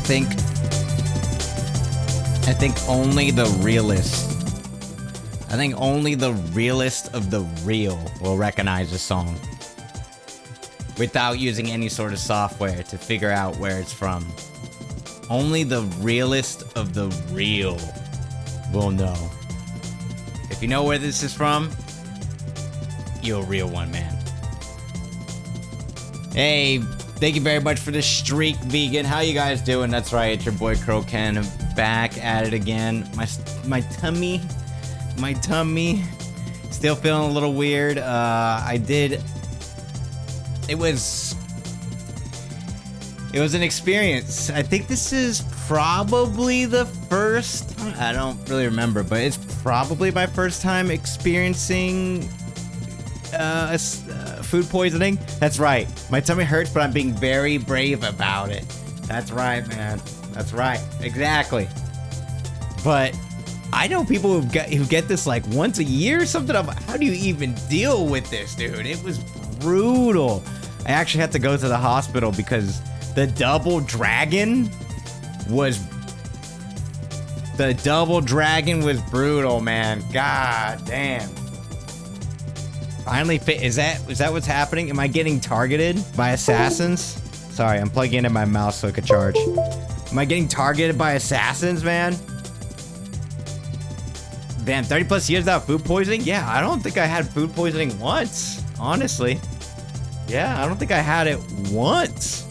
think only the realist. I think only the realist of the real will recognize the song without using any sort of software to figure out where it's from. Only the realist of the real will know. If you know where this is from, you're a real one, man. Hey, thank you very much for the streak, vegan. How you guys doing? That's right, it's your boy Croken, back at it again. My tummy still feeling a little weird. It was an experience. I think this is probably the first time, I don't really remember, but it's probably my first time experiencing food poisoning. That's right. My tummy hurts, but I'm being very brave about it. That's right, man. That's right. Exactly. But I know people who get this like once a year or something. How do you even deal with this, dude? It was brutal. I actually had to go to the hospital because the double dragon was brutal, man. God damn. Finally fit. Is that what's happening? Am I getting targeted by assassins? Sorry, I'm plugging into my mouse so it could charge. Am I getting targeted by assassins, man? Damn, 30 plus years without food poisoning? Yeah, I don't think I had food poisoning once, honestly. Yeah, I don't think I had it once.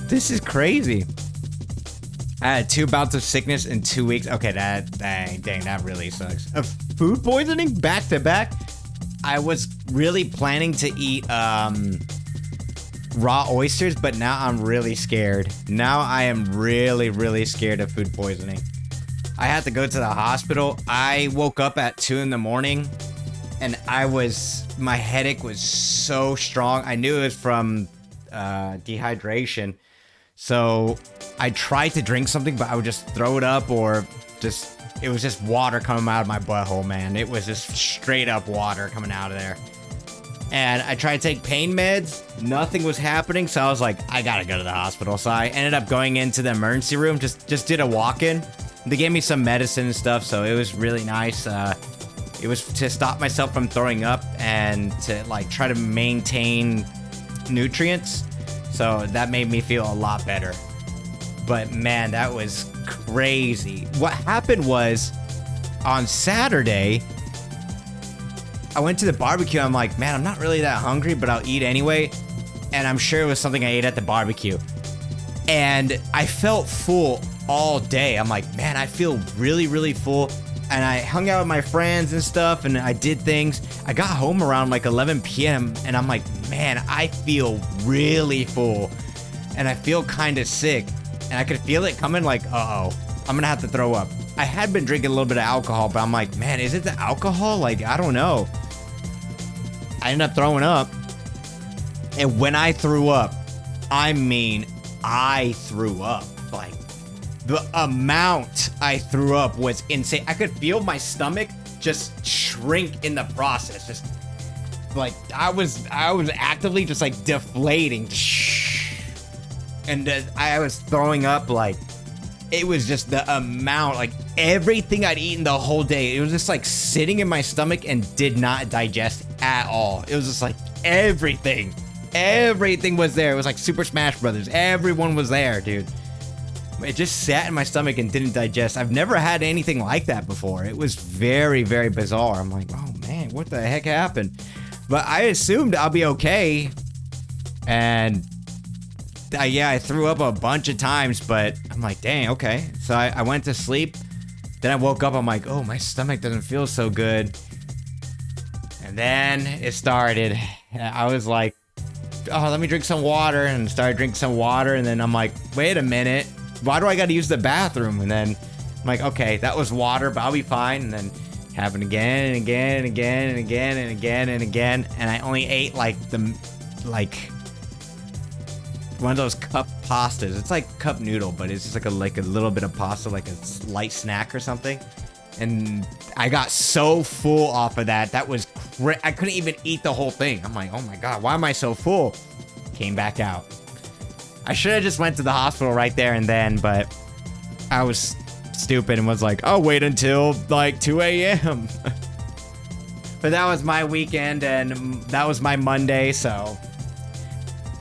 This is crazy. I had 2 bouts of sickness in 2 weeks. Okay, dang, that really sucks. Food poisoning back to back? I was really planning to eat raw oysters, but now I'm really scared. Now I am really, really scared of food poisoning. I had to go to the hospital. I woke up at 2 in the morning and my headache was so strong. I knew it was from dehydration. So I tried to drink something, but I would just throw it up or it was just water coming out of my butthole, man. It was just straight up water coming out of there. And I tried to take pain meds. Nothing was happening. So I was like, I gotta go to the hospital. So I ended up going into the emergency room, just did a walk-in. They gave me some medicine and stuff, so it was really nice. It was to stop myself from throwing up and to like try to maintain nutrients. So that made me feel a lot better. But man, that was crazy. What happened was on Saturday, I went to the barbecue. I'm like, man, I'm not really that hungry, but I'll eat anyway. And I'm sure it was something I ate at the barbecue. And I felt full all day. I'm like, man, I feel really, really full. And I hung out with my friends and stuff, and I did things. I got home around like 11 p.m. and I'm like, man, I feel really full. And I feel kind of sick. And I could feel it coming like, uh-oh, I'm gonna have to throw up. I had been drinking a little bit of alcohol, but I'm like, man, is it the alcohol? Like, I don't know. I ended up throwing up. And when I threw up, I mean, I threw up. Like, the amount I threw up was insane. I could feel my stomach just shrink in the process. Just like I was actively just like deflating. And I was throwing up. Like, it was just the amount, like everything I'd eaten the whole day. It was just like sitting in my stomach and did not digest at all. It was just like everything was there. It was like Super Smash Brothers. Everyone was there, dude. It just sat in my stomach and didn't digest. I've never had anything like that before. It was very, very bizarre. I'm like, oh man, what the heck happened? But I assumed I'll be okay. And yeah, I threw up a bunch of times, but I'm like, dang, okay. So I went to sleep. Then I woke up. I'm like, oh, my stomach doesn't feel so good. And then it started. I was like, oh, let me drink some water, and started drinking some water. And then I'm like, wait a minute. Why do I got to use the bathroom? And then I'm like, okay, that was water, but I'll be fine. And then happened again and again and again and again and again and again. And I only ate like one of those cup pastas. It's like cup noodle, but it's just like a little bit of pasta, like a light snack or something. And I got so full off of that. That was I couldn't even eat the whole thing. I'm like, oh my God, why am I so full? Came back out. I should have just went to the hospital right there and then, but I was stupid and was like, oh, wait until like 2 a.m. But that was my weekend and that was my Monday, so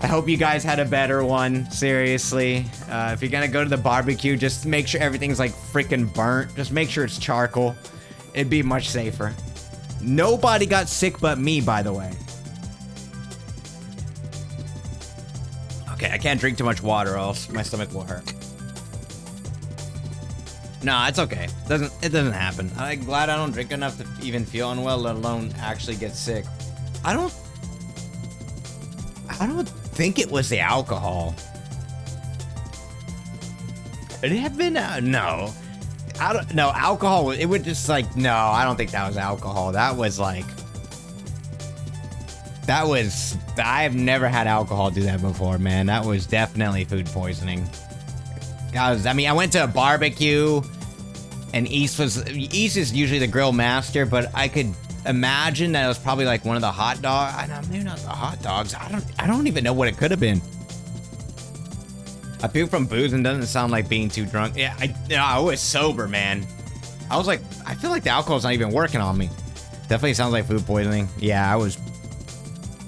I hope you guys had a better one. Seriously, if you're gonna go to the barbecue, just make sure everything's like freaking burnt. Just make sure it's charcoal. It'd be much safer. Nobody got sick but me, by the way. Okay, I can't drink too much water or else my stomach will hurt. No, it's okay. It doesn't happen. I'm glad I don't drink enough to even feel unwell, let alone actually get sick. I don't think it was the alcohol. Could it have been? No. No, alcohol, it would just like, no, I don't think that was alcohol. That was like, I have never had alcohol do that before, man. That was definitely food poisoning. I went to a barbecue and East is usually the grill master, but I could imagine that it was probably like one of the hot dogs. Maybe not the hot dogs. I don't even know what it could have been. I puked from booze and doesn't sound like being too drunk. Yeah, I was sober, man. I was like, I feel like the alcohol's not even working on me. Definitely sounds like food poisoning. Yeah,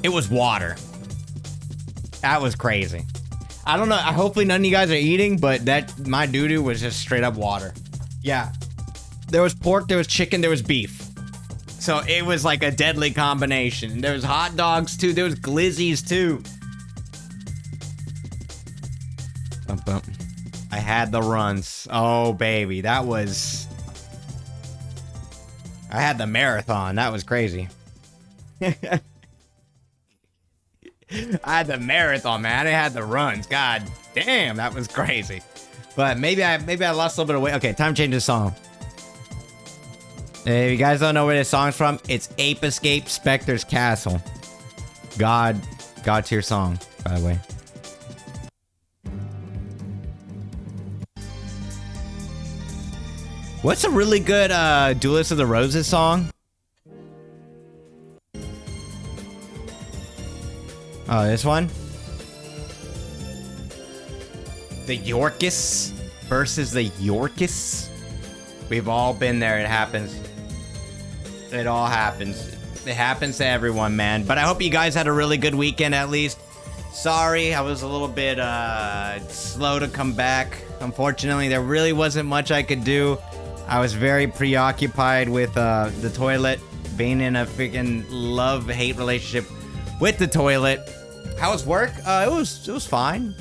it was water. That was crazy. I don't know. Hopefully none of you guys are eating, but my doo-doo was just straight up water. Yeah. There was pork, there was chicken, there was beef. So it was like a deadly combination. There was hot dogs too. There was glizzies too. Bump, bump. I had the runs. Oh, baby. I had the marathon. That was crazy. I had the marathon, man. I had the runs. God damn, that was crazy. But maybe I lost a little bit of weight. Okay, time to change the song. If you guys don't know where this song's from, it's Ape Escape Spectre's Castle. God tier song, by the way. What's a really good Duelist of the Roses song? Oh, this one? The Yorkists versus the Yorkists? We've all been there. It happens. It all happens. It happens to everyone, man. But I hope you guys had a really good weekend at least. Sorry, I was a little bit slow to come back. Unfortunately, there really wasn't much I could do. I was very preoccupied with the toilet, being in a freaking love-hate relationship with the toilet. How was work? It was fine.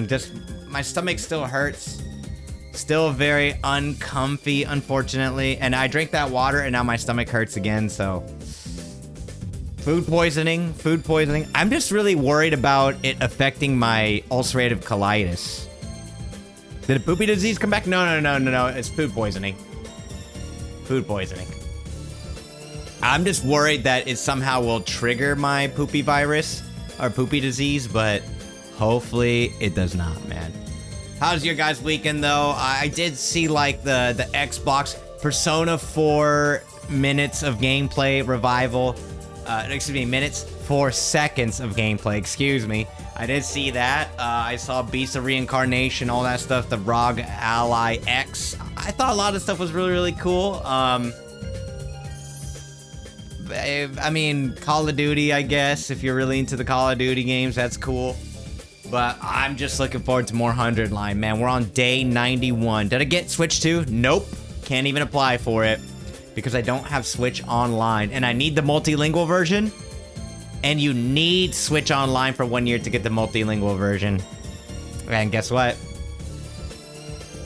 Just my stomach still hurts. Still very uncomfy, unfortunately. And I drank that water and now my stomach hurts again, so. Food poisoning. I'm just really worried about it affecting my ulcerative colitis. Did a poopy disease come back? No. It's food poisoning. Food poisoning. I'm just worried that it somehow will trigger my poopy virus or poopy disease, but hopefully it does not, man. How's your guys' weekend, though? I did see, like, the Xbox Persona 4 minutes of gameplay revival. Minutes, 4 seconds of gameplay, excuse me. I did see that. I saw Beast of Reincarnation, all that stuff, the ROG Ally X. I thought a lot of stuff was really, really cool. I mean, Call of Duty, I guess. If you're really into the Call of Duty games, that's cool. But I'm just looking forward to more 100 line, man. We're on day 91. Did I get Switch 2? Nope. Can't even apply for it because I don't have Switch Online. And I need the multilingual version. And you need Switch Online for 1 year to get the multilingual version. And guess what?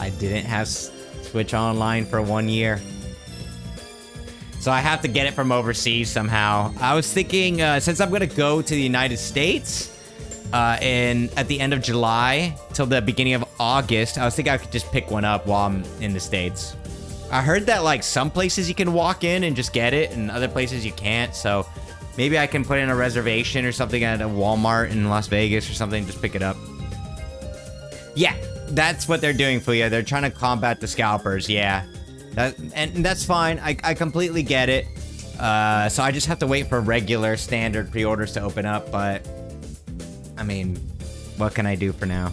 I didn't have Switch Online for 1 year. So I have to get it from overseas somehow. I was thinking, since I'm going to go to the United States at the end of July till the beginning of August, I was thinking I could just pick one up while I'm in the States. I heard that like some places you can walk in and just get it and other places you can't. So maybe I can put in a reservation or something at a Walmart in Las Vegas or something and just pick it up. Yeah, that's what they're doing, Fuya. They're trying to combat the scalpers. Yeah. And that's fine. I completely get it. So I just have to wait for regular standard pre-orders to open up. But I mean, What can I do for now?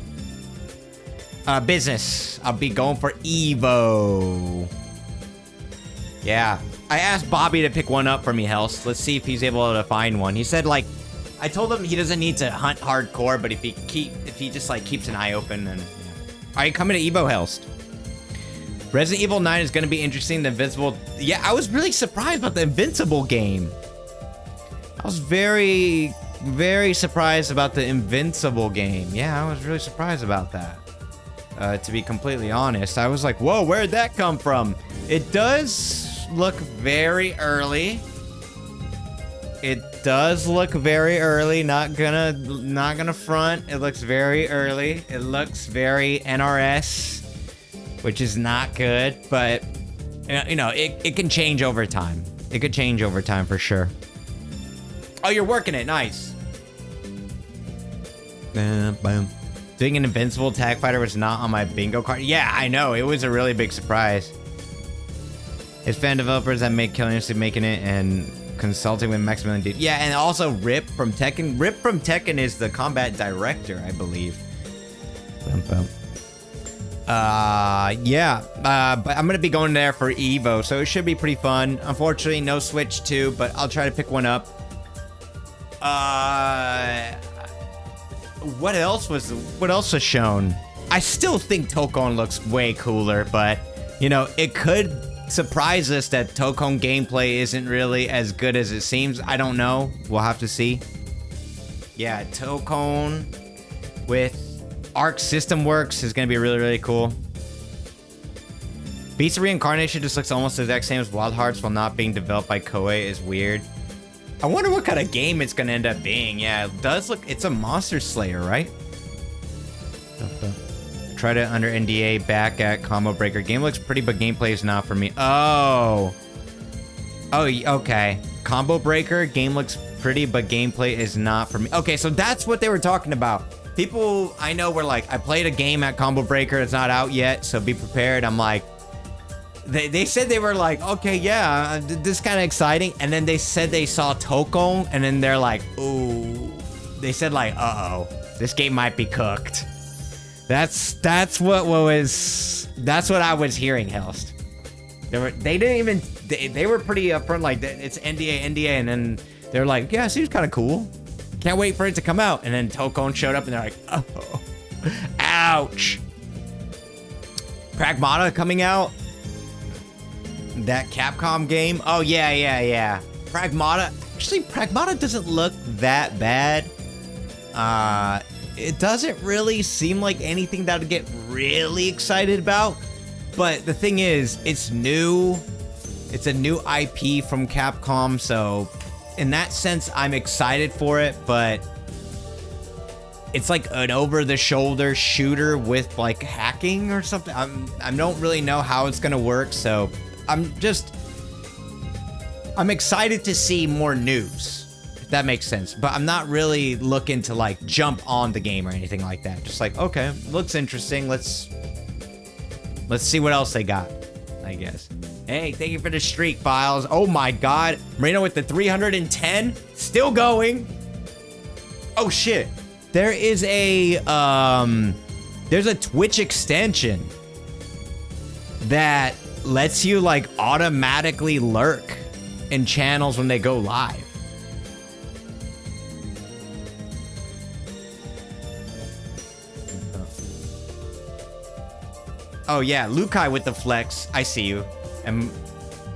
Business. I'll be going for Evo. Yeah. I asked Bobby to pick one up for me, Helst. Let's see if he's able to find one. He said, like, I told him he doesn't need to hunt hardcore, but if he just like keeps an eye open, then yeah. Are you coming to Evo, Helst? Resident Evil 9 is going to be interesting. The Invincible. Yeah, I was really surprised about the Invincible game. I was very, very surprised about the Invincible game. Yeah, I was really surprised about that. To be completely honest, I was like, whoa, where'd that come from? It does look very early. It does look very early. Not gonna front. It looks very early. It looks very NRS, which is not good, but you know, it can change over time. It could change over time for sure. Oh, you're working it. Nice. Boom. Doing an Invincible Tag Fighter was not on my bingo card. Yeah, I know. It was a really big surprise. It's fan developers that make Killing Instinct making it and consulting with Maximilian Dude. Yeah, and also Rip from Tekken. Rip from Tekken is the combat director, I believe. Yeah. But I'm gonna be going there for Evo, so it should be pretty fun. Unfortunately, no Switch 2, but I'll try to pick one up. What else was shown? I still think Tokon looks way cooler, but you know, it could surprise us that Tokon gameplay isn't really as good as it seems. I don't know. We'll have to see. Yeah, Tokon with Arc System Works is gonna be really, really cool. Beast of Reincarnation just looks almost the exact same as Wild Hearts while not being developed by Koei is weird. I wonder what kind of game it's gonna end up being. Yeah, it does look, it's a Monster Slayer, right? Try to under NDA back at Combo Breaker. Game looks pretty, but gameplay is not for me. Oh, okay. Combo Breaker, game looks pretty, but gameplay is not for me. Okay, so that's what they were talking about. People I know were like, I played a game at Combo Breaker, it's not out yet, so be prepared. I'm like, they said they were like, okay, yeah, this is kind of exciting. And then they said they saw Tokon, and then they're like, ooh. They said like, uh-oh, this game might be cooked. That's what I was hearing, Helst. They were pretty upfront, like, it's NDA, and then they're like, yeah, it seems kind of cool. Can't wait for it to come out. And then Tokon showed up, and they're like, oh, ouch. Pragmata coming out. That Capcom game. Oh, yeah. Pragmata. Actually, Pragmata doesn't look that bad. It doesn't really seem like anything that I'd get really excited about. But the thing is, it's new. It's a new IP from Capcom, so in that sense, I'm excited for it, but it's like an over-the-shoulder shooter with like hacking or something. I don't really know how it's gonna work, so I'm excited to see more news, if that makes sense. But I'm not really looking to like jump on the game or anything like that. Just like, okay, looks interesting. Let's see what else they got, I guess. Hey, thank you for the streak, Files. Oh my God, Marino with the 310, still going. Oh shit, there is a there's a Twitch extension that lets you like automatically lurk in channels when they go live. Oh yeah, Lukai with the flex. I see you. And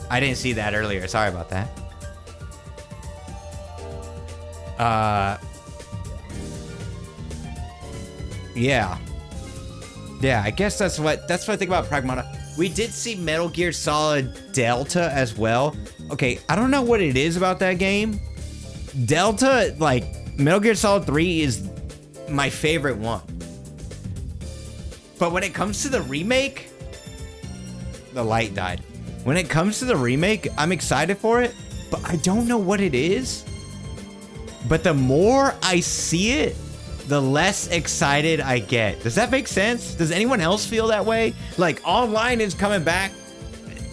I didn't see that earlier. Sorry about that. Yeah. Yeah, I guess that's what I think about Pragmata. We did see Metal Gear Solid Delta as well. Okay, I don't know what it is about that game. Delta, like, Metal Gear Solid 3 is my favorite one. But when it comes to the remake, the light died. When it comes to the remake, I'm excited for it, but I don't know what it is. But the more I see it, the less excited I get. Does that make sense? Does anyone else feel that way? Like, online is coming back.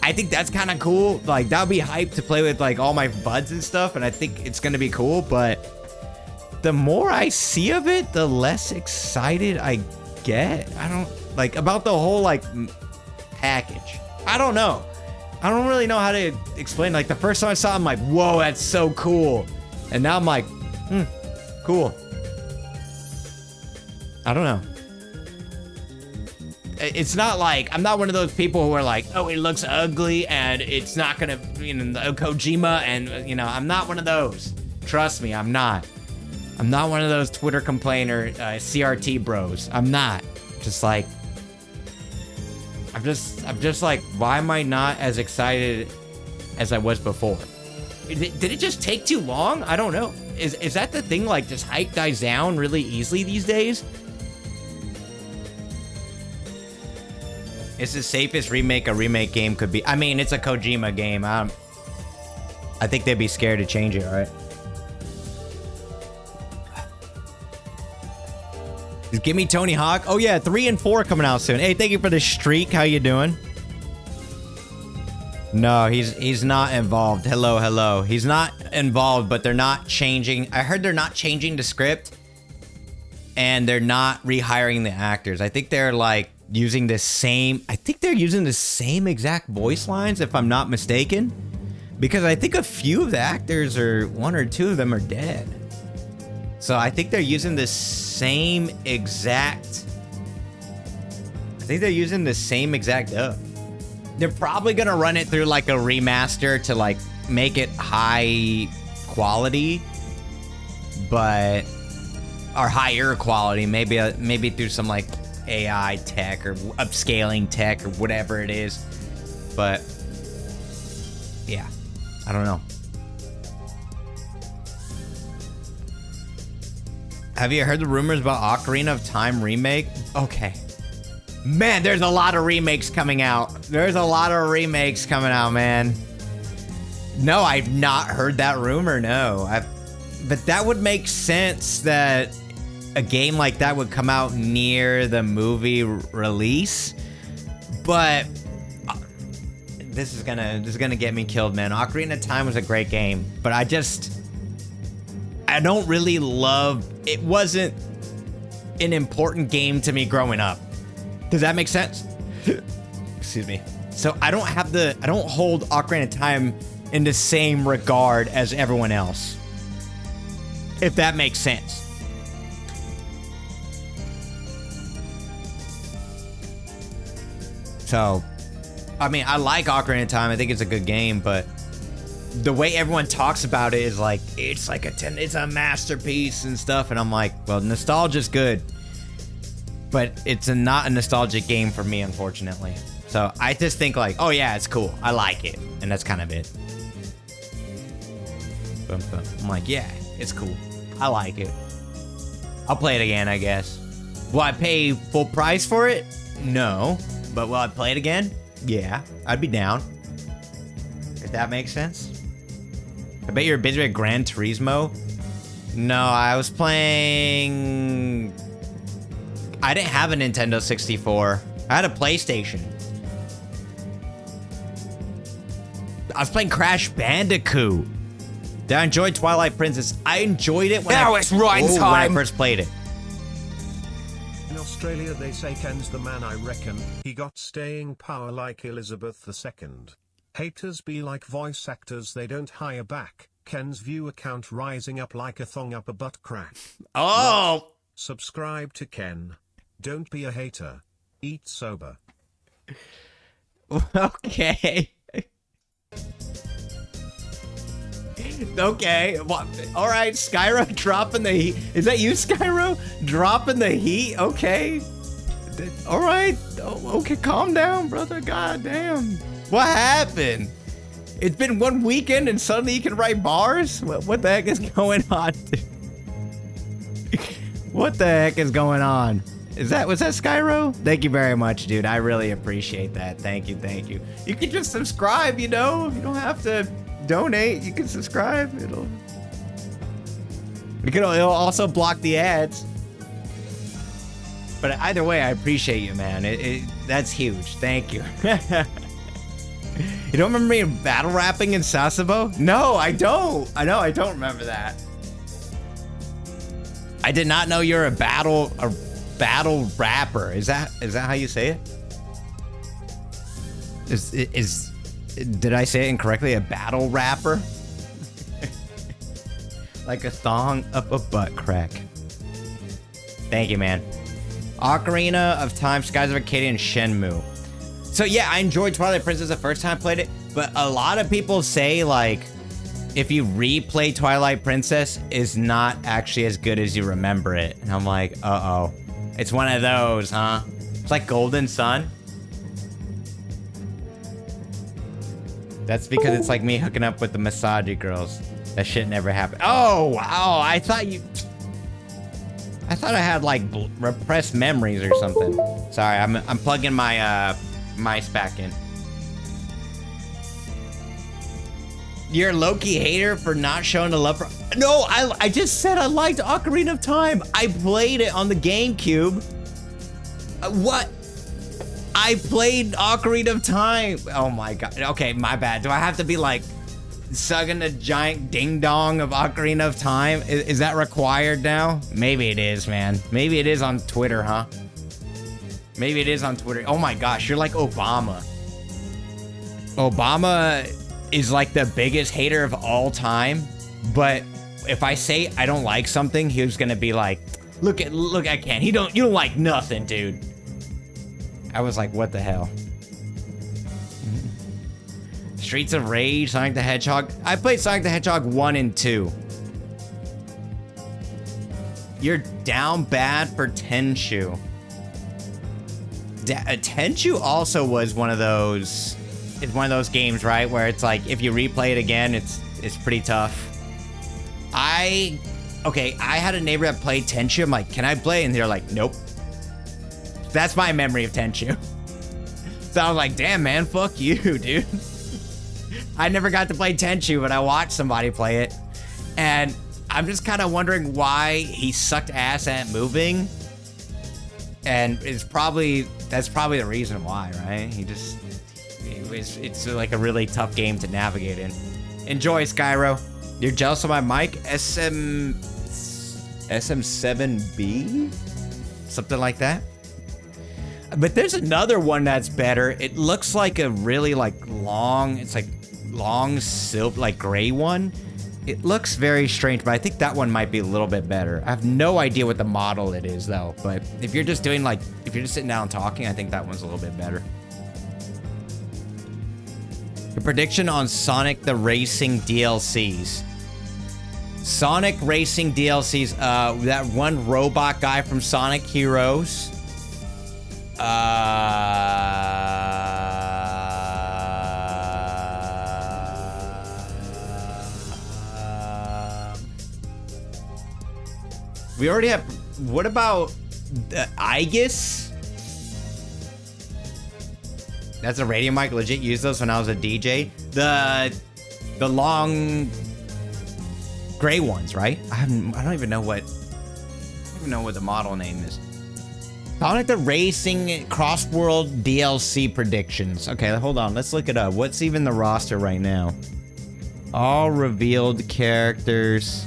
I think that's kind of cool. Like, that'll be hype to play with like all my buds and stuff, and I think it's gonna be cool, but the more I see of it, the less excited I get. I don't like about the whole like package. I don't know. I don't really know how to explain. Like the first time I saw it, I'm like, whoa, that's so cool. And now I'm like, cool. I don't know. It's not like, I'm not one of those people who are like, oh, it looks ugly and it's not gonna, you know, Kojima and, you know, I'm not one of those. Trust me, I'm not. I'm not one of those Twitter complainer CRT bros. I'm not. Just like, I'm just like, why am I not as excited as I was before? Did it just take too long? I don't know. Is that the thing? Like, does hype dies down really easily these days? It's the safest remake a remake game could be. I mean, it's a Kojima game. I think they'd be scared to change it, right? Just give me Tony Hawk. Oh yeah, 3 and 4 coming out soon. Hey, thank you for the streak. How you doing? No, he's not involved. Hello. He's not involved, but they're not changing. I heard they're not changing the script, and they're not rehiring the actors. I think they're like using the same. I think they're using the same exact voice lines, if I'm not mistaken, because I think a few of the actors, or 1 or 2 of them, are dead. So I think they're using the same exact. I think they're using the same exact dub. They're probably gonna run it through like a remaster to like make it high quality, but or higher quality. Maybe through some like AI tech or upscaling tech or whatever it is. But yeah, I don't know. Have you heard the rumors about Ocarina of Time remake? Okay. Man, there's a lot of remakes coming out. There's a lot of remakes coming out, man. No, I've not heard that rumor, no. But that would make sense that a game like that would come out near the movie release. But this is gonna get me killed, man. Ocarina of Time was a great game, but I don't really love. It wasn't an important game to me growing up. Does that make sense? Excuse me. So I don't hold Ocarina of Time in the same regard as everyone else. If that makes sense. So, I mean, I like Ocarina of Time. I think it's a good game, but the way everyone talks about it is like, it's a masterpiece and stuff. And I'm like, well, nostalgia's good, but it's not a nostalgic game for me, unfortunately. So I just think like, oh yeah, it's cool. I like it. And that's kind of it. I'm like, yeah, it's cool. I like it. I'll play it again, I guess. Will I pay full price for it? No. But will I play it again? Yeah, I'd be down. If that makes sense. I bet you're busy with Gran Turismo. No, I was playing... I didn't have a Nintendo 64. I had a PlayStation. I was playing Crash Bandicoot. Did I enjoy Twilight Princess? I enjoyed it when it's Ryan time. When I first played it. In Australia they say Ken's the man, I reckon. He got staying power like Elizabeth II. Haters be like voice actors, they don't hire back. Ken's viewer count rising up like a thong up a butt crack. Oh! What? Subscribe to Ken. Don't be a hater. Eat sober. Okay. Okay. What? All right, Skyro dropping the heat. Is that you, Skyro? Dropping the heat? Okay. All right. Oh, okay, calm down, brother. God damn. What happened? It's been one weekend and suddenly you can write bars? What the heck is going on? What the heck is going on? Was that Skyro? Thank you very much, dude. I really appreciate that. Thank you. You can just subscribe, you know? You don't have to donate. You can subscribe. It'll also block the ads. But either way, I appreciate you, man. That's huge. Thank you. You don't remember me battle rapping in Sasebo? No, I don't. I don't remember that. I did not know you're a battle rapper. Is that how you say it? Did I say it incorrectly? A battle rapper? Like a thong up a butt crack. Thank you, man. Ocarina of Time, Skies of Arcadia, and Shenmue. So yeah, I enjoyed Twilight Princess the first time I played it, but a lot of people say like, if you replay Twilight Princess, is not actually as good as you remember it. And I'm like, uh-oh. It's one of those, huh? It's like Golden Sun. That's because it's like me hooking up with the Masaji girls. That shit never happened. Oh, wow. I thought I had like repressed memories or something. Sorry, I'm plugging my mice back in. You're a low-key hater for not showing the love for... No, I just said I liked Ocarina of Time. I played it on the GameCube. What? I played Ocarina of Time. Oh my god. Okay, my bad. Do I have to be like sucking a giant ding-dong of Ocarina of Time? Is that required now? Maybe it is, man. Maybe it is on Twitter, huh? Maybe it is on Twitter. Oh my gosh, you're like Obama. Obama is like the biggest hater of all time, but if I say I don't like something, he was gonna be like, look at Ken. You don't like nothing, dude. I was like, what the hell? Streets of Rage, Sonic the Hedgehog. I played Sonic the Hedgehog 1 and 2. You're down bad for Tenchu. Tenchu also was one of those. It's one of those games, right, where it's like if you replay it again, it's pretty tough. I had a neighbor that played Tenchu. I'm like, can I play? And they're like, nope. That's my memory of Tenchu. So I was like, damn, man, fuck you, dude. I never got to play Tenchu, but I watched somebody play it. And I'm just kind of wondering why he sucked ass at moving. And that's probably the reason why, right? It's like a really tough game to navigate in. Enjoy, Skyro. You're jealous of my mic? SM7B? Something like that? But there's another one that's better. It looks like a really like long, it's like long silver, like gray one. It looks very strange, but I think that one might be a little bit better. I have no idea what the model it is though, but if you're just doing like, if you're just sitting down and talking, I think that one's a little bit better. The prediction on Sonic the Racing DLCs. Sonic Racing DLCs, that one robot guy from Sonic Heroes. We already have. What about Aegis? That's a radio mic. Legit used those when I was a DJ. The long gray ones, right? I don't even know what the model name is. Sonic the Racing Cross-World DLC predictions. Okay, hold on. Let's look it up. What's even the roster right now? All revealed characters.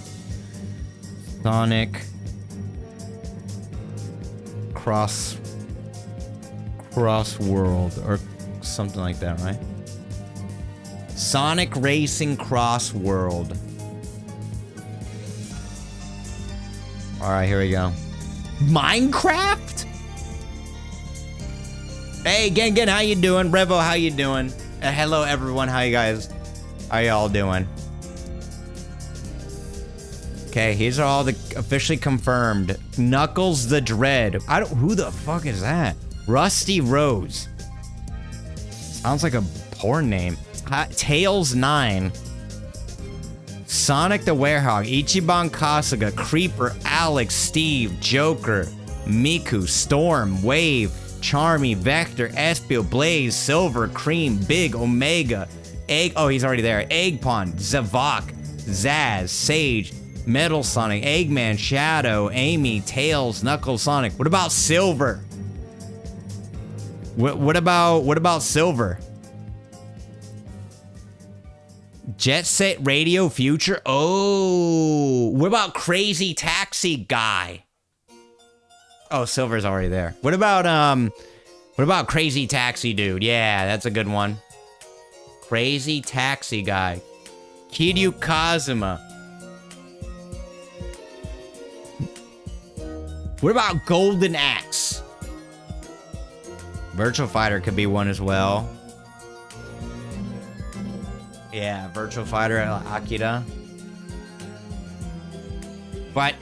Sonic Cross-World or something like that, right? Sonic Racing Cross-World. All right, here we go. Minecraft? Hey, Gengen, how you doing? Revo, how you doing? Hello, everyone. How y'all doing? Okay, here's all the officially confirmed. Knuckles the Dread. Who the fuck is that? Rusty Rose. Sounds like a porn name. Tails 9. Sonic the Werehog. Ichiban Kasuga. Creeper. Alex. Steve. Joker. Miku. Storm. Wave. Charmy. Vector. Espio. Blaze. Silver. Cream. Big. Omega. Egg. Oh, he's already there. Eggpond. Zavok. Zaz. Sage. Metal Sonic. Eggman. Shadow. Amy. Tails. Knuckles Sonic. What about Silver? What about Silver? Jet Set Radio Future. Oh, what about Crazy Taxi Guy? Oh, Silver's already there. What about Crazy Taxi Dude? Yeah, that's a good one. Crazy Taxi Guy. Kiryu Kazuma. What about Golden Axe? Virtual Fighter could be one as well. Yeah, Virtual Fighter Akira. But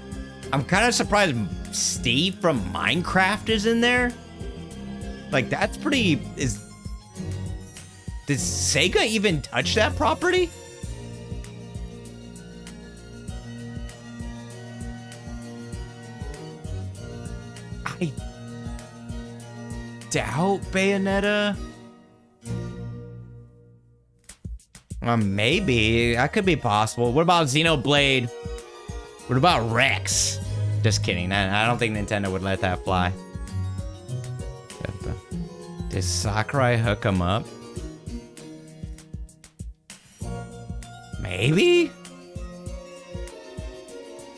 I'm kind of surprised Steve from Minecraft is in there. Like, that's pretty... Does Sega even touch that property? I doubt Bayonetta. Maybe. That could be possible. What about Xenoblade? What about Rex? Just kidding. I don't think Nintendo would let that fly. Did Sakurai hook him up? Maybe?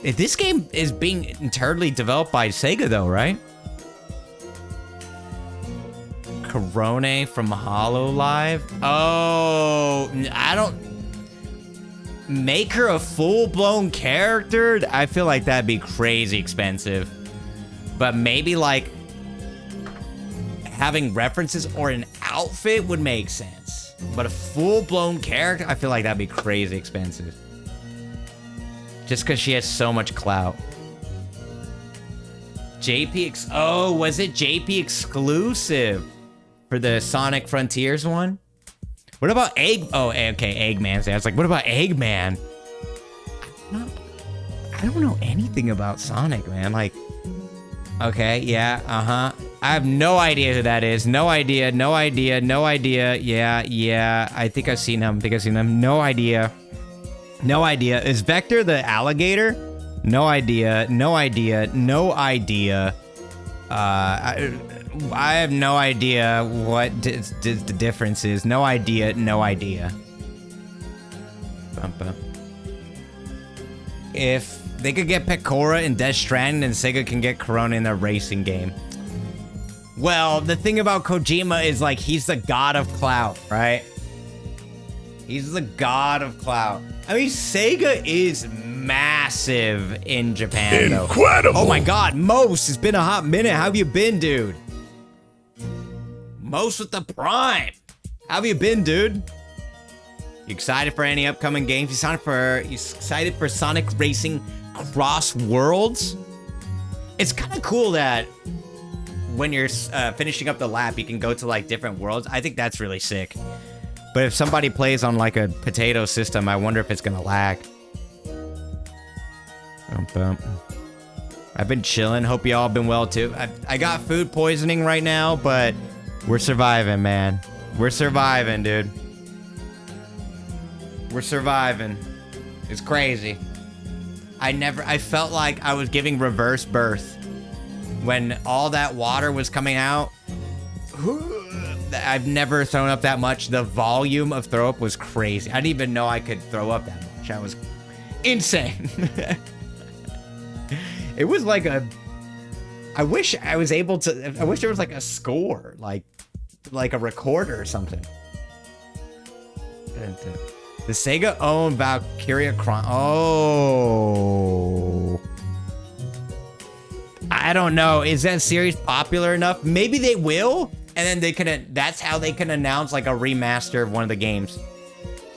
This game is being entirely developed by Sega though, right? Corone from HoloLive? Oh, I don't... Make her a full-blown character? I feel like that'd be crazy expensive. But maybe like having references or an outfit would make sense. But a full-blown character, I feel like that'd be crazy expensive. Just because she has so much clout. Oh, was it JP exclusive for the Sonic Frontiers one? What about Egg? Oh, okay, Eggman. I was like, what about Eggman? I don't know anything about Sonic, man. Like, okay, yeah, I have no idea who that is. No idea. Yeah. I think I've seen him. No idea. Is Vector the alligator? No idea. I have no idea what the difference is. No idea. If they could get Pecora in Death Stranding, then Sega can get Corona in their racing game. Well, the thing about Kojima is, like, he's the god of clout, right? He's the god of clout. I mean, Sega is massive in Japan, though. Incredible! Oh my god, Most, it's been a hot minute. How have you been, dude? Most with the Prime. How have you been, dude? You excited for any upcoming games? You excited for Sonic Racing Cross Worlds? It's kind of cool that when you're finishing up the lap, you can go to like different worlds. I think that's really sick. But if somebody plays on like a potato system, I wonder if it's gonna lag. I've been chilling. Hope y'all been well too. I got food poisoning right now, but we're surviving, man. We're surviving, dude. We're surviving. It's crazy. I felt like I was giving reverse birth. When all that water was coming out, I've never thrown up that much. The volume of throw up was crazy. I didn't even know I could throw up that much. That was insane. It was like I wish there was like a score, like a recorder or something. The Sega owned Valkyria Chron. Oh. I don't know. Is that series popular enough? Maybe they will, and then that's how they can announce like a remaster of one of the games.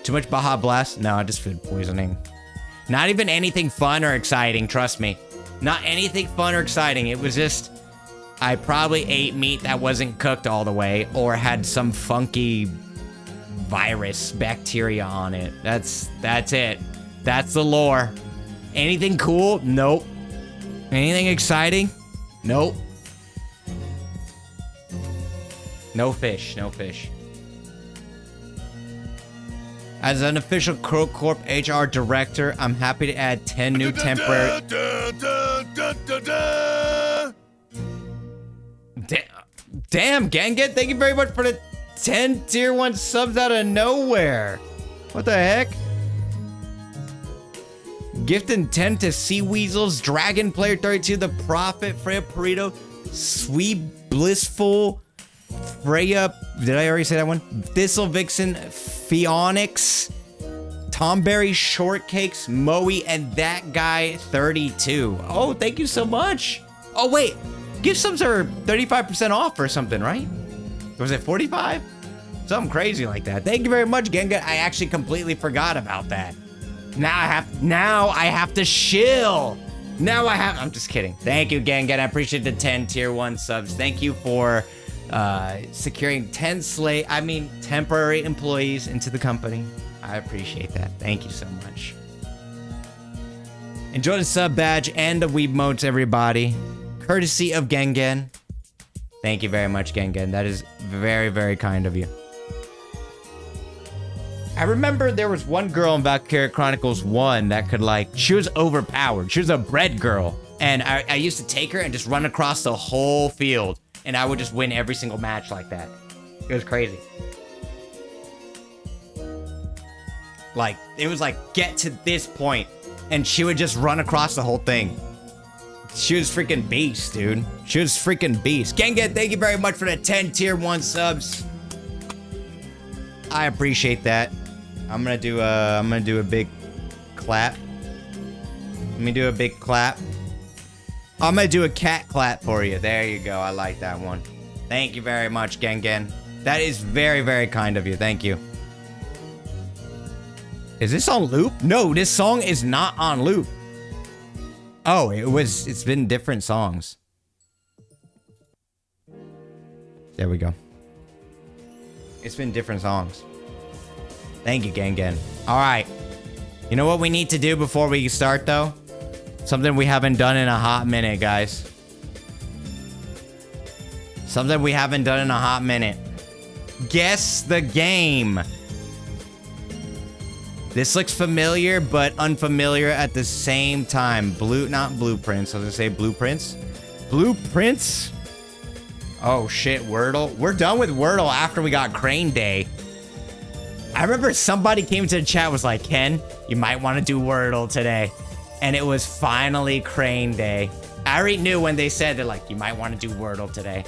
Too much Baja Blast? No, just food poisoning. Not even anything fun or exciting, trust me. Not anything fun or exciting. It was just, I probably ate meat that wasn't cooked all the way or had some funky virus bacteria on it. That's it. That's the lore. Anything cool? Nope. Anything exciting? Nope. No fish. As an official Crow Corp HR director, I'm happy to add 10 new temporary... Damn, Ganget, thank you very much for the 10 tier 1 subs out of nowhere. What the heck? Gifting 10 to Sea Weasels, Dragon Player 32, The Prophet, Freya Perito, Sweet Blissful, Freya, did I already say that one? Thistle Vixen, Phoenix, Tomberry Shortcakes, Moe, and That Guy 32. Oh, thank you so much. Oh, wait. Gift subs are 35% off or something, right? Was it 45? Something crazy like that. Thank you very much, Genga. I actually completely forgot about that. Now I have to shill. I'm just kidding. Thank you, Genga. I appreciate the 10 tier 1 subs. Thank you for securing 10 temporary employees into the company. I appreciate that. Thank you so much. Enjoy the sub badge and the weeb modes, everybody. Courtesy of Gengen. Thank you very much, Gengen. That is very, very kind of you. I remember there was one girl in Valkyria Chronicles 1 that could she was overpowered. She was a bread girl. And I used to take her and just run across the whole field. And I would just win every single match like that. It was crazy. It was get to this point, and she would just run across the whole thing. She was freaking beast, dude. She was freaking beast. Genga, thank you very much for the 10 tier 1 subs. I appreciate that. I'm gonna do a big clap. Let me do a big clap. I'm gonna do a cat clap for you. There you go. I like that one. Thank you very much, Gengen. That is very, very kind of you. Thank you. Is this on loop? No, this song is not on loop. Oh, it's been different songs. There we go. It's been different songs. Thank you, Gengen. All right. You know what we need to do before we start, though? Something we haven't done in a hot minute, guys. Something we haven't done in a hot minute. Guess the game. This looks familiar, but unfamiliar at the same time. Not blueprints. I was gonna say blueprints. Blueprints? Oh shit, Wordle. We're done with Wordle after we got Crane Day. I remember somebody came to the chat was like, Ken, you might want to do Wordle today. And it was finally Crane Day. I already knew when they said they're like, you might want to do Wordle today.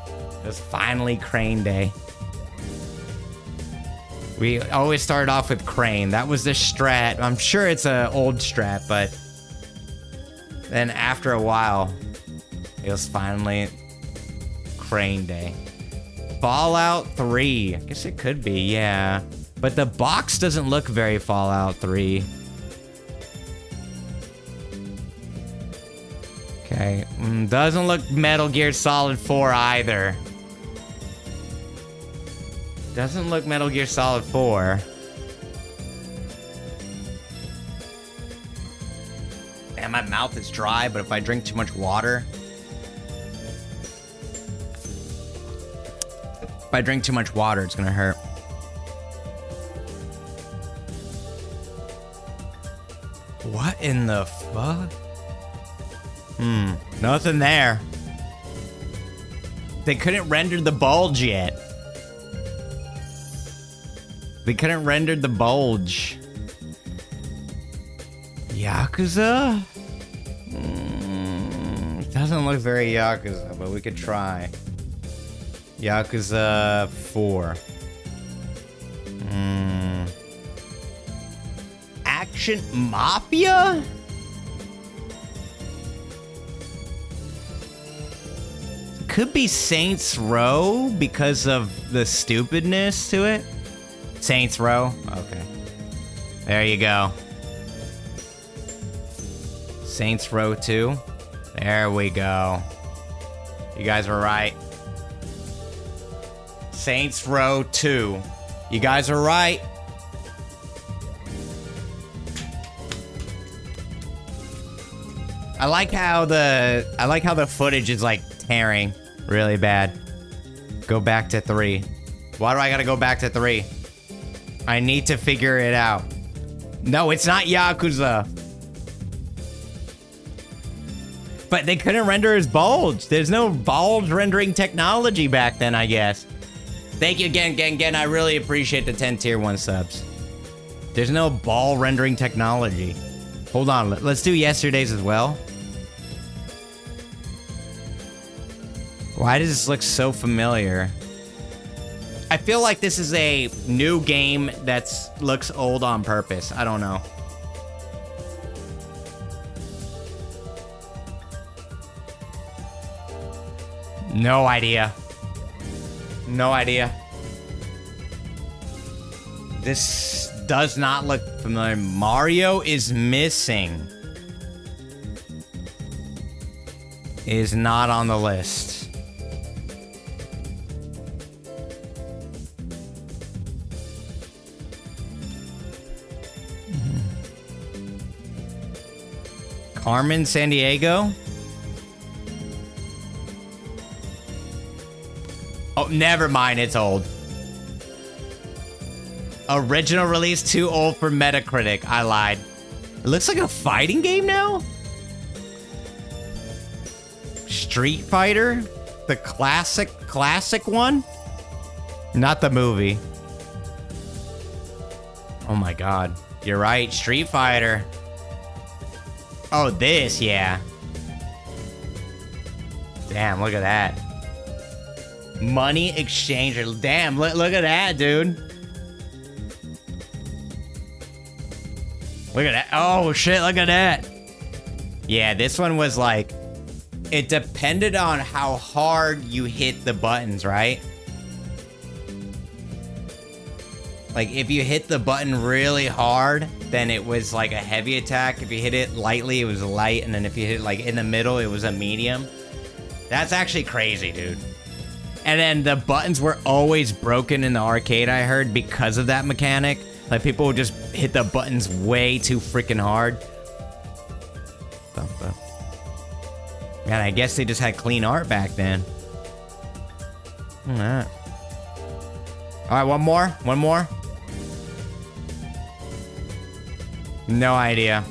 It was finally Crane Day. We always started off with Crane. That was the strat. I'm sure it's an old strat, but then after a while, it was finally Crane Day. Fallout 3. I guess it could be, yeah. But the box doesn't look very Fallout 3. Okay. Doesn't look Metal Gear Solid 4 either. Doesn't look Metal Gear Solid 4. Man, my mouth is dry, but if I drink too much water... If I drink too much water, it's gonna hurt. What in the fuck? Nothing there. They couldn't render the bulge yet. They couldn't render the bulge. Yakuza? Doesn't look very Yakuza, but we could try. Yakuza 4. Action Mafia? Could be Saints Row because of the stupidness to it. Saints Row? Okay. There you go. Saints Row 2. There we go. You guys were right. Saints Row 2. You guys are right. I like how the footage is like tearing really bad. Go back to 3. Why do I gotta go back to 3? I need to figure it out. No, it's not Yakuza. But they couldn't render his bulge. There's no bulge rendering technology back then, I guess. Thank you again. I really appreciate the 10 tier 1 subs. There's no ball rendering technology. Hold on, let's do yesterday's as well. Why does this look so familiar? I feel like this is a new game that looks old on purpose. I don't know. No idea. No idea. This does not look familiar. Mario is missing. Is not on the list. Carmen Sandiego? Oh, never mind, it's old. Original release, too old for Metacritic. I lied. It looks like a fighting game now? Street Fighter? The classic one? Not the movie. Oh my god. You're right, Street Fighter. Oh, this, yeah. Damn, look at that. Money exchanger. Damn, look at that, dude. Look at that. Oh, shit, look at that. Yeah, this one was like... It depended on how hard you hit the buttons, right? Like, if you hit the button really hard, then it was like a heavy attack. If you hit it lightly, it was light. And then if you hit it like in the middle, it was a medium. That's actually crazy, dude. And then the buttons were always broken in the arcade, I heard, because of that mechanic. Like, people would just hit the buttons way too freaking hard. Man, I guess they just had clean art back then. Look at that. Alright, one more? One more? No idea.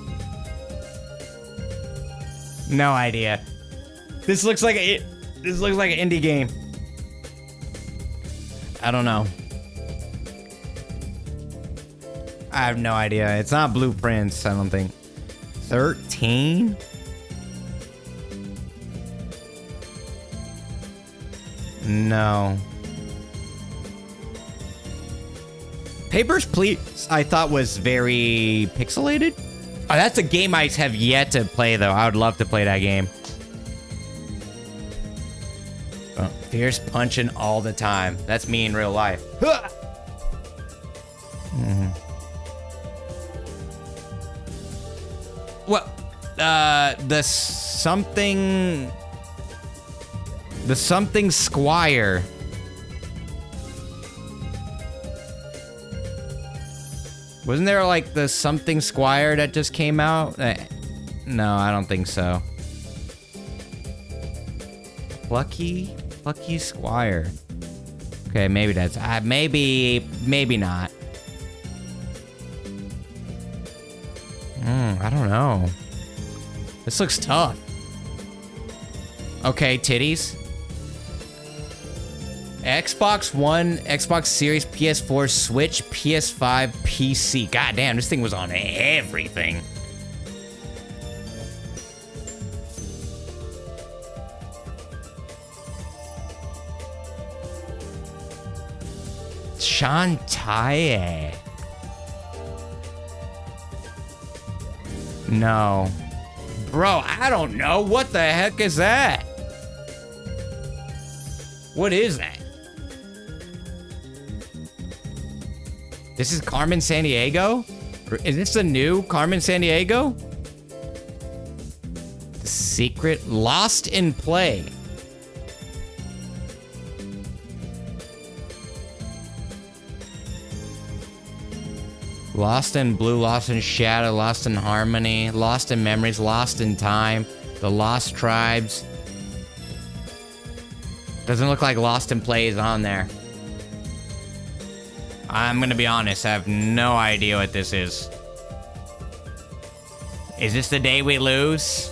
No idea. This looks like an indie game. I don't know. I have no idea. It's not Blueprints, I don't think. 13? No. Papers, Please, I thought was very pixelated. Oh, that's a game I have yet to play, though. I would love to play that game. Oh, fierce punching all the time. That's me in real life. Well, the something Squire. Wasn't there like the something Squire that just came out? No, I don't think so. Plucky Squire. Okay, maybe that's maybe not. I don't know. This looks tough. Okay, titties. Xbox One, Xbox Series, PS4, Switch, PS5, PC. God damn, this thing was on everything. Shantae. No. Bro, I don't know. What the heck is that? What is that? This is Carmen Sandiego? Is this the new Carmen Sandiego? The Secret Lost in Play. Lost in Blue, Lost in Shadow, Lost in Harmony, Lost in Memories, Lost in Time, The Lost Tribes. Doesn't look like Lost in Play is on there. I'm gonna be honest, I have no idea what this is. Is this the day we lose?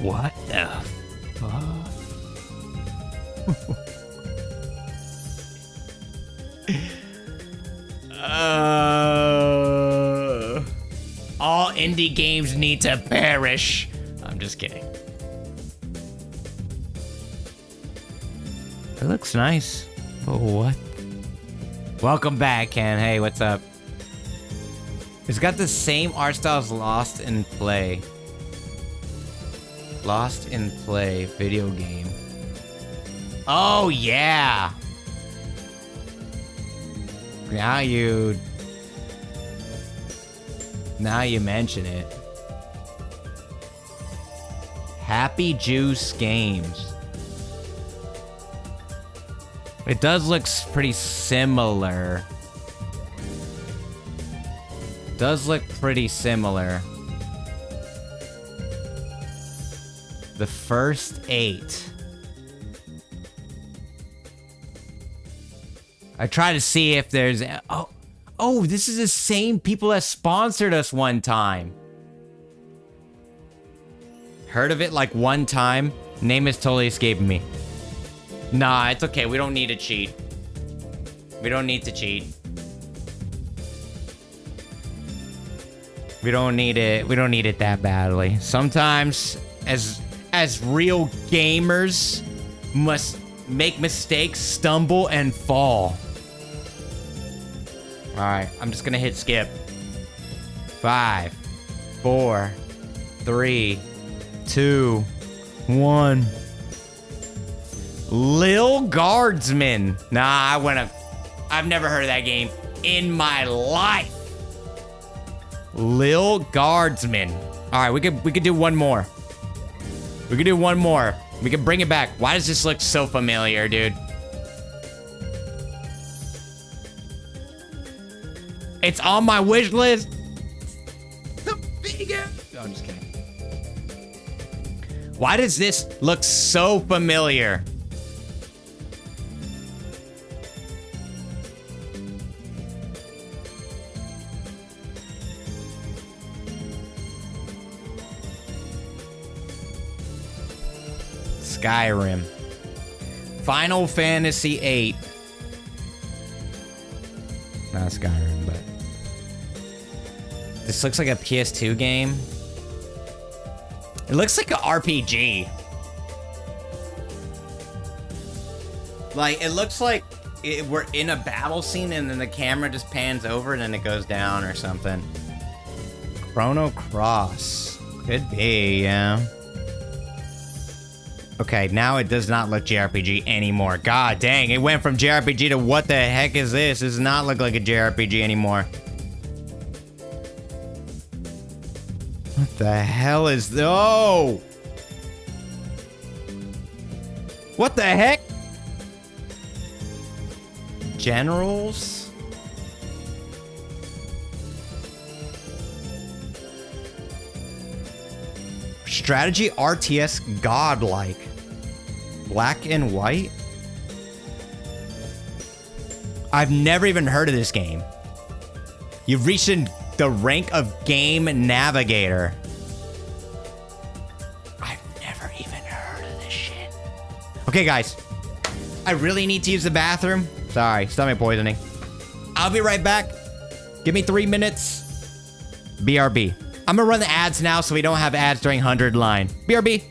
What the fuck? All indie games need to perish. I'm just kidding. It looks nice. Oh, what? Welcome back, Ken. Hey, what's up? It's got the same art style as Lost in Play. Lost in Play video game. Oh, yeah. Now you mention it. Happy Juice Games. It does look pretty similar. Does look pretty similar. The first 8. I try to see if there's... Oh, this is the same people that sponsored us one time. Heard of it like one time. Name is totally escaping me. Nah, it's okay. We don't need to cheat. We don't need to cheat. We don't need it. We don't need it that badly. Sometimes, as real gamers, must make mistakes, stumble, and fall. All right, I'm just gonna hit skip. 5, 4, 3, 2, 1. Lil Guardsman. Nah, I've never heard of that game in my life. Lil Guardsman. All right, we could do one more. We could do one more. We can bring it back. Why does this look so familiar, dude? It's on my wish list. The biggest. Oh, I'm just kidding. Why does this look so familiar? Skyrim. Final Fantasy VIII. Not Skyrim, but... This looks like a PS2 game. It looks like an RPG. Like, it looks like we're in a battle scene and then the camera just pans over and then it goes down or something. Chrono Cross. Could be, yeah. Okay, now it does not look JRPG anymore. God dang, it went from JRPG to what the heck is this? This does not look like a JRPG anymore. What the hell is... Oh! What the heck? Generals? Strategy RTS godlike. Black and white? I've never even heard of this game. You've reached the rank of Game Navigator. I've never even heard of this shit. Okay, guys. I really need to use the bathroom. Sorry, stomach poisoning. I'll be right back. Give me 3 minutes. BRB. I'm gonna run the ads now so we don't have ads during 100 line. BRB.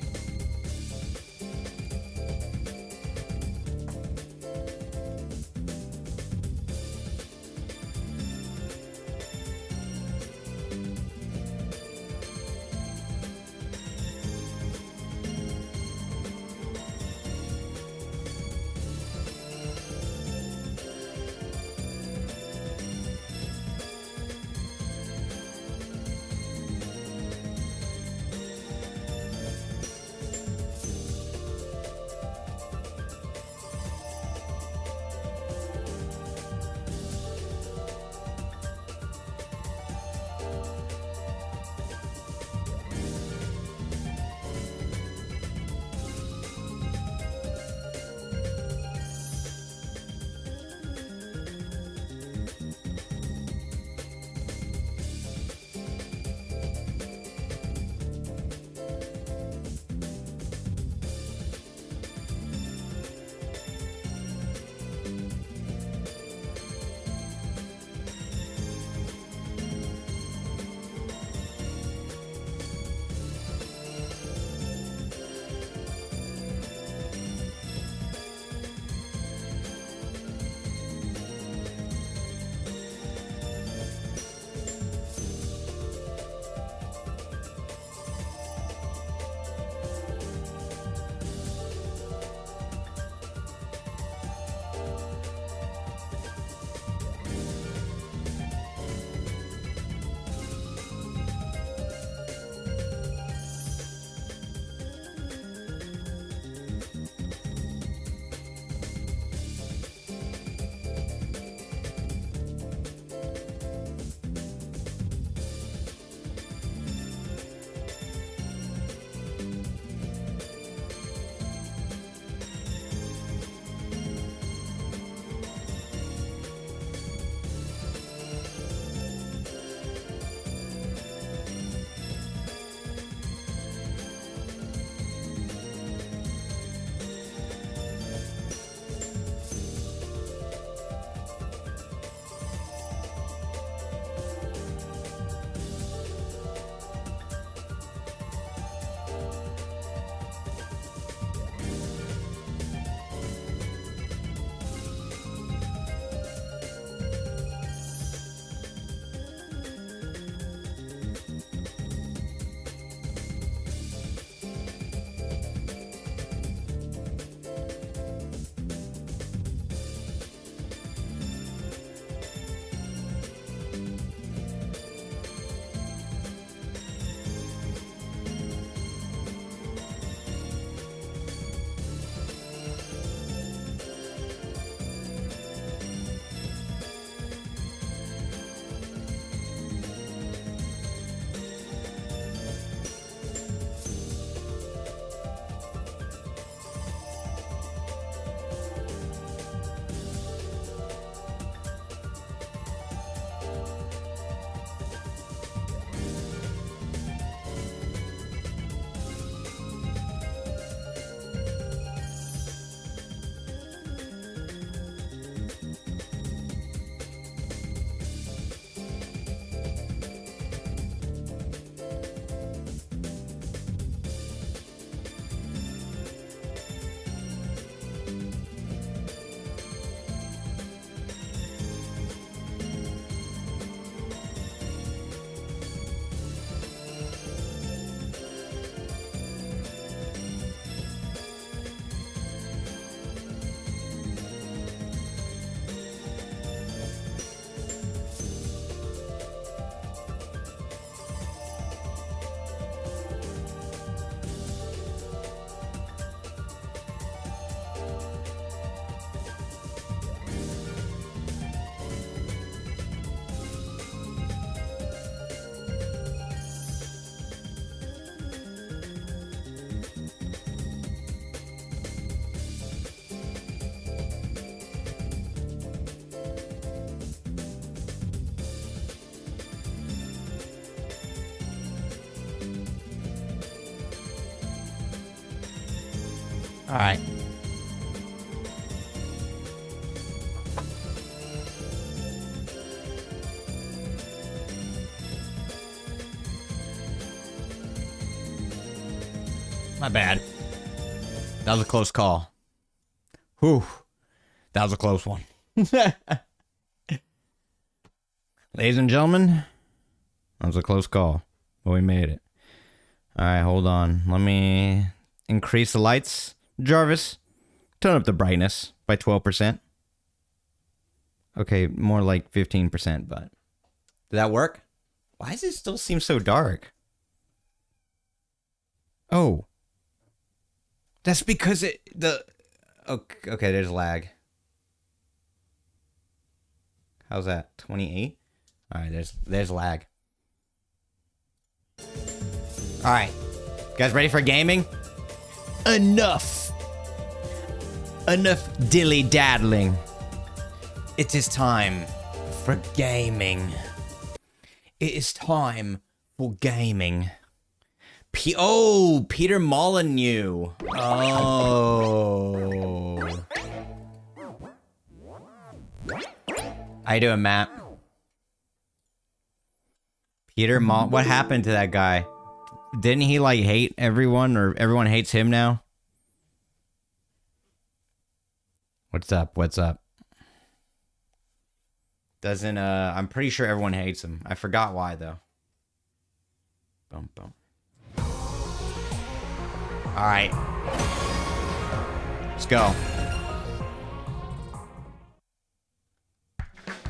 All right. My bad. That was a close call. Whew. That was a close one. Ladies and gentlemen, that was a close call, but we made it. All right, hold on. Let me increase the lights. Jarvis, turn up the brightness by 12%. Okay, more like 15%, but... Did that work? Why does it still seem so dark? Oh. That's because okay, there's lag. How's that? 28? Alright, there's lag. Alright. Guys ready for gaming? Enough dilly-daddling. It is time for gaming. It is time for gaming. Peter Molyneux. Oh. How you doing, Matt? What happened to that guy? Didn't he, like, hate everyone, or everyone hates him now? What's up? I'm pretty sure everyone hates him. I forgot why, though. Boom, boom. Alright. Let's go.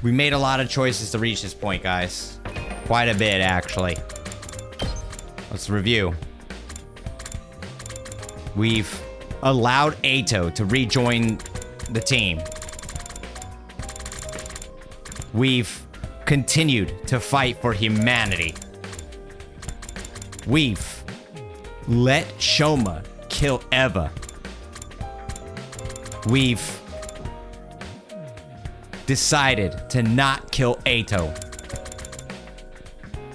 We made a lot of choices to reach this point, guys. Quite a bit, actually. Let's review. We've allowed Ato to rejoin the team. We've continued to fight for humanity. We've let Shoma kill Eva. We've decided to not kill Ato.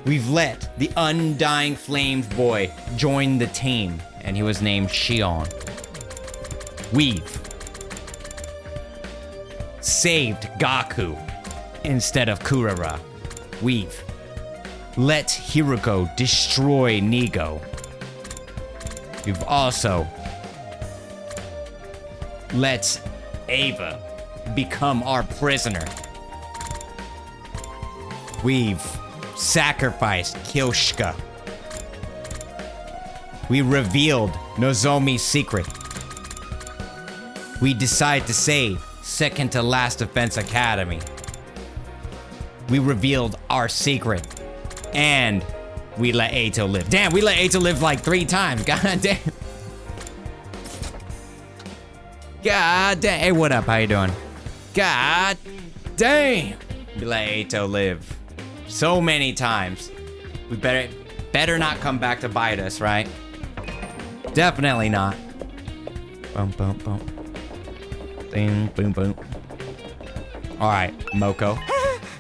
We've let the Undying Flames boy join the team, and he was named Shion. We've saved Gaku instead of Kurara. We've let Hiruko destroy Nigo. We've also let Eva become our prisoner. We've sacrificed Kyoshika. We revealed Nozomi's secret. We decide to save Second to Last Defense Academy. We revealed our secret. And we let Ato live. Damn, we let Ato live like 3 times. God damn. God damn. Hey, what up? How you doing? God damn. We let Ato live so many times. We better not come back to bite us, right? Definitely not. Boom, boom, boom. Boom, boom, boom. All right, Moko.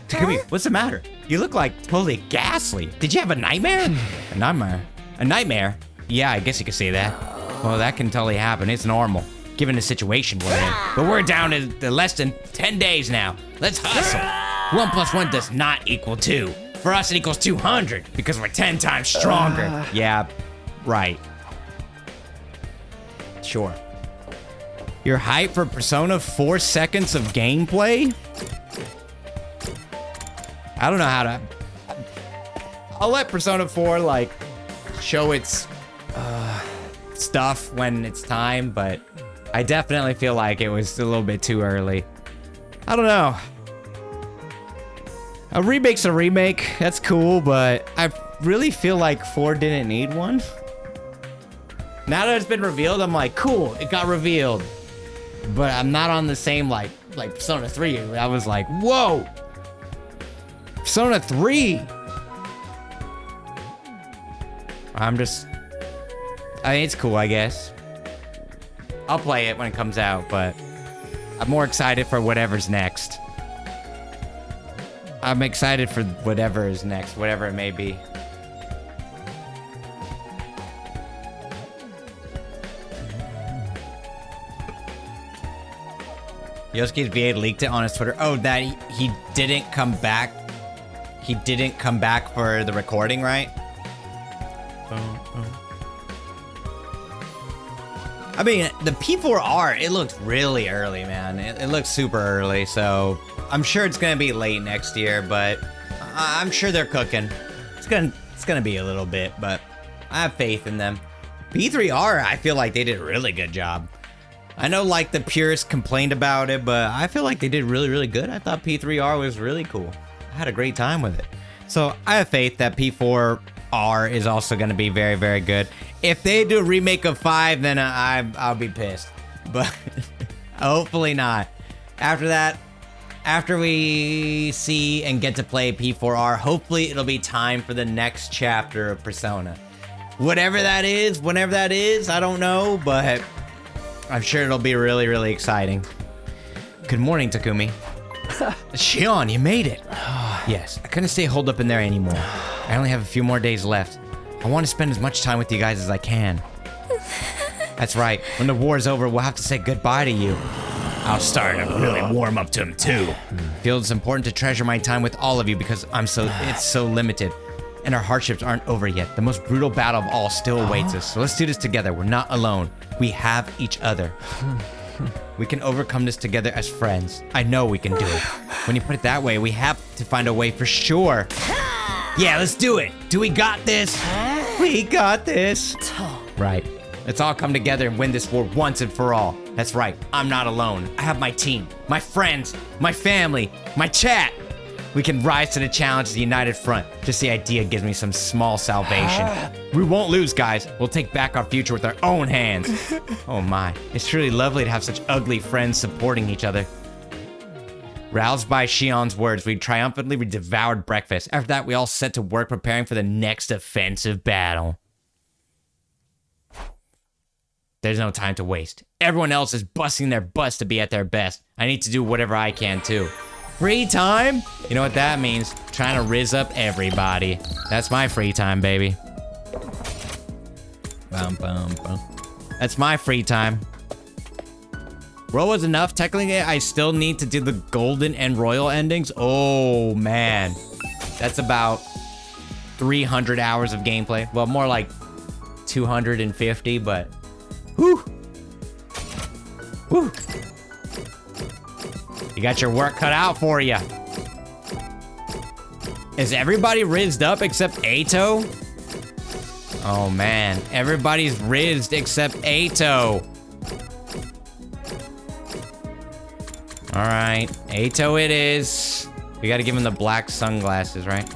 Come here. What's the matter? You look like totally ghastly. Did you have a nightmare? A nightmare? A nightmare? Yeah, I guess you could say that. Well, that can totally happen. It's normal, given the situation we're in. But we're down to less than 10 days now. Let's hustle. 1 + 1 does not equal 2. For us, it equals 200 because we're 10 times stronger. Yeah, right. Sure. You're hyped for Persona 4 seconds of gameplay? I don't know how to... I'll let Persona 4, like, show its stuff when it's time, but I definitely feel like it was a little bit too early. I don't know. A remake's a remake. That's cool, but I really feel like 4 didn't need one. Now that it's been revealed, I'm like, cool, it got revealed. But I'm not on the same, like Persona 3. I was like, whoa! Persona 3! I mean, it's cool, I guess. I'll play it when it comes out, but I'm more excited for whatever's next. I'm excited for whatever is next, whatever it may be. Yosuke's V8 leaked it on his Twitter. Oh, that he didn't come back. He didn't come back for the recording, right? I mean, the P4R, it looked really early, man. It looks super early, so I'm sure it's gonna be late next year, but I'm sure they're cooking. It's gonna be a little bit, but I have faith in them. P3R, I feel like they did a really good job. I know like the purists complained about it, but I feel like they did really, really good. I thought P3R was really cool. I had a great time with it. So I have faith that P4R is also going to be very, very good. If they do a remake of 5, then I'll be pissed. But hopefully not. After that, after we see and get to play P4R, hopefully it'll be time for the next chapter of Persona. Whatever that is, whenever that is, I don't know, but I'm sure it'll be really, really exciting. Good morning, Takumi. Shion, you made it. Yes, I couldn't stay holed up in there anymore. I only have a few more days left. I want to spend as much time with you guys as I can. That's right. When the war's over, we'll have to say goodbye to you. I'll start to really warm up to him too. Feels it's important to treasure my time with all of you because it's so limited. And our hardships aren't over yet. The most brutal battle of all still awaits us. So let's do this together. We're not alone. We have each other. We can overcome this together as friends. I know we can do it. When you put it that way, we have to find a way for sure. Yeah, let's do it. Do we got this? We got this. Right. Let's all come together and win this war once and for all. That's right. I'm not alone. I have my team, my friends, my family, my chat. We can rise to the challenge as a united front. Just the idea gives me some small salvation. We won't lose, guys. We'll take back our future with our own hands. Oh my, it's truly lovely to have such ugly friends supporting each other. Roused by Shion's words, we triumphantly devoured breakfast. After that, we all set to work preparing for the next offensive battle. There's no time to waste. Everyone else is busting their butts to be at their best. I need to do whatever I can too. Free time? You know what that means? Trying to rizz up everybody. That's my free time, baby. Bum, bum, bum. That's my free time. Royal was enough. Technically, I still need to do the golden and royal endings. Oh, man. That's about 300 hours of gameplay. Well, more like 250, but... Whew. Whew. You got your work cut out for you. Is everybody rizzed up except Ato? Oh man, everybody's rizzed except Ato. All right, Ato it is. We gotta give him the black sunglasses, right?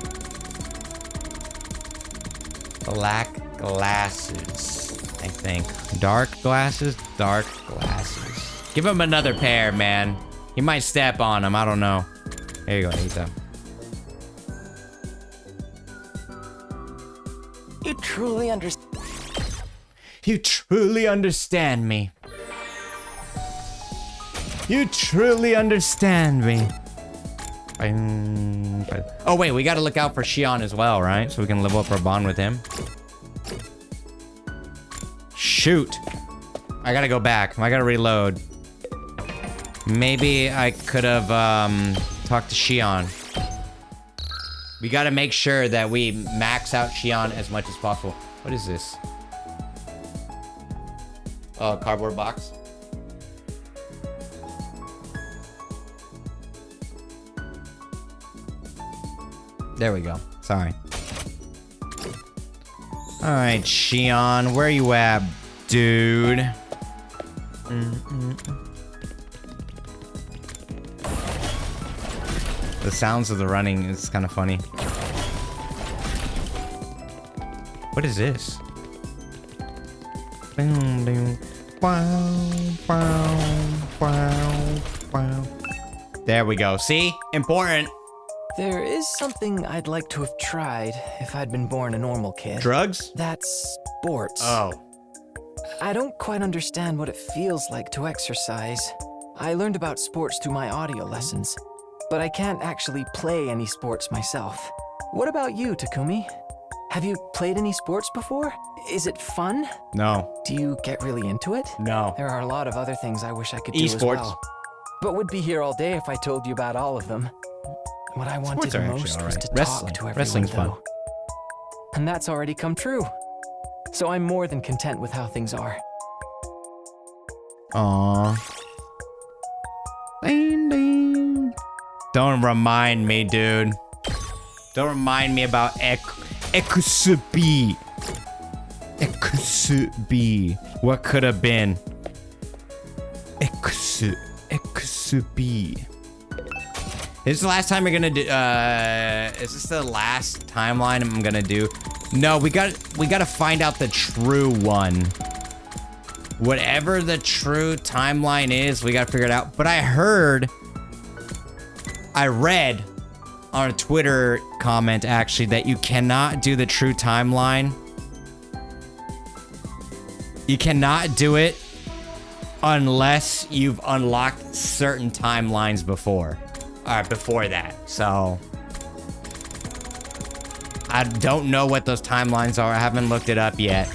Black glasses, I think. Dark glasses, dark glasses. Give him another pair, man. He might step on him, I don't know. There you go, Ato. You truly understand. You truly understand me. You truly understand me. Oh wait, we gotta look out for Shion as well, right? So we can level up our bond with him. Shoot. I gotta go back. I gotta reload. Maybe I could have talked to Shion. We gotta make sure that we max out Shion as much as possible. What is this? Oh, cardboard box. There we go. Sorry. Alright, Shion, where you at, dude? The sounds of the running is kind of funny. What is this? There we go. See? Important. There is something I'd like to have tried if I'd been born a normal kid. Drugs? That's sports. Oh. I don't quite understand what it feels like to exercise. I learned about sports through my audio lessons, but I can't actually play any sports myself. What about you, Takumi? Have you played any sports before? Is it fun? No. Do you get really into it? No. There are a lot of other things I wish I could do as Esports. well. but would be here all day if I told you about all of them. What I wanted Sports are actually most was alright. to Wrestling. talk to everyone, Wrestling's fun. though. And that's already come true. So I'm more than content with how things are. Aww. Ding, ding. Don't remind me, dude. Don't remind me about Ekusubi. Ekusubi. What could have been? Ekusubi. This is the last time you're gonna do, is this the last timeline I'm gonna do? No, we gotta find out the true one. Whatever the true timeline is, we gotta figure it out. But I read on a Twitter comment actually that you cannot do the true timeline. You cannot do it unless you've unlocked certain timelines before. Before that. So I don't know what those timelines are. I haven't looked it up yet.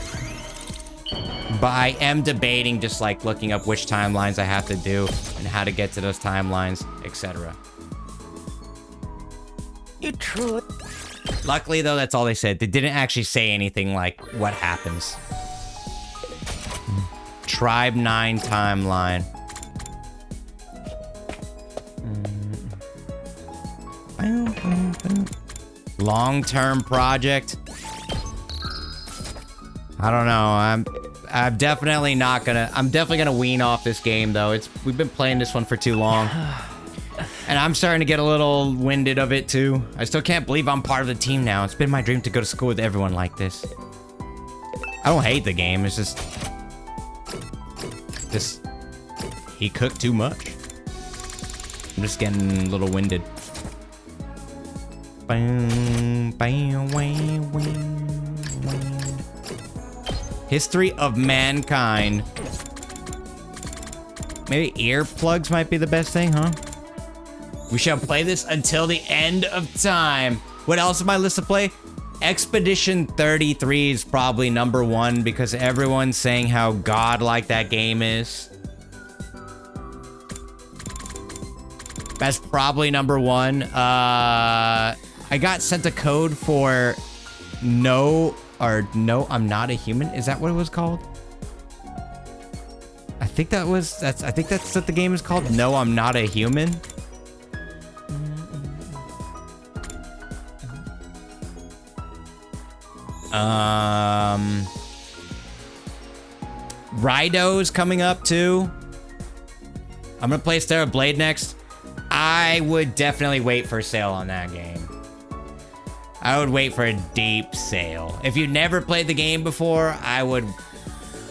But I am debating just like looking up which timelines I have to do and how to get to those timelines, etc. You truly... Luckily though, that's all they said. They didn't actually say anything like what happens. Tribe 9 timeline. Long-term project. I don't know. I'm definitely not gonna. I'm definitely gonna wean off this game though. We've been playing this one for too long, and I'm starting to get a little winded of it too. I still can't believe I'm part of the team now. It's been my dream to go to school with everyone like this. I don't hate the game. It's just he cooked too much. I'm just getting a little winded. History of mankind. Maybe earplugs might be the best thing, huh? We shall play this until the end of time. What else am I list to play? Expedition 33 is probably #1 because everyone's saying how godlike that game is. That's probably #1. I got sent a code for No, I'm Not a Human. Is that what it was called? I think that's what the game is called. No, I'm Not a Human. Rido's coming up too. I'm gonna play Stellar Blade next. I would definitely wait for a sale on that game. I would wait for a deep sale. If you never played the game before,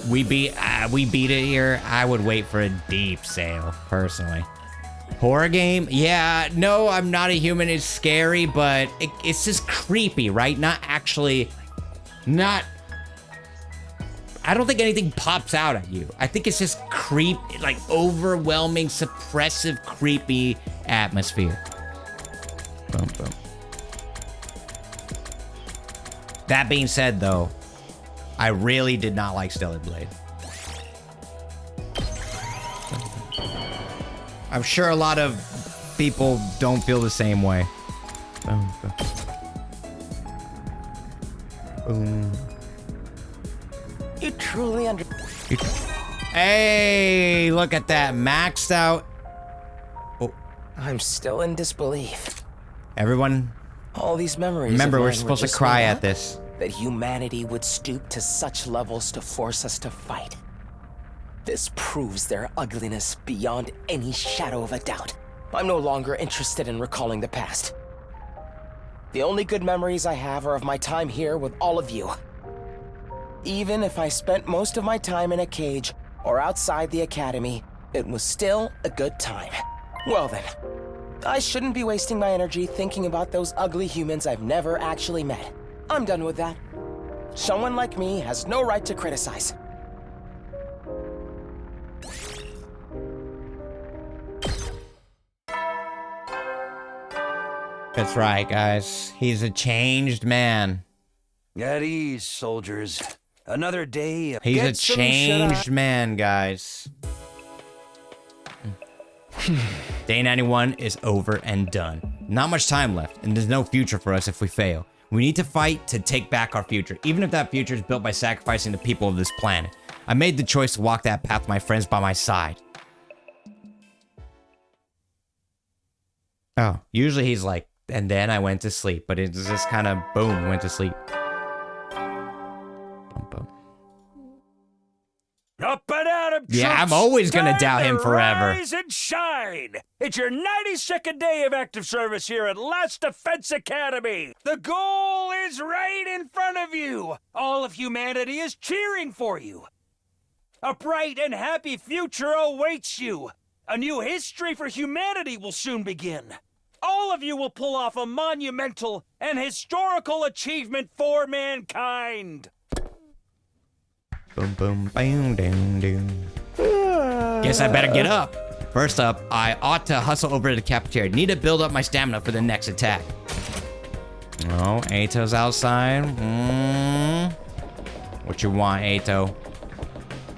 we beat it here. I would wait for a deep sale, personally. Horror game? Yeah, No, I'm Not a Human is scary, but it's just creepy, right? I don't think anything pops out at you. I think it's just like overwhelming, suppressive, creepy atmosphere. Boom, boom. That being said, though, I really did not like Stellar Blade. I'm sure a lot of people don't feel the same way. Boom, boom. Boom. You truly Hey, look at that. Maxed out. Oh, I'm still in disbelief. everyone, All these memories. remember, of we're mine were supposed to just cry made at up? this. That humanity would stoop to such levels to force us to fight. This proves their ugliness beyond any shadow of a doubt. I'm no longer interested in recalling the past. The only good memories I have are of my time here with all of you. Even if I spent most of my time in a cage or outside the academy, it was still a good time. Well then, I shouldn't be wasting my energy thinking about those ugly humans I've never actually met. I'm done with that. Someone like me has no right to criticize. That's right, guys. He's a changed man. At ease, soldiers. Another day of He's a get some changed man, guys. Day 91 is over and done. Not much time left, and there's no future for us if we fail. We need to fight to take back our future, even if that future is built by sacrificing the people of this planet. I made the choice to walk that path with my friends by my side. Oh, usually he's like, and then I went to sleep, but it's just kind of boom, went to sleep. Bum, bum. Up and at him, Yeah, troops. I'm always gonna Time doubt him to forever. Rise and shine. It's your 92nd day of active service here at Last Defense Academy. The goal is right in front of you. All of humanity is cheering for you. A bright and happy future awaits you. A new history for humanity will soon begin. All of you will pull off a monumental and historical achievement for mankind. Boom, boom, bam, doom, doom. Guess I better get up. First up, I ought to hustle over to the cafeteria. Need to build up my stamina for the next attack. Oh, Ato's outside. What you want, Ato?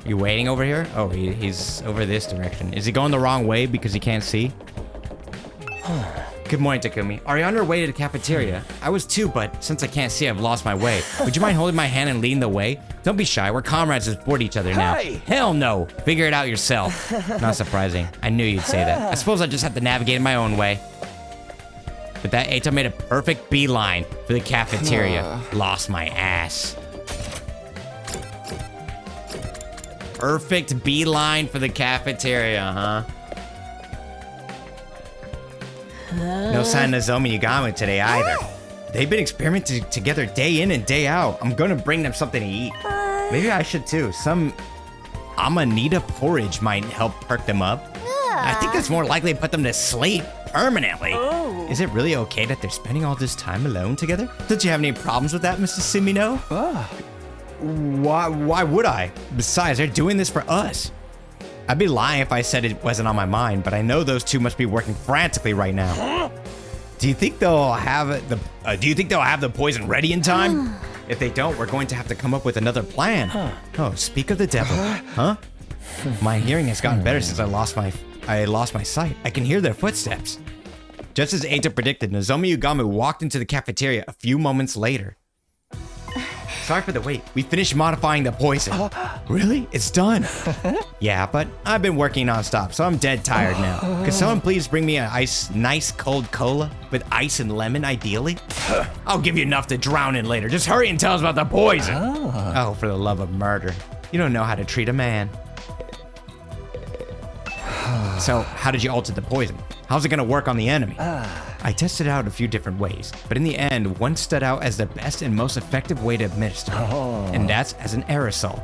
You waiting over here? Oh, he's over this direction. Is he going the wrong way because he can't see? Good morning, Takumi. Are you on your way to the cafeteria? I was too, but since I can't see, I've lost my way. Would you mind holding my hand and leading the way? Don't be shy. We're comrades that support each other now. Hey! Hell no. Figure it out yourself. Not surprising. I knew you'd say that. I suppose I just have to navigate in my own way. But that Ato made a perfect beeline for the cafeteria. Lost my ass. Perfect beeline for the cafeteria, huh? No sign of Nozomi Yagami today either. They've been experimenting together day in and day out. I'm gonna bring them something to eat. Maybe I should too. Some Amanita porridge might help perk them up. I think that's more likely to put them to sleep permanently. Is it really okay that they're spending all this time alone together? Don't you have any problems with that, Mr. Sumino? Why would I? Besides, they're doing this for us. I'd be lying if I said it wasn't on my mind, but I know those two must be working frantically right now. Do you think they'll have the poison ready in time? If they don't, we're going to have to come up with another plan. Oh, speak of the devil. Huh? My hearing has gotten better since I lost my sight. I can hear their footsteps. Just as Ato predicted, Nozomi Yagami walked into the cafeteria a few moments later. Sorry for the wait. We finished modifying the poison. Really? It's done? Yeah, but I've been working nonstop, so I'm dead tired now. Could someone please bring me a nice cold cola with ice and lemon, ideally? I'll give you enough to drown in later. Just hurry and tell us about the poison. Oh, for the love of murder. You don't know how to treat a man. So, how did you alter the poison? How's it gonna work on the enemy? I tested out a few different ways, but in the end, one stood out as the best and most effective way to administer it, and that's as an aerosol.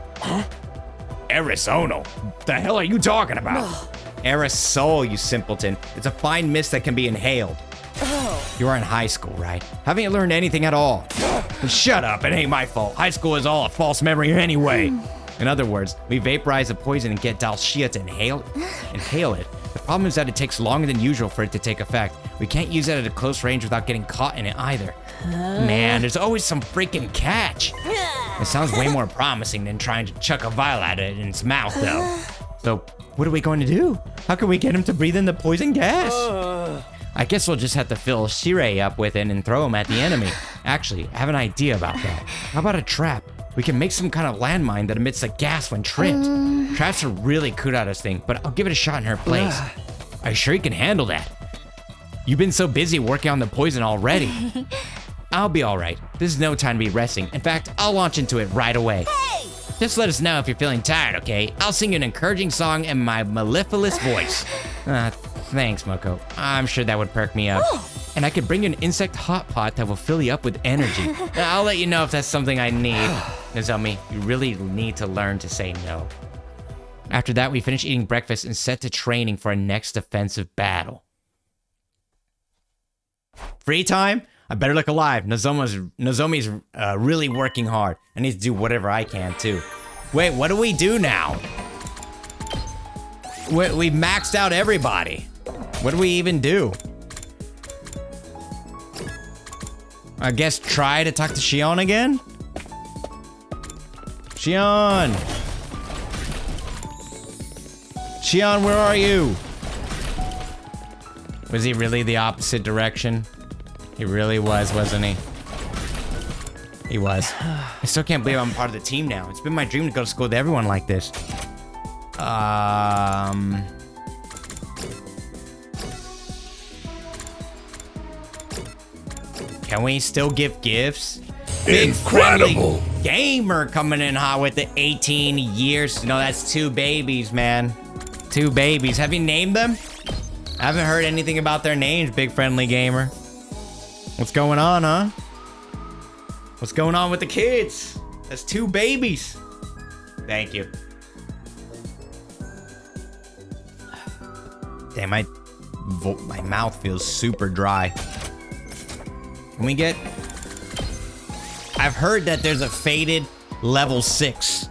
Aerosol? The hell are you talking about? Aerosol, you simpleton. It's a fine mist that can be inhaled. You are in high school, right? Haven't you learned anything at all? Shut up, it ain't my fault. High school is all a false memory anyway. In other words, we vaporize the poison and get Dalshia to inhale it. The problem is that it takes longer than usual for it to take effect. We can't use it at a close range without getting caught in it either. Man, there's always some freaking catch. It sounds way more promising than trying to chuck a vial at it in its mouth, though. So, what are we going to do? How can we get him to breathe in the poison gas? I guess we'll just have to fill Shirei up with it and throw him at the enemy. Actually, I have an idea about that. How about a trap? We can make some kind of landmine that emits a gas when tripped. Traps are really Kurata's thing, but I'll give it a shot in her place. Are you sure you can handle that? You've been so busy working on the poison already. I'll be all right. This is no time to be resting. In fact, I'll launch into it right away. Hey! Just let us know if you're feeling tired, okay? I'll sing you an encouraging song in my mellifluous voice. Thanks, Moko. I'm sure that would perk me up. And I could bring you an insect hot pot that will fill you up with energy. I'll let you know if that's something I need. Nozomi, you really need to learn to say no. After that, we finish eating breakfast and set to training for our next defensive battle. Free time? I better look alive. Nozomi's really working hard. I need to do whatever I can too. Wait, what do we do now? We maxed out everybody. What do we even do? I guess try to talk to Shion again? Shion! Shion, where are you? Was he really the opposite direction? He really was, wasn't he? He was. I still can't believe I'm part of the team now. It's been my dream to go to school with everyone like this. Can we still give gifts? Big Incredible. friendly gamer coming in hot with the 18 years. No, that's 2 babies, man. 2 babies. Have you named them? I haven't heard anything about their names, Big Friendly Gamer. What's going on, huh? What's going on with the kids? That's 2 babies. Thank you. Damn, my mouth feels super dry. Can we get... I've heard that there's a faded level 6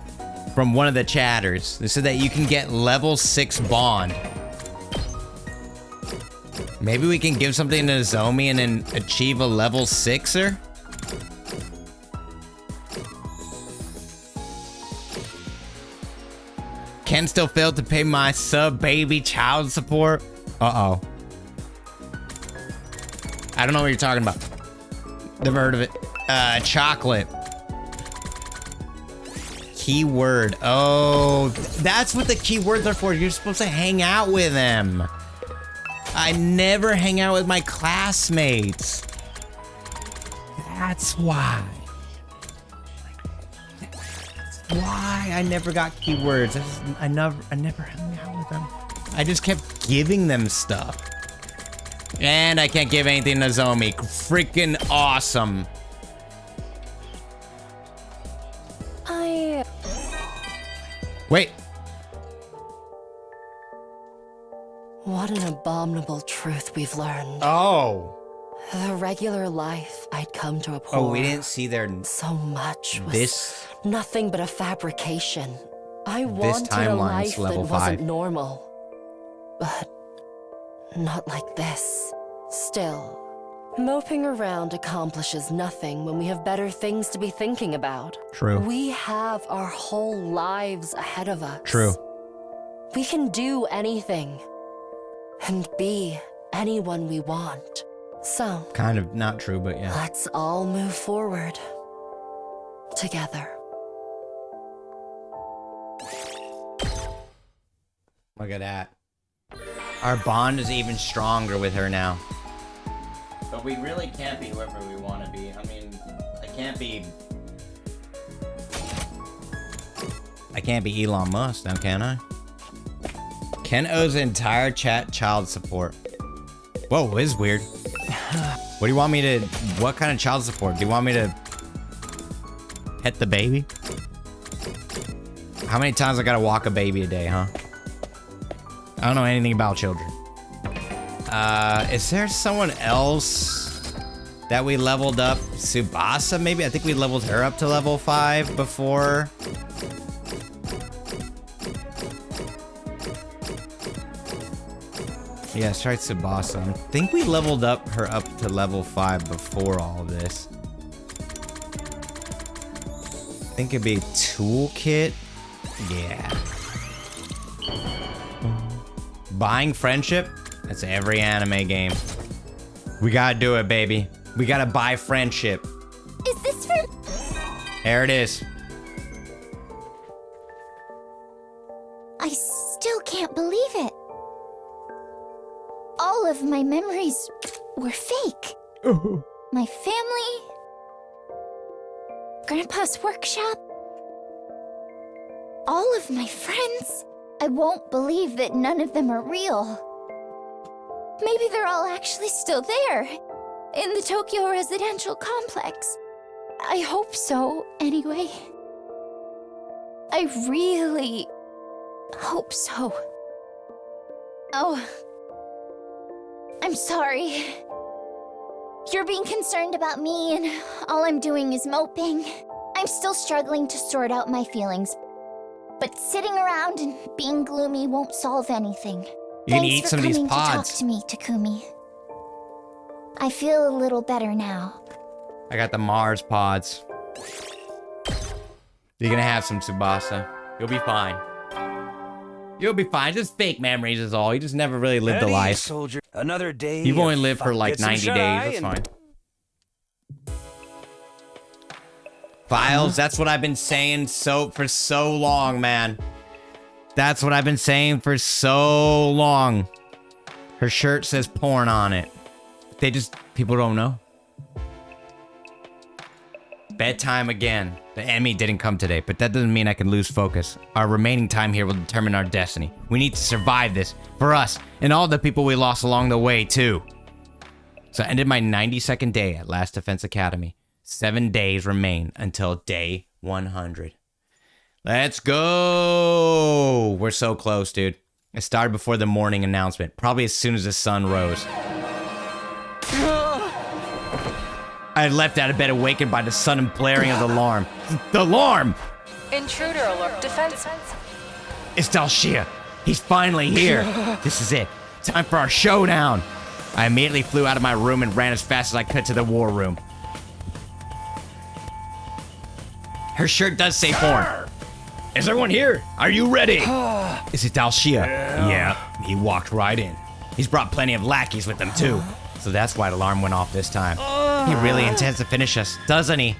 from one of the chatters. They said that you can get level 6 bond. Maybe we can give something to Nozomi and then achieve a level 6er? Ken still failed to pay my sub-baby child support. Uh-oh. I don't know what you're talking about. Never heard of it. Chocolate. Keyword. Oh, that's what the keywords are for. You're supposed to hang out with them. I never hang out with my classmates. That's why. That's why I never got keywords. I never hung out with them. I just kept giving them stuff. And I can't give anything to Nozomi. Freaking awesome. Wait. What an abominable truth we've learned. Oh. The regular life I'd come to abhor. Oh, we didn't see their... So much was this... nothing but a fabrication. I wanted a life that wasn't normal. But not like this. Still, moping around accomplishes nothing when we have better things to be thinking about. True. We have our whole lives ahead of us. True. We can do anything and be anyone we want. So, kind of not true, but yeah. Let's all move forward together. Look at that. Our bond is even stronger with her now. But we really can't be whoever we want to be. I mean, I can't be Elon Musk now, can I? Ken owes the entire chat child support. Whoa, this is weird. What do you want me to... What kind of child support? Do you want me to... pet the baby? How many times I gotta walk a baby a day, huh? I don't know anything about children. Is there someone else that we leveled up? Tsubasa, maybe? I think we leveled her up to level 5 before. Yeah, let's try Tsubasa. I think we leveled up her up to level 5 before all of this. I think it'd be Toolkit. Yeah. Buying friendship? That's every anime game. We gotta do it, baby. We gotta buy friendship. Is this for... There it is. I still can't believe it. All of my memories were fake. My family... Grandpa's workshop... all of my friends... I won't believe that none of them are real. Maybe they're all actually still there, in the Tokyo residential complex. I hope so, anyway. I really hope so. Oh, I'm sorry. You're being concerned about me, and all I'm doing is moping. I'm still struggling to sort out my feelings. But sitting around and being gloomy won't solve anything. You can eat some of these pods. Thanks for coming to talk to me, Takumi. I feel a little better now. I got the Mars pods. You're gonna have some Tsubasa. You'll be fine. You'll be fine. Just fake memories is all. You just never really lived a life. Soldier. Another day. You've only lived for like get some 90 days. shut-eye That's and- fine. Files, that's what I've been saying for so long, man. That's what I've been saying for so long. Her shirt says porn on it. People don't know. Bedtime again. The enemy didn't come today, but that doesn't mean I can lose focus. Our remaining time here will determine our destiny. We need to survive this for us and all the people we lost along the way, too. So I ended my 92nd day at Last Defense Academy. 7 days remain until day 100. Let's go! We're so close, dude. It started before the morning announcement, probably as soon as the sun rose. I had leapt out of bed awakened by the sudden blaring of the alarm. The alarm! Intruder alert. Defense. It's Dalshia. He's finally here. This is it. Time for our showdown. I immediately flew out of my room and ran as fast as I could to the war room. Her shirt does say porn. Is everyone here? Are you ready? Is it Dalshia? Yeah, he walked right in. He's brought plenty of lackeys with him too. So that's why the alarm went off this time. He really intends to finish us, doesn't he?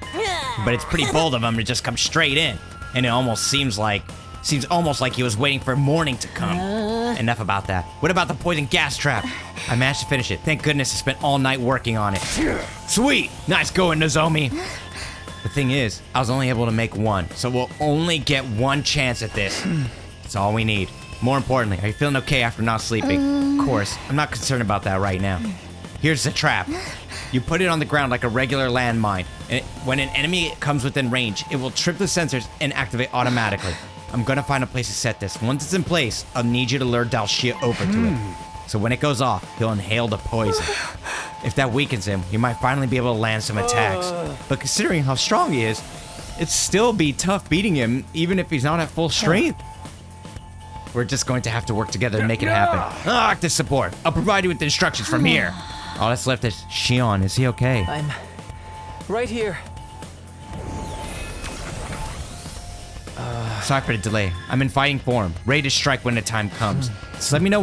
But it's pretty bold of him to just come straight in. And it almost seems almost like he was waiting for morning to come. Enough about that. What about the poison gas trap? I managed to finish it. Thank goodness I spent all night working on it. Sweet! Nice going, Nozomi. The thing is, I was only able to make one, so we'll only get one chance at this. That's all we need. More importantly, are you feeling okay after not sleeping? Of course, I'm not concerned about that right now. Here's the trap. You put it on the ground like a regular landmine, and when an enemy comes within range, it will trip the sensors and activate automatically. I'm gonna find a place to set this. Once it's in place, I'll need you to lure Dalshia over to it. So when it goes off, he'll inhale the poison. If that weakens him, you might finally be able to land some attacks. But considering how strong he is, it'd still be tough beating him, even if he's not at full strength. We're just going to have to work together to make it happen. Octus support. I'll provide you with instructions from here. All that's left is Shion. Is he okay? I'm right here. Sorry for the delay. I'm in fighting form, ready to strike when the time comes. So let me know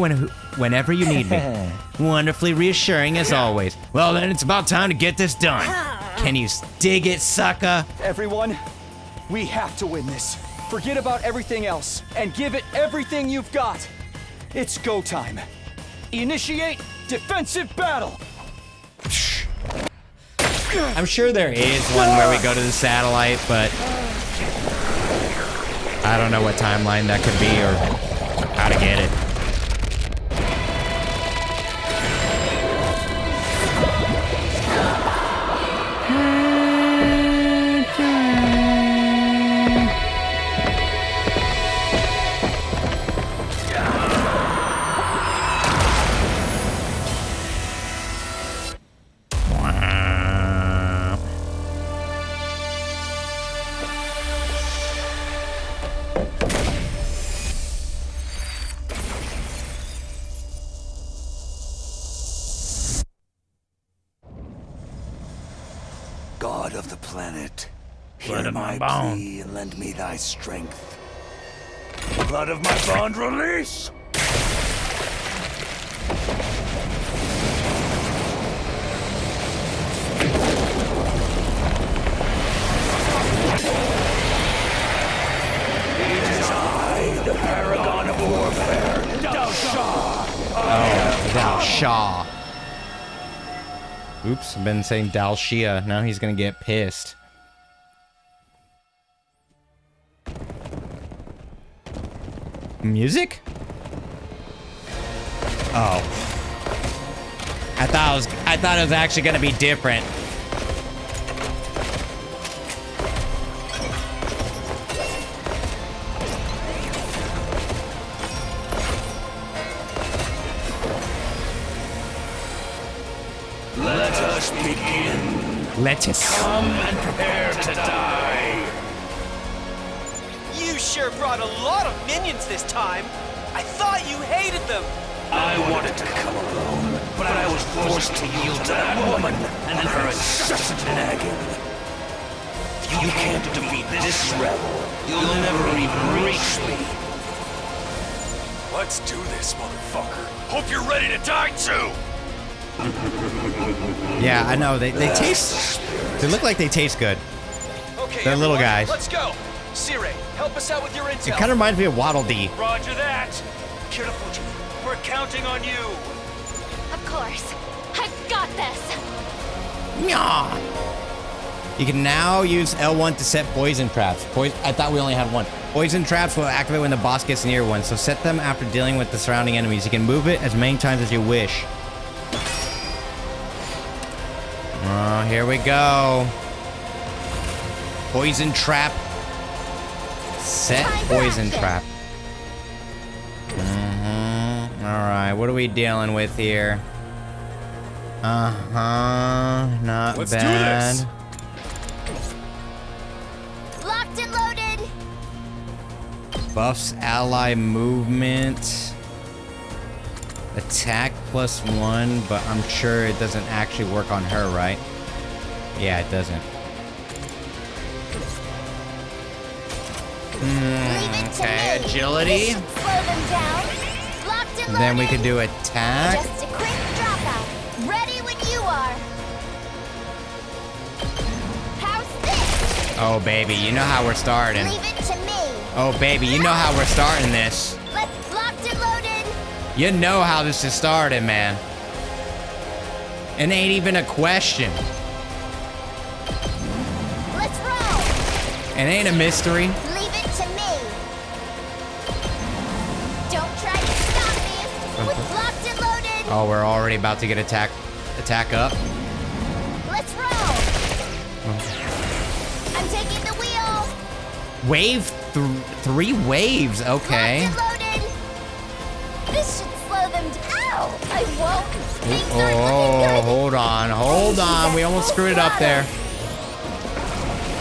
whenever you need me. Wonderfully reassuring as always. Well then, it's about time to get this done. Can you dig it, sucker? Everyone, we have to win this. Forget about everything else and give it everything you've got. It's go time. Initiate defensive battle. I'm sure there is one where we go to the satellite, but I don't know what timeline that could be or how to get it. God of the planet, Blood hear of my my bone. plea and lend me thy strength. Blood of my bond, release! It is I, the paragon of warfare, Dalshia! Dalshia. Oops, I've been saying Dalshia. Now he's gonna get pissed. Music? Oh. I thought it was actually gonna be different. Let us begin. Let us. Come and prepare to die. You sure brought a lot of minions this time. I thought you hated them. I wanted to come alone, but I was forced to yield to that woman and her incessant nagging. You can't defeat this rebel. You'll never even reach me. Let's do this, motherfucker. Hope you're ready to die too. Yeah, I know. They taste. They look like they taste good. Okay, They're little guys. Let's go. Sirei, help us out with your intel. It kind of reminds me of Waddle Dee. Roger that. Kirafuji, we're counting on you. Of course. I've got this. Nyah. You can now use L1 to set poison traps. I thought we only had one. Poison traps will activate when the boss gets near one, so set them after dealing with the surrounding enemies. You can move it as many times as you wish. Oh, here we go. Poison trap. Set poison trap. Alright, what are we dealing with here? Not Let's bad. do this. Locked and loaded. Buffs ally movement. Attack +1, but I'm sure it doesn't actually work on her, right? Yeah, it doesn't. Okay, agility. Slow them down. Locked and loaded. Then we can do attack. Just a quick dropout. Ready when you are. How's this? Oh, baby, you know how we're starting. Leave it to me. Oh, baby, you know how we're starting this. Let's locked and loaded. You know how this is started, man. It ain't even a question. Let's roll. It ain't a mystery. Leave it to me. Don't try to stop me. With locked and loaded. Oh, we're already about to get attack up. Let's roll. I'm taking the wheel. Wave 3 waves. Okay. Locked and loaded. This should slow them down. Ow! I won't. Things aren't looking Oh, good. hold on. We almost screwed it up there.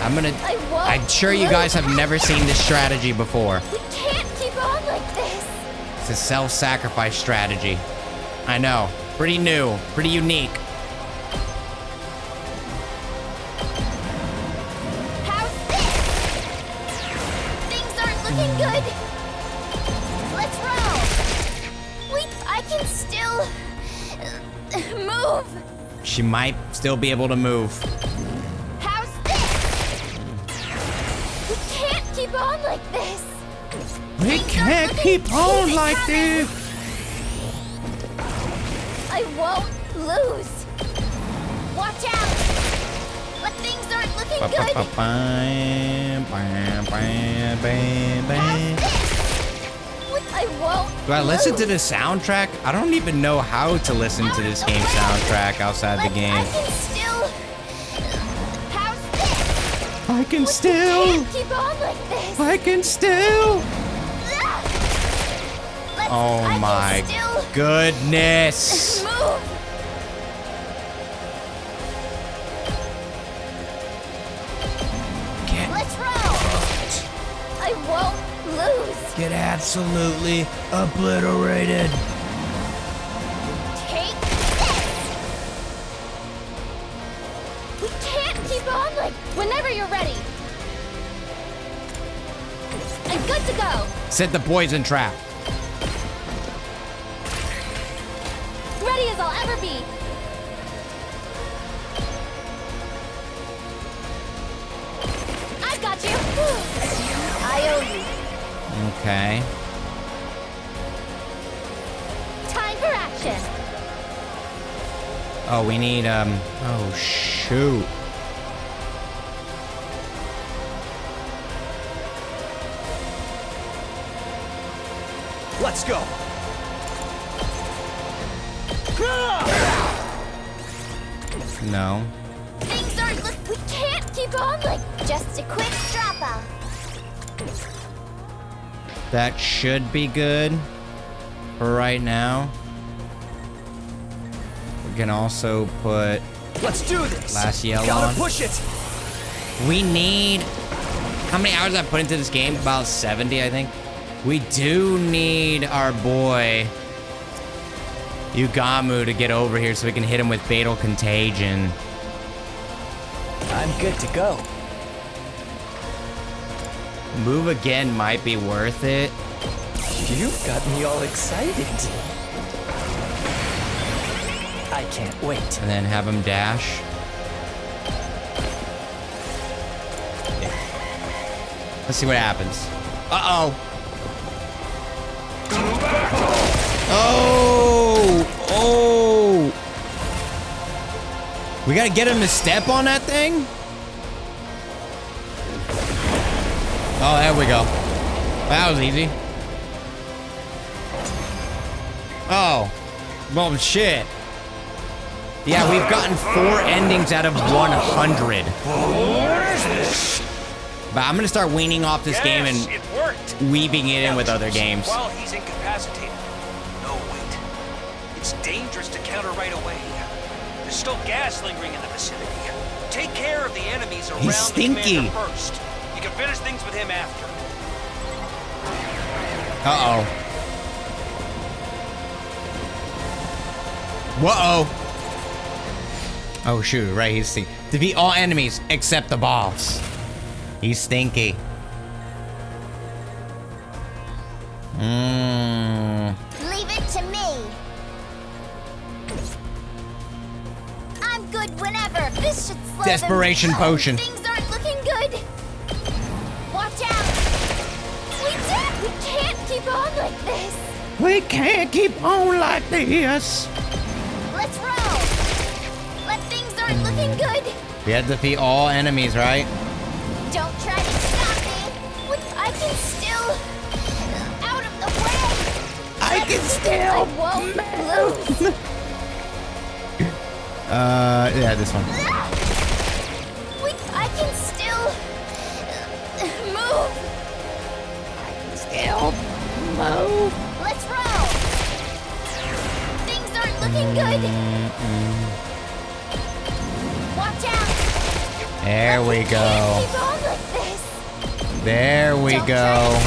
I'm sure you guys have never seen this strategy before. We can't keep on like this. It's a self-sacrifice strategy. I know. Pretty new. Pretty unique. How's this? Things aren't looking good. Let's roll. Wait, I can still move. She might still be able to move. How's this? We can't keep on like this. We can't keep on like this. I won't lose. Watch out. But things aren't looking good. I won't. Do I listen to the soundtrack? I don't even know how to listen to this game soundtrack outside the game. I can still. How's this? I can still. Can't keep on like this. I can still. Oh I can my still goodness. move. Let's roll. I won't lose. Get absolutely obliterated. Take this. We can't keep on like. Whenever you're ready. I'm good to go. Set the poison trap. Ready as I'll ever be. I've got you. I owe you. Okay. Time for action. Oh, we need, oh, shoot. Let's go. No. Things aren't look. We can't keep on like. Just a quick drop off. That should be good for right now. We can also put Let's do this. last yell Gotta on. push it. We need... How many hours I put into this game? About 70, I think. We do need our boy Yugamu to get over here so we can hit him with Fatal Contagion. I'm good to go. Move again might be worth it. You've got me all excited. I can't wait. And then have him dash. Let's see what happens. Uh-oh. Oh! Oh! We gotta get him to step on that thing? Oh, there we go. That was easy. Oh. Well, shit. Yeah, we've gotten 4 endings out of 100. But I'm gonna start weaning off this game and it worked. weaving it in with other games. While he's incapacitated. No, wait. It's dangerous to counter right away. There's still gas lingering in the vicinity. Take care of the enemies around He's the stinky. commander first. You can finish things with him after. Uh-oh. Whoa-oh. Oh, shoot, right, he's stinky. Defeat all enemies except the boss. He's stinky. Leave it to me. I'm good whenever. This should slow Desperation them. potion. Things aren't looking good. Watch out. We can't keep on like this. We can't keep on like this. Let's roll. But things aren't looking good. We had to defeat all enemies, right? Don't try to stop me. I can still... Out of the way. I won't lose. Yeah, this one. I can still... Move. Let's roll. Things aren't looking good. Watch out. There we go. Keep on like this. There we Don't go. try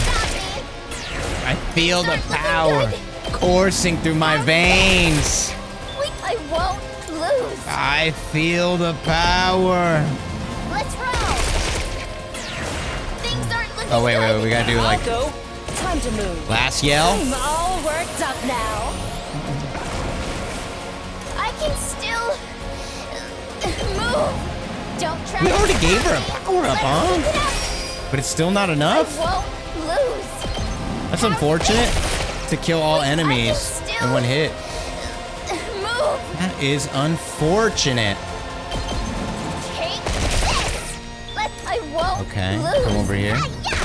to stop me. I feel the Things aren't power looking good. coursing through my veins. I won't lose. I feel the power. Let's roll. Things aren't looking Oh, wait, good. we gotta do like I'll go. Time to move. last yell. I'm all worked up now. I can still move. Don't try We to already gave stop her a me. power up, Let's huh? keep it up. But it's still not I enough. won't lose. That's unfortunate. To kill all I can enemies still in one hit. Move. That is unfortunate. Take this. I won't Okay, lose. come over here. Ah, yeah.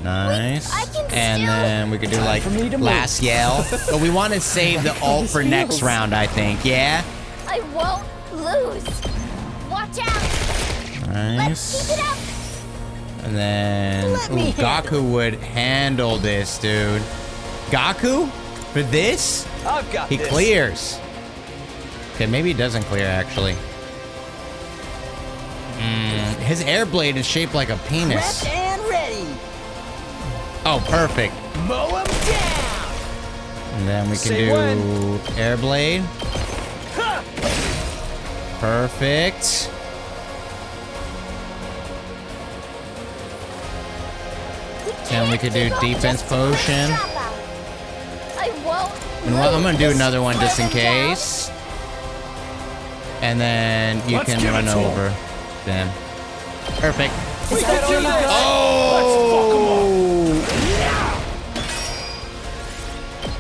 Nice. I can And still- then we could do like for me to last yell. But we want to save the ult for next round, I think. Yeah? I won't lose. Watch out. Let's Nice. keep it up. And then ooh, Gaku would handle this, dude. Gaku? For this? I've got He this. clears. Okay, maybe he doesn't clear, actually. His air blade is shaped like a penis. Prepped and ready. Oh, perfect. Mow him down. And then we can Say do when. air blade. Perfect. And we could do defense potion. I won't. You know what? I'm gonna do lose. another one just in Slow them down. case. And then you Let's can give run it to 'em. over them. Perfect. Is that all you got? Oh!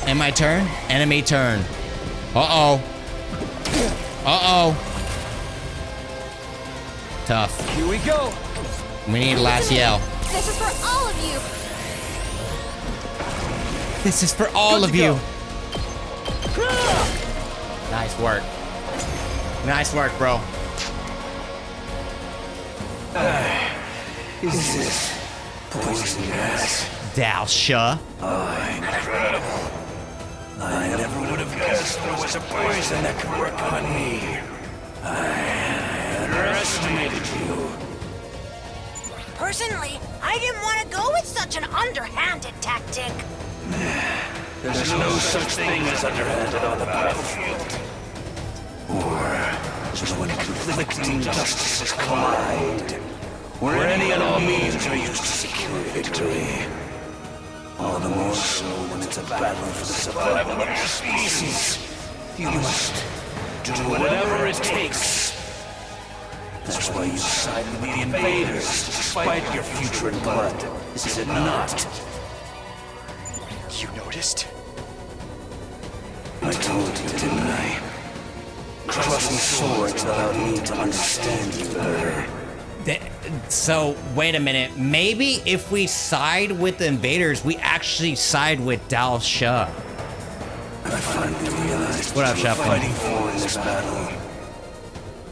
And my turn? Enemy turn. Uh-oh. Uh-oh. Tough. Here we go. We need last yell. This is for all of you. This is for all Good of to you. go. Nice work. Nice work, bro. Is this poison gas? Dalsha. I never would have guessed there was a poison that could work on me. I underestimated you. Personally, I didn't want to go with such an underhanded tactic. There's no such thing as underhanded on the battlefield. Or just when conflicting justices collide. Where any and all means are used to secure victory. All the more so when it's a battle for the survival of your species. You must do whatever it takes. That's why you side with the invaders, despite your future in blood, is it not? You noticed? I told you, didn't I? Crossing swords allowed me to understand you better. So, wait a minute. Maybe if we side with the invaders, we actually side with Dal Shah. I finally realized what up, you're Chef? fighting for in this battle.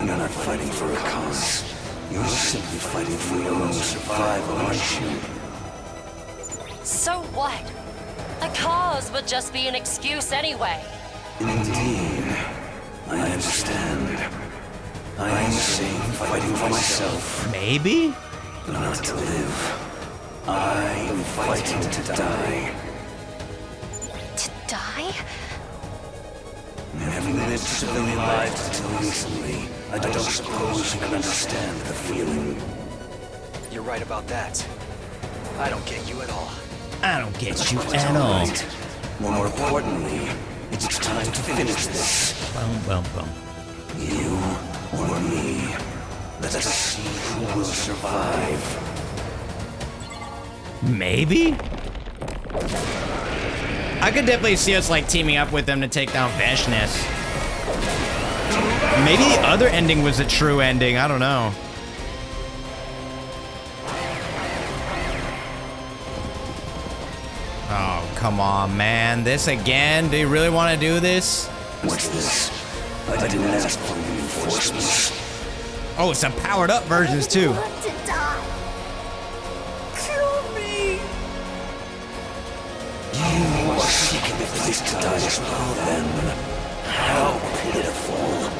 You're not fighting for a cause. You're simply fighting for your own survival, aren't you? So what? A cause would just be an excuse anyway. Indeed. I understand. I am the same, fighting for myself. Maybe? Not to live. I am fighting to die. To die? Having lived civilian lives until recently, I don't suppose you can understand the feeling. You're right about that. I don't get you at all. I don't get you It's at all. right. More importantly, it's time to finish this. Bum. You or me. Let us see who will survive. Maybe? I could definitely see us like teaming up with them to take down Veshness. Maybe the other ending was a true ending. I don't know. Oh, come on, man. This again? Do you really want to do this? What's this? I didn't ask for reinforcements. Oh, it's a powered up versions too. I want to die. Kill me. You are seeking a place to die as well, then. How pitiful.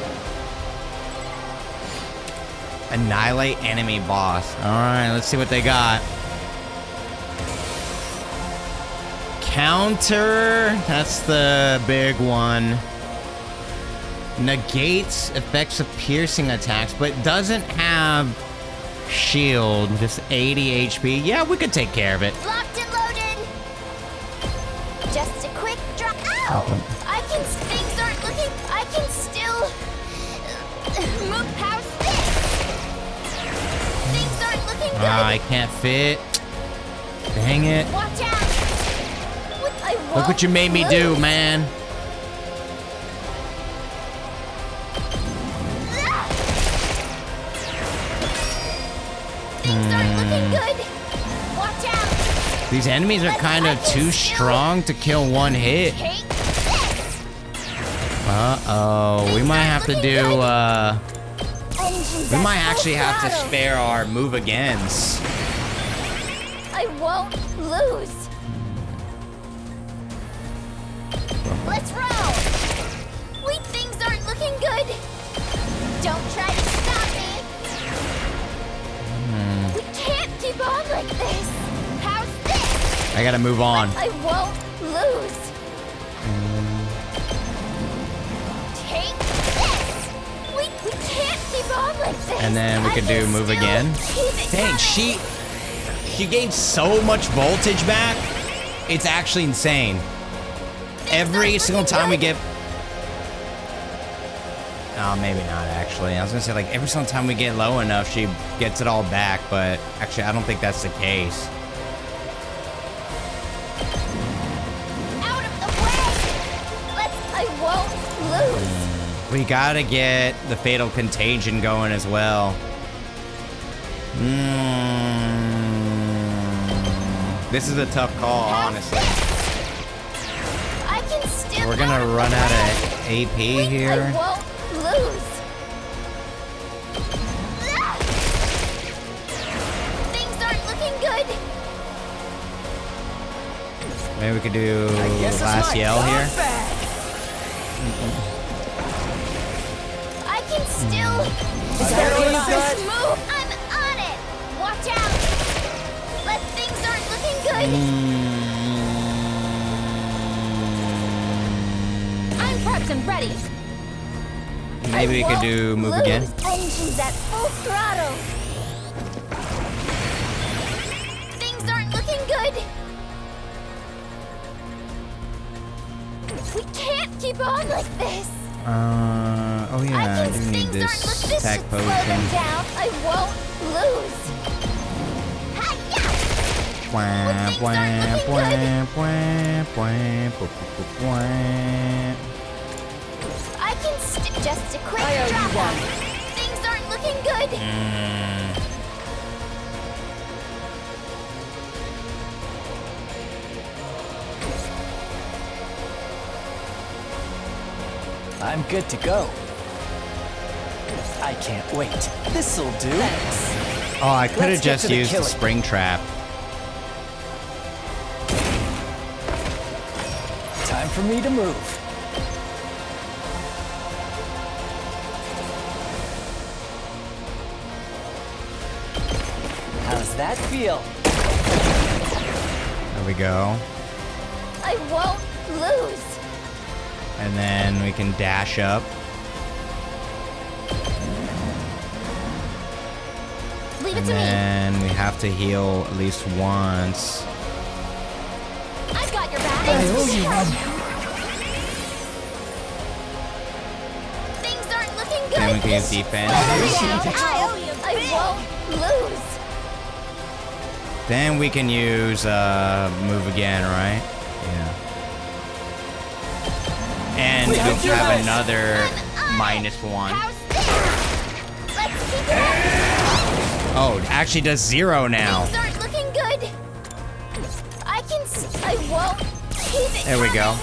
Annihilate enemy boss. Alright, let's see what they got. Counter. That's the big one. Negates effects of piercing attacks, but doesn't have shield. Just 80 HP. Yeah, we could take care of it. Locked and loaded. Just a quick drop. Ow! Things aren't looking. I can still move. How's this? Things aren't looking good. I can't fit. Dang it. Watch out. Look what you made me do, man. Things aren't looking good. Watch out. These enemies are kind of too strong to kill one hit. Take this. Uh-oh. We might have to do, Engines we at might full actually have to throttle. spare our move against. I won't lose. Let's roll. Wait, things aren't looking good. Don't try to stop me. We can't keep on like this. How's this? I gotta move on. I won't lose. Take this. We can't keep on like this. And then we could do move again. Dang, she gained so much voltage back. It's actually insane. Every single time we get... Oh, maybe not, actually. I was gonna say, like, every single time we get low enough, she gets it all back, but actually, I don't think that's the case. Out of the way. I won't lose. We gotta get the Fatal Contagion going as well. This is a tough call, honestly. I can still. We're gonna run out of AP here. I won't lose. Things aren't looking good. Maybe we could do last yell here. I can still. Is that really This good? move. I'm on it. Watch out. Things aren't looking good. I'm prepped and ready. Maybe we could do move again. Engines at full throttle. Things aren't looking good. We can't keep on like this. Oh yeah, I do need this attack potion. Down. I won't lose. Hi-ya! I can just a quick drop out. Things aren't looking good. I'm good to go. I can't wait. This'll do. Thanks. Oh, I could have Let's get just to the used the killing. spring trap. Time for me to move. How's that feel? There we go. I won't lose. And then we can dash up. Leave it And to me. then we have to heal at least once. I've got your back. Things aren't looking good. Then we can use defense. I won't lose. Then we can use move again, right? Yeah. And we have another -1. Let's keep it up. Oh, it actually does 0 now. Things aren't looking good. I won't keep it. There we go.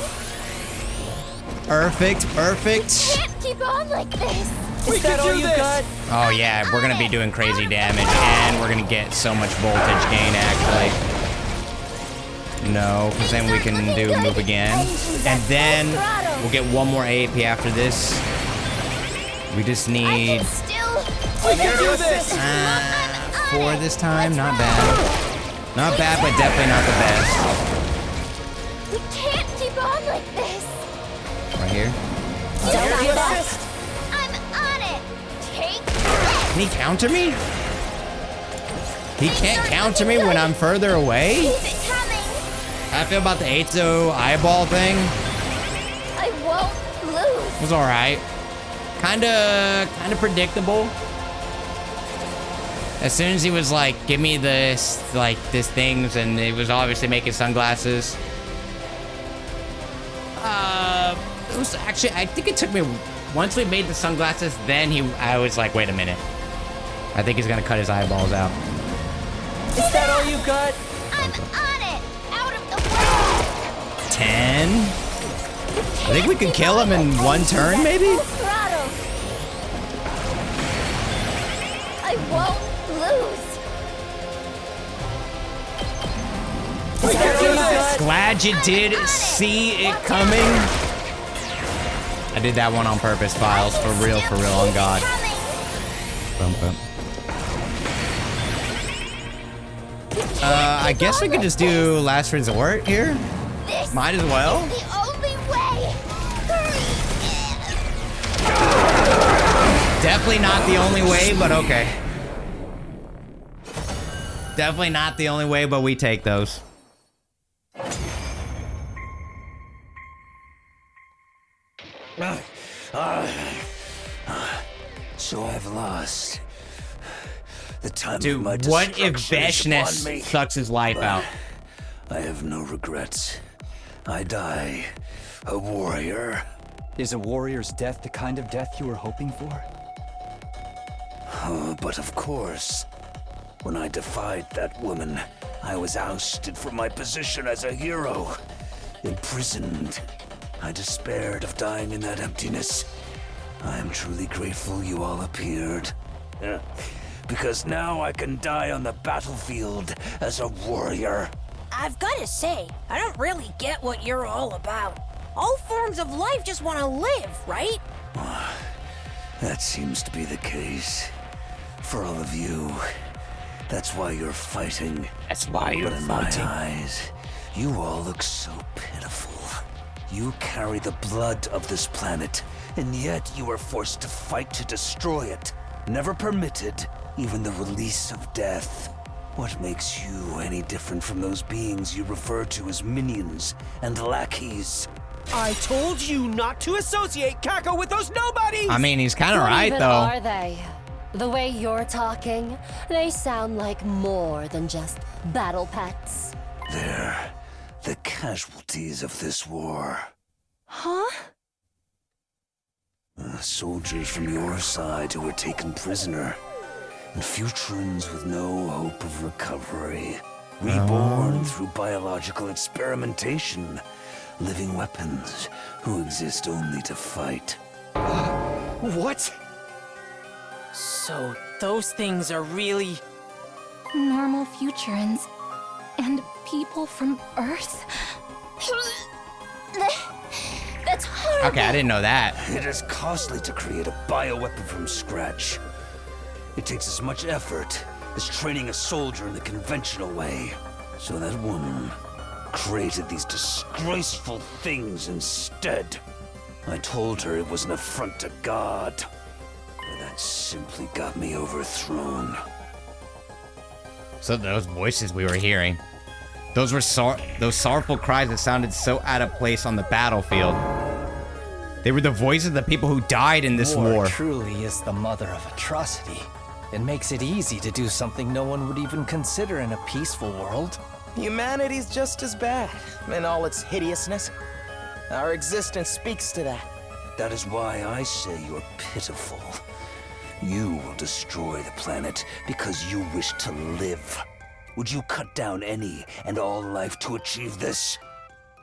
Perfect, perfect. Can't keep on like this. Is that all you got? Oh yeah, we're gonna be doing crazy damage, and we're gonna get so much voltage gain actually. No, because then we can do move again. And then we'll get one more AAP after this. We just need We can do this! 4 this time. Not bad. Not bad, but definitely not the best. We can't keep on like this. Right here. I'm on it. Take this. Can he counter me? He can't counter me when I'm further away? Keep it coming. How I feel about the 8-0 eyeball thing? I won't lose. It was alright. Kinda predictable. As soon as he was like, give me this, like, this things, and it was obviously making sunglasses. It was actually, I think it took me, once we made the sunglasses, then I was like, wait a minute. I think he's gonna cut his eyeballs out. Is that all you got? I'm on it. Out of the way. 10? I think we can kill him in one turn, maybe? Throttle. I won't lose. Is that all you got? Glad you did see it coming. I did that one on purpose, Files. For real, on God. Bum, bum. I guess we could just do last resort here. This Might as well. is the only way. Definitely not the only way, but okay. Definitely not the only way, but we take those. So I've lost. The time Dude, of my what if destruction is upon Beshness me. sucks his life out? I have no regrets. I die a warrior. Is a warrior's death the kind of death you were hoping for? But of course, when I defied that woman, I was ousted from my position as a hero. Imprisoned. I despaired of dying in that emptiness. I am truly grateful you all appeared. Because now I can die on the battlefield as a warrior. I've got to say, I don't really get what you're all about. All forms of life just want to live, right? That seems to be the case. For all of you. That's why you're fighting. That's why you're But in my eyes, you all look so pitiful. You carry the blood of this planet, and yet you are forced to fight to destroy it. Never permitted even the release of death. What makes you any different from those beings you refer to as minions and lackeys? I told you not to associate Kako with those nobodies! I mean, he's kind of What right, even though. are they? The way you're talking, they sound like more than just battle pets. They're the casualties of this war. Huh? Soldiers from your side who were taken prisoner, and Futurans with no hope of recovery. Reborn through biological experimentation. Living weapons who exist only to fight. What? So those things are really... Normal Futurans and people from Earth. That's horrible. Okay, I didn't know that. It is costly to create a bioweapon from scratch. It takes as much effort as training a soldier in the conventional way. So that woman created these disgraceful things instead. I told her it was an affront to God, but that simply got me overthrown. So those voices we were hearing, those were those sorrowful cries that sounded so out of place on the battlefield. They were the voices of the people who died in this war. Truly is the mother of atrocity. It makes it easy to do something no one would even consider in a peaceful world. Humanity's just as bad, in all its hideousness. Our existence speaks to that. That is why I say you're pitiful. You will destroy the planet because you wish to live. Would you cut down any and all life to achieve this?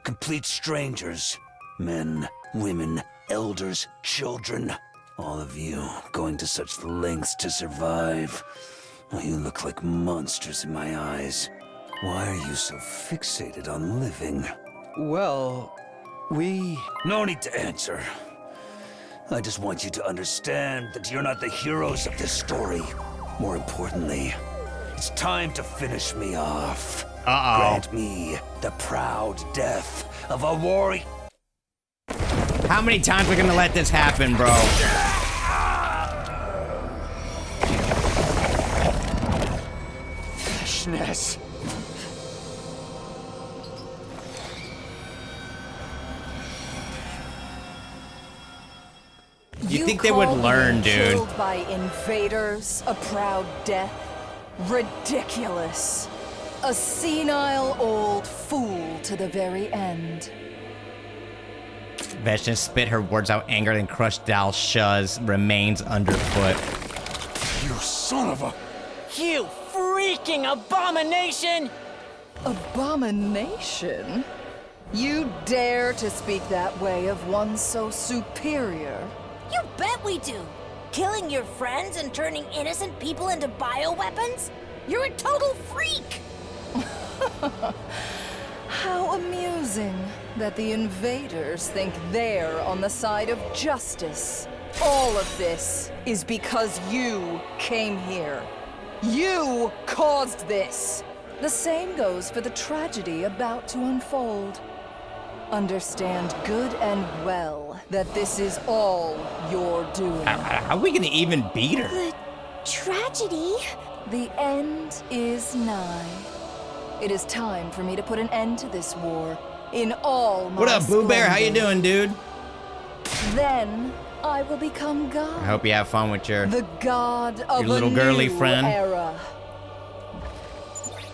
Complete strangers, men, women, elders, children, all of you going to such lengths to survive. Well, you look like monsters in my eyes. Why are you so fixated on living? Well, we... No need to answer. I just want you to understand that you're not the heroes of this story. More importantly, it's time to finish me off. Grant me the proud death of a warrior. How many times are we gonna let this happen, bro? Fishness. You think they would learn, dude? Killed by invaders, a proud death? Ridiculous. A senile old fool to the very end. Vashnis spit her words out, angered, and crushed Dal Shah's remains underfoot. You son of a... You freaking abomination! Abomination? You dare to speak that way of one so superior? You bet we do! Killing your friends and turning innocent people into bioweapons? You're a total freak! How amusing that the invaders think they're on the side of justice. All of this is because you came here. You caused this. The same goes for the tragedy about to unfold. Understand good and well that this is all your doing. How are we gonna even beat her? The tragedy? The end is nigh. It is time for me to put an end to this war in all my What up, Boo Bear? How you doing, dude? Then I will become God. I hope you have fun with your the god of your little a girly new friend. Era.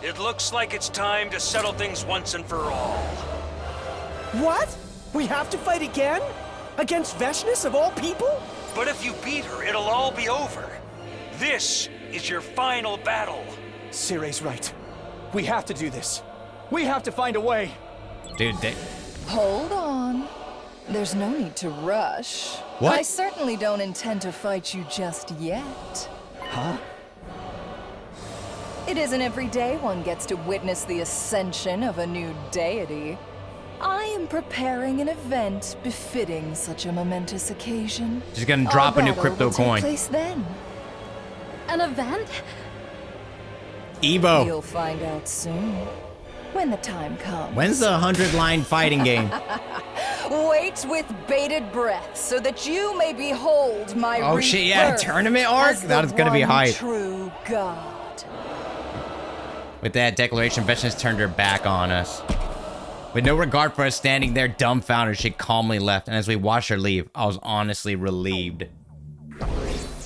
It looks like it's time to settle things once and for all. What? We have to fight again? Against Vashnis of all people? But if you beat her, it'll all be over. This is your final battle. Sire's right. We have to do this. We have to find a way. Dude, Hold on. There's no need to rush. What? I certainly don't intend to fight you just yet. Huh? It isn't every day one gets to witness the ascension of a new deity. I am preparing an event befitting such a momentous occasion. She's gonna drop a new crypto Our battle will coin. take place then. An event? Evo. You'll find out soon. When the time comes. When's the 100-line fighting game? Wait with bated breath so that you may behold my Oh shit, yeah, rebirth tournament arc? as the That is gonna be one hype. True God. With that declaration, Vashnis turned her back on us. With no regard for us standing there dumbfounded, she calmly left, and as we watched her leave, I was honestly relieved.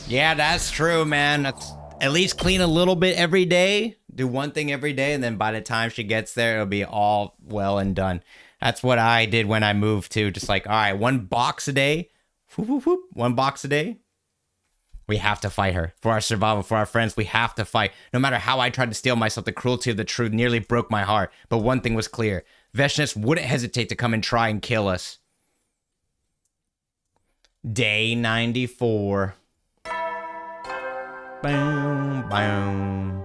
Yeah, that's true, man. That's, at least clean a little bit every day. Do one thing every day, and then by the time she gets there, it'll be all well and done. That's what I did when I moved too. Just like, all right, 1 box a day. Whoop, whoop, whoop. 1 box a day. We have to fight her. For our survival, for our friends, we have to fight. No matter how I tried to steel myself, the cruelty of the truth nearly broke my heart. But one thing was clear. Veshnis wouldn't hesitate to come and try and kill us. Day 94. Boom, boom.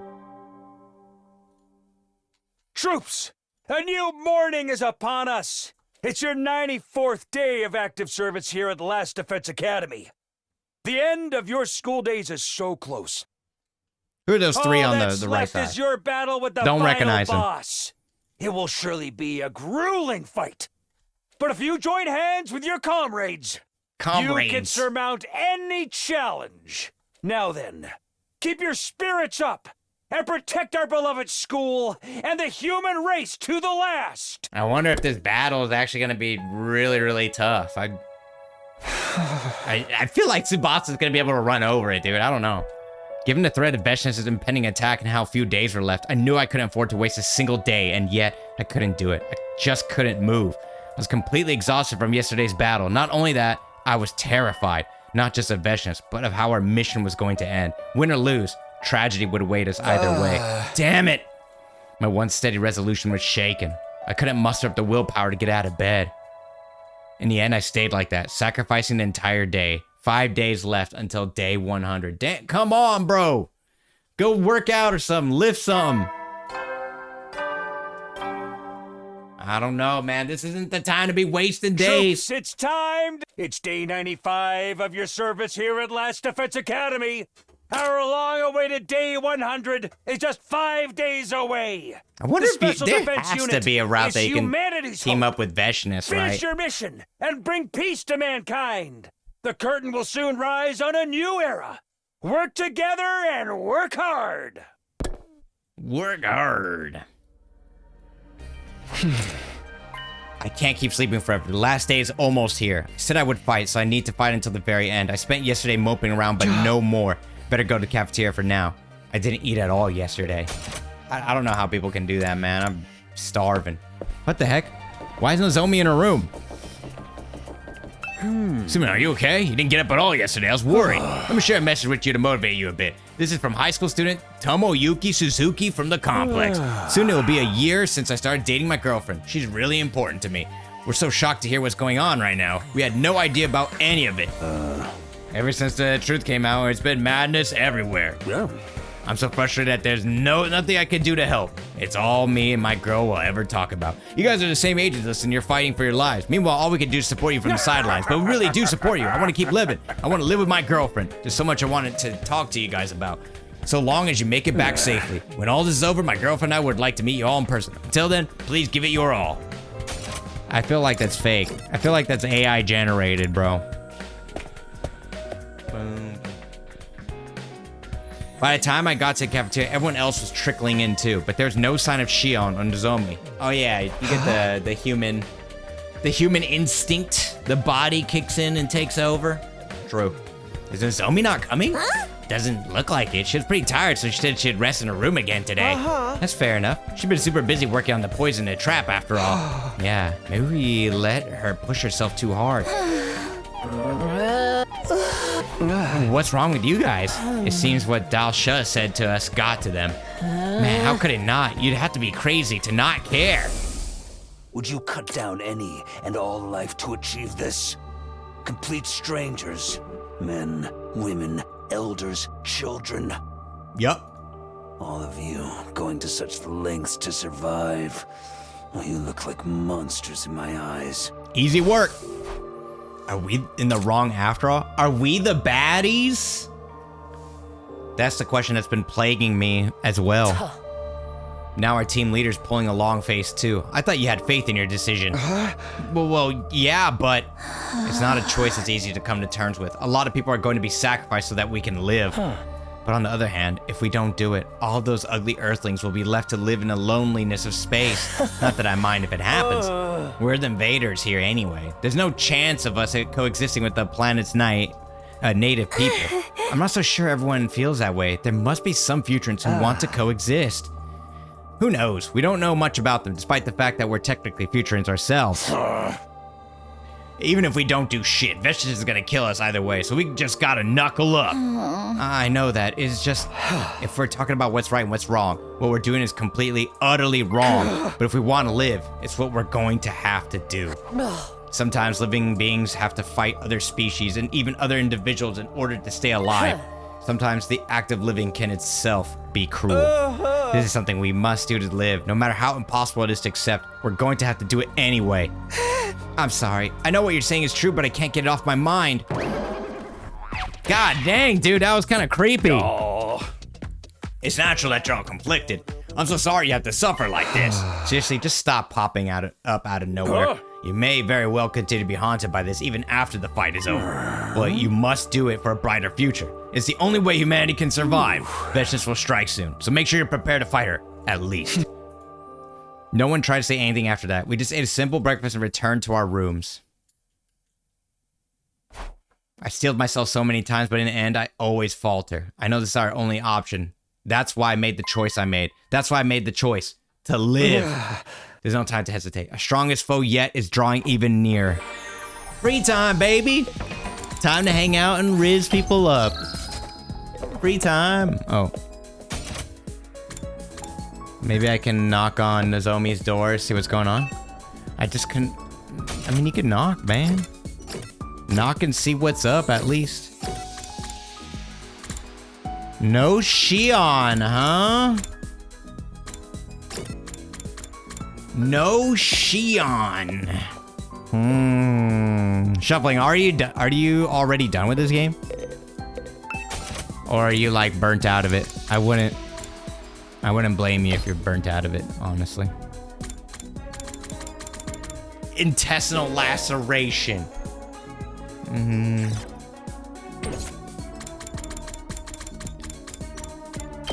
Troops, a new morning is upon us. It's your 94th day of active service here at Last Defense Academy. The end of your school days is so close. Who are those 3 on the right left side? Is your battle with the Don't final recognize him. boss. It will surely be a grueling fight. But if you join hands with your comrades, you can surmount any challenge. Now then, keep your spirits up and protect our beloved school and the human race to the last. I wonder if this battle is actually going to be really, really tough. I feel like Tsubasa is going to be able to run over it, dude. I don't know. Given the threat of Veshnis' impending attack and how few days were left, I knew I couldn't afford to waste a single day, and yet I couldn't do it. I just couldn't move. I was completely exhausted from yesterday's battle. Not only that, I was terrified, not just of Veshnis, but of how our mission was going to end. Win or lose, tragedy would await us either way. Damn it! My once steady resolution was shaken. I couldn't muster up the willpower to get out of bed. In the end, I stayed like that, sacrificing the entire day. 5 days left until day 100. Damn, come on, bro. Go work out or something. Lift something. I don't know, man. This isn't the time to be wasting days. Troops, it's time. It's day 95 of your service here at Last Defense Academy. Our long-awaited day 100 is just 5 days away. I wonder if there has to be a route that you can team up with Veshnis, right? Finish your mission and bring peace to mankind. The curtain will soon rise on a new era. Work together and work hard. Work hard. I can't keep sleeping forever. The last day is almost here. I said I would fight, so I need to fight until the very end. I spent yesterday moping around, but no more. Better go to the cafeteria for now. I didn't eat at all yesterday. I don't know how people can do that, man. I'm starving. What the heck? Why isn't Nozomi in her room? Sumin, are you okay? You didn't get up at all yesterday. I was worried. Let me share a message with you to motivate you a bit. This is from high school student Tomoyuki Suzuki from the complex. Soon it will be a year since I started dating my girlfriend. She's really important to me. We're so shocked to hear what's going on right now. We had no idea about any of it. Ever since the truth came out, it's been madness everywhere. Yeah. I'm so frustrated that there's nothing I can do to help. It's all me and my girl will ever talk about. You guys are the same age as us and you're fighting for your lives. Meanwhile, all we can do is support you from the sidelines. But we really do support you. I want to keep living. I want to live with my girlfriend. There's so much I wanted to talk to you guys about. So long as you make it back safely. When all this is over, my girlfriend and I would like to meet you all in person. Until then, please give it your all. I feel like that's fake. I feel like that's AI generated, bro. Boom. By the time I got to the cafeteria, everyone else was trickling in too, but there's no sign of Shion or Nozomi. Oh yeah, you get the human instinct. The body kicks in and takes over. True. Is Nozomi not coming? Huh? Doesn't look like it. She was pretty tired, so she said she'd rest in her room again today. That's fair enough. She's been super busy working on the poison in the trap after all. Yeah, maybe we let her push herself too hard. What's wrong with you guys? It seems what Dalsha said to us got to them. Man, how could it not? You'd have to be crazy to not care. Would you cut down any and all life to achieve this? Complete strangers, men, women, elders, children. Yup. All of you going to such lengths to survive. Well, you look like monsters in my eyes. Easy work. Are we in the wrong after all? Are we the baddies? That's the question that's been plaguing me as well. Now our team leader's pulling a long face too. I thought you had faith in your decision. Well, yeah, but it's not a choice that's easy to come to terms with. A lot of people are going to be sacrificed so that we can live. But on the other hand, if we don't do it, all those ugly Earthlings will be left to live in the loneliness of space. Not that I mind if it happens. We're the invaders here anyway. There's no chance of us coexisting with the planet's native people. I'm not so sure everyone feels that way. There must be some Futurans who want to coexist. Who knows? We don't know much about them, despite the fact that we're technically Futurans ourselves. Even if we don't do shit, Vestiges is gonna kill us either way, so we just gotta knuckle up. I know that. It's just, if we're talking about what's right and what's wrong, what we're doing is completely, utterly wrong. But if we want to live, it's what we're going to have to do. Sometimes living beings have to fight other species and even other individuals in order to stay alive. Sometimes the act of living can itself be cruel. This is something we must do to live. No matter how impossible it is to accept, we're going to have to do it anyway. I'm sorry. I know what you're saying is true, but I can't get it off my mind. God dang, dude, that was kind of creepy. Oh. It's natural that you're all conflicted. I'm so sorry you have to suffer like this. Seriously, just stop popping up out of nowhere. You may very well continue to be haunted by this even after the fight is over. But you must do it for a brighter future. It's the only way humanity can survive. Vengeance will strike soon, so make sure you're prepared to fight her, at least. No one tried to say anything after that. We just ate a simple breakfast and returned to our rooms. I steeled myself so many times, but in the end, I always falter. I know this is our only option. That's why I made the choice I made. That's why I made the choice to live. There's no time to hesitate. Our strongest foe yet is drawing even near. Free time, baby. Time to hang out and riz people up. Free time. Oh. Maybe I can knock on Nozomi's door, see what's going on. I just couldn't. I mean, you can knock, man. Knock and see what's up, at least. No Shion, huh? No Shion. Shuffling, are you already done with this game? Or are you like burnt out of it? I wouldn't blame you if you're burnt out of it, honestly. Intestinal laceration.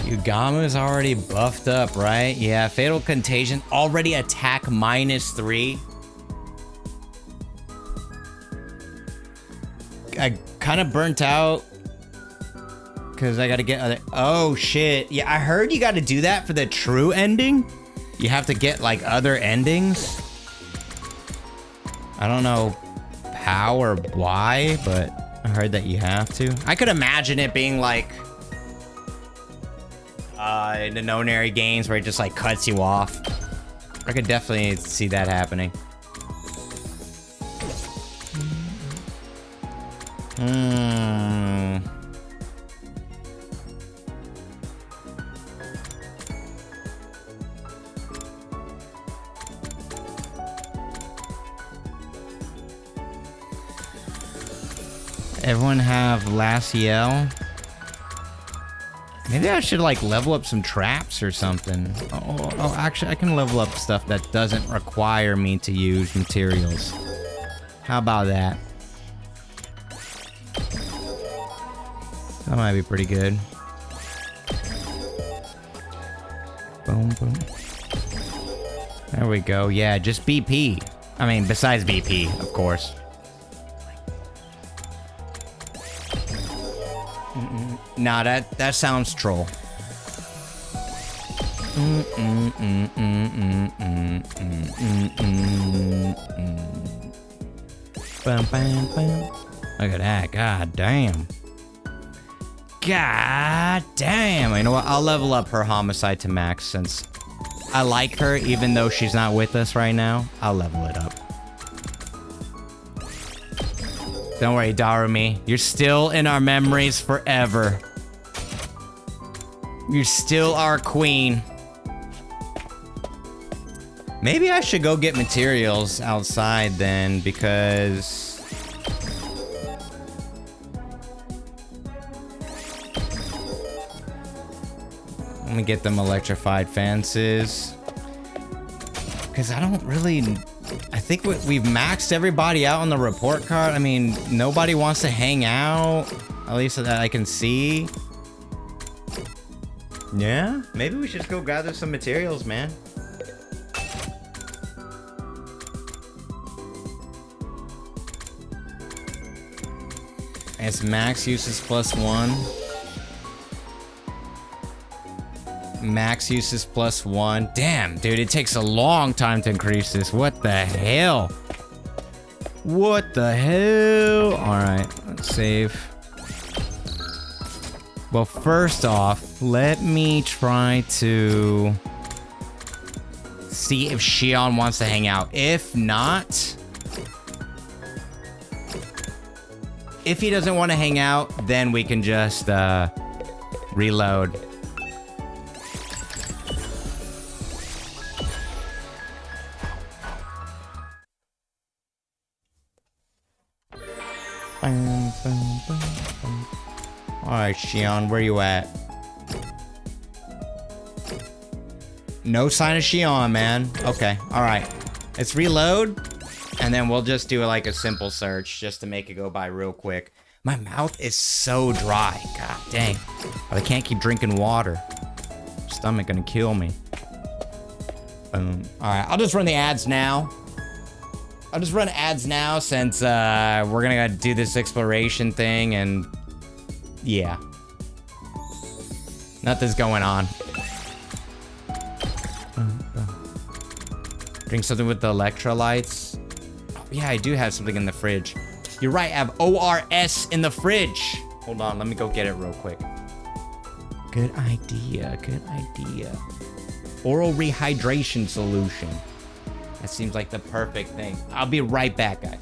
Yugama's already buffed up, right? Yeah, Fatal Contagion, already attack -3. I kind of burnt out because I got to get other... Oh, shit. Yeah, I heard you got to do that for the true ending. You have to get, like, other endings. I don't know how or why, but I heard that you have to. I could imagine it being, like... in the Nonary games where it just like cuts you off. I could definitely see that happening. Everyone have Laciel? Maybe I should like level up some traps or something. Oh, actually I can level up stuff that doesn't require me to use materials. How about that? That might be pretty good. Boom, boom. There we go. Yeah, just BP. I mean, besides BP, of course. Nah, that sounds troll. Bam, bam, bam. Look at that. God damn. God damn. You know what? I'll level up her homicide to max since I like her, even though she's not with us right now. I'll level it up. Don't worry, Darumi. You're still in our memories forever. You're still our queen. Maybe I should go get materials outside then, because... Let me get them electrified fences. Because I don't really... I think we've maxed everybody out on the report card. I mean, nobody wants to hang out. At least that I can see. Yeah, maybe we should go gather some materials, man. It's max uses +1. Max uses +1. Damn, dude, it takes a long time to increase this. What the hell? What the hell? All right, let's save. Well, first off, let me try to see if Xion wants to hang out. If not, if he doesn't want to hang out, then we can just reload. Alright, Xion, where you at? No sign of Xion, man. Okay, alright. Let's reload, and then we'll just do like a simple search just to make it go by real quick. My mouth is so dry. God dang. I can't keep drinking water. Stomach gonna kill me. Boom. Alright, I'll just run the ads now. I'll just run ads now since we're gonna do this exploration thing and yeah. Nothing's going on. Drink something with the electrolytes. Oh, yeah, I do have something in the fridge. You're right, I have ORS in the fridge. Hold on, let me go get it real quick. Good idea, good idea. Oral rehydration solution. That seems like the perfect thing. I'll be right back, guys.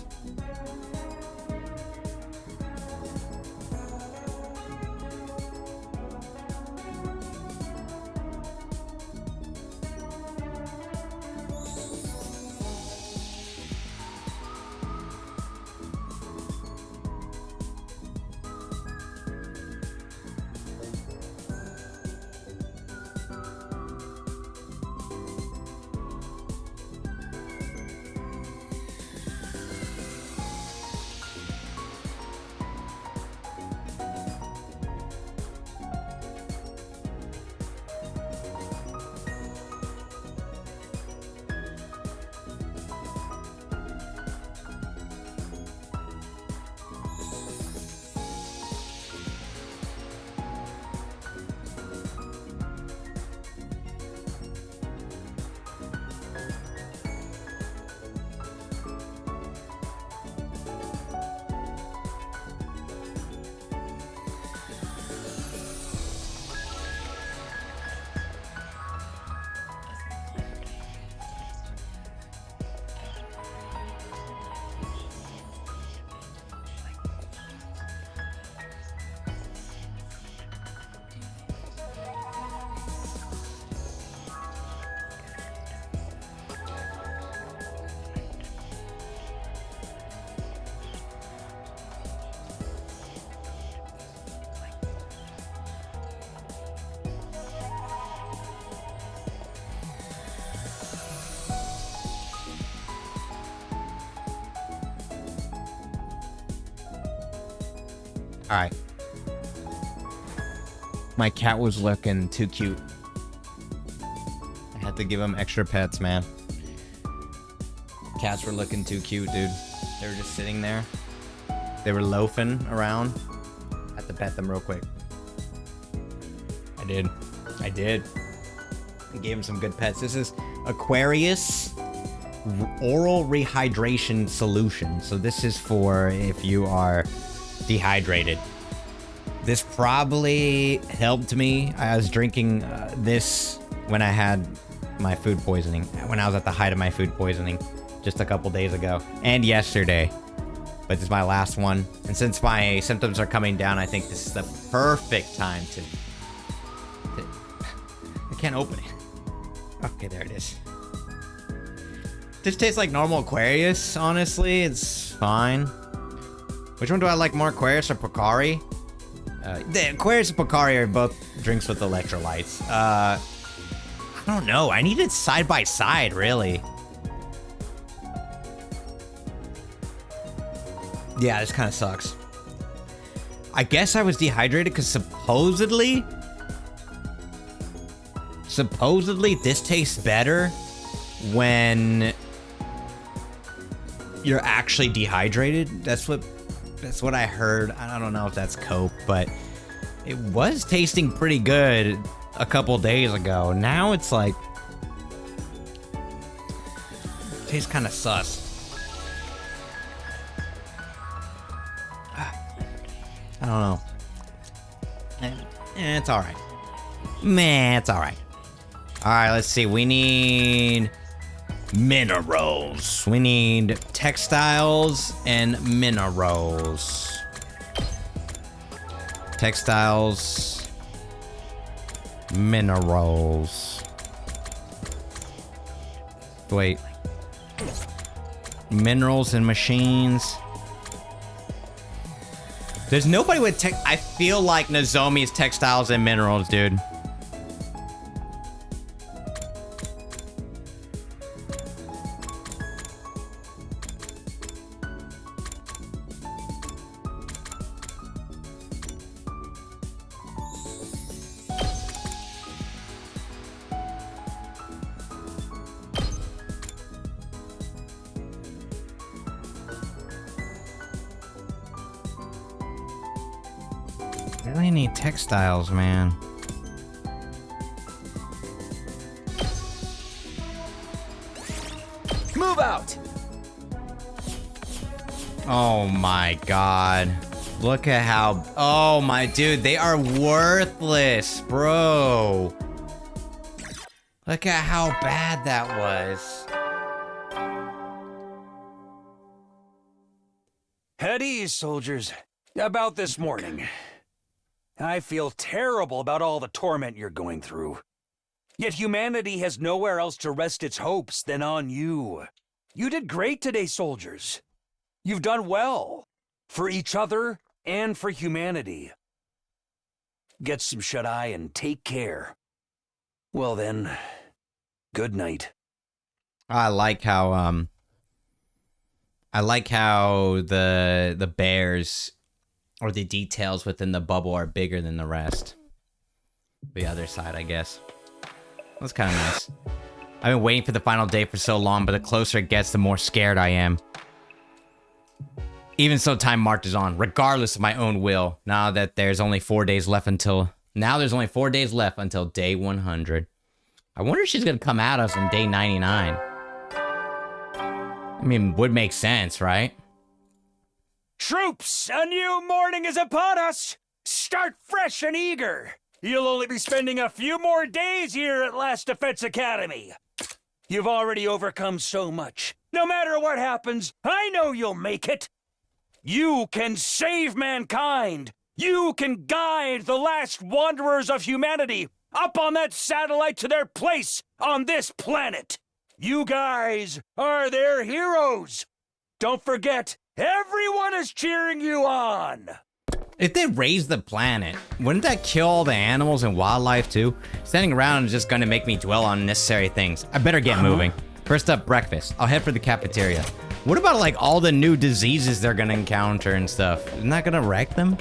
All right. My cat was looking too cute. I had to give him extra pets, man. Cats were looking too cute, dude. They were just sitting there. They were loafing around. I had to pet them real quick. I did. I gave him some good pets. This is Aquarius Oral Rehydration Solution. So this is for if you are dehydrated. This probably helped me. I was drinking this when I had my food poisoning. When I was at the height of my food poisoning just a couple days ago. And yesterday. But this is my last one. And since my symptoms are coming down, I think this is the perfect time to I can't open it. Okay, there it is. Just tastes like normal Aquarius, honestly. It's fine. Which one do I like more, Aquarius or Pocari? The Aquarius and Pocari are both drinks with electrolytes. I don't know. I need it side by side, really. Yeah, this kind of sucks. I guess I was dehydrated because supposedly supposedly this tastes better when you're actually dehydrated. That's what I heard. I don't know if that's Coke, but it was tasting pretty good a couple days ago. Now it's like, tastes kind of sus. I don't know. It's all right. Man, it's all right. All right, let's see. We need minerals. We need textiles and minerals. Textiles, minerals. Wait. Minerals and machines. There's nobody with tech. I feel like Nozomi's textiles and minerals, dude. Really need textiles, man. Move out! Oh my god. Look at how... Oh my dude, they are worthless, bro. Look at how bad that was. At ease, soldiers. About this morning. I feel terrible about all the torment you're going through. Yet humanity has nowhere else to rest its hopes than on you. You did great today, soldiers. You've done well. For each other and for humanity. Get some shut-eye and take care. Well then, good night. I like how the bears or the details within the bubble are bigger than the rest. The other side, I guess. That's kind of nice. I've been waiting for the final day for so long, but the closer it gets, the more scared I am. Even so, time marches on, regardless of my own will. Now there's only 4 days left until day 100. I wonder if she's gonna come at us on day 99. I mean, would make sense, right? Troops, a new morning is upon us! Start fresh and eager! You'll only be spending a few more days here at Last Defense Academy. You've already overcome so much. No matter what happens, I know you'll make it! You can save mankind! You can guide the last wanderers of humanity up on that satellite to their place on this planet! You guys are their heroes! Don't forget, everyone is cheering you on! If they raise the planet, wouldn't that kill all the animals and wildlife too? Standing around is just gonna make me dwell on unnecessary things. I better get moving. First up, breakfast. I'll head for the cafeteria. What about like all the new diseases they're gonna encounter and stuff? Isn't that gonna wreck them?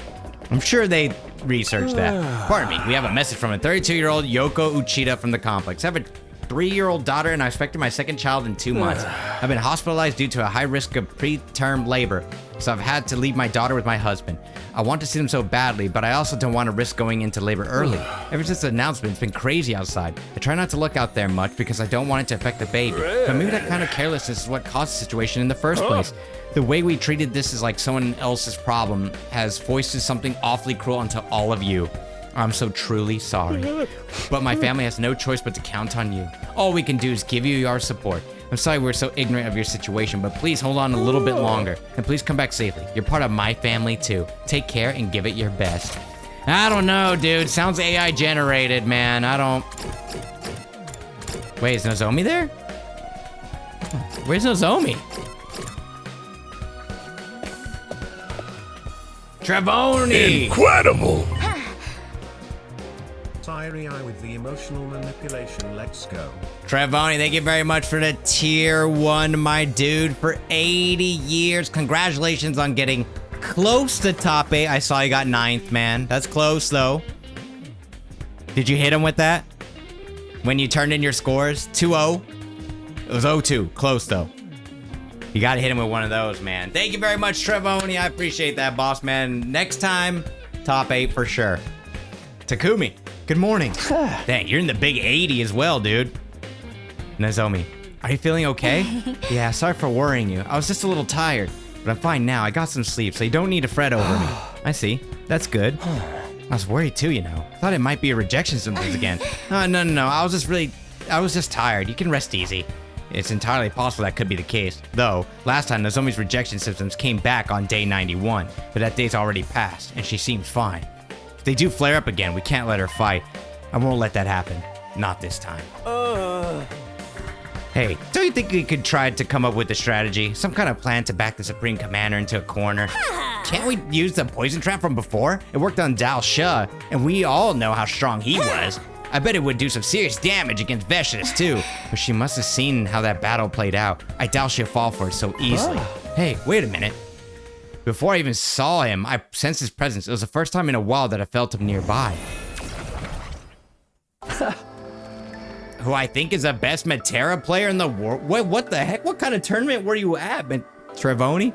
I'm sure they researched that. Pardon me, we have a message from a 32-year-old Yoko Uchida from the complex. I have a 3-year-old daughter and I expected my second child in 2 months. I've been hospitalized due to a high risk of preterm labor, so I've had to leave my daughter with my husband. I want to see them so badly, but I also don't want to risk going into labor early. Ever since the announcement, it's been crazy outside. I try not to look out there much because I don't want it to affect the baby. But maybe that kind of carelessness is what caused the situation in the first place. The way we treated this is like someone else's problem has foisted something awfully cruel onto all of you. I'm so truly sorry. But my family has no choice but to count on you. All we can do is give you our support. I'm sorry we're so ignorant of your situation, but please hold on a little bit longer. And please come back safely. You're part of my family too. Take care and give it your best. I don't know, dude. Sounds AI generated, man. I don't... Wait, is Nozomi there? Where's Nozomi? Trevoni! Incredible! Tyree with the emotional manipulation, let's go. Trevoni, thank you very much for the tier 1, my dude, for 80 years. Congratulations on getting close to top 8. I saw you got 9th, man. That's close, though. Did you hit him with that? when you turned in your scores? 2-0? It was 0-2. Close, though. You got to hit him with one of those, man. Thank you very much, Trevoni. I appreciate that, boss, man. Next time, top 8 for sure. Takumi, good morning. Dang, you're in the big 80 as well, dude. Nozomi, are you feeling okay? Yeah, sorry for worrying you. I was just a little tired, but I'm fine now. I got some sleep, so you don't need to fret over me. I see. That's good. I was worried too, you know. Thought it might be a rejection symptoms again. No. I was just tired. You can rest easy. It's entirely possible that could be the case. Though, last time Nozomi's rejection symptoms came back on day 91, but that day's already passed, and she seems fine. If they do flare up again, we can't let her fight. I won't let that happen. Not this time. Hey, don't you think we could try to come up with a strategy? Some kind of plan to back the Supreme Commander into a corner? Can't we use the poison trap from before? It worked on Dal Shah, and we all know how strong he was. I bet it would do some serious damage against Vecious too. But she must have seen how that battle played out. I doubt she'll fall for it so easily. Hey, wait a minute. Before I even saw him, I sensed his presence. It was the first time in a while that I felt him nearby. Who I think is the best Metera player in the world. Wait, what the heck? What kind of tournament were you at, Trevoni?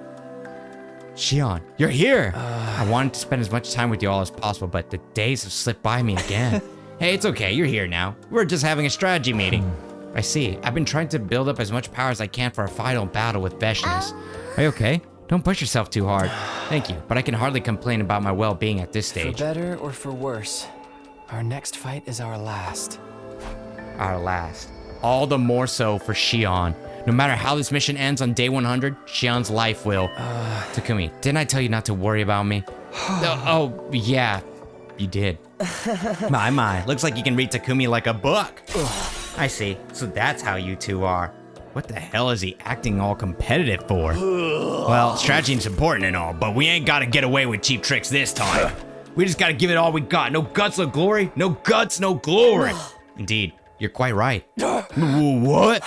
Shion, you're here. I wanted to spend as much time with you all as possible, but the days have slipped by me again. Hey, it's okay. You're here now. We're just having a strategy meeting. I see. I've been trying to build up as much power as I can for a final battle with Vecious. Are you okay? Don't push yourself too hard. Thank you, but I can hardly complain about my well-being at this stage. For better or for worse, our next fight is our last. Our last. All the more so for Shion. No matter how this mission ends on day 100, Shion's life will. Takumi, didn't I tell you not to worry about me? Oh, yeah, you did. My. Looks like you can read Takumi like a book. I see. So that's how you two are. What the hell is he acting all competitive for? Well, strategy's important and all, but we ain't gotta get away with cheap tricks this time. We just gotta give it all we got. No guts, no glory. No guts, no glory. Indeed. You're quite right. What?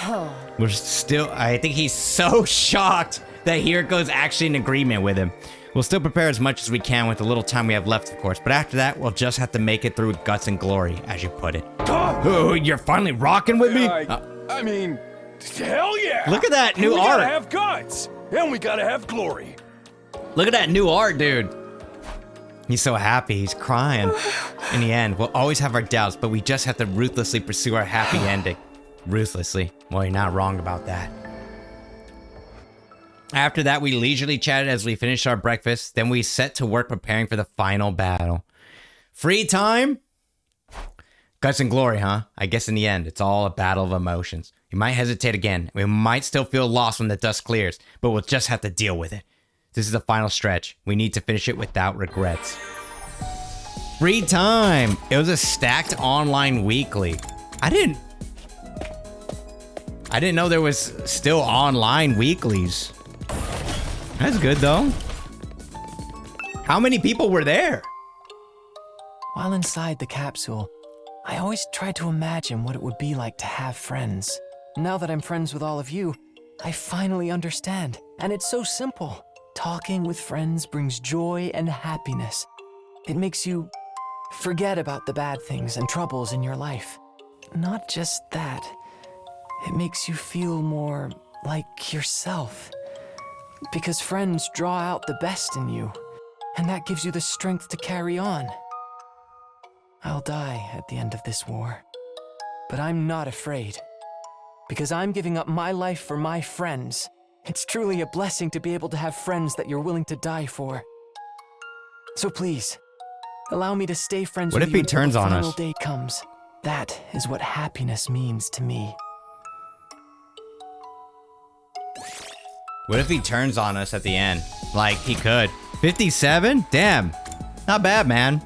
We're still, I think he's so shocked that Hiriko's actually in agreement with him. We'll still prepare as much as we can with the little time we have left, of course, but after that, we'll just have to make it through with guts and glory, as you put it. Oh, you're finally rocking with me? I mean, hell yeah! Look at that new art. We gotta have guts, and we gotta have glory. Look at that new art, dude. He's so happy, he's crying. In the end, we'll always have our doubts, but we just have to ruthlessly pursue our happy ending. Ruthlessly. Well, you're not wrong about that. After that, we leisurely chatted as we finished our breakfast. Then we set to work preparing for the final battle. Free time? Guts and glory, huh? I guess in the end, it's all a battle of emotions. We might hesitate again. We might still feel lost when the dust clears, but we'll just have to deal with it. This is the final stretch. We need to finish it without regrets. Free time. It was a stacked online weekly. I didn't know there was still online weeklies. That's good though. How many people were there? While inside the capsule, I always tried to imagine what it would be like to have friends. Now that I'm friends with all of you, I finally understand. And it's so simple. Talking with friends brings joy and happiness. It makes you forget about the bad things and troubles in your life. Not just that, it makes you feel more like yourself. Because friends draw out the best in you, and that gives you the strength to carry on. I'll die at the end of this war, but I'm not afraid. Because I'm giving up my life for my friends. It's truly a blessing to be able to have friends that you're willing to die for. So please, allow me to stay friends with you. What if he turns on us? Until the final day comes. That is what happiness means to me. What if he turns on us at the end? Like, he could. 57? Damn. Not bad, man.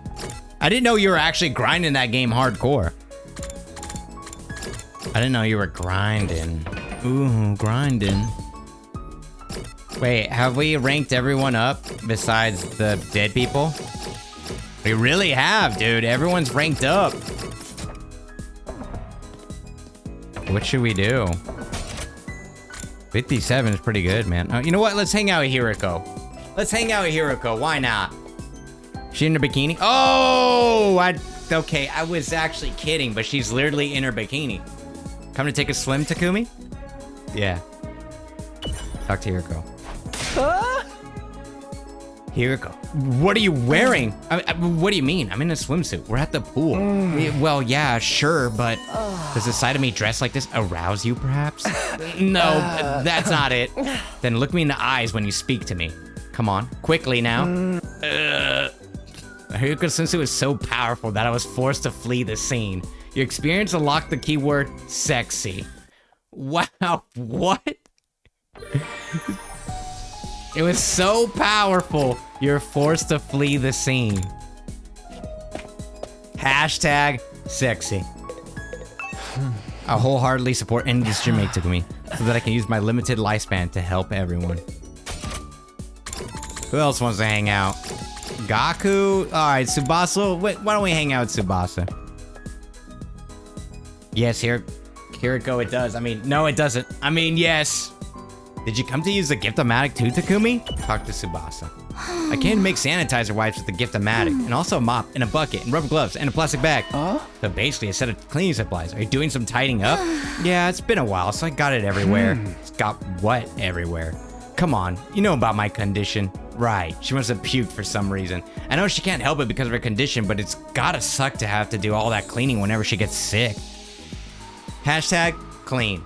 I didn't know you were actually grinding that game hardcore. I didn't know you were grinding. Ooh, grinding. Wait, have we ranked everyone up besides the dead people? We really have, dude. Everyone's ranked up. What should we do? 57 is pretty good, man. Oh, you know what? Let's hang out with Hiriko. Let's hang out with Hiriko. Why not? She in a bikini? Oh, okay, I was actually kidding, but she's literally in her bikini. Come to take a swim, Takumi? Yeah. Talk to Hiriko. Hiriko, what are you wearing? What do you mean? I'm in a swimsuit. We're at the pool. Well, yeah, sure, but does the sight of me dressed like this arouse you, perhaps? No, that's not it. Then look me in the eyes when you speak to me. Come on, quickly now. Hiriko's swimsuit was so powerful that I was forced to flee the scene. Your experience unlocked the keyword sexy. Wow, what? It was so powerful, you're forced to flee the scene. Hashtag sexy. I wholeheartedly support ending this gym make to me so that I can use my limited lifespan to help everyone. Who else wants to hang out? Gaku? Alright, Tsubasa. Wait, why don't we hang out with Tsubasa? Yes, here it go, it does. I mean, no, it doesn't. I mean, yes. Did you come to use the Gift-O-Matic too, Takumi? Talk to Tsubasa. I came to make sanitizer wipes with the Gift-O-Matic, and also a mop, and a bucket, and rubber gloves, and a plastic bag. So basically a set of cleaning supplies. Are you doing some tidying up? Yeah, it's been a while, so I got it everywhere. It's got what everywhere? Come on, you know about my condition. Right, she must have puked for some reason. I know she can't help it because of her condition, but it's gotta suck to have to do all that cleaning whenever she gets sick. Hashtag clean.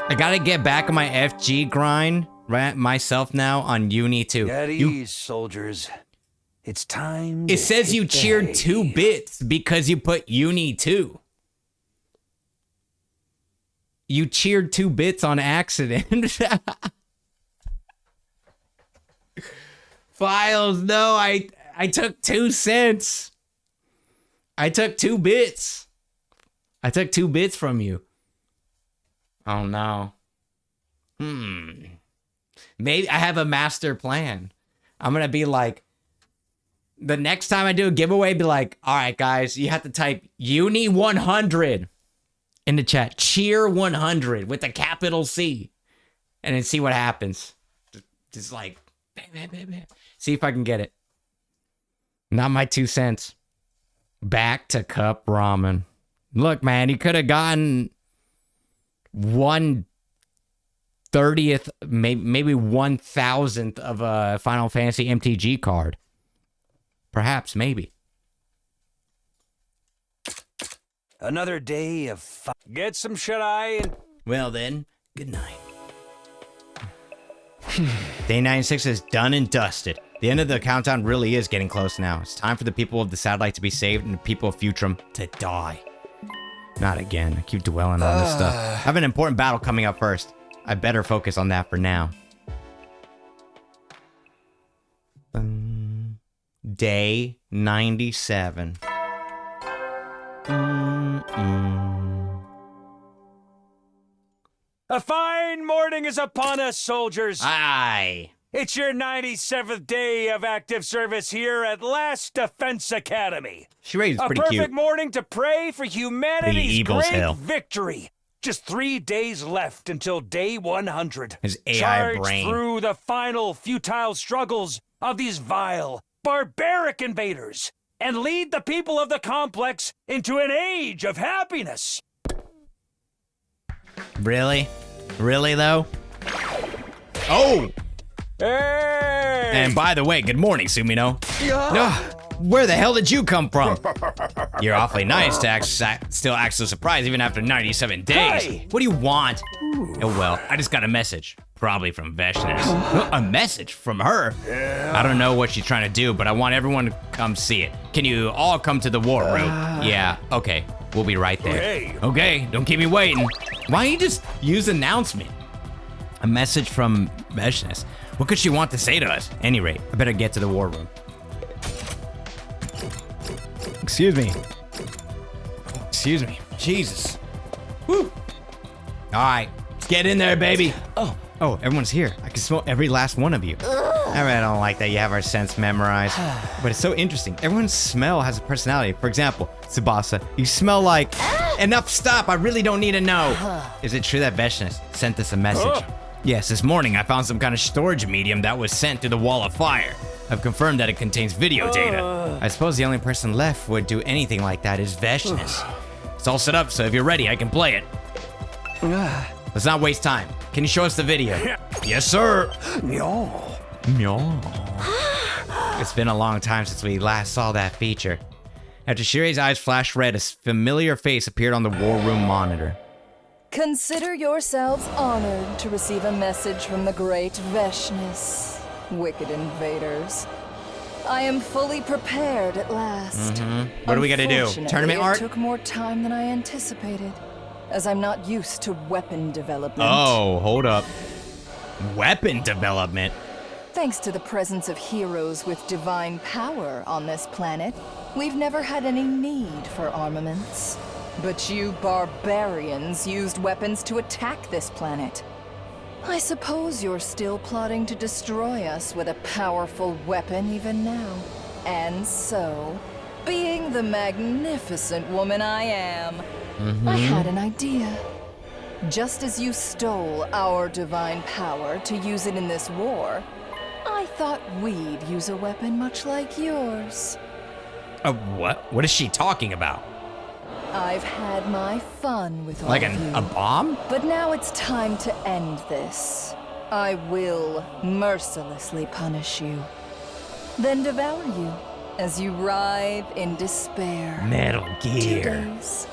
I gotta get back on my FG grind myself now on Uni 2. At ease, soldiers. It's time. It says you cheered 2 bits because you put Uni 2. You cheered 2 bits on accident. Files, no, I took 2 cents. I took 2 bits. I took 2 bits from you. Oh no. Maybe I have a master plan. I'm gonna be like, the next time I do a giveaway, be like, all right, guys, you have to type Uni 100 in the chat. Cheer 100 with a capital C. And then see what happens. Just like, bam, bam, bam, bam. See if I can get it. Not my 2 cents. Back to cup ramen. Look, man, you could have gotten 1/30th, maybe 1,000th of a Final Fantasy MTG card. Perhaps, maybe. Another day of fun. Get some shut-eye and... Well then, good night. Day 96 is done and dusted. The end of the countdown really is getting close now. It's time for the people of the satellite to be saved and the people of Futrum to die. Not again. I keep dwelling on this stuff. I have an important battle coming up first. I better focus on that for now. Day 97. A fine morning is upon us, soldiers. Aye. It's your 97th day of active service here at Last Defense Academy. Shirade's pretty cute. A perfect morning to pray for humanity's great victory. Just 3 days left until day 100. His AI Charge brain. through the final futile struggles of these vile, barbaric invaders and lead the people of the complex into an age of happiness. Really? Really, though? Oh! Hey! And by the way, good morning, Sumino. Where the hell did you come from? You're awfully nice to still act so surprised even after 97 days. Hey! What do you want? Oh, well, I just got a message. Probably from Veshnes. A message from her? I don't know what she's trying to do, but I want everyone to come see it. Can you all come to the war room? Yeah, okay. We'll be right there. Okay, don't keep me waiting. Why don't you just use announcement? A message from Veshnes. What could she want to say to us? Any rate, I better get to the war room. Excuse me. Excuse me. Jesus. Woo. All right, let's get in there, baby. Oh, everyone's here. I can smell every last one of you. I really don't like that you have our scents memorized. But it's so interesting. Everyone's smell has a personality. For example, Tsubasa, you smell like... Enough, stop. I really don't need to know. Is it true that Veshnes sent us a message? Yes, this morning I found some kind of storage medium that was sent to the Wall of Fire. I've confirmed that it contains video data. I suppose the only person left would do anything like that is Veshnis. It's all set up, so if you're ready, I can play it. Let's not waste time. Can you show us the video? Yes, sir. No. It's been a long time since we last saw that feature. After Shirei's eyes flashed red, a familiar face appeared on the war room monitor. Consider yourselves honored to receive a message from the great Veshnis, wicked invaders. I am fully prepared at last. What are we gonna do? Tournament art? It took more time than I anticipated, as I'm not used to weapon development. Oh, hold up. Weapon development? Thanks to the presence of heroes with divine power on this planet, we've never had any need for armaments. But you barbarians used weapons to attack this planet. I suppose you're still plotting to destroy us with a powerful weapon even now. And so, being the magnificent woman I am, I had an idea. Just as you stole our divine power to use it in this war, I thought we'd use a weapon much like yours. What? What is she talking about? I've had my fun with all Like of you. a bomb? But now it's time to end this. I will mercilessly punish you. Then devour you as you writhe in despair. Metal 2 Gear. days.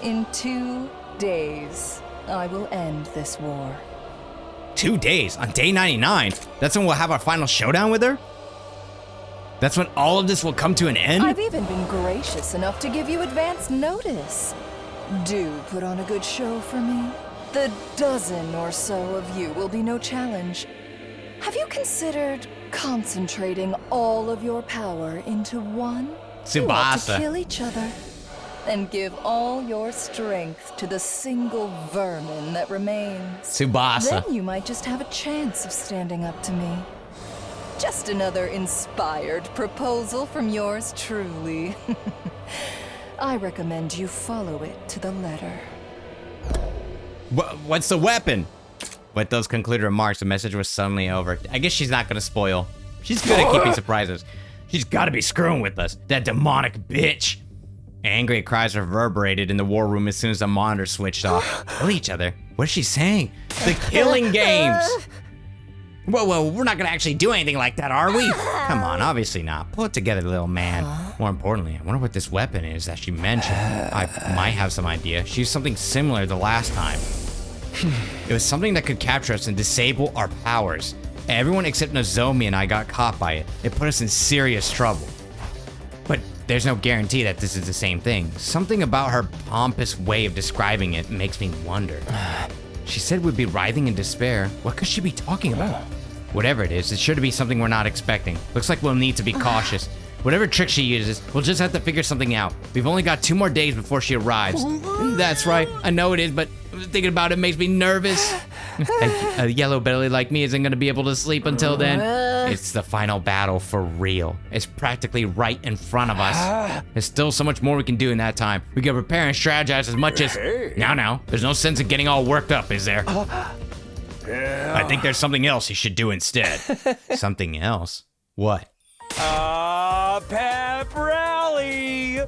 In 2 days, I will end this war. 2 days? On day 99? That's when we'll have our final showdown with her? That's when all of this will come to an end? I've even been gracious enough to give you advance notice. Do put on a good show for me. The dozen or so of you will be no challenge. Have you considered concentrating all of your power into one? You ought to Tsubasa. kill each other and give all your strength to the single vermin that remains. Tsubasa. Then you might just have a chance of standing up to me. Just another inspired proposal from yours truly. I recommend you follow it to the letter. What's the weapon? With those concluded remarks, the message was suddenly over. I guess she's not gonna spoil. She's good at keeping surprises. She's gotta be screwing with us. That demonic bitch. Angry cries reverberated in the war room as soon as the monitor switched off. Kill each other? What is she saying? The killing games! Whoa, we're not gonna actually do anything like that, are we? Come on, obviously not. Pull it together, little man. More importantly, I wonder what this weapon is that she mentioned. I might have some idea. She used something similar the last time. It was something that could capture us and disable our powers. Everyone except Nozomi and I got caught by it. It put us in serious trouble. But there's no guarantee that this is the same thing. Something about her pompous way of describing it makes me wonder. She said we'd be writhing in despair. What could she be talking about? Whatever it is, it's sure to be something we're not expecting. Looks like we'll need to be cautious. Whatever trick she uses, we'll just have to figure something out. We've only got 2 more days before she arrives. That's right, I know it is, but thinking about it makes me nervous. A yellow belly like me isn't gonna be able to sleep until then. It's the final battle for real. It's practically right in front of us. There's still so much more we can do in that time. We can prepare and strategize as much as... Now, there's no sense in getting all worked up, is there? I think there's something else you should do instead. Something else? What? Pep rally!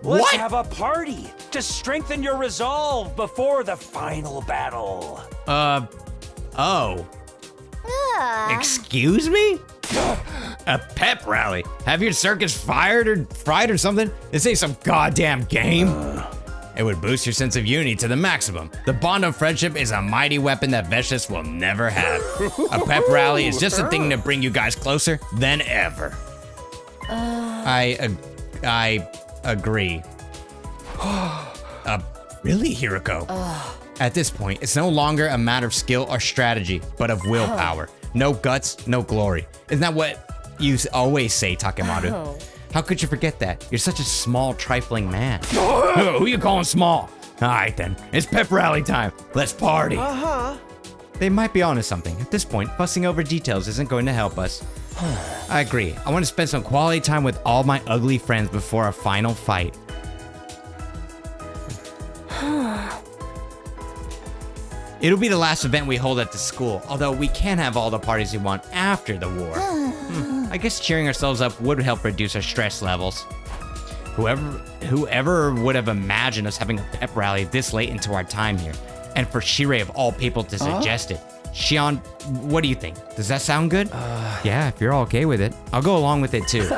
Let's have a party to strengthen your resolve before the final battle. Oh. Excuse me? A pep rally? Have your circus fired or fried or something? This ain't some goddamn game. It would boost your sense of unity to the maximum. The bond of friendship is a mighty weapon that Veshnis will never have. A pep rally is just a thing to bring you guys closer than ever. I agree. Really, Hiroko? At this point, it's no longer a matter of skill or strategy, but of willpower. No guts, no glory. Isn't that what you always say, Takemaru? How could you forget that? You're such a small, trifling man. Who you calling small? All right then, it's pep rally time. Let's party. They might be onto something. At this point, fussing over details isn't going to help us. I agree. I want to spend some quality time with all my ugly friends before our final fight. It'll be the last event we hold at the school, although we can have all the parties we want after the war. I guess cheering ourselves up would help reduce our stress levels. Whoever would have imagined us having a pep rally this late into our time here? And for Shirei of all people to suggest it. Shion, what do you think? Does that sound good? Yeah, if you're all okay with it. I'll go along with it too.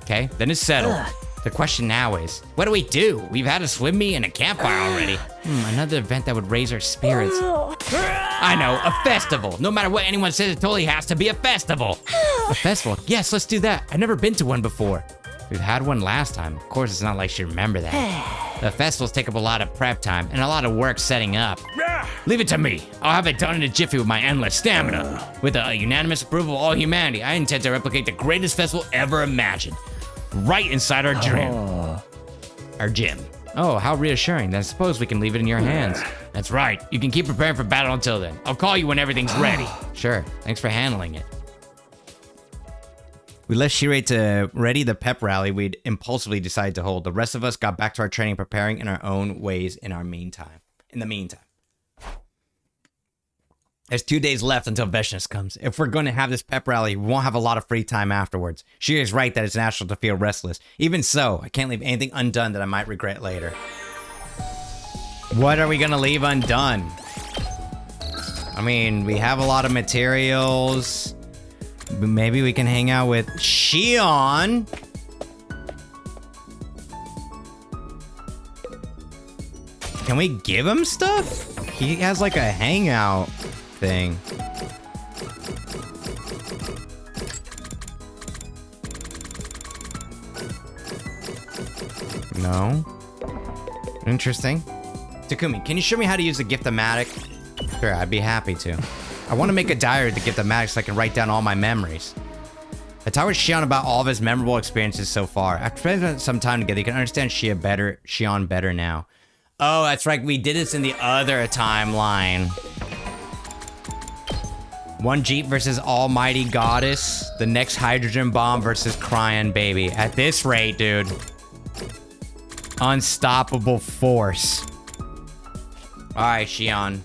Okay, then it's settled. The question now is, what do we do? We've had a swim meet and a campfire already. Another event that would raise our spirits. I know, a festival. No matter what anyone says, it totally has to be a festival. A festival? Yes, let's do that. I've never been to one before. We've had one last time. Of course, it's not like she remember that. The festivals take up a lot of prep time and a lot of work setting up. Leave it to me. I'll have it done in a jiffy with my endless stamina. With a unanimous approval of all humanity, I intend to replicate the greatest festival ever imagined. Right inside our gym. Our gym. Oh, how reassuring. Then I suppose we can leave it in your hands. That's right. You can keep preparing for battle until then. I'll call you when everything's ready. Sure. Thanks for handling it. We left Shirei to ready the pep rally we'd impulsively decided to hold. The rest of us got back to our training, preparing in our own ways in the meantime. There's 2 days left until Veshnis comes. If we're going to have this pep rally, we won't have a lot of free time afterwards. Shirei's right that it's natural to feel restless. Even so, I can't leave anything undone that I might regret later. What are we going to leave undone? I mean, we have a lot of materials. Maybe we can hang out with Shion. Can we give him stuff? He has like a hangout thing. No. Interesting. Takumi, can you show me how to use the Gift-O-Matic? Sure, I'd be happy to. I want to make a diary to Gift-O-Matic so I can write down all my memories. I talked with Shion about all of his memorable experiences so far. After spending some time together, you can understand Shion better now. Oh, that's right. We did this in the other timeline. One Jeep versus Almighty Goddess. The next Hydrogen Bomb versus Cryon Baby. At this rate, dude. Unstoppable force. Alright, Shion.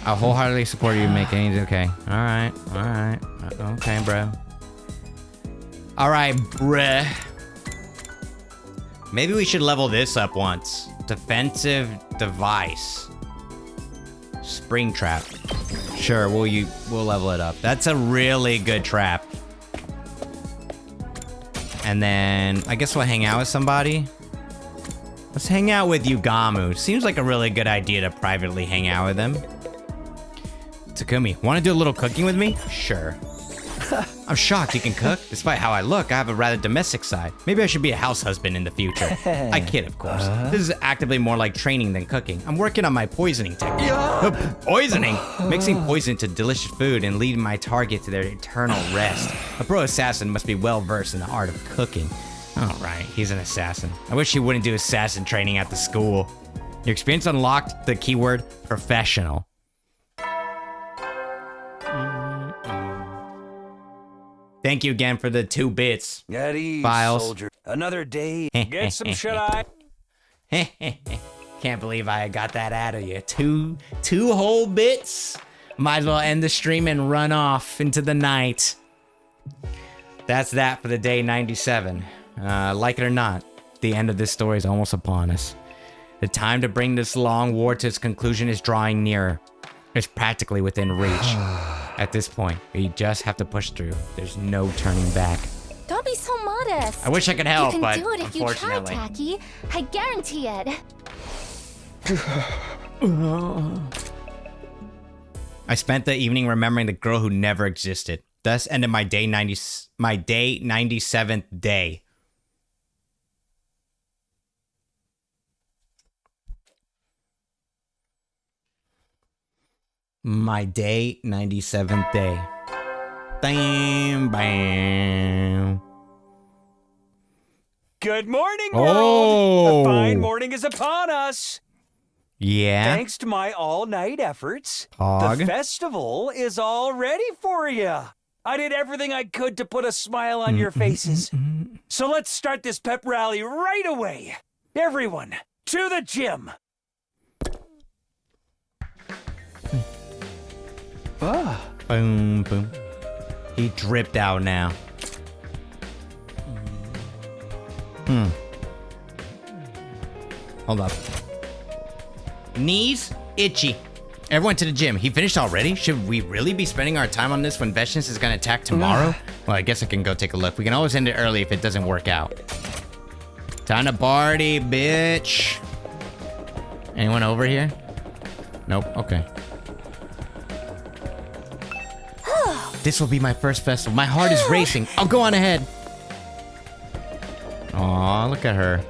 I wholeheartedly support you making it. Okay. Alright. Alright. Okay, bro. Alright, bruh. Maybe we should level this up once. Defensive device. Spring trap. Sure, we'll level it up. That's a really good trap. And then I guess we'll hang out with somebody. Let's hang out with Yugamu. Seems like a really good idea to privately hang out with him. Takumi, want to do a little cooking with me? Sure. I'm shocked you can cook. Despite how I look, I have a rather domestic side. Maybe I should be a house husband in the future. I kid, of course. This is actively more like training than cooking. I'm working on my poisoning technique. Poisoning? Mixing poison to delicious food and leading my target to their eternal rest. A pro assassin must be well versed in the art of cooking. All right, he's an assassin. I wish he wouldn't do assassin training at the school. Your experience unlocked the keyword professional. Thank you again for the 2 bits. At ease, Files. soldier. Another day. Get some shut-eye. Can't believe I got that out of you. Two whole bits. Might as well end the stream and run off into the night. That's that for the day 97. Like it or not, the end of this story is almost upon us. The time to bring this long war to its conclusion is drawing nearer. It's practically within reach. At this point, we just have to push through. There's no turning back. Don't be so modest. I wish I could help, but you can do it if you try, unfortunately. Taki. I guarantee it. I spent the evening remembering the girl who never existed. Thus ended my day 97th day. My day 97th day. Bam, bam. Good morning, world. Oh. A fine morning is upon us. Yeah. Thanks to my all-night efforts, Hog. the festival is all ready for you. I did everything I could to put a smile on your faces. So let's start this pep rally right away. Everyone, to the gym. Boom, boom. He dripped out now. Hold up. Knees itchy. Everyone to the gym. He finished already? Should we really be spending our time on this when Vechinus is gonna attack tomorrow? Well, I guess I can go take a look. We can always end it early if it doesn't work out. Time to party, bitch. Anyone over here? Nope, okay. This will be my first festival. My heart is racing. I'll go on ahead. Aw, look at her.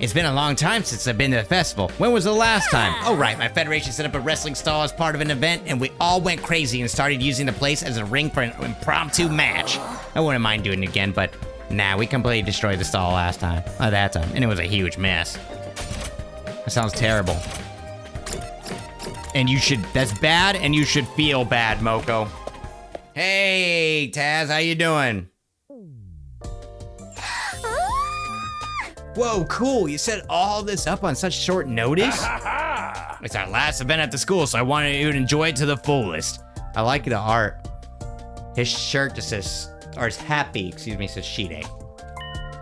It's been a long time since I've been to the festival. When was the last time? Oh, right. My federation set up a wrestling stall as part of an event, and we all went crazy and started using the place as a ring for an impromptu match. I wouldn't mind doing it again, but nah, we completely destroyed the stall last time. That time. And it was a huge mess. That sounds terrible. And you should... That's bad, and you should feel bad, Moko. Hey, Taz, how you doing? Whoa, cool. You set all this up on such short notice? It's our last event at the school, so I wanted you to enjoy it to the fullest. I like the art. His shirt just says, or his happy, excuse me, says Shide.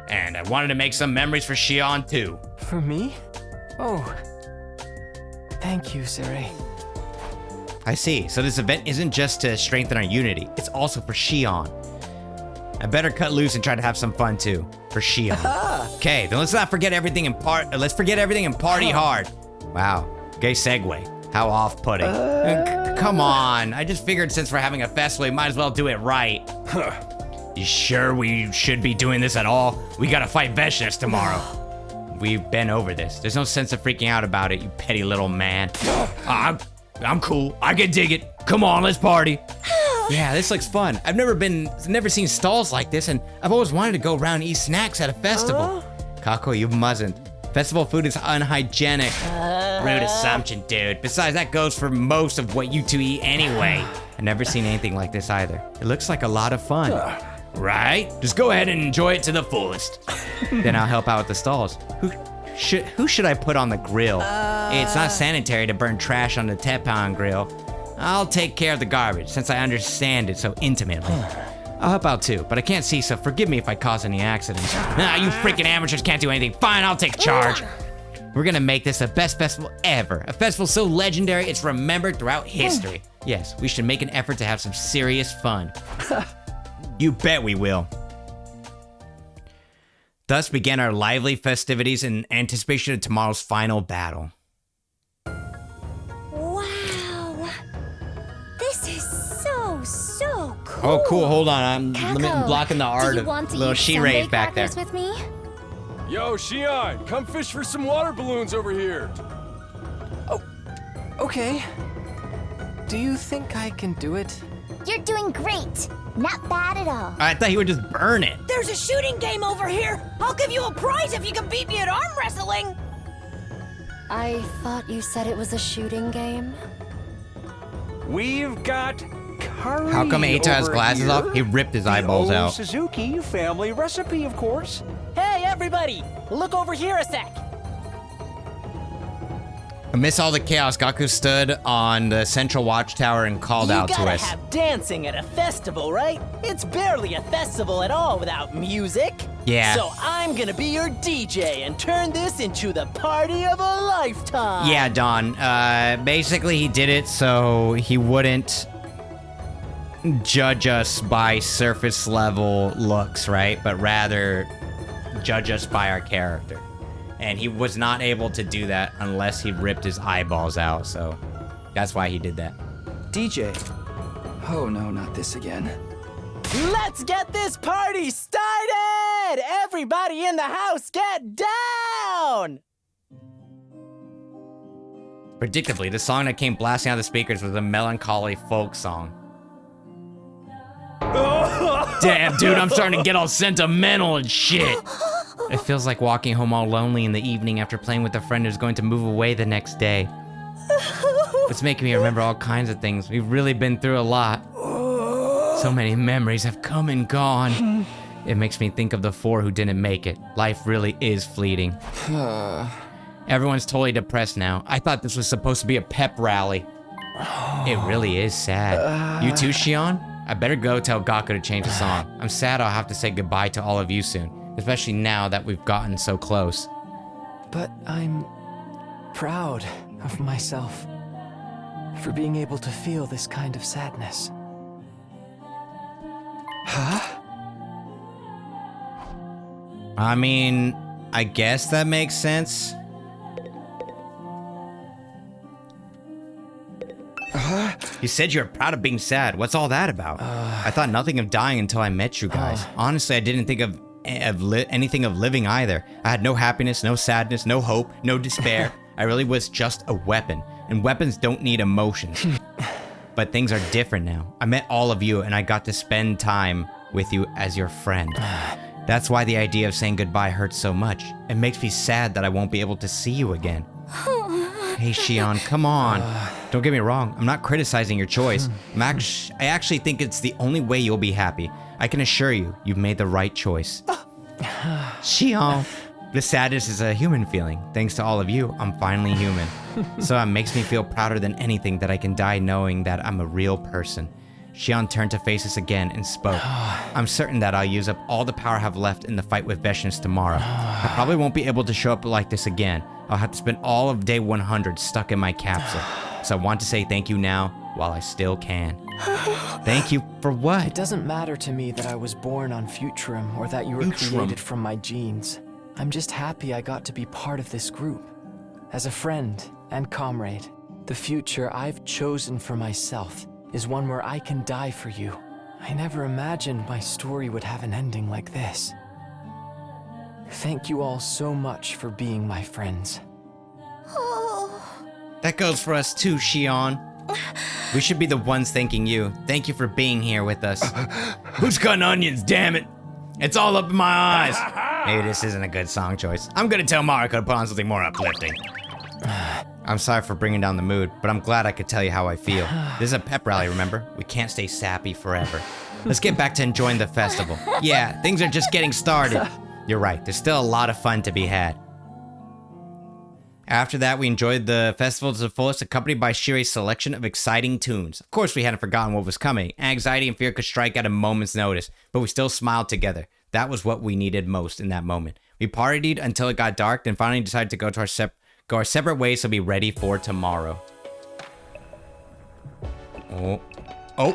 And I wanted to make some memories for Shion too. For me? Oh. Thank you, Siri. I see. So this event isn't just to strengthen our unity. It's also for Shion. I better cut loose and try to have some fun too. For Shion. Okay, then let's not forget everything and let's forget everything and party hard. Wow. Gay segue. How off-putting. Come on. I just figured since we're having a festival, we might as well do it right. You sure we should be doing this at all? We gotta fight Vechinus tomorrow. We've been over this. There's no sense of freaking out about it, you petty little man. I'm cool. I can dig it. Come on, let's party. Yeah, this looks fun. I've never seen stalls like this, and I've always wanted to go around and eat snacks at a festival. Kako, you mustn't. Festival food is unhygienic. Rude assumption, dude. Besides, that goes for most of what you two eat anyway. I've never seen anything like this either. It looks like a lot of fun. Right? Just go ahead and enjoy it to the fullest. Then I'll help out with the stalls. Who should I put on the grill? It's not sanitary to burn trash on the Teppan grill. I'll take care of the garbage since I understand it so intimately. I'll help out too, but I can't see, so forgive me if I cause any accidents. Nah, you freaking amateurs can't do anything. Fine, I'll take charge. We're gonna make this the best festival ever. A festival so legendary it's remembered throughout history. Yes, we should make an effort to have some serious fun. You bet we will. Thus began our lively festivities in anticipation of tomorrow's final battle. Wow. This is so cool. Oh, cool. Hold on. I'm Kako, blocking the art do you of want to little eat She-Rays back there. with me? Yo, Shion, come fish for some water balloons over here. Oh, okay. Do you think I can do it? You're doing great. Not bad at all. I thought he would just burn it. There's a shooting game over here. I'll give you a prize if you can beat me at arm wrestling. I thought you said it was a shooting game. We've got curry. How come Eita has glasses off? He ripped his eyeballs out. Suzuki family recipe, of course. Hey, everybody! Look over here a sec. Amidst all the chaos, Gaku stood on the central watchtower and called out to us. You gotta have dancing at a festival, right? It's barely a festival at all without music. Yeah. So I'm gonna be your DJ and turn this into the party of a lifetime. Yeah, Don. Basically, he did it so he wouldn't judge us by surface level looks, right? But rather judge us by our character. And he was not able to do that unless he ripped his eyeballs out, so that's why he did that. DJ. Oh no, not this again. Let's get this party started! Everybody in the house, get down! Predictably, the song that came blasting out of the speakers was a melancholy folk song. Damn, dude, I'm starting to get all sentimental and shit. It feels like walking home all lonely in the evening after playing with a friend who's going to move away the next day. It's making me remember all kinds of things. We've really been through a lot. So many memories have come and gone. It makes me think of the 4 who didn't make it. Life really is fleeting. Everyone's totally depressed now. I thought this was supposed to be a pep rally. It really is sad. You too, Shion? I better go tell Gaku to change the song. I'm sad I'll have to say goodbye to all of you soon, especially now that we've gotten so close. But I'm proud of myself for being able to feel this kind of sadness. Huh? I mean, I guess that makes sense. You said you were proud of being sad. What's all that about? I thought nothing of dying until I met you guys. Honestly, I didn't think of anything of living either. I had no happiness, no sadness, no hope, no despair. I really was just a weapon, and weapons don't need emotions. But things are different now. I met all of you, and I got to spend time with you as your friend. That's why the idea of saying goodbye hurts so much. It makes me sad that I won't be able to see you again. Hey, Shion, come on. Don't get me wrong, I'm not criticizing your choice. I actually think it's the only way you'll be happy. I can assure you, you've made the right choice. Shion, the sadness is a human feeling. Thanks to all of you, I'm finally human. So it makes me feel prouder than anything that I can die knowing that I'm a real person. Shion turned to face us again and spoke. I'm certain that I'll use up all the power I have left in the fight with Veshnius tomorrow. I probably won't be able to show up like this again. I'll have to spend all of day 100 stuck in my capsule. So I want to say thank you now while I still can. Thank you for what? It doesn't matter to me that I was born on Futurum or that you were created from my genes. I'm just happy I got to be part of this group. As a friend and comrade, the future I've chosen for myself is one where I can die for you. I never imagined my story would have an ending like this. Thank you all so much for being my friends. That goes for us too, Shion. We should be the ones thanking you. Thank you for being here with us. Who's cutting onions, damn it? It's all up in my eyes. Maybe this isn't a good song choice. I'm gonna tell Mariko to put on something more uplifting. I'm sorry for bringing down the mood, but I'm glad I could tell you how I feel. This is a pep rally, remember? We can't stay sappy forever. Let's get back to enjoying the festival. Yeah, things are just getting started. You're right, there's still a lot of fun to be had. After that, we enjoyed the festival to the fullest, accompanied by Shire's selection of exciting tunes. Of course, we hadn't forgotten what was coming. Anxiety and fear could strike at a moment's notice, but we still smiled together. That was what we needed most in that moment. We partied until it got dark, then finally decided to go our separate ways to be ready for tomorrow. Oh,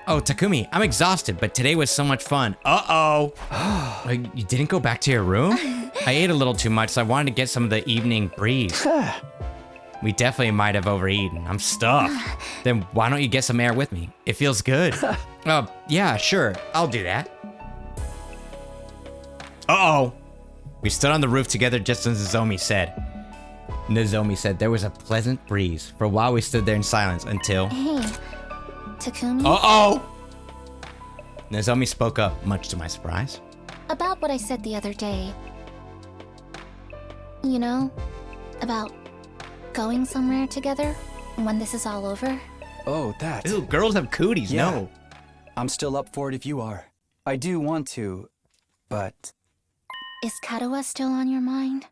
Takumi, I'm exhausted, but today was so much fun. You didn't go back to your room? I ate a little too much, so I wanted to get some of the evening breeze. We definitely might have overeaten. I'm stuffed. Then why don't you get some air with me? It feels good. Yeah, sure. I'll do that. We stood on the roof together just as Nozomi said. There was a pleasant breeze. For a while we stood there in silence until... Hey, Takumi? Nozomi spoke up, much to my surprise. About what I said the other day. You know, about going somewhere together when this is all over. Oh, that. Ew, girls have cooties, yeah. No. I'm still up for it if you are. I do want to, but... Is Kadoa still on your mind?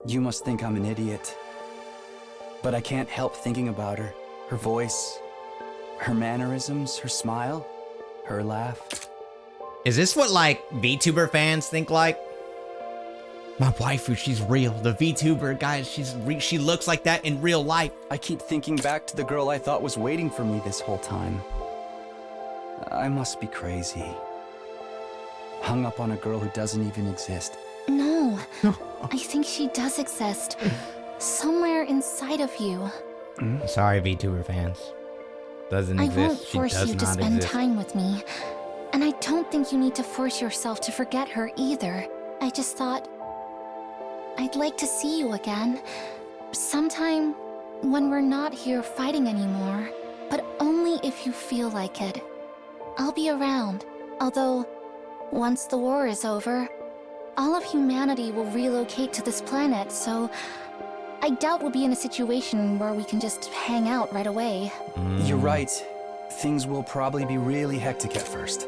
You must think I'm an idiot. But I can't help thinking about her. Her voice, her mannerisms, her smile, her laugh. Is this what, like, VTuber fans think like? My waifu, she's real. The VTuber, guys, she looks like that in real life. I keep thinking back to the girl I thought was waiting for me this whole time. I must be crazy. Hung up on a girl who doesn't even exist. No, I think she does exist. Somewhere inside of you. Sorry, VTuber fans. Doesn't exist. I won't force you to spend time with me. And I don't think you need to force yourself to forget her either. I just thought... I'd like to see you again. Sometime when we're not here fighting anymore. But only if you feel like it. I'll be around. Although, once the war is over, all of humanity will relocate to this planet, so... I doubt we'll be in a situation where we can just hang out right away. You're right. Things will probably be really hectic at first.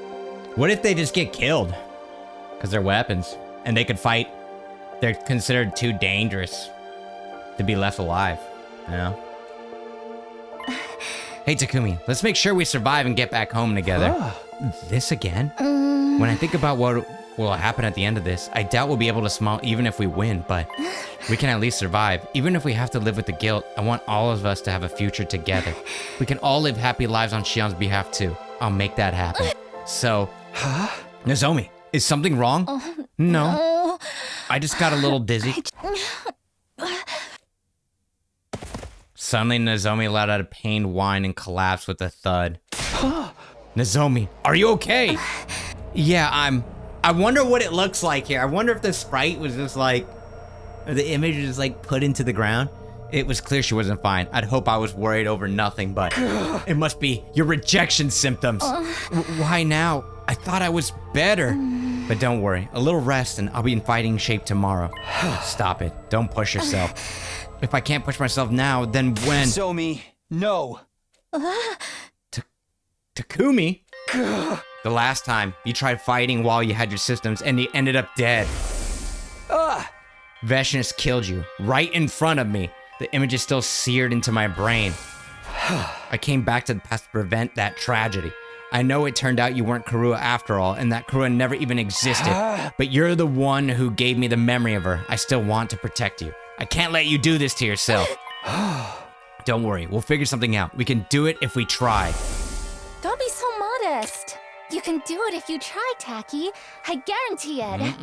What if they just get killed? Because they're weapons, and they could fight. They're considered too dangerous. to be left alive, you know? Hey, Takumi, let's make sure we survive and get back home together. This again? When I think about what will happen at the end of this, I doubt we'll be able to smile even if we win, but we can at least survive. Even if we have to live with the guilt, I want all of us to have a future together. We can all live happy lives on Shion's behalf too. I'll make that happen. So, Nozomi, is something wrong? No. I just got a little dizzy. Suddenly, Nozomi let out a pained whine and collapsed with a thud. Nozomi, are you okay? Yeah, I wonder what it looks like here. I wonder if the sprite was just like, or the image was like put into the ground. It was clear she wasn't fine. I'd hope I was worried over nothing, but it must be your rejection symptoms. Why now? I thought I was better. But don't worry, a little rest and I'll be in fighting shape tomorrow. Stop it, don't push yourself. If I can't push myself now, then when? Nozomi, no. Takumi? The last time you tried fighting while you had your systems and you ended up dead. Veshness killed you right in front of me. The image is still seared into my brain. I came back to the past to prevent that tragedy. I know it turned out you weren't Karua after all, and that Karua never even existed. But you're the one who gave me the memory of her. I still want to protect you. I can't let you do this to yourself. Don't worry, we'll figure something out. We can do it if we try. Don't be so modest. You can do it if you try, Taki. I guarantee it.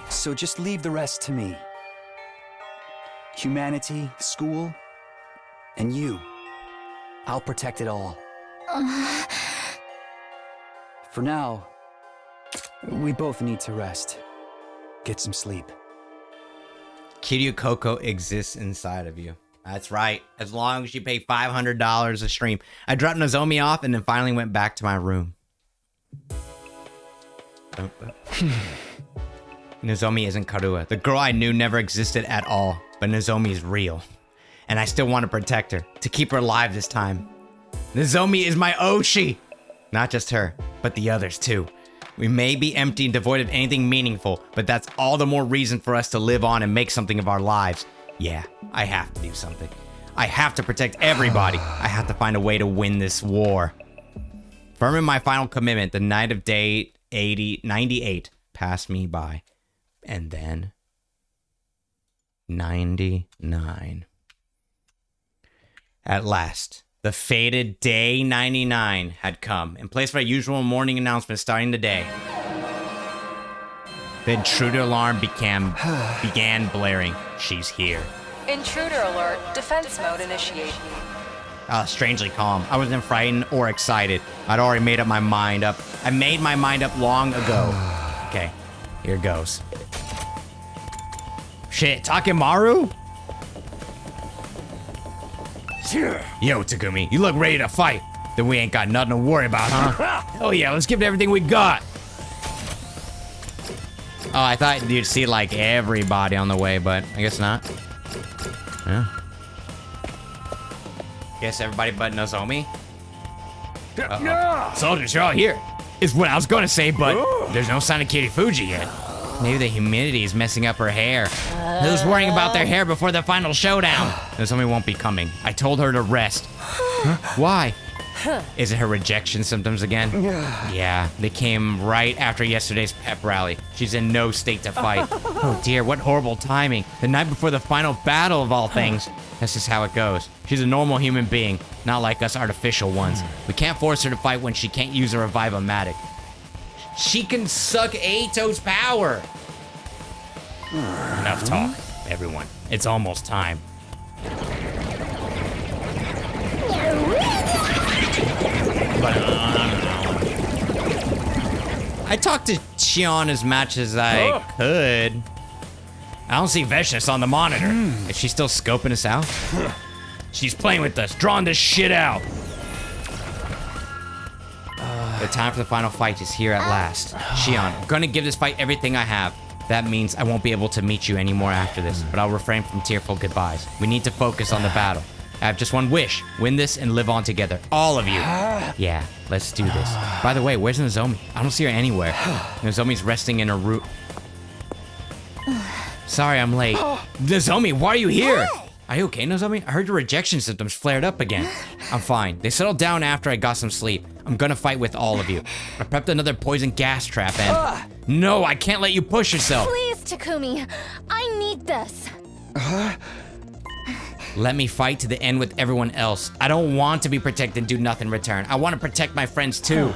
So just leave the rest to me. Humanity, school, and you. I'll protect it all. For now, we both need to rest. Get some sleep. Kiryu Coco exists inside of you. That's right. As long as you pay $500 a stream. I dropped Nozomi off and then finally went back to my room. Nozomi isn't Karua. The girl I knew never existed at all. But Nozomi is real. And I still want to protect her. To keep her alive this time. Nozomi is my Oshi! Not just her, but the others too. We may be empty and devoid of anything meaningful, but that's all the more reason for us to live on and make something of our lives. Yeah, I have to do something. I have to protect everybody. I have to find a way to win this war. Firm in my final commitment, the night of day 98 passed me by. And then 99. At last, the fated day 99 had come, in place of our usual morning announcement starting the day. The intruder alarm began blaring. She's here. Intruder alert. Defense mode initiated. Strangely calm. I wasn't frightened or excited. I'd already made up my mind up. I made my mind up long ago. Okay, here goes. Shit, Takemaru? Yo, Takumi, you look ready to fight. Then we ain't got nothing to worry about, huh? Oh yeah, let's give it everything we got. Oh, I thought you'd see like everybody on the way, but I guess not. Yeah. Guess everybody but Nozomi. Soldiers, you're all here. Is what I was gonna say, but there's no sign of Kirifuji yet. Maybe the humidity is messing up her hair. Who's worrying about their hair before the final showdown? Nozomi won't be coming. I told her to rest. Why? Is it her rejection symptoms again? Yeah, they came right after yesterday's pep rally. She's in no state to fight. Oh dear, what horrible timing. The night before the final battle of all things. That's just how it goes. She's a normal human being, not like us artificial ones. We can't force her to fight when she can't use a Revive-O-Matic. She can suck Eito's power. Enough talk, everyone. It's almost time. I talked to Shion as much as I could. I don't see Veshness on the monitor. Is she still scoping us out? She's playing with us, drawing this shit out. The time for the final fight is here at last. Shion, I'm gonna give this fight everything I have. That means I won't be able to meet you anymore after this, but I'll refrain from tearful goodbyes. We need to focus on the battle. I have just one wish. Win this and live on together. All of you. Yeah, let's do this. By the way, where's Nozomi? I don't see her anywhere. Nozomi's resting in her room. Sorry, I'm late. Nozomi, why are you here? Are you okay, Nozomi? I heard your rejection symptoms flared up again. I'm fine. They settled down after I got some sleep. I'm gonna fight with all of you. I prepped another poison gas trap and... No, I can't let you push yourself. Please, Takumi. I need this. Let me fight to the end with everyone else. I don't want to be protected and do nothing in return. I want to protect my friends too.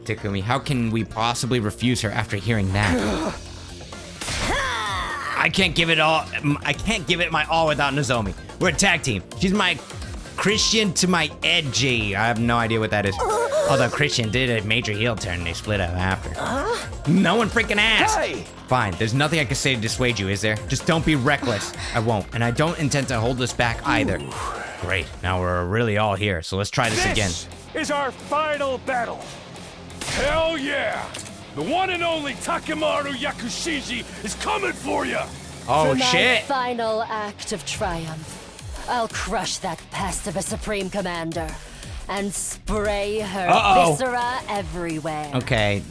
Takumi, how can we possibly refuse her after hearing that? I can't give it all. I can't give it my all without Nozomi. We're a tag team. She's my Christian to my Edgy. I have no idea what that is. Although Christian did a major heel turn, they split up after. No one freaking asked. Hey! Fine, there's nothing I can say to dissuade you, is there? Just don't be reckless. I won't, and I don't intend to hold this back either. Great, now we're really all here, so let's try this again. This is our final battle. Hell yeah! The one and only Takemaru Yakushiji is coming for you! Oh, for shit! my final act of triumph, I'll crush that pest of a Supreme Commander and spray her viscera everywhere. Okay,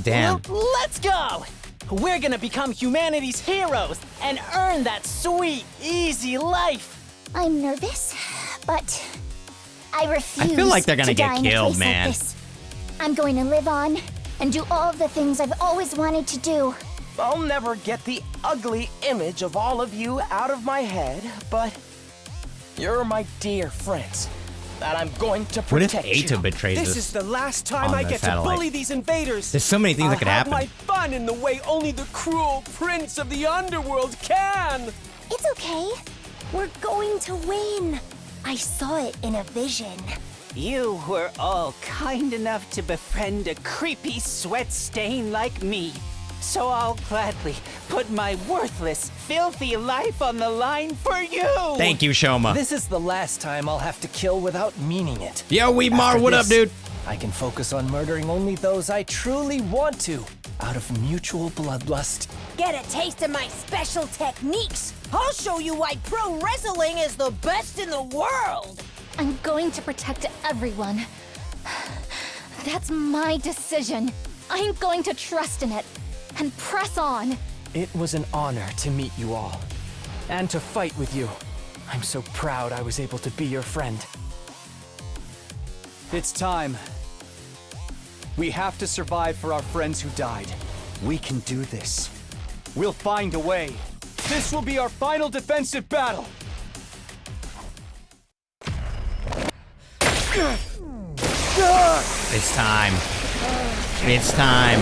damn. Well, let's go! We're gonna become humanity's heroes and earn that sweet, easy life. I'm nervous, but I refuse I feel like they're gonna to get die in a killed, place man. Like this. I'm going to live on and do all of the things I've always wanted to do. I'll never get the ugly image of all of you out of my head, but you're my dear friends, and I'm going to What if protect Eita you. betrays us? This is the last time on I the get satellite? to bully these invaders. There's so many things that could I'll happen. have my fun in the way only the cruel prince of the underworld can. It's okay. We're going to win. I saw it in a vision. You were all kind enough to befriend a creepy sweat stain like me. So I'll gladly put my worthless, filthy life on the line for you! Thank you, Shoma. This is the last time I'll have to kill without meaning it. Yo, Weebmar, After what up, this, dude? I can focus on murdering only those I truly want to, out of mutual bloodlust. Get a taste of my special techniques. I'll show you why pro wrestling is the best in the world. I'm going to protect everyone. That's my decision. I'm going to trust in it and press on. It was an honor to meet you all, and to fight with you. I'm so proud I was able to be your friend. It's time. We have to survive for our friends who died. We can do this. We'll find a way. This will be our final defensive battle. It's time. It's time.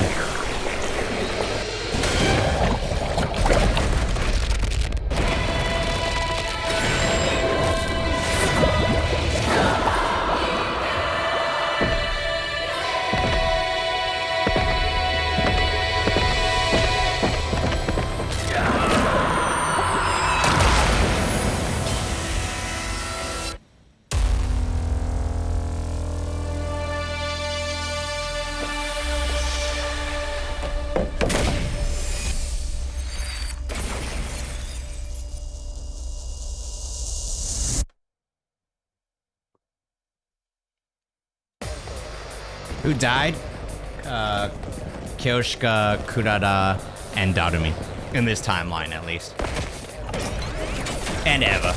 Who died? Kyoshika, Kurada, and Darumi. In this timeline, at least. And Eva.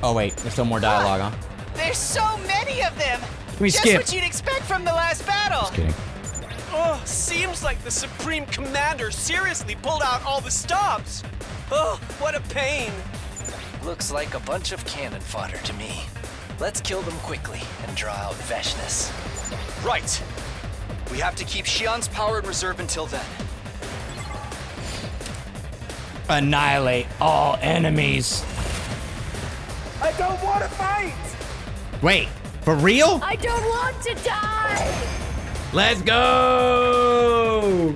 Oh wait, there's still more dialogue, huh? There's so many of them! We Just skip. what you'd expect from the last battle! Just kidding. Oh, seems like the Supreme Commander seriously pulled out all the stops. Oh, what a pain. Looks like a bunch of cannon fodder to me. Let's kill them quickly and draw out Veshness. Right. We have to keep Shion's power in reserve until then. Annihilate all enemies. I don't want to fight! Wait, for real? I don't want to die! Let's go!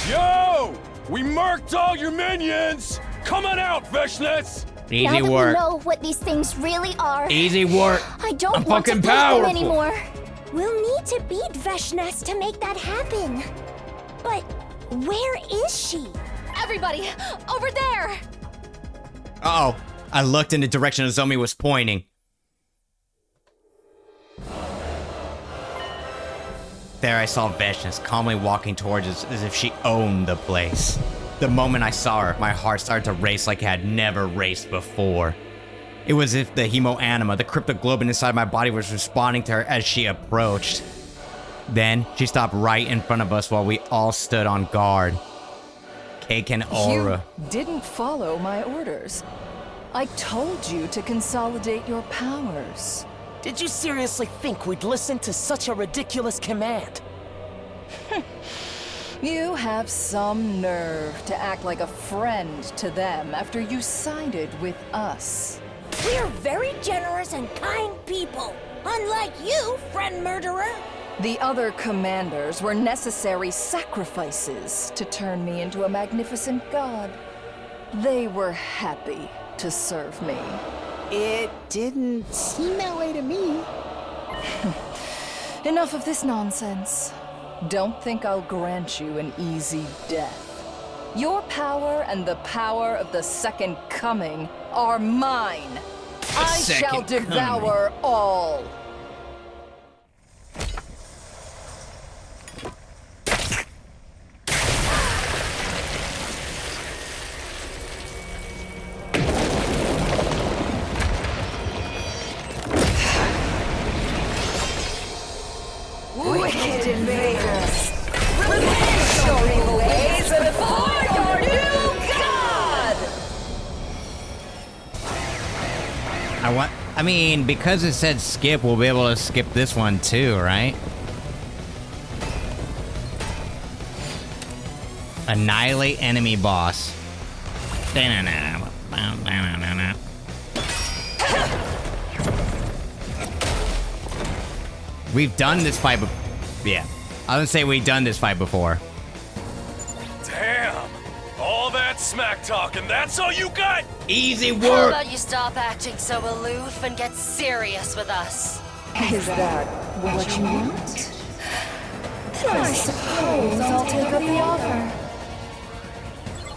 Yo! We murked all your minions! Come on out, Veshness! Easy now that work. we know what these things really are. Easy work. I don't I'm want to fucking fight them powerful. anymore. We'll need to beat Veshness to make that happen. But where is she? Everybody, over there! Uh-oh. I looked in the direction Nozomi was pointing. There I saw Veshnis calmly walking towards us as if she owned the place. The moment I saw her, my heart started to race like it had never raced before. It was as if the hemoanima, the cryptoglobin inside my body, was responding to her as she approached. Then, she stopped right in front of us while we all stood on guard. Keiken Aura. You didn't follow my orders. I told you to consolidate your powers. Did you seriously think we'd listen to such a ridiculous command? You have some nerve to act like a friend to them after you sided with us. We're very generous and kind people, unlike you, friend murderer. The other commanders were necessary sacrifices to turn me into a magnificent god. They were happy to serve me. It didn't seem that way to me. Enough of this nonsense. Don't think I'll grant you an easy death. Your power and the power of the Second Coming are mine. I shall devour all. Wicked invaders! Revenge your evil ways before your new god! I mean, because it said skip, we'll be able to skip this one too, right? Annihilate enemy boss. We've done this fight yeah. I would say we've done this fight before. Damn! All that smack talk and that's all you got? Easy work! How about you stop acting so aloof and get serious with us? Is that what you want? Then I suppose I'll take up the offer.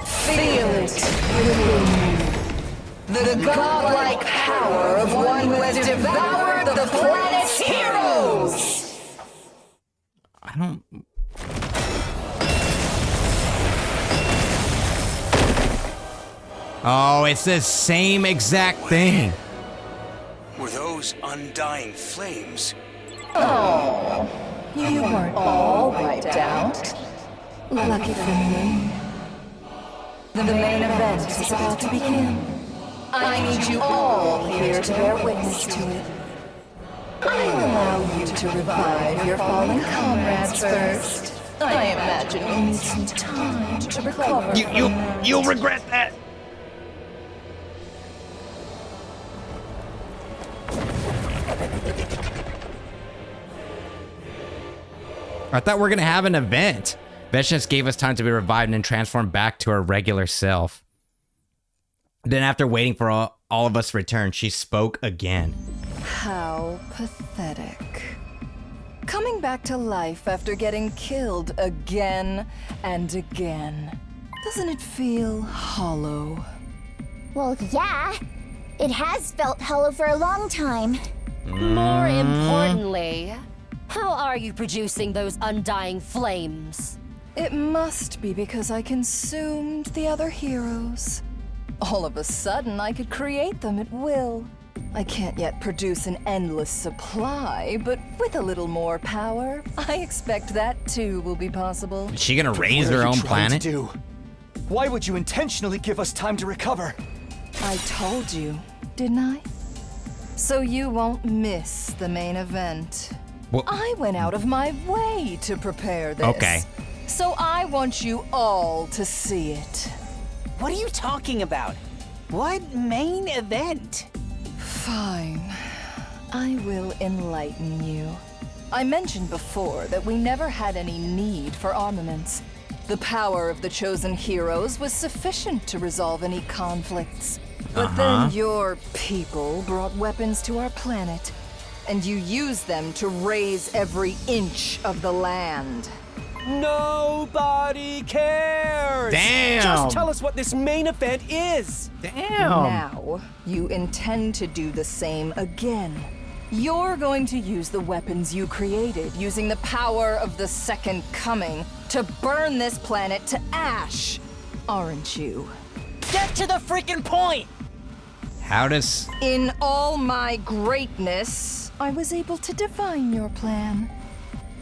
Feel it within you. The godlike power of one who has devoured the planet's heroes! I don't... Oh, it's the same exact thing. Were those undying flames? Oh, you weren't all wiped out. Lucky for me. The main event is about to begin. I need you all here to bear witness to it. I'll allow you to revive your fallen comrades first. I imagine you'll need some time to recover. You'll regret that. I thought we were gonna have an event. Veshnis gave us time to be revived and transformed back to our regular self. Then after waiting for all of us to return, she spoke again. How pathetic. Coming back to life after getting killed again and again. Doesn't it feel hollow? Well, yeah. It has felt hollow for a long time. More importantly, how are you producing those undying flames? It must be because I consumed the other heroes. All of a sudden, I could create them at will. I can't yet produce an endless supply, but with a little more power, I expect that too will be possible. Is she gonna raise her own planet? Why would you intentionally give us time to recover? I told you, didn't I? So you won't miss the main event. Well, I went out of my way to prepare this. Okay. So I want you all to see it. What are you talking about? What main event? Fine. I will enlighten you. I mentioned before that we never had any need for armaments. The power of the chosen heroes was sufficient to resolve any conflicts. But then your people brought weapons to our planet, and you used them to raise every inch of the land. Nobody cares! Damn! Just tell us what this main event is! Damn! Now, you intend to do the same again. You're going to use the weapons you created using the power of the Second Coming to burn this planet to ash, aren't you? Get to the freaking point! How does... In all my greatness, I was able to divine your plan.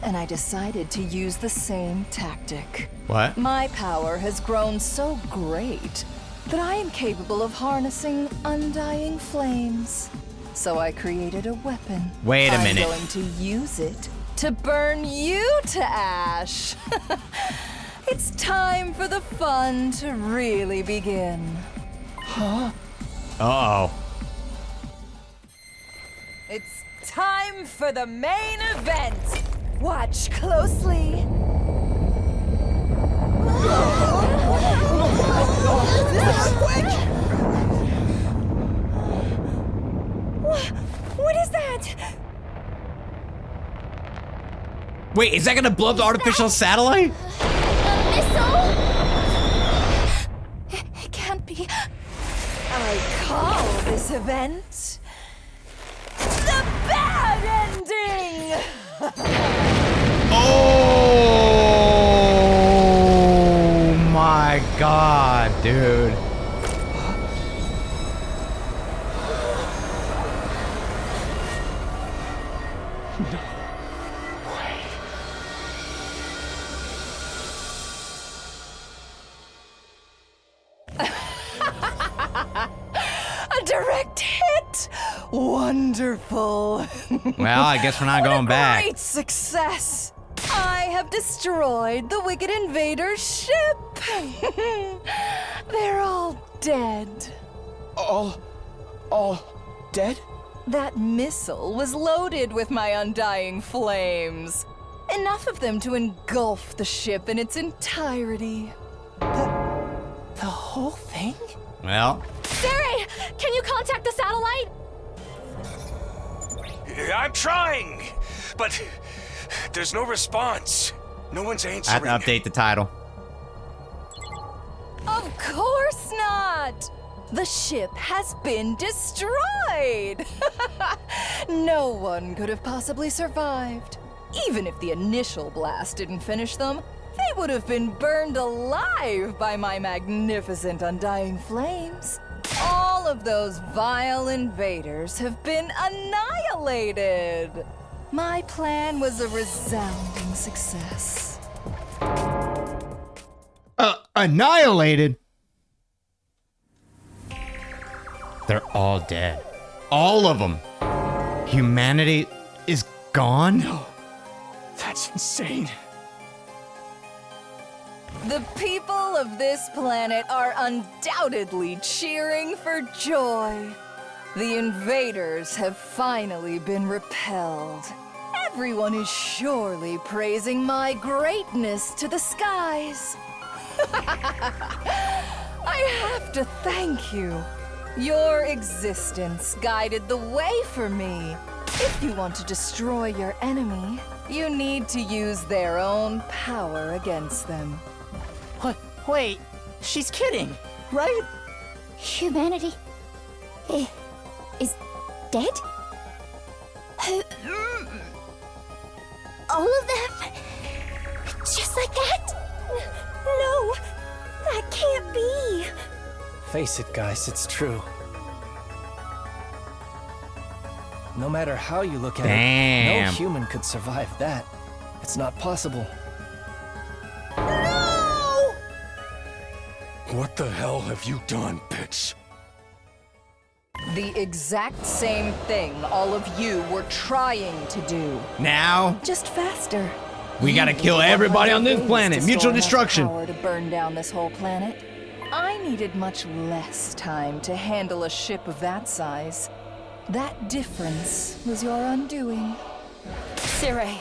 And I decided to use the same tactic. What? My power has grown so great that I am capable of harnessing undying flames. So I created a weapon. Wait a minute. I'm going to use it to burn you to ash. It's time for the fun to really begin. Huh? Uh-oh. It's time for the main event. Watch closely. What is that? Wait, is that gonna blow up the artificial satellite? A missile? It can't be. I call this event the bad ending! Oh my god, dude. A direct hit! Wonderful. Well, I guess we're not going back. Great success! I have destroyed the Wicked Invader's ship! They're all dead. All dead? That missile was loaded with my undying flames. Enough of them to engulf the ship in its entirety. The whole thing? Well. Siri, can you contact the satellite? I'm trying, but there's no response. No one's I answering. have to update the title. Of course not! The ship has been destroyed! No one could have possibly survived. Even if the initial blast didn't finish them, they would have been burned alive by my magnificent undying flames. All of those vile invaders have been annihilated. My plan was a resounding success. Annihilated? They're all dead. All of them. Humanity is gone? No. That's insane. The people of this planet are undoubtedly cheering for joy. The invaders have finally been repelled. Everyone is surely praising my greatness to the skies. I have to thank you. Your existence guided the way for me. If you want to destroy your enemy, you need to use their own power against them. What? Wait, she's kidding, right? Humanity is dead? All of them? Just like that? No, that can't be. Face it, guys, it's true. No matter how you look at it, no human could survive that. It's not possible. No! What the hell have you done, bitch? The exact same thing all of you were trying to do. Now? Just faster. We gotta kill everybody on this planet. Mutual destruction. Power to burn down this whole planet. I needed much less time to handle a ship of that size. That difference was your undoing. Siri,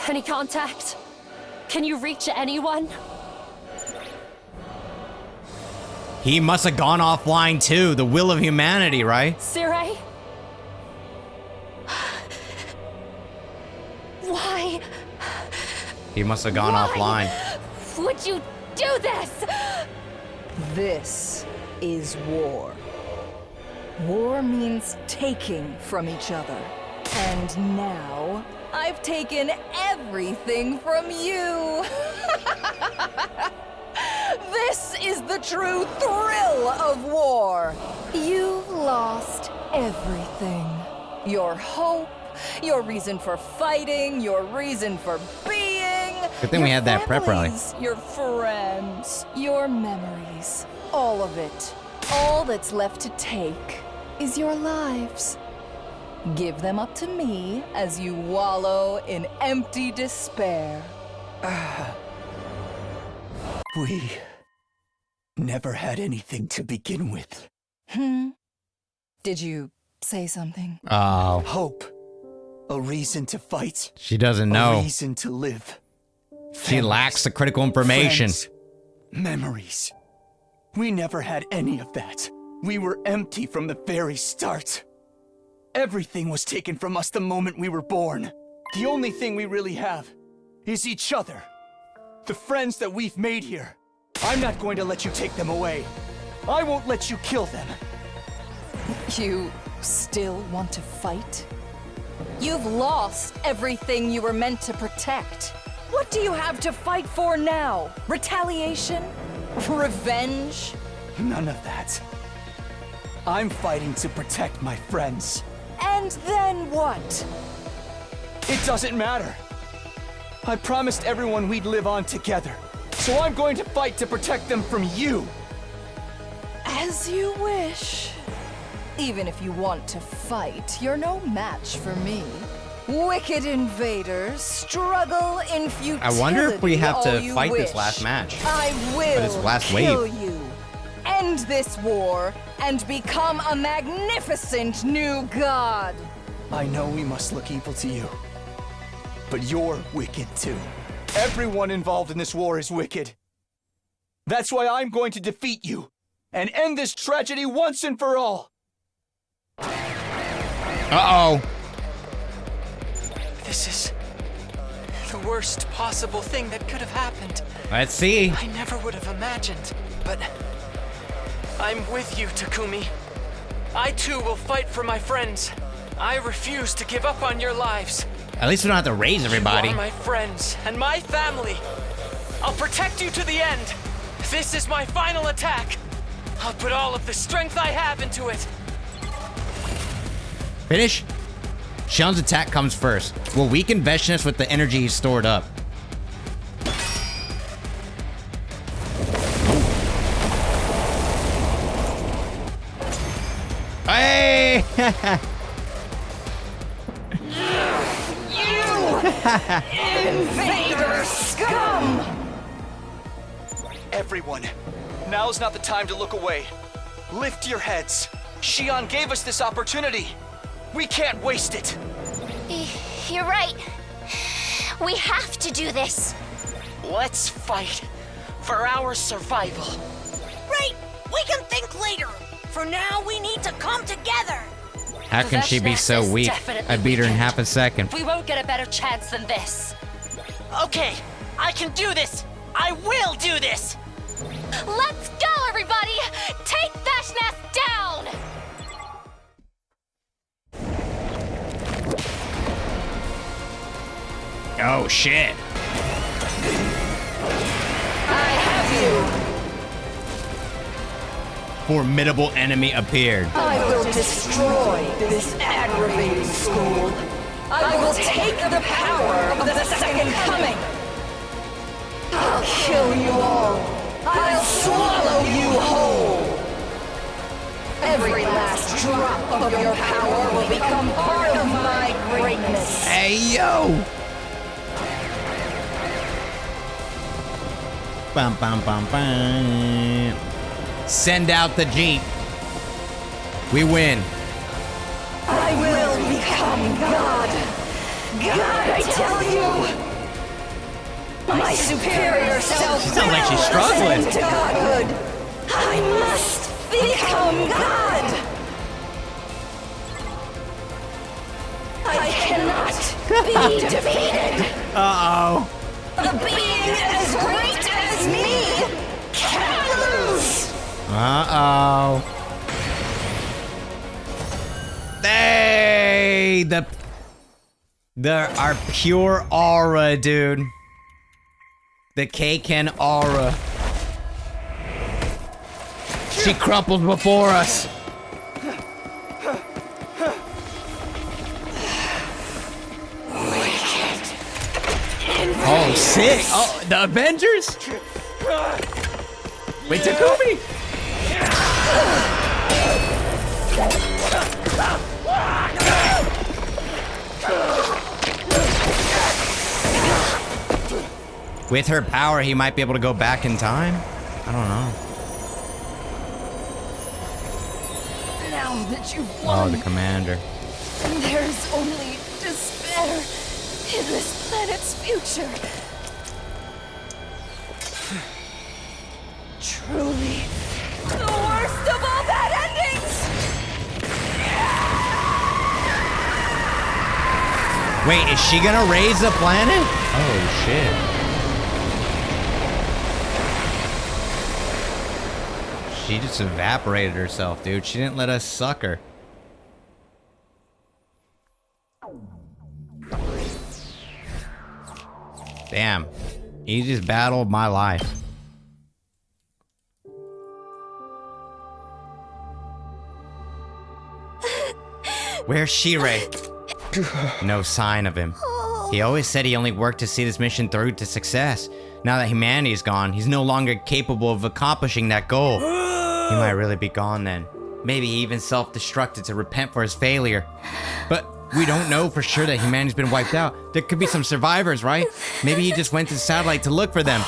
any contact? Can you reach anyone? He must have gone offline too. The will of humanity, right? Siri? Why? He must have gone offline. Would you do this? This is war. War means taking from each other. And now, I've taken everything from you. This is the true thrill of war. You've lost everything. Your hope, your reason for fighting, your reason for being. Good thing we had that prep rally. Your friends, your memories, all of it. All that's left to take is your lives. Give them up to me as you wallow in empty despair. We never had anything to begin with. Did you say something? Oh. Hope. A reason to fight. She doesn't know. A reason to live. She lacks the critical information. Friends, memories. We never had any of that. We were empty from the very start. Everything was taken from us the moment we were born. The only thing we really have is each other. The friends that we've made here. I'm not going to let you take them away. I won't let you kill them. You still want to fight? You've lost everything you were meant to protect. What do you have to fight for now? Retaliation? Revenge? None of that. I'm fighting to protect my friends. And then what? It doesn't matter. I promised everyone we'd live on together. So I'm going to fight to protect them from you. As you wish. Even if you want to fight, you're no match for me. Wicked invaders struggle in futility. I wonder if we have to fight this last match. I will But it's the last kill wave. you. End this war and become a magnificent new god. I know we must look evil to you. But you're wicked too. Everyone involved in this war is wicked. That's why I'm going to defeat you and end this tragedy once and for all. Uh-oh. This is the worst possible thing that could have happened. Let's see. I never would have imagined, but I'm with you, Takumi. I too will fight for my friends. I refuse to give up on your lives. At least we don't have to raise everybody. You are my friends and my family. I'll protect you to the end. This is my final attack. I'll put all of the strength I have into it. Finish. Shion's attack comes first. Will weaken Vechinus with the energy he's stored up. Hey! Invader scum! Everyone, now's not the time to look away. Lift your heads. Shion gave us this opportunity. We can't waste it. You're right. We have to do this. Let's fight for our survival. Right, we can think later. For now, we need to come together. How can she be so weak? I beat her in half a second. We won't get a better chance than this. Okay, I can do this. I will do this. Let's go, everybody! Take Vechinus down! Oh, shit. I have you! Formidable enemy appeared. I will destroy this aggravating school. I will take the power of the Second Coming. I'll kill you all. I'll swallow you whole. Every last drop of your power will become part of my greatness. Hey, yo! Bum, bum, bum, bum. Send out the Jeep. We win. I will become God. God, I tell you. My superior self Sounds like she's struggling. to godhood. I must become God. I cannot be defeated. Uh-oh. The Uh-oh. Hey, our pure aura, dude. The K-Ken aura. She crumples before us. Oh, sick. Oh, the Avengers? Wait, Takumi! With her power, he might be able to go back in time? I don't know. Now that you've won, Oh, the commander. there's only despair in this planet's future. Truly, the worst of all bad endings! Wait, is she gonna raise the planet? Oh, shit. She just evaporated herself, dude. She didn't let us suck her. Damn. Easiest battle of my life. Where's Shirei? No sign of him. He always said he only worked to see this mission through to success. Now that humanity is gone, he's no longer capable of accomplishing that goal. He might really be gone then. Maybe he even self-destructed to repent for his failure. But we don't know for sure that humanity's been wiped out. There could be some survivors, right? Maybe he just went to the satellite to look for them.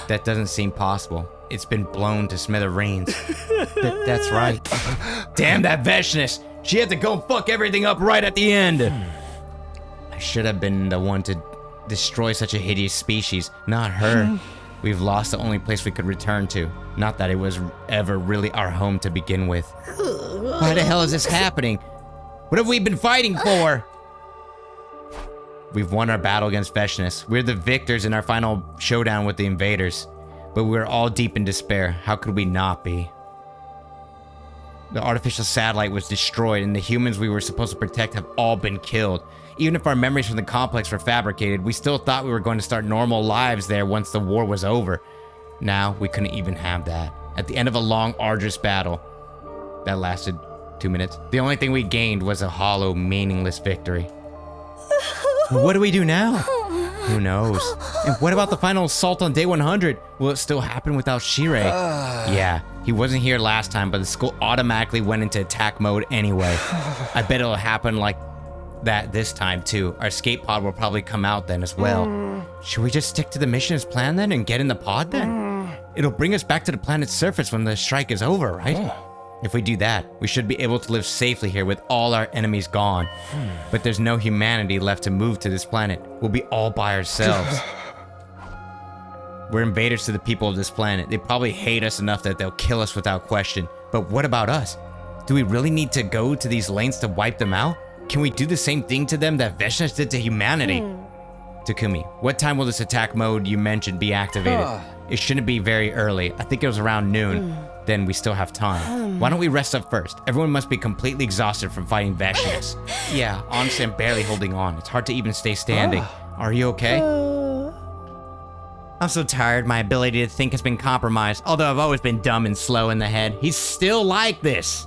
That doesn't seem possible. It's been blown to smithereens. That's right. Damn that Veshness! She had to go and fuck everything up right at the end. I should have been the one to destroy such a hideous species, not her. We've lost the only place we could return to. Not that it was ever really our home to begin with. Why the hell is this happening? What have we been fighting for? We've won our battle against Veshness. We're the victors in our final showdown with the invaders. But we're all deep in despair. How could we not be? The artificial satellite was destroyed and the humans we were supposed to protect have all been killed. Even if our memories from the complex were fabricated, we still thought we were going to start normal lives there once the war was over. Now, we couldn't even have that. At the end of a long, arduous battle that lasted 2 minutes, the only thing we gained was a hollow, meaningless victory. What do we do now? Who knows? And what about the final assault on day 100? Will it still happen without Shirei? Yeah, he wasn't here last time, but the school automatically went into attack mode anyway. I bet it'll happen like that this time too. Our escape pod will probably come out then as well. Should we just stick to the mission as planned then and get in the pod then? It'll bring us back to the planet's surface when the strike is over, right? If we do that, we should be able to live safely here with all our enemies gone. But there's no humanity left to move to this planet. We'll be all by ourselves. We're invaders to the people of this planet. They probably hate us enough that they'll kill us without question. But what about us? Do we really need to go to these lengths to wipe them out? Can we do the same thing to them that Veshness did to humanity? Takumi, what time will this attack mode you mentioned be activated? It shouldn't be very early. I think it was around noon. Then we still have time. Why don't we rest up first? Everyone must be completely exhausted from fighting Veshness. Yeah, honestly, I'm barely holding on. It's hard to even stay standing. Are you okay? I'm so tired. My ability to think has been compromised. Although I've always been dumb and slow in the head. He's still like this.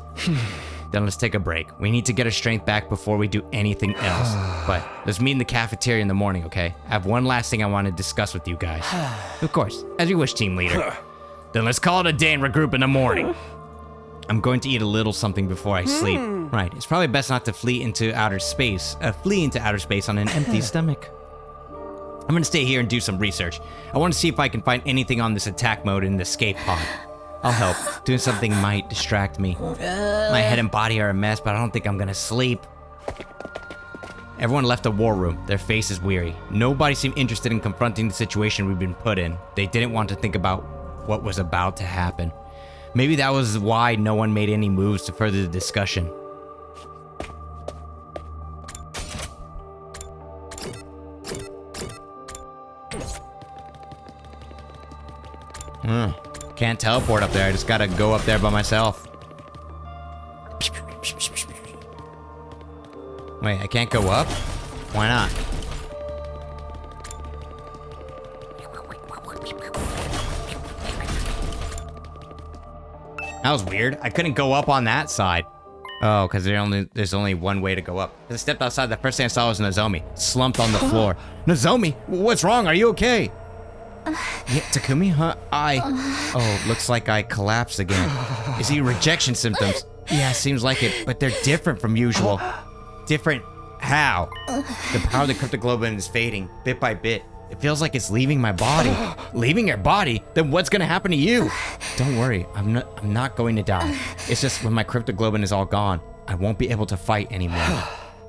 Then let's take a break. We need to get our strength back before we do anything else. But let's meet in the cafeteria in the morning, okay? I have one last thing I want to discuss with you guys. Of course, as you wish, team leader. Then let's call it a day and regroup in the morning. I'm going to eat a little something before I sleep. Right, it's probably best not to flee into outer space on an empty stomach. I'm gonna stay here and do some research. I want to see if I can find anything on this attack mode in the escape pod. I'll help. Doing something might distract me. My head and body are a mess, but I don't think I'm gonna sleep. Everyone left the war room, their faces weary. Nobody seemed interested in confronting the situation we've been put in. They didn't want to think about what was about to happen. Maybe that was why no one made any moves to further the discussion. can't teleport up there. I just gotta go up there by myself. Wait, I can't go up? Why not? That was weird. I couldn't go up on that side. Oh, because there's only one way to go up. As I stepped outside, the first thing I saw was Nozomi, slumped on the floor. Nozomi, what's wrong? Are you okay? Yeah, Takumi, huh? Oh, looks like I collapsed again. Is he rejection symptoms? Yeah, seems like it, but they're different from usual. Different how? The power of the cryptoglobin is fading, bit by bit. It feels like it's leaving my body. Leaving your body? Then what's gonna happen to you? Don't worry, I'm not going to die. It's just when my cryptoglobin is all gone, I won't be able to fight anymore.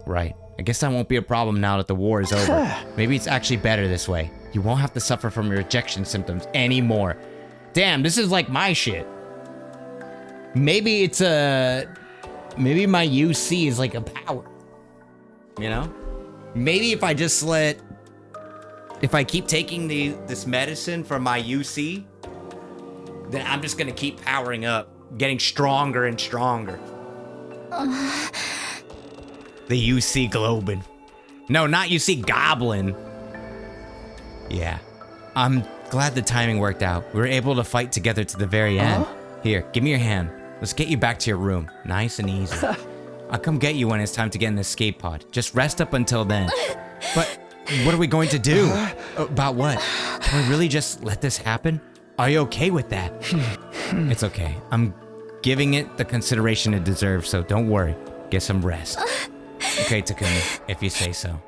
Right. I guess that won't be a problem now that the war is over. Maybe it's actually better this way. You won't have to suffer from your rejection symptoms anymore. Damn, this is like my shit. Maybe it's maybe my UC is like a power. You know? Maybe if I just if I keep taking this medicine for my UC, then I'm just gonna keep powering up, getting stronger and stronger. The UC Globin. No, not UC Goblin. Yeah. I'm glad the timing worked out. We were able to fight together to the very end. Here, give me your hand. Let's get you back to your room. Nice and easy. I'll come get you when it's time to get in the escape pod. Just rest up until then. But what are we going to do? About what? Can we really just let this happen? Are you okay with that? It's okay. I'm giving it the consideration it deserves, so don't worry. Get some rest. Okay, Takumi, if you say so.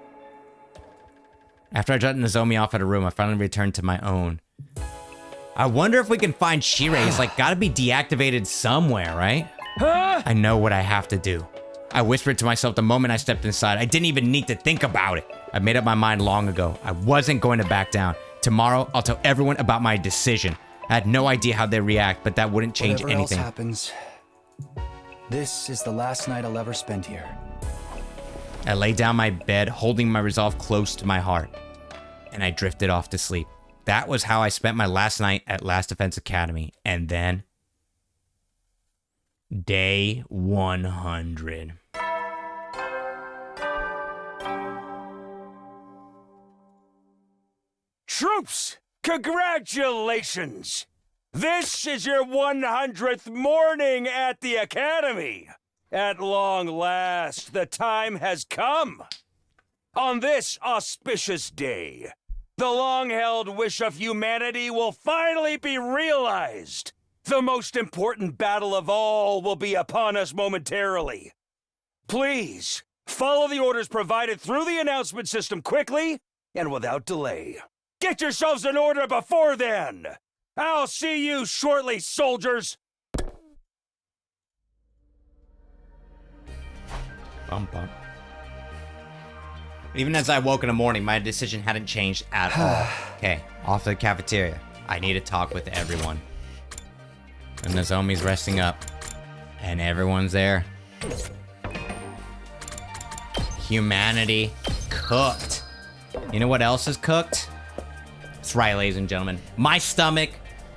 After I dropped Nozomi off at a room, I finally returned to my own. I wonder if we can find Shirei. It's like gotta be deactivated somewhere, right? I know what I have to do. I whispered to myself the moment I stepped inside. I didn't even need to think about it. I made up my mind long ago. I wasn't going to back down. Tomorrow, I'll tell everyone about my decision. I had no idea how they react, but that wouldn't change anything. Whatever else happens, this is the last night I'll ever spend here. I lay down my bed, holding my resolve close to my heart, and I drifted off to sleep. That was how I spent my last night at Last Defense Academy. And then, day 100. Troops, congratulations! This is your 100th morning at the Academy. At long last, the time has come. On this auspicious day, the long-held wish of humanity will finally be realized. The most important battle of all will be upon us momentarily. Please, follow the orders provided through the announcement system quickly and without delay. Get yourselves in order before then! I'll see you shortly, soldiers! Bump, bump. Even as I woke in the morning, my decision hadn't changed at all. Okay, off to the cafeteria. I need to talk with everyone. And Nozomi's resting up. And everyone's there. Humanity cooked. You know what else is cooked? That's right, ladies and gentlemen. My stomach,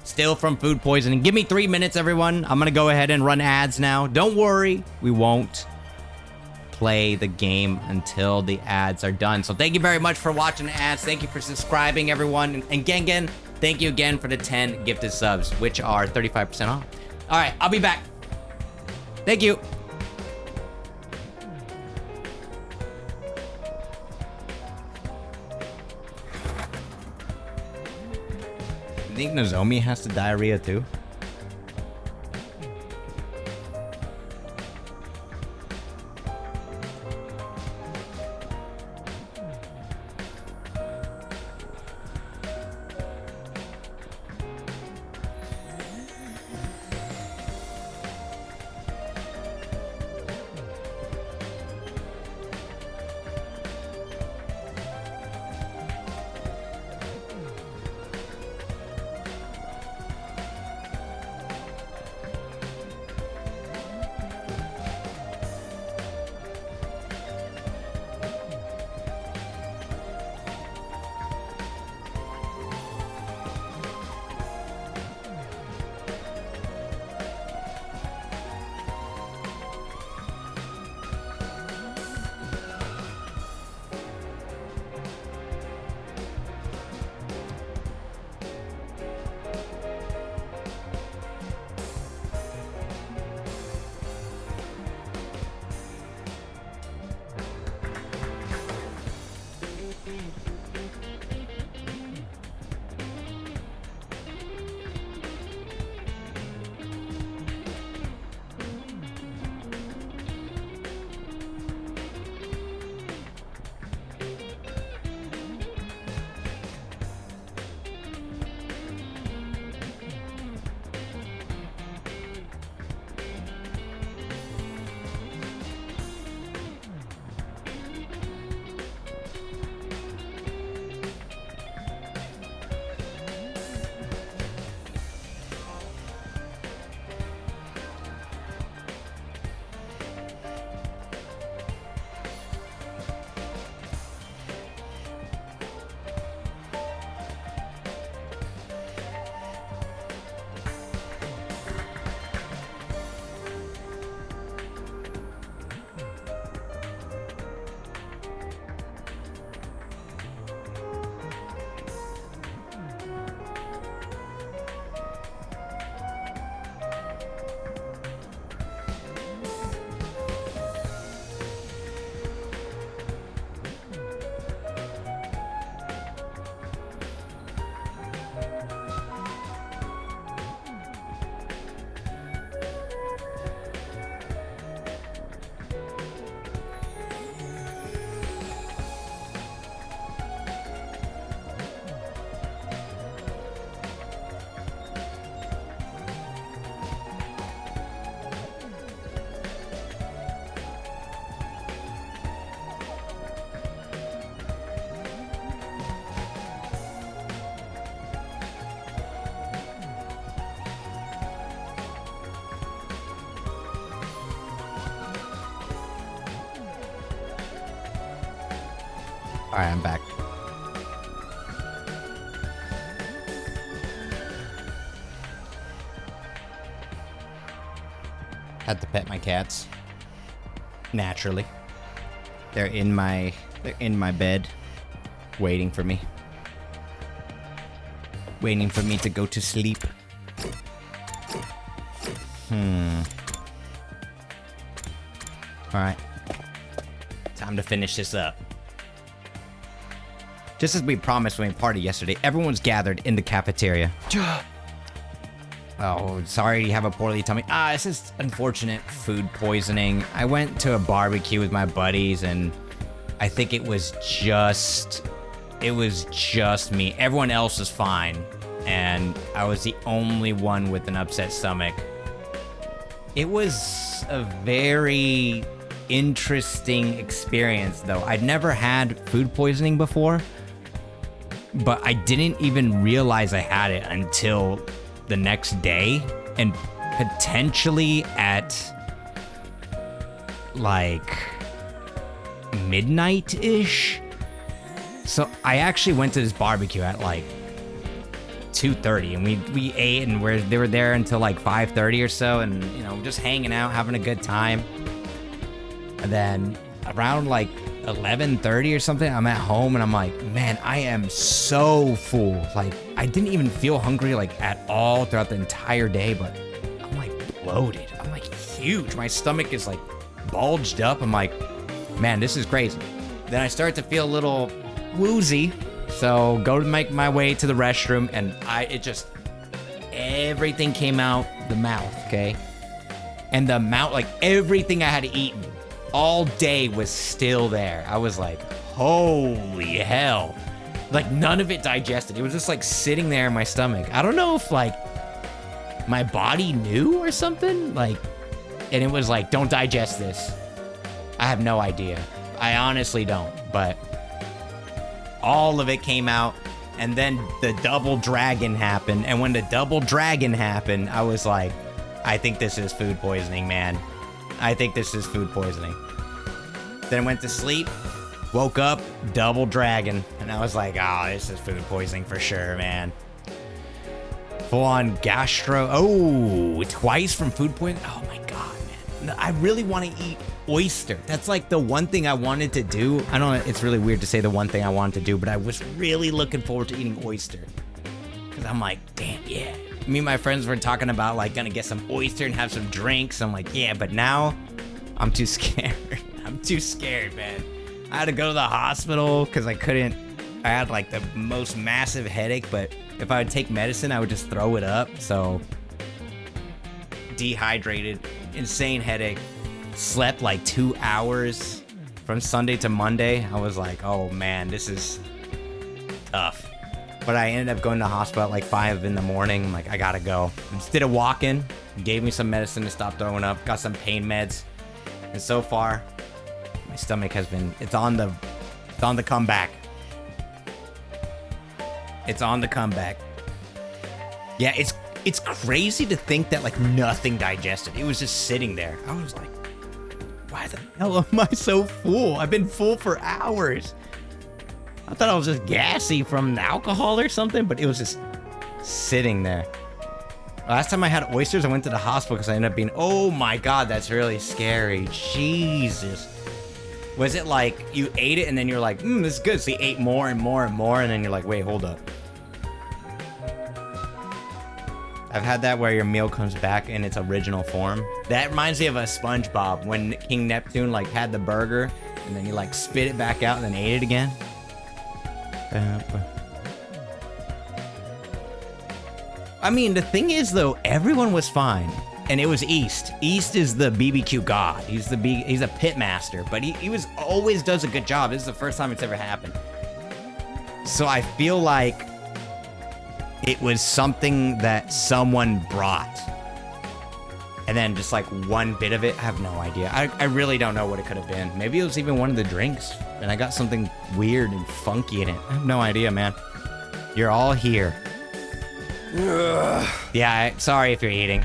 still from food poisoning. Give me 3 minutes, everyone. I'm gonna go ahead and run ads now. Don't worry, we won't play the game until the ads are done. So thank you very much for watching the ads. Thank you for subscribing, everyone. And Gengen, thank you again for the 10 gifted subs, which are 35% off. All right, I'll be back. Thank you. You think Nozomi has the diarrhea too? All right, I'm back. Had to pet my cats. Naturally. They're in my bed, waiting for me. Waiting for me to go to sleep. Alright. Time to finish this up. Just as we promised when we partied yesterday, everyone's gathered in the cafeteria. Oh, sorry you have a poorly tummy. It's just unfortunate food poisoning. I went to a barbecue with my buddies and I think it was just me. Everyone else was fine. And I was the only one with an upset stomach. It was a very interesting experience though. I'd never had food poisoning before, but I didn't even realize I had it until the next day, and potentially at like midnight-ish. So I actually went to this barbecue at like 2:30, and we ate, and they were there until like 5:30 or so, and you know, just hanging out, having a good time. And then around like 11:30 or something, I'm at home and I'm like, man, I am so full. Like, I didn't even feel hungry like at all throughout the entire day, but I'm like bloated. I'm like huge. My stomach is like bulged up. I'm like, man, this is crazy. Then I start to feel a little woozy. So go to make my way to the restroom, and everything came out the mouth, okay? And the amount, like everything I had eaten all day was still there. I was like, holy hell. Like none of it digested. It was just like sitting there in my stomach. I don't know if like my body knew or something, like, and it was like, don't digest this. I have no idea. I honestly don't, but all of it came out. And then the double dragon happened. And when the double dragon happened, I was like, I think this is food poisoning, man. I think this is food poisoning. Then I went to sleep, woke up, double dragon. And I was like, oh, this is food poisoning for sure, man. Full on gastro. Oh, twice from food poisoning. Oh my God, man. I really want to eat oyster. That's like the one thing I wanted to do. I know it's really weird to say the one thing I wanted to do, but I was really looking forward to eating oyster. Cause I'm like, damn, yeah. Me and my friends were talking about like gonna get some oyster and have some drinks. I'm like, yeah, but now I'm too scared. I'm too scared, man. I had to go to the hospital because I had like the most massive headache, but if I would take medicine, I would just throw it up. So dehydrated, insane headache. Slept like 2 hours from Sunday to Monday. I was like, oh man, this is tough. But I ended up going to the hospital at like 5 in the morning. I'm like, I gotta go. Instead of walking, gave me some medicine to stop throwing up. Got some pain meds. And so far, my stomach has been, it's on the comeback. It's on the comeback. Yeah, it's crazy to think that like nothing digested. It was just sitting there. I was like, why the hell am I so full? I've been full for hours. I thought I was just gassy from the alcohol or something, but it was just sitting there. Last time I had oysters, I went to the hospital because I ended up being, oh my God, that's really scary. Jesus. Was it like you ate it and then you're like, this is good. So you ate more and more and more, and then you're like, wait, hold up. I've had that where your meal comes back in its original form. That reminds me of a SpongeBob when King Neptune like had the burger and then he like spit it back out and then ate it again. I mean, the thing is though, everyone was fine, and it was East. East is the BBQ god. He's a pit master, but he always does a good job. This is the first time it's ever happened. So I feel like it was something that someone brought, and then just like one bit of it. I have no idea. I really don't know what it could have been. Maybe it was even one of the drinks, and I got something weird and funky in it. I have no idea, man. You're all here. Yeah, sorry if you're eating.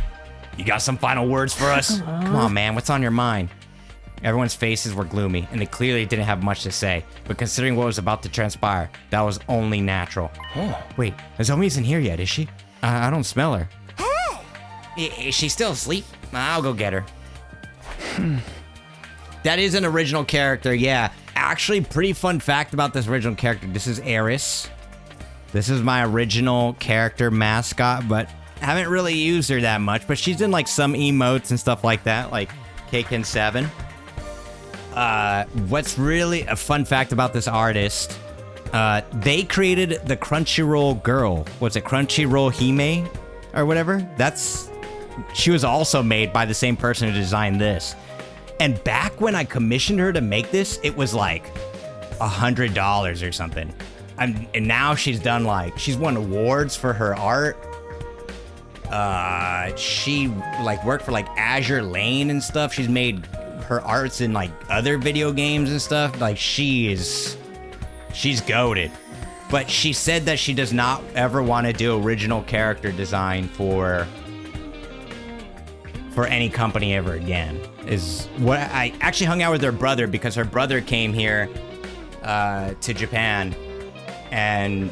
You got some final words for us? Come on, man. What's on your mind? Everyone's faces were gloomy, and they clearly didn't have much to say. But considering what was about to transpire, that was only natural. Oh. Wait, Nozomi isn't here yet, is she? I don't smell her. Hey! Is she still asleep? I'll go get her. That is an original character, yeah. Actually, pretty fun fact about this original character. This is Eris. This is my original character mascot, but I haven't really used her that much. But she's in like some emotes and stuff like that, like Keiken 7. What's really a fun fact about this artist, they created the Crunchyroll girl. Was it Crunchyroll Hime or whatever? She was also made by the same person who designed this. And back when I commissioned her to make this, it was like $100 or something. And now she's won awards for her art. She like worked for like Azure Lane and stuff. She's made her arts in like other video games and stuff. Like she's goated. But she said that she does not ever want to do original character design for any company ever again. Is what I actually hung out with her brother because her brother came here to Japan, and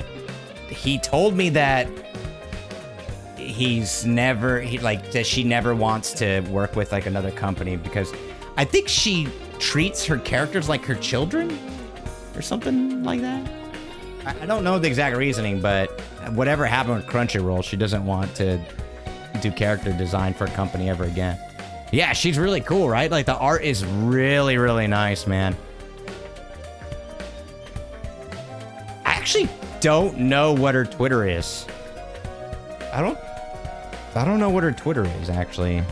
he told me that that she never wants to work with like another company because I think she treats her characters like her children or something like that. I don't know the exact reasoning, but whatever happened with Crunchyroll, she doesn't want to do character design for a company ever again. Yeah, she's really cool, right? Like the art is really, really nice, man. I actually don't know what her Twitter is. I don't know what her Twitter is, actually.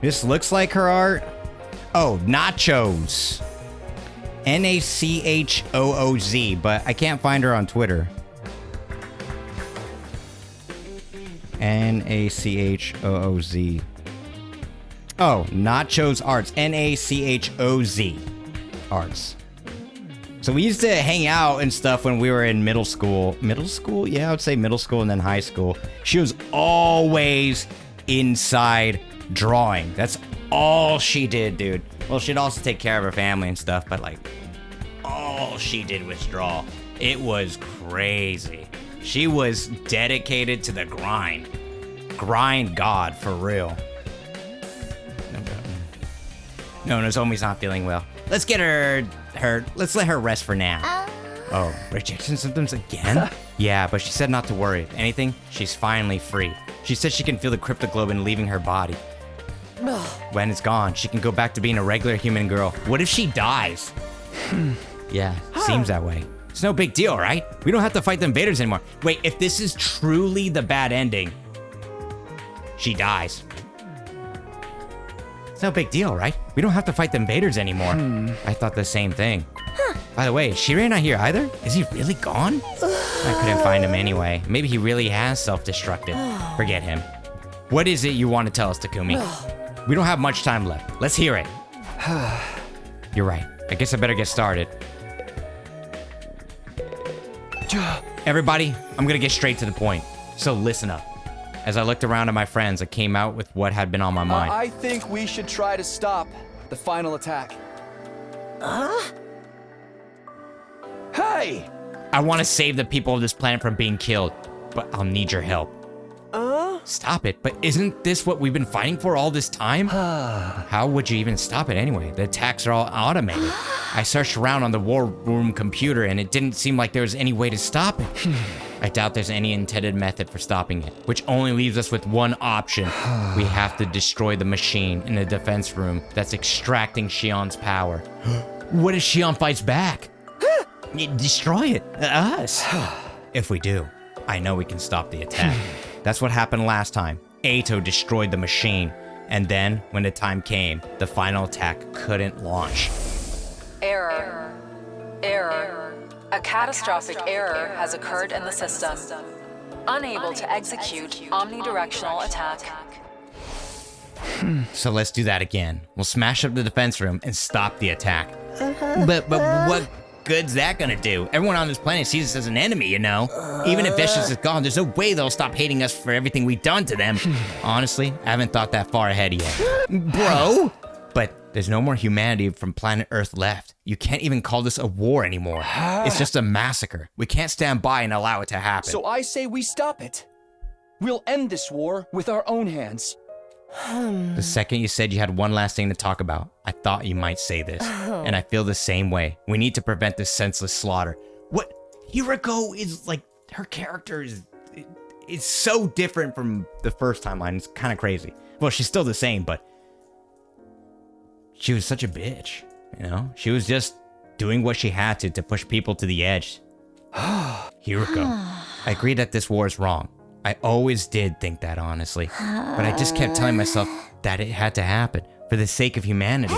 This looks like her art. Oh, Nachos. Nachooz, but I can't find her on Twitter. Nachooz. Oh, Nachos Arts. Nachoz Arts. So we used to hang out and stuff when we were in middle school. Middle school? Yeah, I would say middle school and then high school. She was always inside drawing. That's all she did, dude. Well, she'd also take care of her family and stuff, but like all she did was draw. It was crazy. She was dedicated to the grind. Grind God, for real. No, Nozomi's not feeling well. Let's get let's let her rest for now. Oh, rejection symptoms again? Yeah, but she said not to worry. If anything, she's finally free. She said she can feel the cryptoglobin leaving her body. When it's gone, she can go back to being a regular human girl. What if she dies? Yeah, seems that way. It's no big deal, right? We don't have to fight the invaders anymore. Wait, if this is truly the bad ending, she dies. It's no big deal, right? We don't have to fight the invaders anymore. I thought the same thing. By the way, is Shirei not here either? Is he really gone? I couldn't find him anyway. Maybe he really has self-destructed. Forget him. What is it you want to tell us, Takumi? We don't have much time left. Let's hear it. You're right. I guess I better get started. Everybody, I'm gonna get straight to the point. So listen up. As I looked around at my friends, I came out with what had been on my mind. I think we should try to stop the final attack. Hey! I want to save the people of this planet from being killed, but I'll need your help. Stop it, but isn't this what we've been fighting for all this time? How would you even stop it anyway? The attacks are all automated. I searched around on the war room computer and it didn't seem like there was any way to stop it. I doubt there's any intended method for stopping it, which only leaves us with one option. We have to destroy the machine in the defense room that's extracting Shion's power. What if Shion fights back? Destroy it. Us. If we do, I know we can stop the attack. That's what happened last time. Eito destroyed the machine, and then, when the time came, the final attack couldn't launch. Error. A catastrophic error has occurred in the system. Unable to execute omnidirectional attack. So let's do that again. We'll smash up the defense room and stop the attack. But what good's that gonna do? Everyone on this planet sees us as an enemy, you know? Even if Vicious is gone, there's no way they'll stop hating us for everything we've done to them. Honestly, I haven't thought that far ahead yet. Bro! But there's no more humanity from planet Earth left. You can't even call this a war anymore. It's just a massacre. We can't stand by and allow it to happen. So I say we stop it. We'll end this war with our own hands. The second you said you had one last thing to talk about, I thought you might say this. And I feel the same way. We need to prevent this senseless slaughter. What? Hiriko is like, her character is so different from the first timeline. It's kind of crazy. Well, she's still the same, but she was such a bitch, you know? She was just doing what she had to push people to the edge. Hiriko, I agree that this war is wrong. I always did think that, honestly. But I just kept telling myself that it had to happen for the sake of humanity.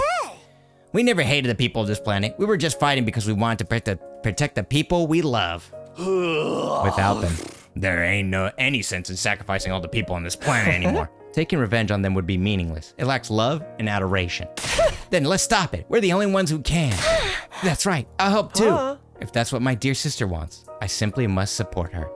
We never hated the people of this planet. We were just fighting because we wanted to protect the people we love. Without them, there ain't any sense in sacrificing all the people on this planet anymore. Taking revenge on them would be meaningless. It lacks love and adoration. Then let's stop it. We're the only ones who can. That's right, I'll help too. If that's what my dear sister wants, I simply must support her.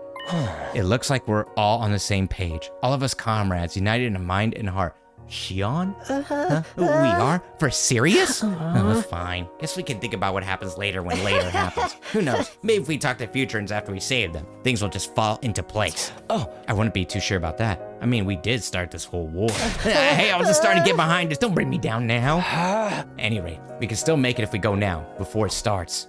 It looks like we're all on the same page. All of us comrades, united in mind and heart. Shion? Huh? We are? For serious? Oh, fine. Guess we can think about what happens later when later happens. Who knows? Maybe if we talk to Futurans after we save them, things will just fall into place. Oh, I wouldn't be too sure about that. I mean, we did start this whole war. Hey, I was just starting to get behind this. Don't bring me down now. At any rate, we can still make it if we go now, before it starts.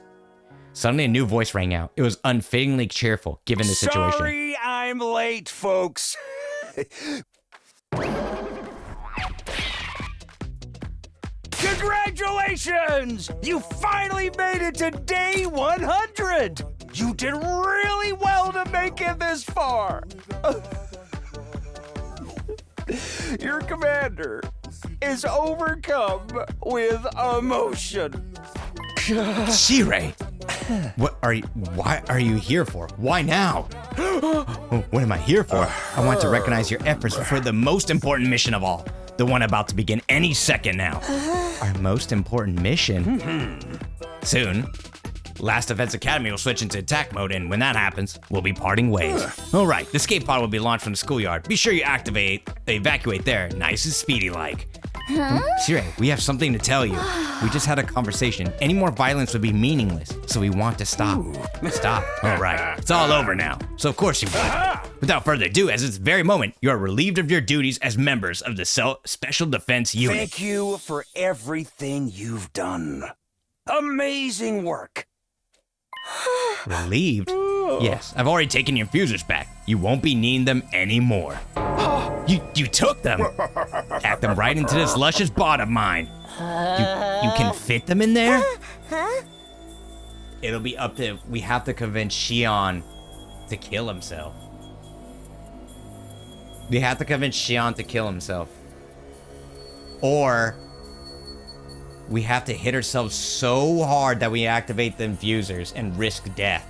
Suddenly a new voice rang out. It was unfittingly cheerful, given the situation. Sorry I'm late, folks. Congratulations! You finally made it to day 100! You did really well to make it this far! Your commander is overcome with emotion. Shirei! Why are you here for? Why now? What am I here for? I want to recognize your efforts for the most important mission of all. The one about to begin any second now. Our most important mission? Soon, Last Defense Academy will switch into attack mode, and when that happens, we'll be parting ways. Alright, the escape pod will be launched from the schoolyard. Be sure you evacuate there, nice and speedy-like. Shirei, we have something to tell you. We just had a conversation. Any more violence would be meaningless, so we want to stop. Stop. All right. It's all over now. So of course you would. Without further ado, as this very moment, you are relieved of your duties as members of the Special Defense Unit. Thank you for everything you've done. Amazing work. Relieved? Yes, I've already taken your infusers back. You won't be needing them anymore. You took them. Packed them right into this luscious bod of mine. You can fit them in there? It'll be up to, we have to convince Shion to kill himself. We have to convince Shion to kill himself. Or we have to hit ourselves so hard that we activate the infusers and risk death.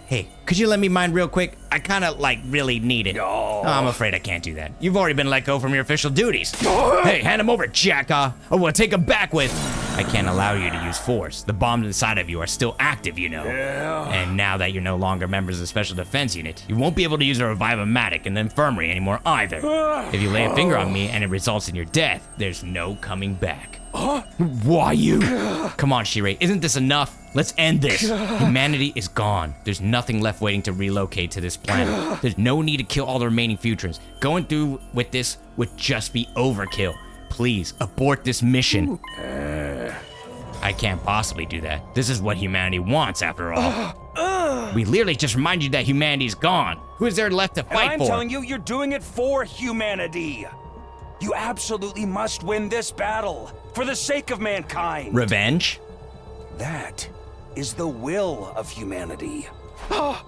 Hey, could you let me mine real quick? I kinda, really need it. Oh, I'm afraid I can't do that. You've already been let go from your official duties. Hey, hand them over, jackaw, or we'll take them back with... I can't allow you to use force. The bombs inside of you are still active, you know. Yeah. And now that you're no longer members of the Special Defense Unit, you won't be able to use a Revive-O-Matic in the infirmary anymore either. If you lay a finger on me and it results in your death, there's no coming back. Why you? Come on, Shirei, isn't this enough? Let's end this. Humanity is gone. There's nothing left waiting to relocate to this planet. There's no need to kill all the remaining Futurans. Going through with this would just be overkill. Please, abort this mission. I can't possibly do that. This is what humanity wants, after all. We literally just remind you that humanity's gone. Who is there left to fight I'm for? telling you, you're doing it for humanity. You absolutely must win this battle for the sake of mankind. Revenge? That is the will of humanity.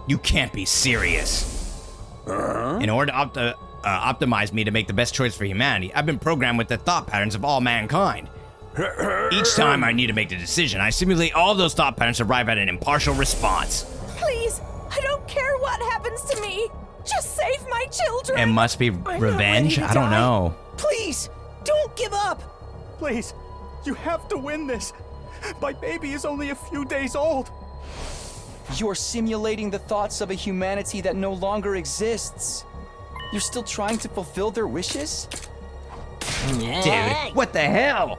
You can't be serious. In order to optimize me to make the best choice for humanity, I've been programmed with the thought patterns of all mankind. Each time I need to make the decision, I simulate all those thought patterns to arrive at an impartial response. Please, I don't care what happens to me. Just save my children. It must be revenge? I don't know. Please, don't give up. Please, you have to win this. My baby is only a few days old. You're simulating the thoughts of a humanity that no longer exists. You're still trying to fulfill their wishes? Dude, what the hell?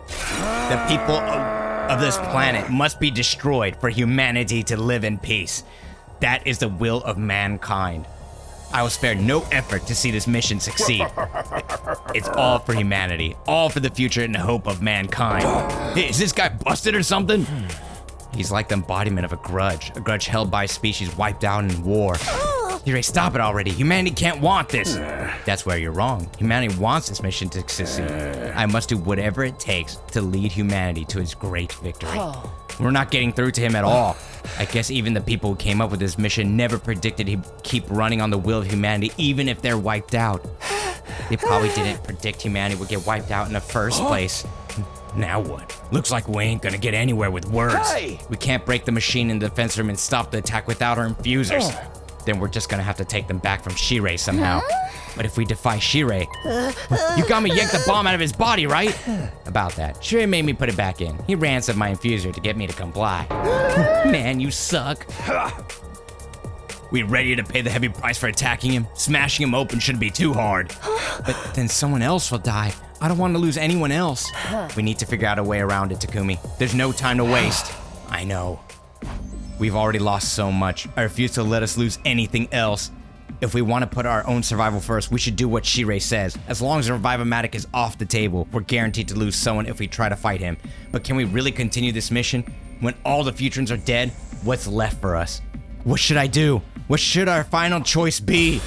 The people of this planet must be destroyed for humanity to live in peace. That is the will of mankind. I will spare no effort to see this mission succeed. It's all for humanity, all for the future and the hope of mankind. Hey, is this guy busted or something? He's like the embodiment of a grudge held by a species wiped out in war. Shirei, stop it already. Humanity can't want this. That's where you're wrong. Humanity wants this mission to succeed. I must do whatever it takes to lead humanity to its great victory. We're not getting through to him at all. I guess even the people who came up with this mission never predicted he'd keep running on the will of humanity, even if they're wiped out. They probably didn't predict humanity would get wiped out in the first place. Now what? Looks like we ain't gonna get anywhere with words. Hey! We can't break the machine in the defense room and stop the attack without our infusers. Then we're just gonna have to take them back from Shirei somehow. But if we defy Shirei, you got me yank the bomb out of his body, right? About that. Shirei made me put it back in. He ransomed my infuser to get me to comply. Man, you suck. We ready to pay the heavy price for attacking him? Smashing him open shouldn't be too hard. But then someone else will die. I don't want to lose anyone else. We need to figure out a way around it, Takumi. There's no time to waste. I know. We've already lost so much. I refuse to let us lose anything else. If we want to put our own survival first, we should do what Shirei says. As long as Revive-O-Matic is off the table, we're guaranteed to lose someone if we try to fight him. But can we really continue this mission? When all the Futurans are dead, what's left for us? What should I do? What should our final choice be?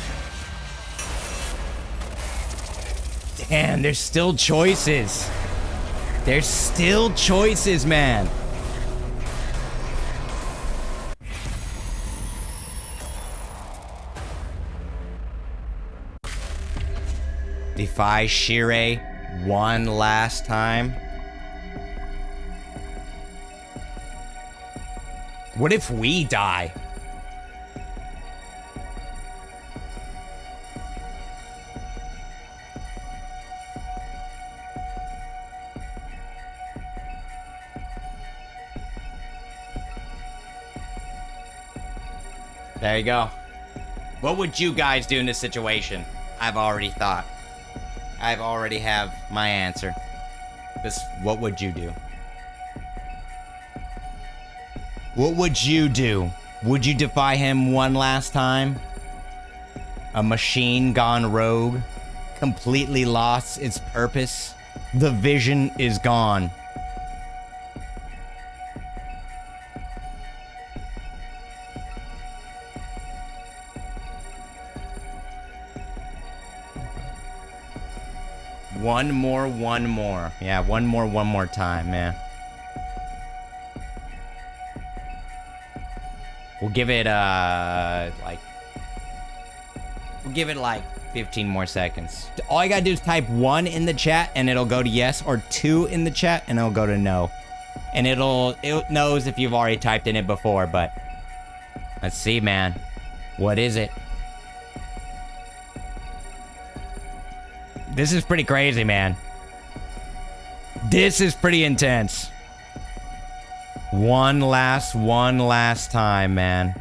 Damn, there's still choices. There's still choices, man. Defy Shirei one last time. What if we die? There you go. What would you guys do in this situation? I've already thought. I've already have my answer. What would you do? What would you do? Would you defy him one last time? A machine gone rogue? Completely lost its purpose? The vision is gone. One more. Yeah, one more time, man. We'll give it, like 15 more seconds. All you gotta do is type 1 in the chat and it'll go to yes, or 2 in the chat and it'll go to no. And it knows if you've already typed in it before, but let's see, man. What is it? This is pretty crazy, man. This is pretty intense. One last time, man.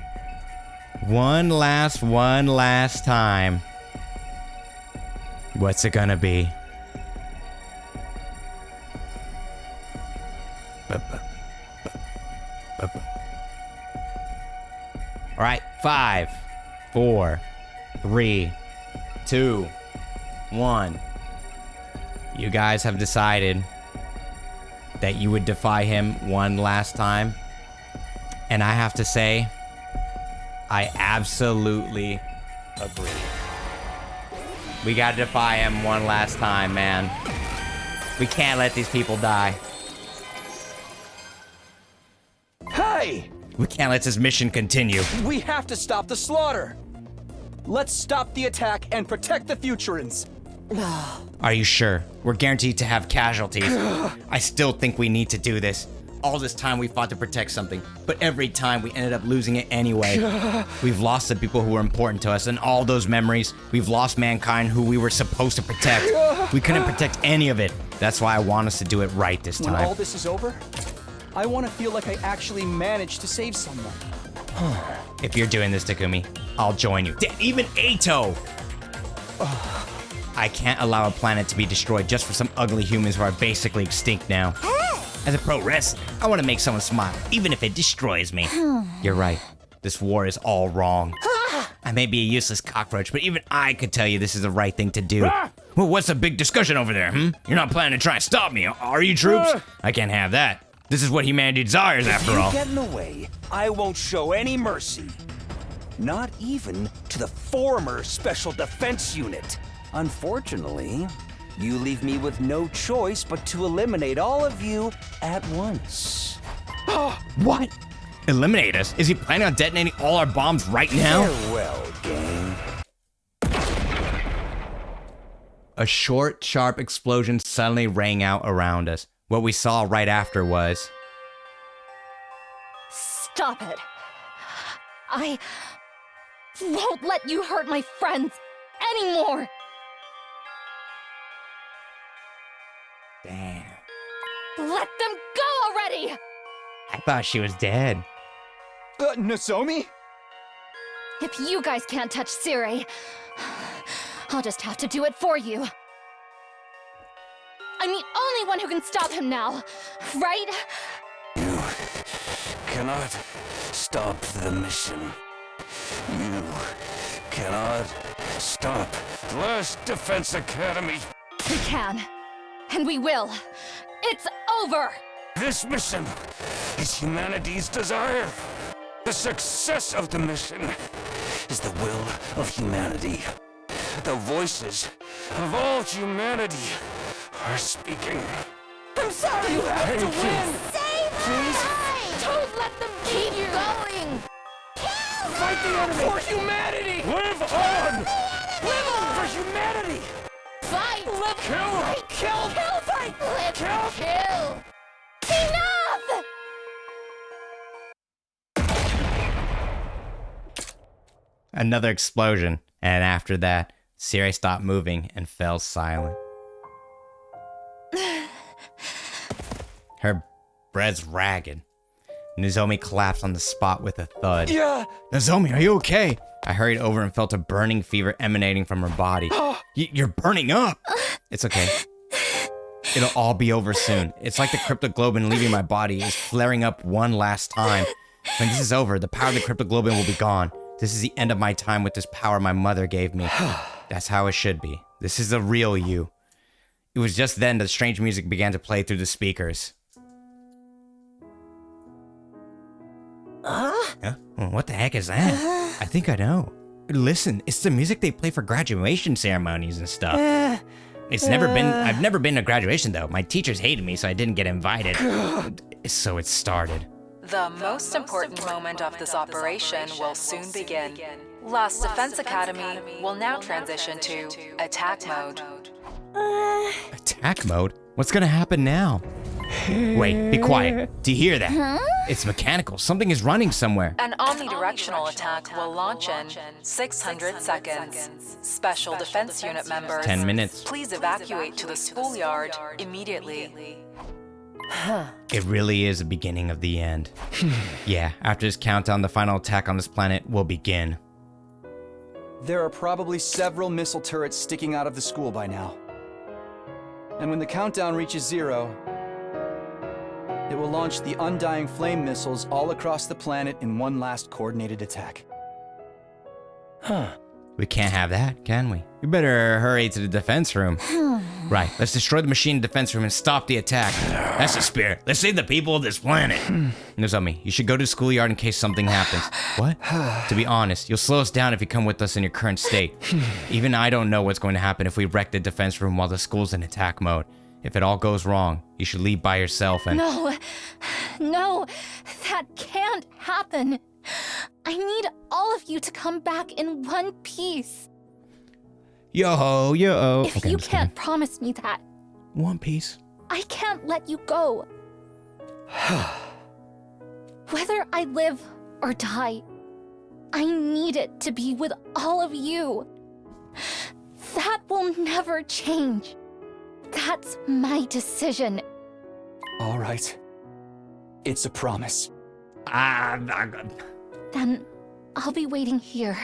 One last time. What's it gonna be? All right, 5, 4, 3, 2, 1. You guys have decided that you would defy him one last time. And I have to say, I absolutely agree. We gotta defy him one last time, man. We can't let these people die. Hey! We can't let this mission continue. We have to stop the slaughter. Let's stop the attack and protect the Futurans. Are you sure? We're guaranteed to have casualties. I still think we need to do this. All this time we fought to protect something, but every time we ended up losing it anyway. We've lost the people who were important to us, and all those memories. We've lost mankind who we were supposed to protect. We couldn't protect any of it. That's why I want us to do it right this time. When all this is over, I want to feel like I actually managed to save someone. If you're doing this, Takumi, I'll join you. Even Ato! I can't allow a planet to be destroyed just for some ugly humans who are basically extinct now. As a pro wrestler, I want to make someone smile, even if it destroys me. You're right. This war is all wrong. I may be a useless cockroach, but even I could tell you this is the right thing to do. Well, what's the big discussion over there, You're not planning to try and stop me, are you, troops? I can't have that. This is what humanity desires, after all. If you get in the way, I won't show any mercy. Not even to the former Special Defense Unit. Unfortunately, you leave me with no choice but to eliminate all of you at once. What? Eliminate us? Is he planning on detonating all our bombs right now? Farewell, gang. A short, sharp explosion suddenly rang out around us. What we saw right after was... Stop it. I won't let you hurt my friends anymore. Damn. Let them go already! I thought she was dead. Nozomi? If you guys can't touch Siri, I'll just have to do it for you. I'm the only one who can stop him now, right? You cannot stop the mission. You cannot stop Last Defense Academy. We can. And we will. It's over! This mission is humanity's desire. The success of the mission is the will of humanity. The voices of all humanity are speaking. I'm sorry! You have to win! Save us! Don't let them keep going! Fight the enemy! For humanity! Live on! Live on for humanity! Fight! Live! Kill! Fight! Kill! Kill! Fight! Live! Kill! Kill! Enough! Another explosion, and after that, Siri stopped moving and fell silent. Her breath's ragged. Nozomi collapsed on the spot with a thud. Yeah! Nozomi, are you okay? I hurried over and felt a burning fever emanating from her body. You're burning up! It's okay. It'll all be over soon. It's like the cryptoglobin leaving my body is flaring up one last time. When this is over, the power of the cryptoglobin will be gone. This is the end of my time with this power my mother gave me. That's how it should be. This is the real you. It was just then that strange music began to play through the speakers. Huh? What the heck is that? I think I know. Listen, it's the music they play for graduation ceremonies and stuff. I've never been to graduation though. My teachers hated me, so I didn't get invited. So it started. The most important moment of this operation will soon begin. Last Defense Academy will now transition to attack mode. Attack mode? What's gonna happen now? Wait, be quiet. Do you hear that? Huh? It's mechanical. Something is running somewhere. An omnidirectional attack will launch in 600 seconds. Special Defense Unit members, 10 minutes. Please evacuate to the schoolyard immediately. It really is the beginning of the end. Yeah, after this countdown, the final attack on this planet will begin. There are probably several missile turrets sticking out of the school by now. And when the countdown reaches 0, it will launch the Undying Flame missiles all across the planet in one last coordinated attack. We can't have that, can we? We better hurry to the defense room. Right, let's destroy the machine defense room and stop the attack. That's the spirit. Let's save the people of this planet. Nozomi, you should go to the schoolyard in case something happens. What? To be honest, you'll slow us down if you come with us in your current state. Even I don't know what's going to happen if we wreck the defense room while the school's in attack mode. If it all goes wrong, you should leave by yourself and— No, that can't happen. I need all of you to come back in one piece. Yo, yo. If you can't promise me that, One Piece. I can't let you go. Whether I live or die, I need it to be with all of you. That will never change. That's my decision. All right. It's a promise. Then I'll be waiting here.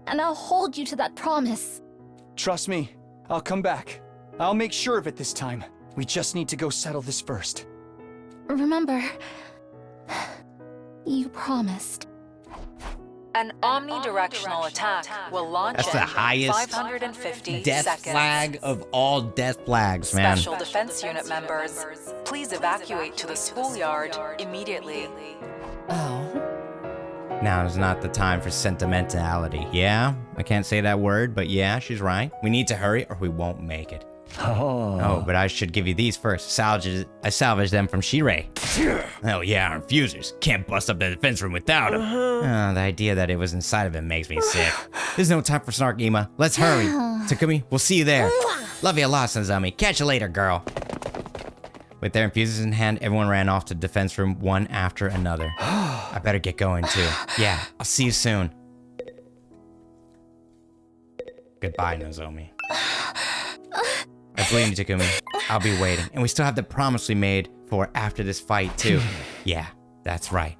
And I'll hold you to that promise. Trust me, I'll come back. I'll make sure of it this time. We just need to go settle this first. Remember, you promised. An omnidirectional attack will launch That's in the highest 550 death seconds. flag of all death flags, man. Special Defense Unit members, please evacuate to the schoolyard immediately. Now is not the time for sentimentality. Yeah, I can't say that word, but yeah, she's right. We need to hurry or we won't make it. Oh, but I should give you these first. I salvaged them from Shirei. Oh yeah, our infusers. Can't bust up the defense room without them. The idea that it was inside of him makes me sick. There's no time for snark, Ima. Let's hurry. Takumi, we'll see you there. Love you a lot, Sanzami. Catch you later, girl. With their infusers in hand, everyone ran off to the defense room one after another. I better get going too. Yeah, I'll see you soon. Goodbye, Nozomi. I believe you, Takumi. I'll be waiting. And we still have the promise we made for after this fight, too. Yeah, that's right.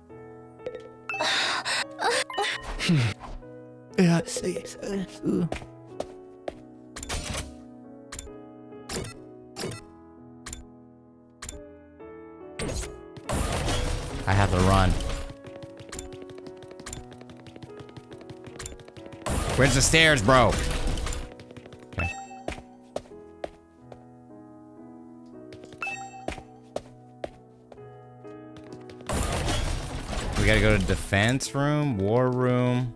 I have to run. Where's the stairs, bro? Okay. We gotta go to defense room, war room.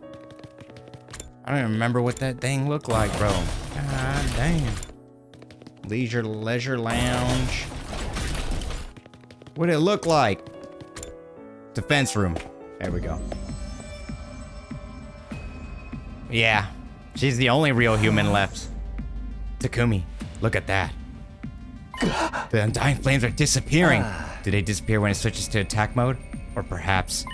I don't even remember what that thing looked like, bro. God damn. Leisure lounge. What did it look like? Defense room. There we go. Yeah, she's the only real human left. Takumi, look at that. The Undying Flames are disappearing. Did they disappear when it switches to attack mode? Or perhaps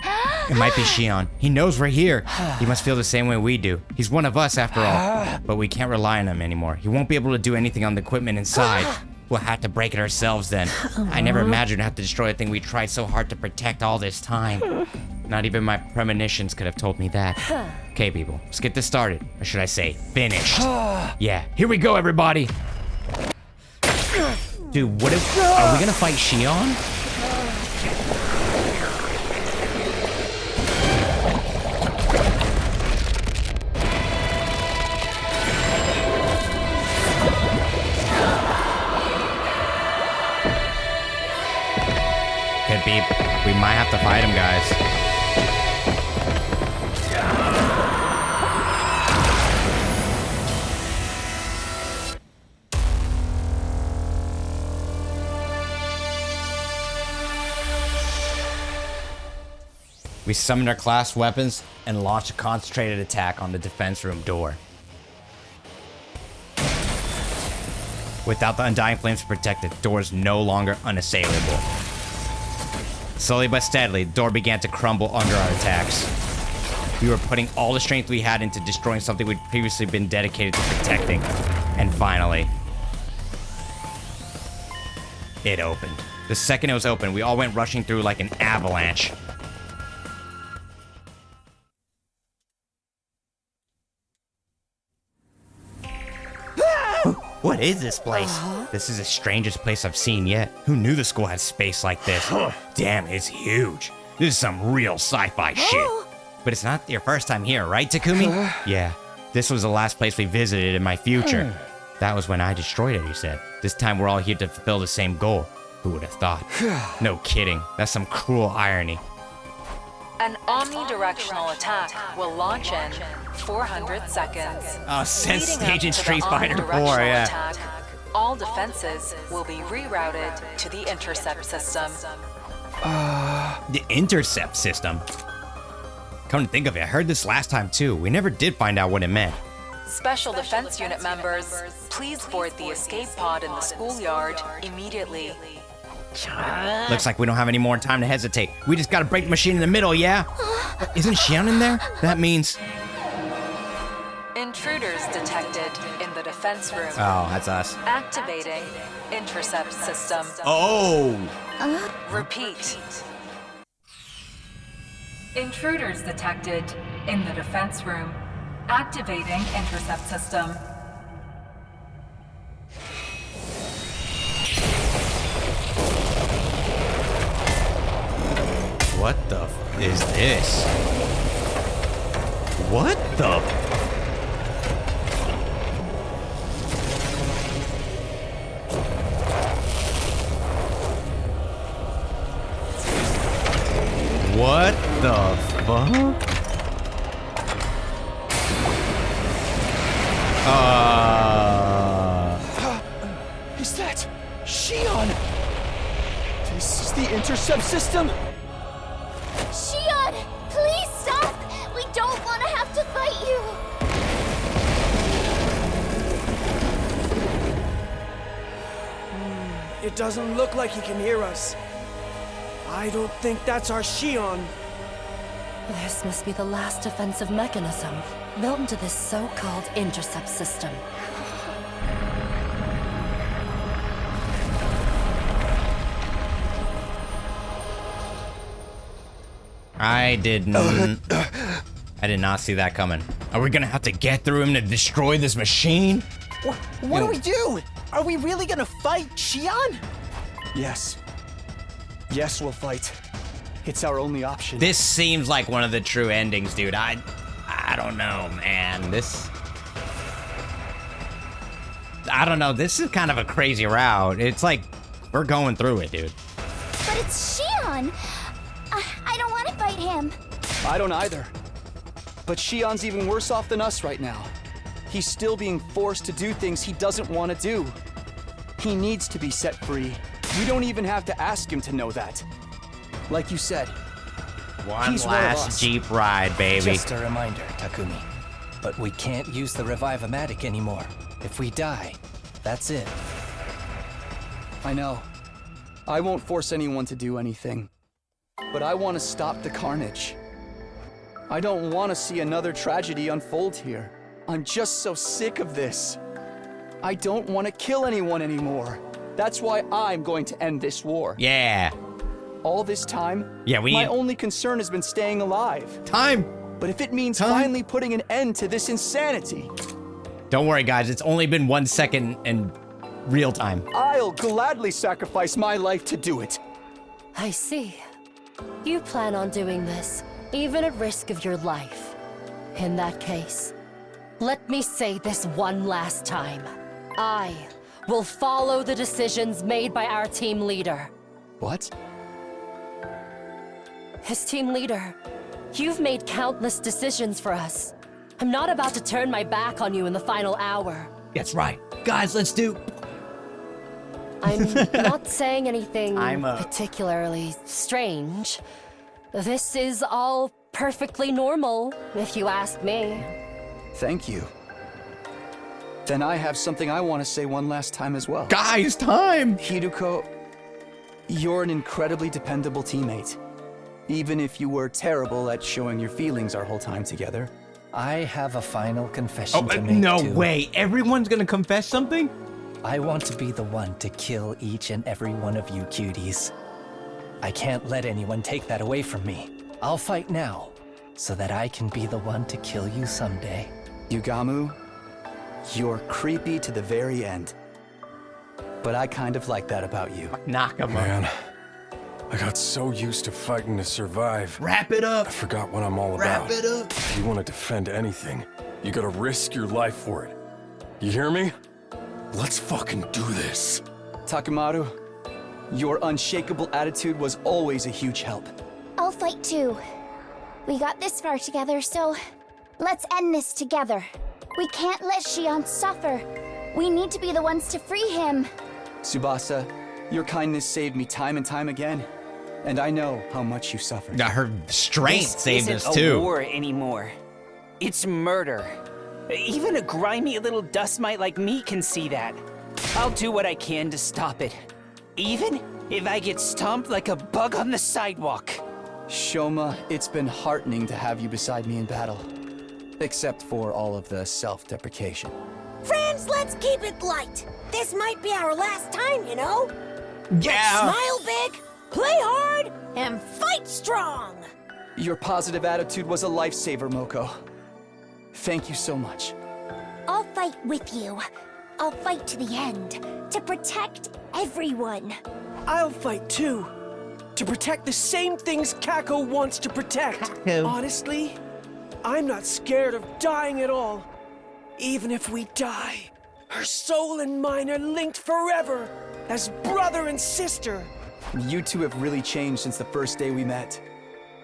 it might be Shion. He knows we're here. He must feel the same way we do. He's one of us after all. But we can't rely on him anymore. He won't be able to do anything on the equipment inside. We'll have to break it ourselves then. I never imagined I'd have to destroy a thing we tried so hard to protect all this time. Not even my premonitions could have told me that. Okay, people, let's get this started. Or should I say, finished. Yeah, here we go, everybody. Dude, what if... Are we gonna fight Shion? Could be. We might have to fight him, guys. We summoned our class weapons and launched a concentrated attack on the defense room door. Without the Undying Flames to protect it, the door is no longer unassailable. Slowly but steadily, the door began to crumble under our attacks. We were putting all the strength we had into destroying something we'd previously been dedicated to protecting. And finally, it opened. The second it was open, we all went rushing through like an avalanche. What is this place? This is the strangest place I've seen yet. Who knew the school had space like this? Damn, it's huge. This is some real sci-fi shit. But it's not your first time here, right, Takumi? Yeah, this was the last place we visited in my future. That was when I destroyed it, you said. This time we're all here to fulfill the same goal. Who would have thought? No kidding. That's some cruel irony. An omnidirectional attack will launch in 400 seconds. Oh, since Leading stage in up to Street the Fighter 4, omnidirectional yeah. attack, all defenses will be rerouted to the intercept system. The intercept system? Come to think of it, I heard this last time too. We never did find out what it meant. Special Defense Unit members, please board the escape pod in the schoolyard immediately. Looks like we don't have any more time to hesitate. We just gotta break the machine in the middle, yeah? Isn't Xion in there? That means... Intruders detected in the defense room. Oh, that's us. Activating intercept system. Oh! Repeat. Intruders detected in the defense room. Activating intercept system. What the is this? What the? What the fuck? Is that Xion? This is the intercept system? Xion, please stop! We don't want to have to fight you! It doesn't look like he can hear us. I don't think that's our Xion. This must be the last defensive mechanism built into this so-called intercept system. I did not see that coming. Are we gonna have to get through him to destroy this machine? What do we do? Are we really gonna fight Xion? Yes. Yes, we'll fight. It's our only option. This seems like one of the true endings, dude. I don't know, man. I don't know. This is kind of a crazy route. It's like we're going through it, dude. But it's Xion! I don't want to fight him. I don't either. But Xion's even worse off than us right now. He's still being forced to do things he doesn't want to do. He needs to be set free. We don't even have to ask him to know that. Like you said, One last Jeep ride, baby. Just a reminder, Takumi. But we can't use the Revive-O-Matic anymore. If we die, that's it. I know. I won't force anyone to do anything. But I want to stop the carnage. I don't want to see another tragedy unfold here. I'm just so sick of this. I don't want to kill anyone anymore. That's why I'm going to end this war. Yeah. All this time, yeah, my only concern has been staying alive. Time. But if it means finally putting an end to this insanity... Don't worry, guys. It's only been 1 second in real time. I'll gladly sacrifice my life to do it. I see. You plan on doing this, even at risk of your life. In that case, let me say this one last time. I will follow the decisions made by our team leader. What? As team leader, you've made countless decisions for us. I'm not about to turn my back on you in the final hour. That's right. Guys, let's do... I'm not saying anything particularly strange. This is all perfectly normal, if you ask me. Thank you. Then I have something I want to say one last time as well. Guys, time! Hiruko, you're an incredibly dependable teammate. Even if you were terrible at showing your feelings our whole time together. I have a final confession to make, no too. way. Everyone's gonna confess something? I want to be the one to kill each and every one of you cuties. I can't let anyone take that away from me. I'll fight now, so that I can be the one to kill you someday. Yugamu, you're creepy to the very end. But I kind of like that about you. Nakama. Man, I got so used to fighting to survive. Wrap it up. I forgot what I'm all Wrap about. it up. If you want to defend anything, you gotta risk your life for it. You hear me? Let's fucking do this. Takemaru, your unshakable attitude was always a huge help. I'll fight too. We got this far together, so let's end this together. We can't let Xion suffer. We need to be the ones to free him. Tsubasa, your kindness saved me time and time again. And I know how much you suffered. Her strength saved us This too. isn't a war anymore. It's murder. Even a grimy little dust mite like me can see that. I'll do what I can to stop it. Even if I get stomped like a bug on the sidewalk. Shoma, it's been heartening to have you beside me in battle. Except for all of the self-deprecation. Friends, let's keep it light. This might be our last time, you know? Yeah! Let's smile big, play hard, and fight strong! Your positive attitude was a lifesaver, Moko. Thank you so much. I'll fight with you. I'll fight to the end, to protect everyone. I'll fight too. To protect the same things Kako wants to protect. Kako. Honestly, I'm not scared of dying at all. Even if we die, her soul and mine are linked forever, as brother and sister. You two have really changed since the first day we met.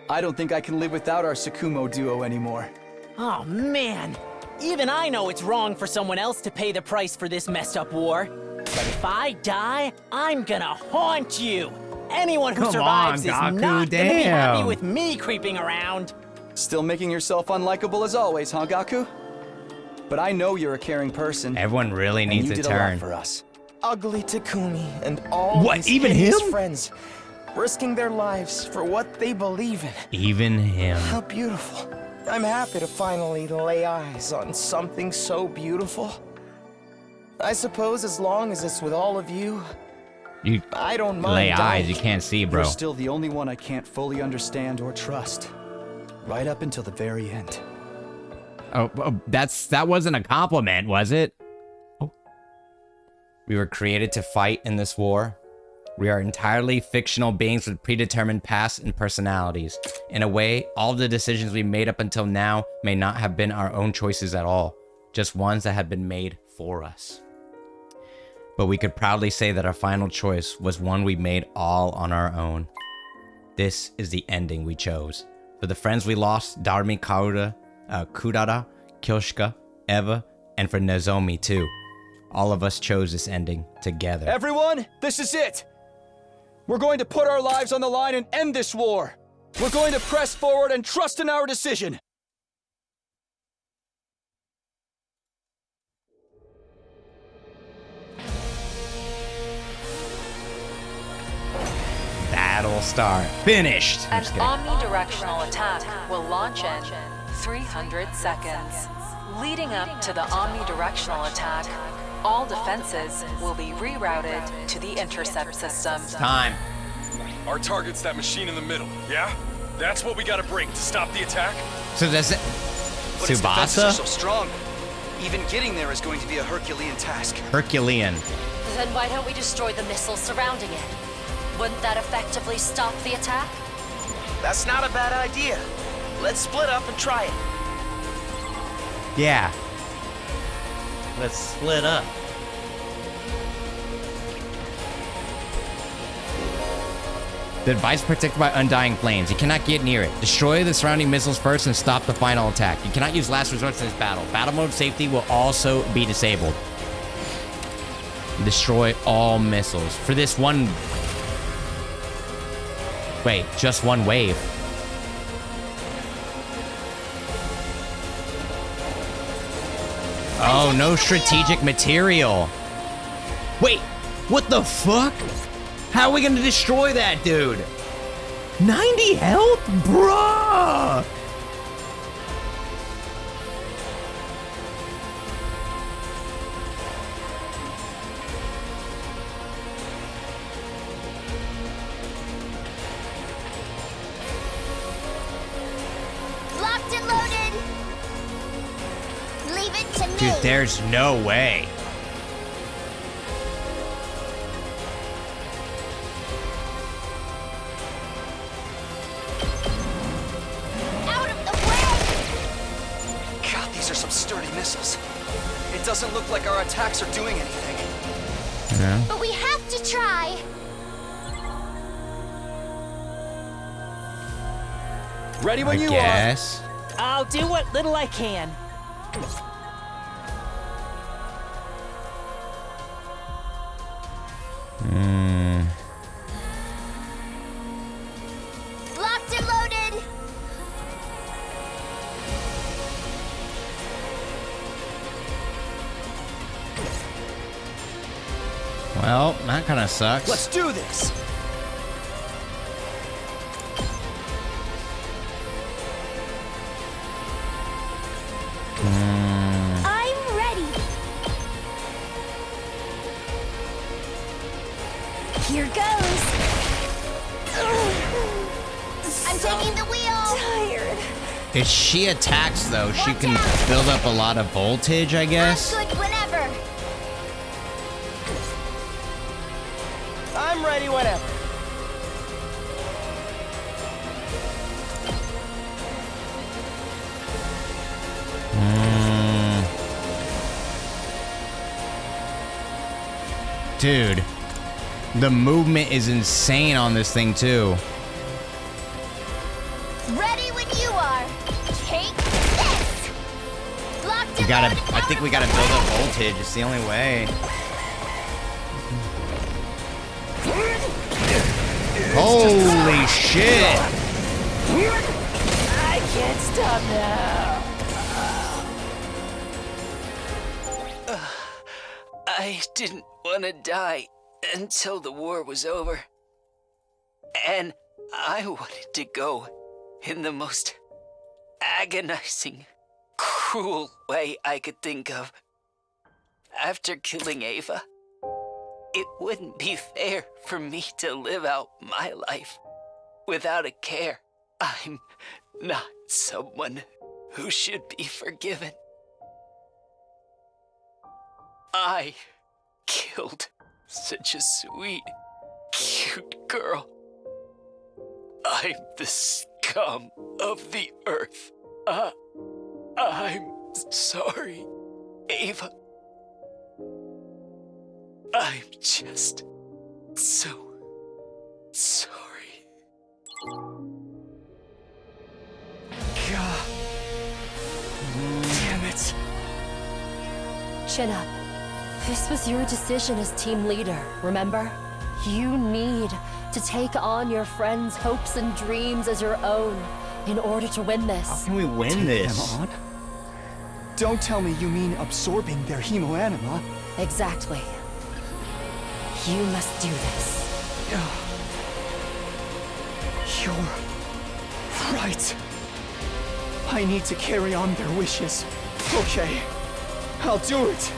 I don't think I can live without our Sakumo duo anymore. Oh man, even I know it's wrong for someone else to pay the price for this messed up war. But if I die, I'm gonna haunt you. Anyone who survives is not gonna be happy with me creeping around. Still making yourself unlikable as always, huh, Gaku? But I know you're a caring person. Everyone really needs a to turn. turn. A lot for us. Ugly Takumi and all What, his even hideous him? friends, risking their lives for what they believe in. Even him. How beautiful. I'm happy to finally lay eyes on something so beautiful. I suppose as long as it's with all of you, You I don't mind lay dying. eyes, you can't see, bro. You're still the only one I can't fully understand or trust. Right up until the very end. Oh, that wasn't a compliment, was it? Oh. We were created to fight in this war. We are entirely fictional beings with predetermined pasts and personalities. In a way, all the decisions we made up until now may not have been our own choices at all, just ones that had been made for us. But we could proudly say that our final choice was one we made all on our own. This is the ending we chose. For the friends we lost, Darmi, Kaura, Kurara, Kyoshika, Eva, and for Nozomi too. All of us chose this ending together. Everyone, this is it! We're going to put our lives on the line and end this war! We're going to press forward and trust in our decision! Battle start. Finished. An omnidirectional attack will launch in 300 seconds. Leading up to the omnidirectional attack, all defenses will be rerouted to the intercept system. Time. Our target's that machine in the middle, yeah? That's what we gotta break to stop the attack? So does it... But its defenses are Tsubasa? so strong. Even getting there is going to be a Herculean task. Herculean. Then why don't we destroy the missiles surrounding it? Wouldn't that effectively stop the attack? That's not a bad idea. Let's split up and try it. Yeah. Let's split up. The device protected by undying flames. You cannot get near it. Destroy the surrounding missiles first and stop the final attack. You cannot use last resort in this battle. Battle mode safety will also be disabled. Destroy all missiles. For this one... Wait, just one wave. Oh, no strategic material. Wait, what the fuck? How are we gonna destroy that dude? 90 health? Bruh! Locked and loaded. Leave it to me. Dude, there's no way. Out of the way. God, these are some sturdy missiles. It doesn't look like our attacks are doing anything. Yeah. But we have to try. Ready when you guess. I'll do what little I can. Locked and loaded. Well, that kind of sucks. Let's do this. I'm ready. Here goes. I'm taking the wheel. Tired. If she attacks, though, she can build up a lot of voltage, I guess. I'm good whenever. I'm ready whenever. Dude, the movement is insane on this thing, too. Ready when you are. Take this. Locked We gotta, I think we gotta build up voltage. It's the only way. Holy shit! I can't stop now. I didn't want to die until the war was over. And I wanted to go in the most agonizing, cruel way I could think of. After killing Ava, it wouldn't be fair for me to live out my life without a care. I'm not someone who should be forgiven. I killed such a sweet, cute girl. I'm the scum of the earth. I'm sorry, Ava. I'm just so sorry. God. Damn it. Chin up. This was your decision as team leader, remember? You need to take on your friends' hopes and dreams as your own in order to win this. How can we win this? Them on? Don't tell me you mean absorbing their hemoanima. Exactly. You must do this. You're right. I need to carry on their wishes. Okay, I'll do it.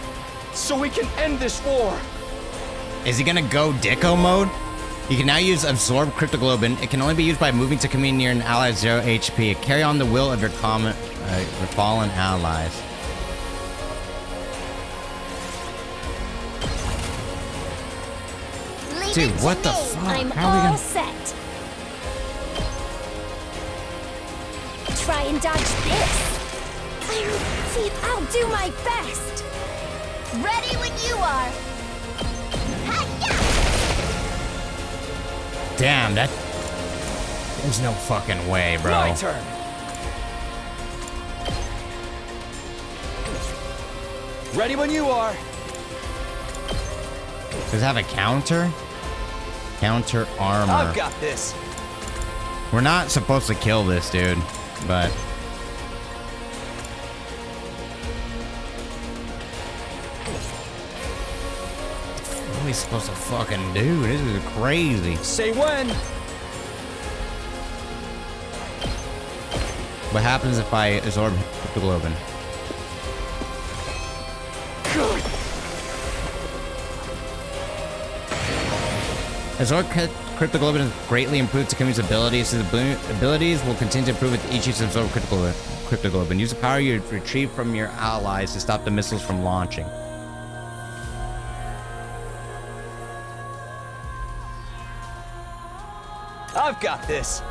So we can end this war. Is he gonna go Dicko mode? You can now use Absorb Cryptoglobin. It can only be used by moving to commune near an ally 0 HP. Carry on the will of your fallen allies. Dude, what the fuck? I'm How are we all gonna... set. Try and dodge this. See, I'll do my best. Ready when you are. Hi-ya! Damn, that... There's no fucking way, bro. My turn. Ready when you are. Does it have a counter? Counter armor. I've got this. We're not supposed to kill this dude, but... What are we supposed to fucking do? This is crazy. Say when. What happens if I absorb Cryptoglobin? Good. Absorb Cryptoglobin is greatly improved Takumi's abilities, so the abilities will continue to improve with each use of Absorb Cryptoglobin. Use the power you retrieve from your allies to stop the missiles from launching. I've got this.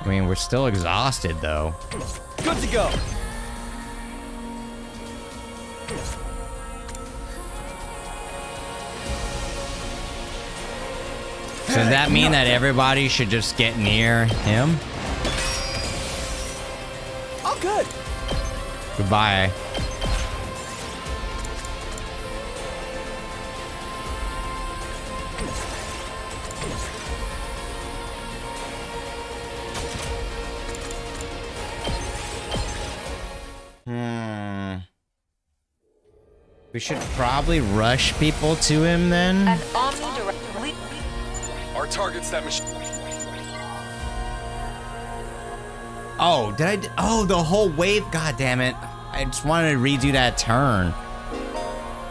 I mean, we're still exhausted, though. Good to go. So does that mean that everybody should just get near him? All good. Goodbye. We should probably rush people to him then. An omnidirectional. Our target's that machine. Oh, did I? Oh, the whole wave. God damn it. I just wanted to redo that turn.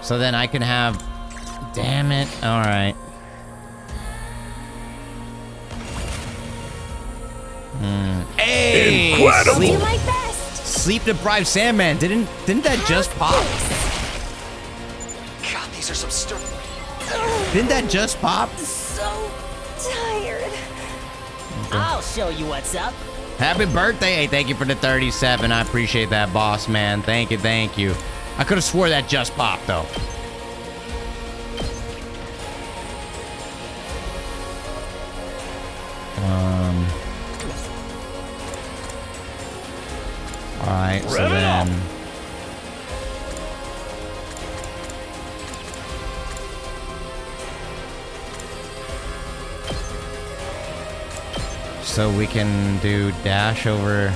So then I can have... Damn it. All right. Hey! Incredible! Do my best! Sleep deprived Sandman. Didn't that just pop? God, these are some stir. Didn't that just pop? So tired. I'll show you what's up. Happy birthday. Hey, thank you for the 37. I appreciate that, boss man. Thank you, thank you. I could have swore that just popped, though. Alright, so then... So we can do dash over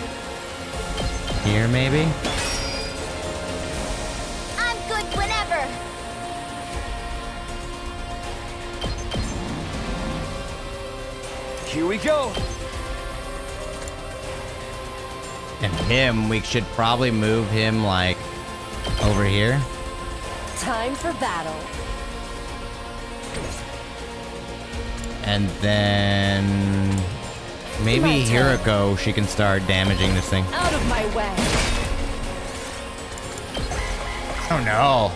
here, maybe? I'm good whenever. Here we go. And him, we should probably move him, like, over here. Time for battle. And then... Maybe Hiriko, she can start damaging this thing. Out of my way. Oh no.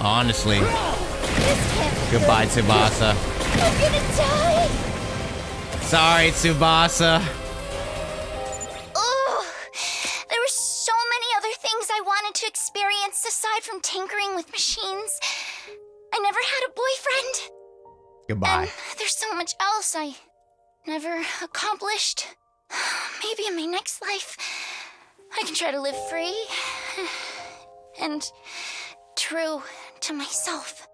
Honestly. Goodbye, Tsubasa. I'm gonna die. Sorry, Tsubasa. Ugh. There were so many other things I wanted to experience aside from tinkering with machines. I never had a boyfriend. Goodbye. And there's so much else I never accomplished. Maybe in my next life, I can try to live free and true to myself.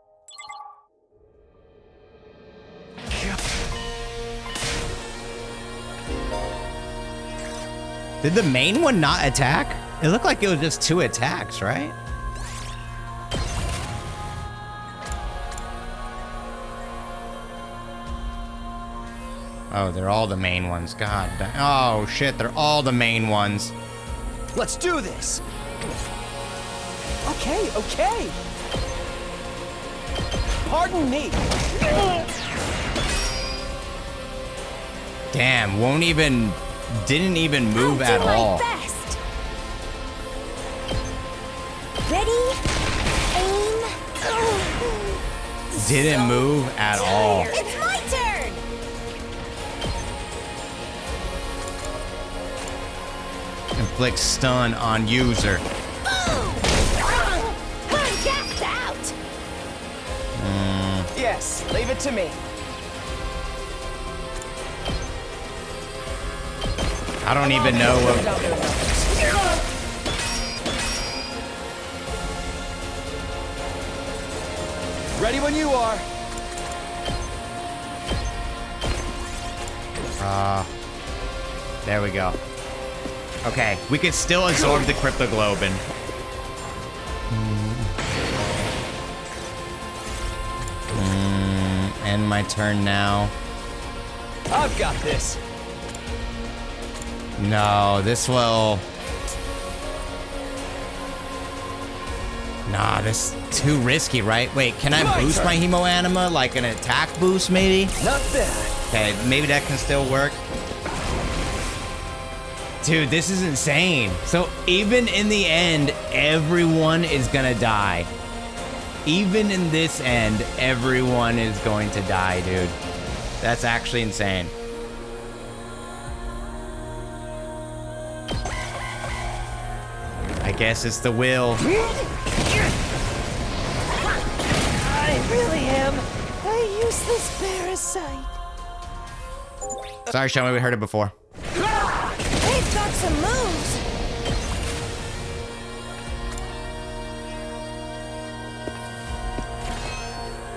Did the main one not attack? It looked like it was just 2 attacks, right? Oh, they're all the main ones. God. Oh, shit. They're all the main ones. Let's do this. Okay, okay. Pardon me. Damn, didn't even move at all. Best. Ready? Aim. Didn't move at all. It's my turn. Inflict stun on user. I'm gassed out. Yes, leave it to me. I don't even know what... Ready when you are. There we go. Okay, we can still absorb the Cryptoglobin. End my turn now. I've got this. No, this will... Nah, this is too risky, right? Wait, can I boost my Hemo Anima? Like an attack boost, maybe? Not bad. Okay, maybe that can still work. Dude, this is insane. So even in the end, everyone is gonna die. Even in this end, everyone is going to die, dude. That's actually insane. I guess it's the will. I really am a useless parasite. Sorry, Show Me, we heard it before. They've got some moves.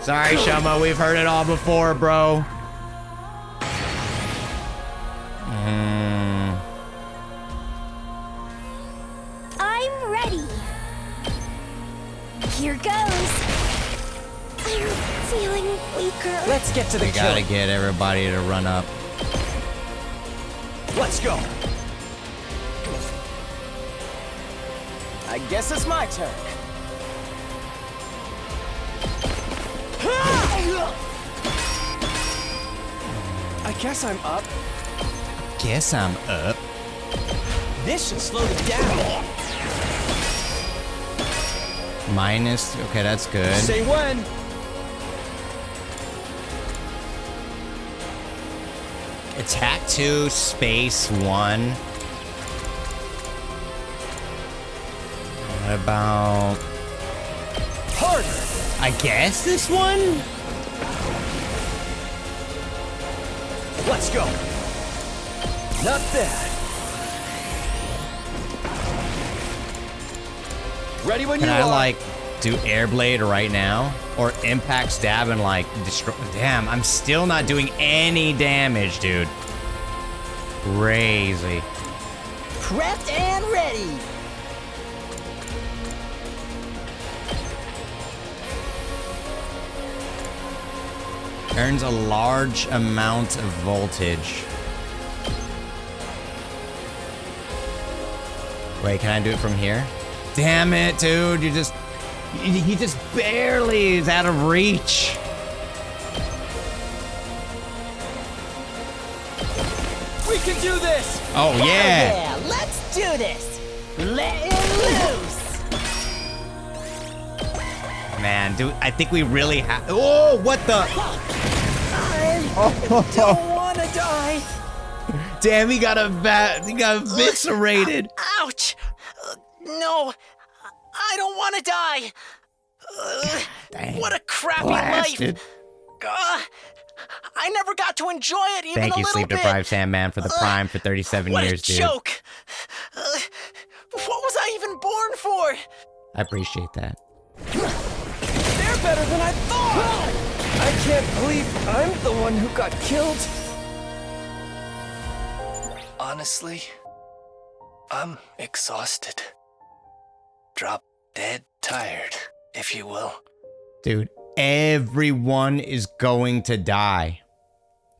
Sorry, Shoma, we've heard it all before, bro. I'm ready. goes. I'm feeling weaker. Let's get to the We gotta get everybody to run up. Let's go. I guess it's my turn. I guess I'm up. Guess I'm up. This should slow them down. Minus. Okay, that's good. Say when. Attack 2, space 1. What about... Harder. I guess this one? Let's go. Not bad. Ready when Can you I, are. like, do air blade right now? Or impact stab and, like, destroy... Damn, I'm still not doing any damage, dude. Crazy. Prepped and ready. Earns a large amount of voltage. Wait, can I do it from here? Damn it, dude. You just... He just barely is out of reach. We can do this! Oh, yeah. Yeah, let's do this. Let it loose. Man, dude, I think we really have... Oh, what the... I don't want to die. Damn, he got eviscerated. Ouch! No, I don't want to die. Dang. What a crappy Blasted. life. I never got to enjoy it even Thank a you, little Sleep bit. Deprived Sandman, for the Prime for 37 What years, a dude. joke. What was I even born for? I appreciate that. They're better than I thought! I can't believe I'm the one who got killed. Honestly, I'm exhausted. Drop dead tired, if you will. Dude, everyone is going to die.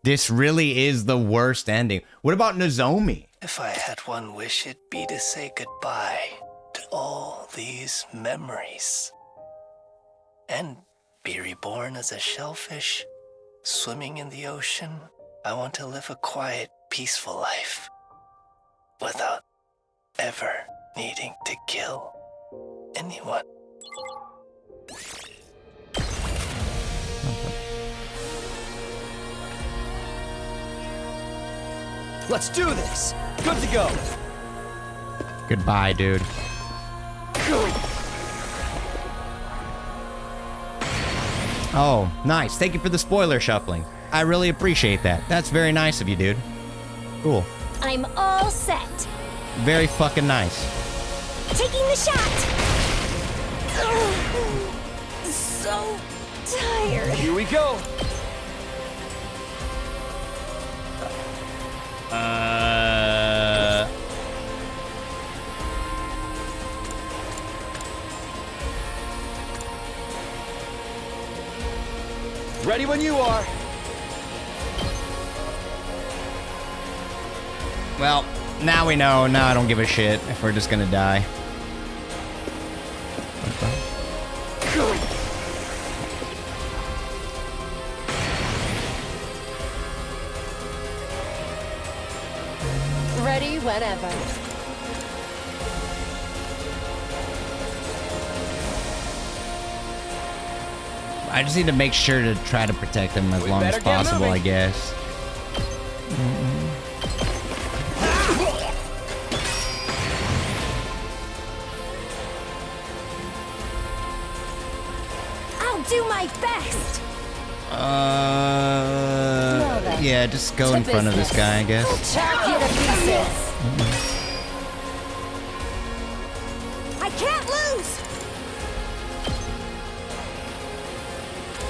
This really is the worst ending. What about Nozomi? If I had one wish, it'd be to say goodbye to all these memories. And be reborn as a shellfish, swimming in the ocean. I want to live a quiet, peaceful life without ever needing to kill anyone. Let's do this. Good to go. Goodbye, dude. Oh, nice. Thank you for the spoiler shuffling. I really appreciate that. That's very nice of you, dude. Cool. I'm all set. Very fucking nice. Taking the shot. So tired. Here we go. Ready when you are. Well, now we know. Now I don't give a shit if we're just gonna die. Ready whenever. I just need to make sure to try to protect them as long as possible, I guess. I'll do my best. Yeah, just go in front of this guy, I guess. Chop you to pieces. I can't lose.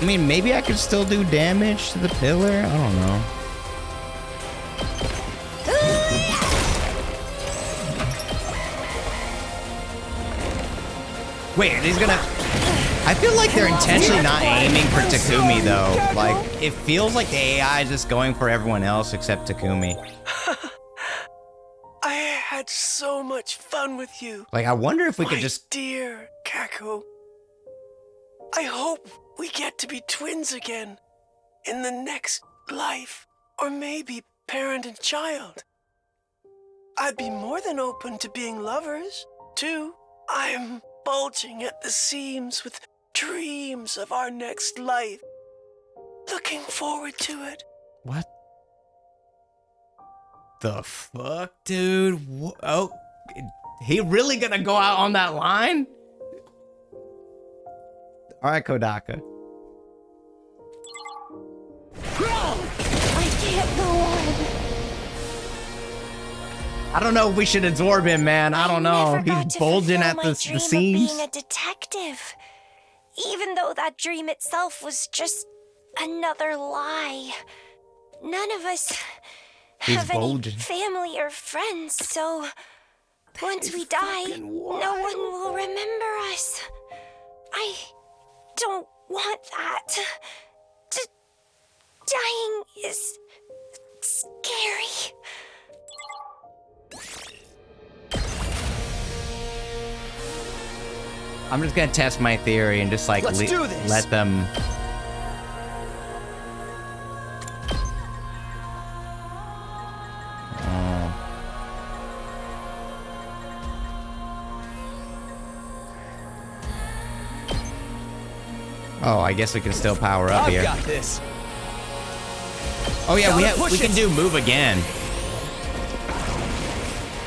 I mean, maybe I could still do damage to the pillar? I don't know. Wait, he's gonna... I feel like they're intentionally not aiming for Takumi, though. Like, it feels like the AI is just going for everyone else except Takumi. I had so much fun with you. Like, I wonder if we could just... Dear Kaku. I hope we get to be twins again. In the next life. Or maybe parent and child. I'd be more than open to being lovers, too. I'm bulging at the seams with dreams of our next life. Looking forward to it. What the fuck, dude? Oh, he really gonna go out on that line? All right, Kodaka. I can't go on. I don't know if we should absorb him, man. I don't know. He's bulging at the seams. Being a detective, even though that dream itself was just another lie. None of us have any family or friends, so once we die, no one will remember us. I don't want that. Dying is scary. I'm just gonna test my theory and just like let them. Oh, I guess we can still power up here. I've got this. Oh yeah, we can do move again.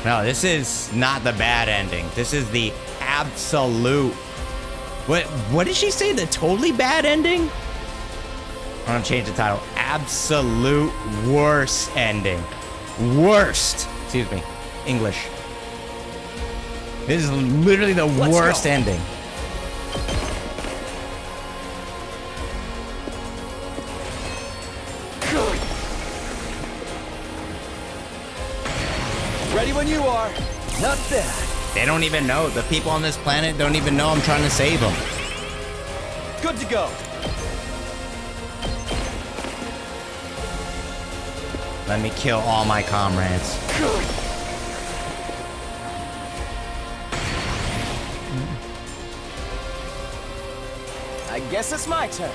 No, this is not the bad ending. This is the absolute. What did she say? The totally bad ending? I'm gonna change the title. Absolute worst ending. Worst. Excuse me. English. This is literally the worst ending. Ready when you are. Not bad. They don't even know. The people on this planet don't even know I'm trying to save them. Good to go. Let me kill all my comrades. I guess it's my turn.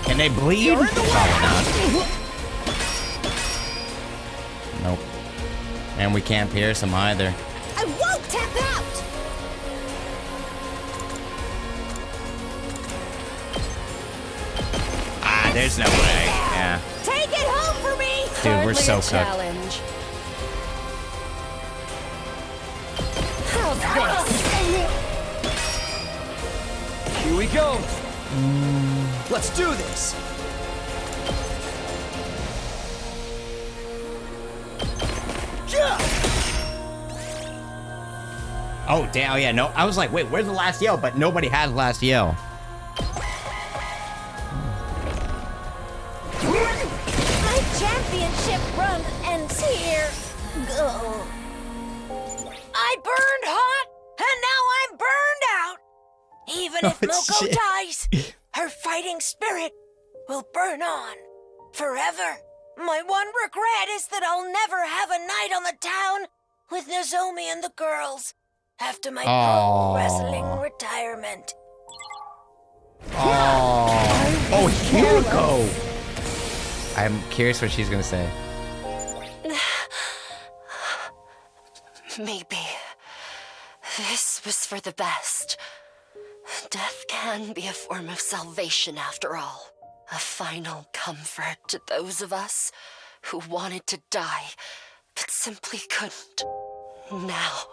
Can they bleed? Probably not. Nope. And we can't pierce them either. I won't tap out! Ah, there's no way. Yeah. Take it home for me! Dude, we're so cooked. Challenge. Here we go. Let's do this. Oh, damn. Oh, yeah. No, I was like, wait, where's the last yell? But nobody has last yell. My championship run ends here. Ugh. I burned hot, and now I'm burned out. Even if Moko dies, her fighting spirit will burn on forever. My one regret is that I'll never have a night on the town with Nozomi and the girls after my pole wrestling retirement. Oh, Hiroko! I'm curious what she's gonna say. Maybe this was for the best. Death can be a form of salvation after all. A final comfort to those of us who wanted to die but simply couldn't. Now,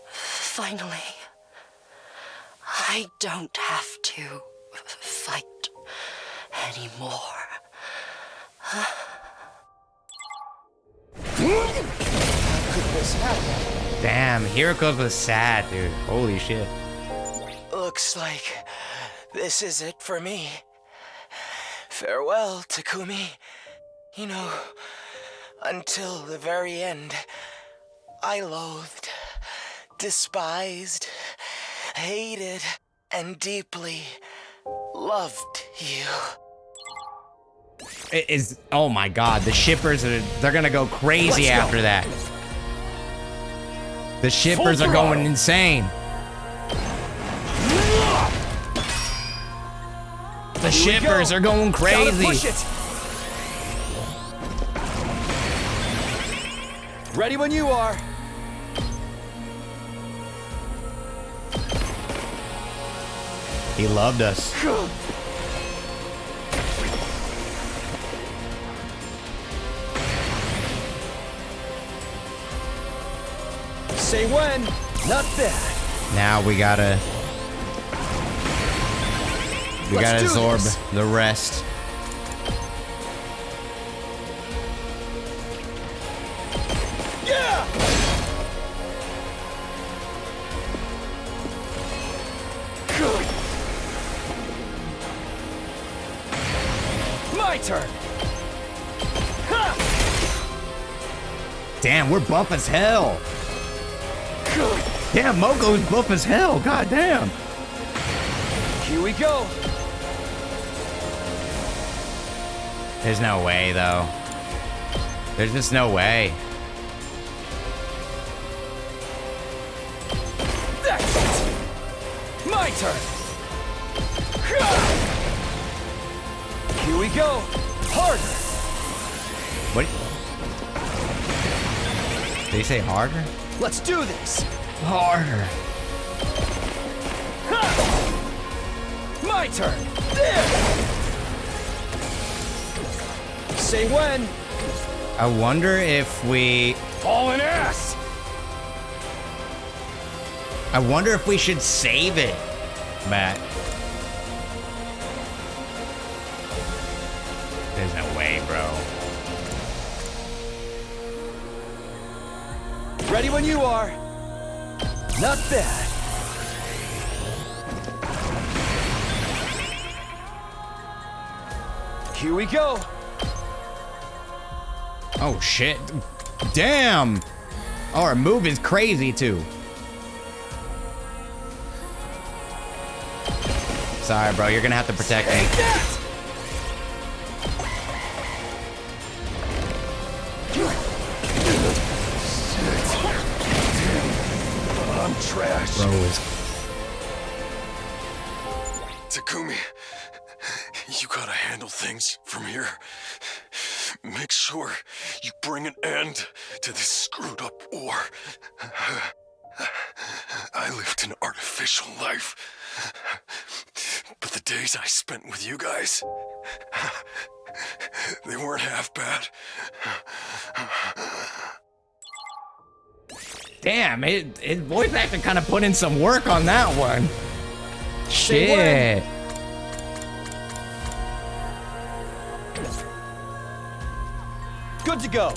finally, I don't have to fight anymore. How could this happen? Damn, Hiroko was sad, dude. Holy shit. Looks like this is it for me. Farewell, Takumi. You know, Until the very end, I loathed, despised, hated, and deeply loved you. It is, oh my god, the shippers they're gonna go crazy after that. The shippers are going insane. The shippers are going crazy. Push it. Ready when you are. He loved us. Say when, not that. Now we gotta absorb the rest. Yeah! My turn. Ha! Damn, we're buff as hell. Damn, Moko's buff as hell. God damn. Here we go. There's no way, though. There's just no way. That's it. My turn. Here we go. Harder. What? Did he say harder? Let's do this. Harder. Ha! My turn. There. Say when. I wonder if we... Hauling ass. I wonder if we should save it, Matt. There's no way, bro. Ready when you are. Not bad. Here we go. Oh, shit. Damn. Our move is crazy, too. Sorry, bro. You're gonna have to protect me. I'm trash. Bro is... Takumi, you gotta handle things from here. Make sure you bring an end to this screwed up war. I lived an artificial life, but the days I spent with you guys, they weren't half bad. Damn, his voice actor kind of put in some work on that one. Shit. Good to go.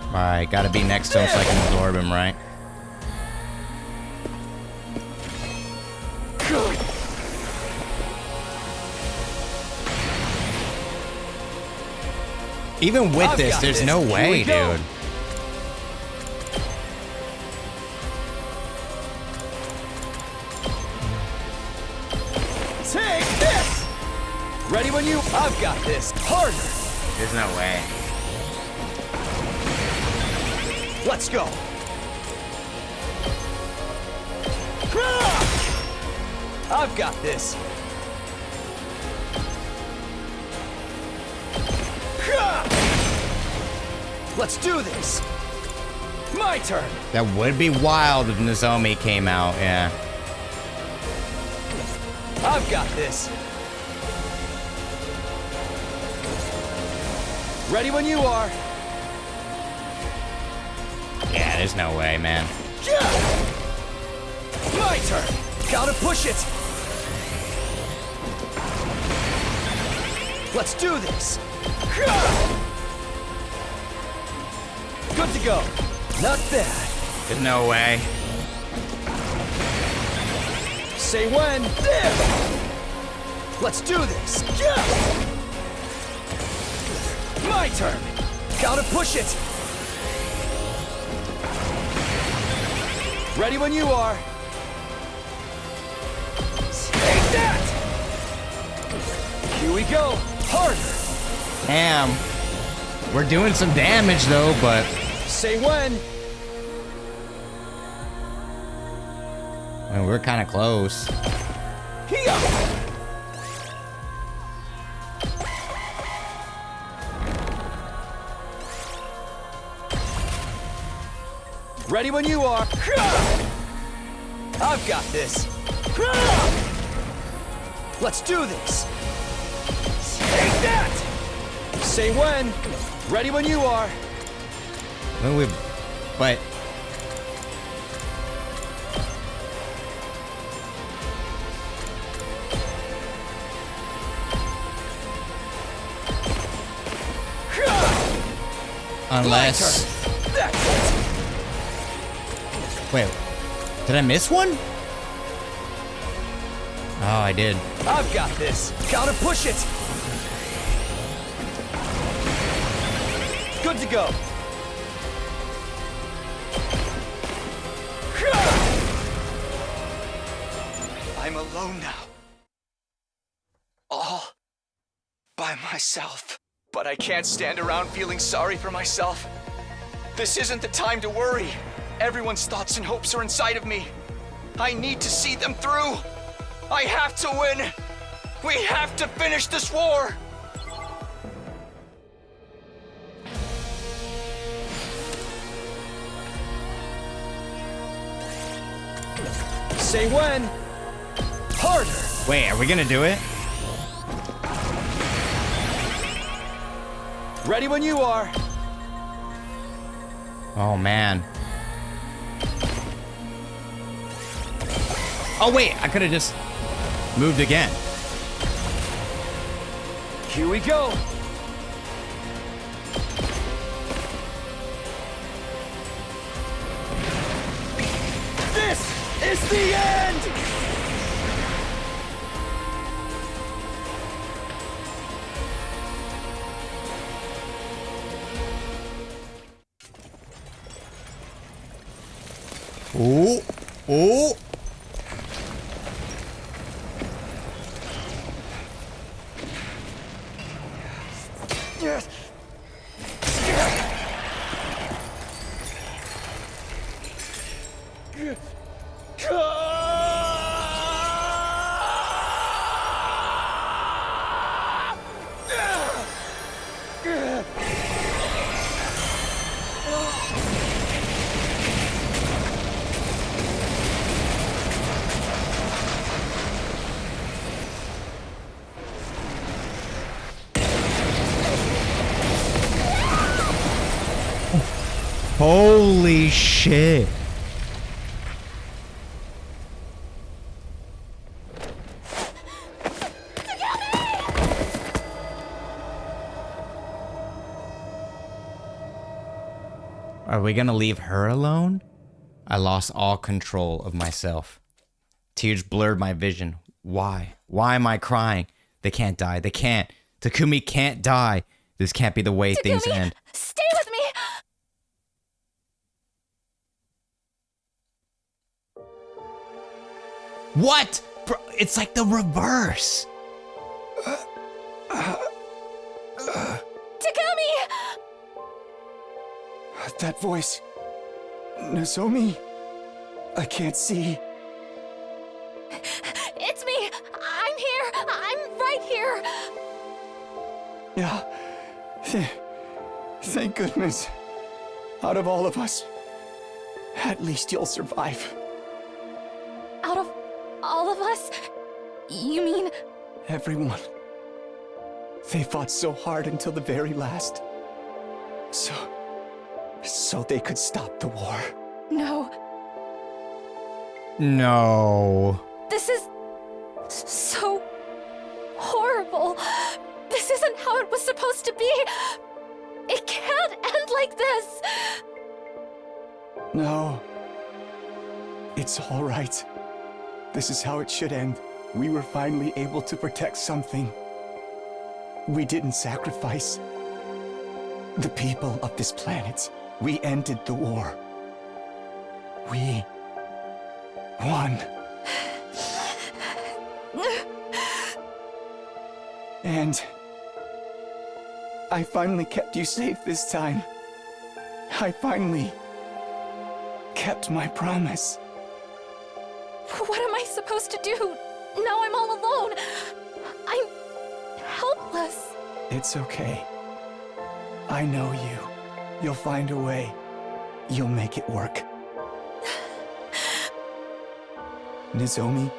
Alright, gotta be next to him so I can absorb him, right? Even with this, there's no way, dude. Take this! Ready when you... I've got this. Harder. There's no way. Let's go. I've got this. Let's do this. My turn. That would be wild if Nozomi came out, yeah. I've got this. Ready when you are. Yeah, there's no way, man. My turn. Gotta push it. Let's do this. Good to go. Not bad. There's no way. Say when. There. Let's do this. My turn! Gotta push it! Ready when you are! Take that! Here we go! Harder! Damn. We're doing some damage though, but... Say when! I mean, we're kind of close. Here! Ready when you are. I've got this. Let's do this. Take that! Say when. Ready when you are. But... Unless... Wait, did I miss one? Oh, I did. I've got this. Gotta push it. Good to go. I'm alone now. All by myself. But I can't stand around feeling sorry for myself. This isn't the time to worry. Everyone's thoughts and hopes are inside of me. I need to see them through. I have to win. We have to finish this war. Say when. Harder. Wait, are we gonna do it? Ready when you are. Oh, man. Oh, wait, I could have just moved again. Here we go. This is the end! Oh, oh. Yes. Holy shit. Are we gonna leave her alone? I lost all control of myself. Tears blurred my vision. Why? Why am I crying? They can't die. They can't. Takumi can't die. This can't be the way things end. Stay with me! What? Bro, it's like the reverse. Takumi! That voice. Nozomi. I can't see. It's me! I'm here! I'm right here! Yeah. Thank goodness. Out of all of us, at least you'll survive. Out of all of us? You mean... Everyone. They fought so hard until the very last. So they could stop the war. No. No. This is... so... horrible. This isn't how it was supposed to be. It can't end like this. No. It's all right. This is how it should end. We were finally able to protect something. We didn't sacrifice. The people of this planet, we ended the war. We won. And I finally kept you safe this time. I finally kept my promise. What am I supposed to do? Now I'm all alone. I'm helpless. It's okay. I know you. You'll find a way. You'll make it work. Nozomi,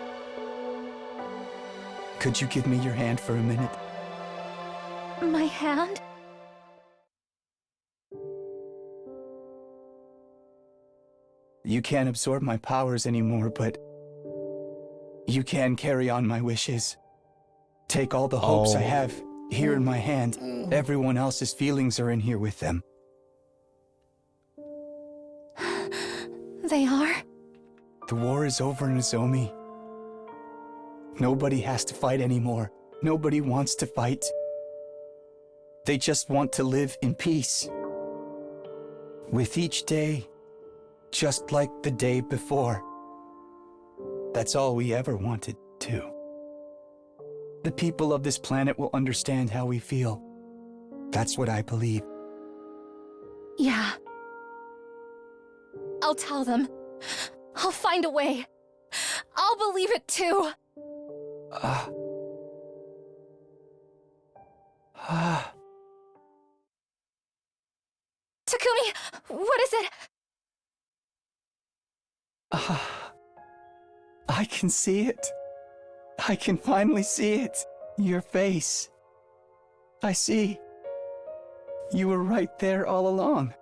could you give me your hand for a minute? My hand? You can't absorb my powers anymore, but you can carry on my wishes. Take all the hopes I have here in my hand. Everyone else's feelings are in here with them. They are? The war is over, Nozomi. Nobody has to fight anymore. Nobody wants to fight. They just want to live in peace. With each day, just like the day before. That's all we ever wanted, too. The people of this planet will understand how we feel. That's what I believe. Yeah. I'll tell them. I'll find a way. I'll believe it too. Takumi, what is it? I can see it. I can finally see it. Your face. I see. You were right there all along.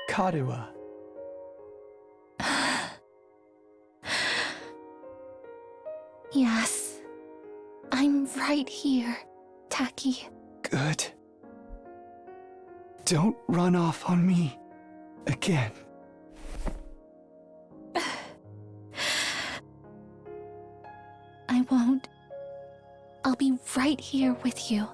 Karuha. Yes. I'm right here, Taki. Good. Don't run off on me again. I won't. I'll be right here with you.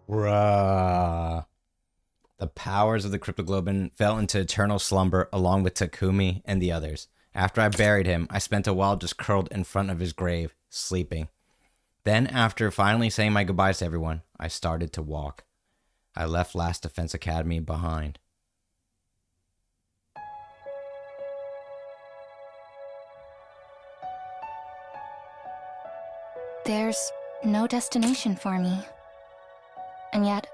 Bruh. The powers of the Cryptoglobin fell into eternal slumber along with Takumi and the others. After I buried him, I spent a while just curled in front of his grave, sleeping. Then, after finally saying my goodbyes to everyone, I started to walk. I left Last Defense Academy behind. There's no destination for me. And yet,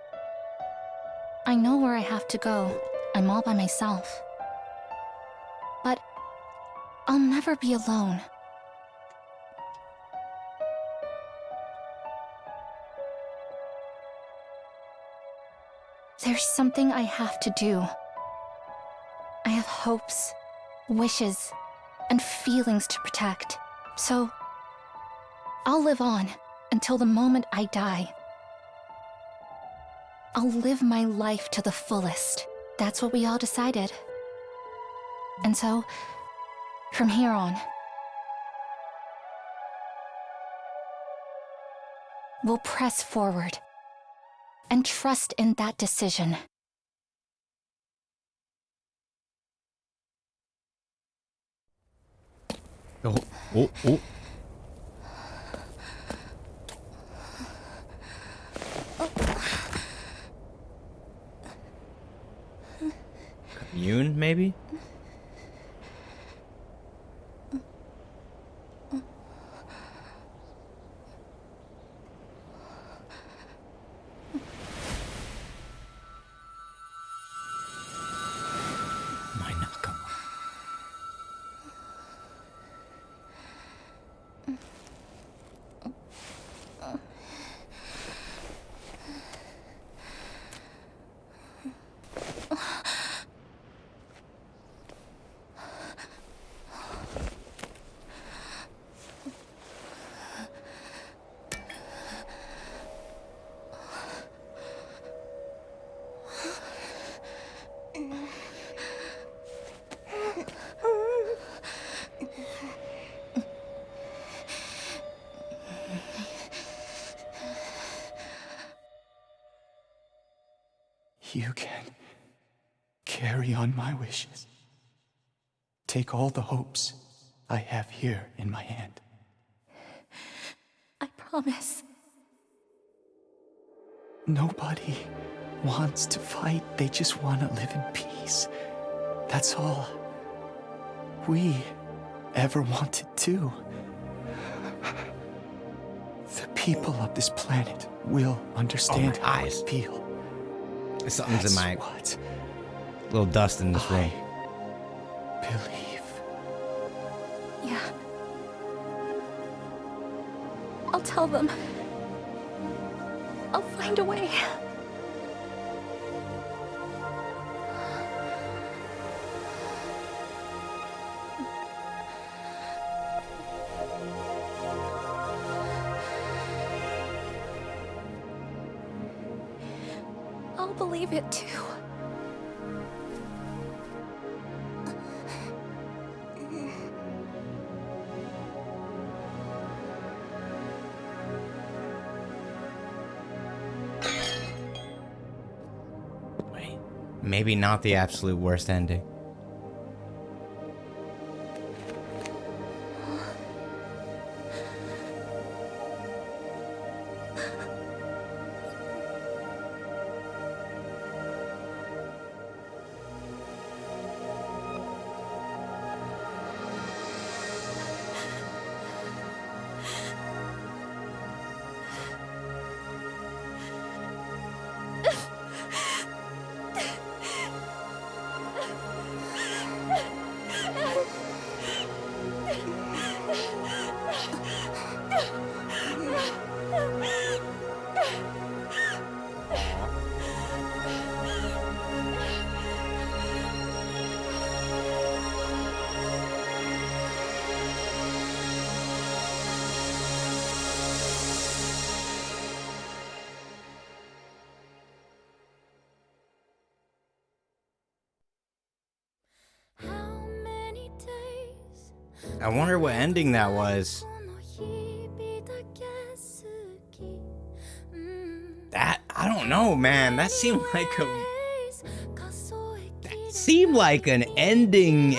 I know where I have to go. I'm all by myself. But I'll never be alone. There's something I have to do. I have hopes, wishes, and feelings to protect. So, I'll live on until the moment I die. I'll live my life to the fullest. That's what we all decided. And so, from here on, we'll press forward and trust in that decision. Oh. Yoon, maybe? My Nakama. you can carry on my wishes. Take all the hopes I have here in my hand. I promise. Nobody wants to fight. They just want to live in peace. That's all we ever wanted to. The people of this planet will understand how I feel. Something's in my little dust in this room. Believe. Yeah. I'll tell them. I'll find a way. I'll believe it too. Maybe not the absolute worst ending. I wonder what ending that was. That, I don't know, man. That seemed like an ending.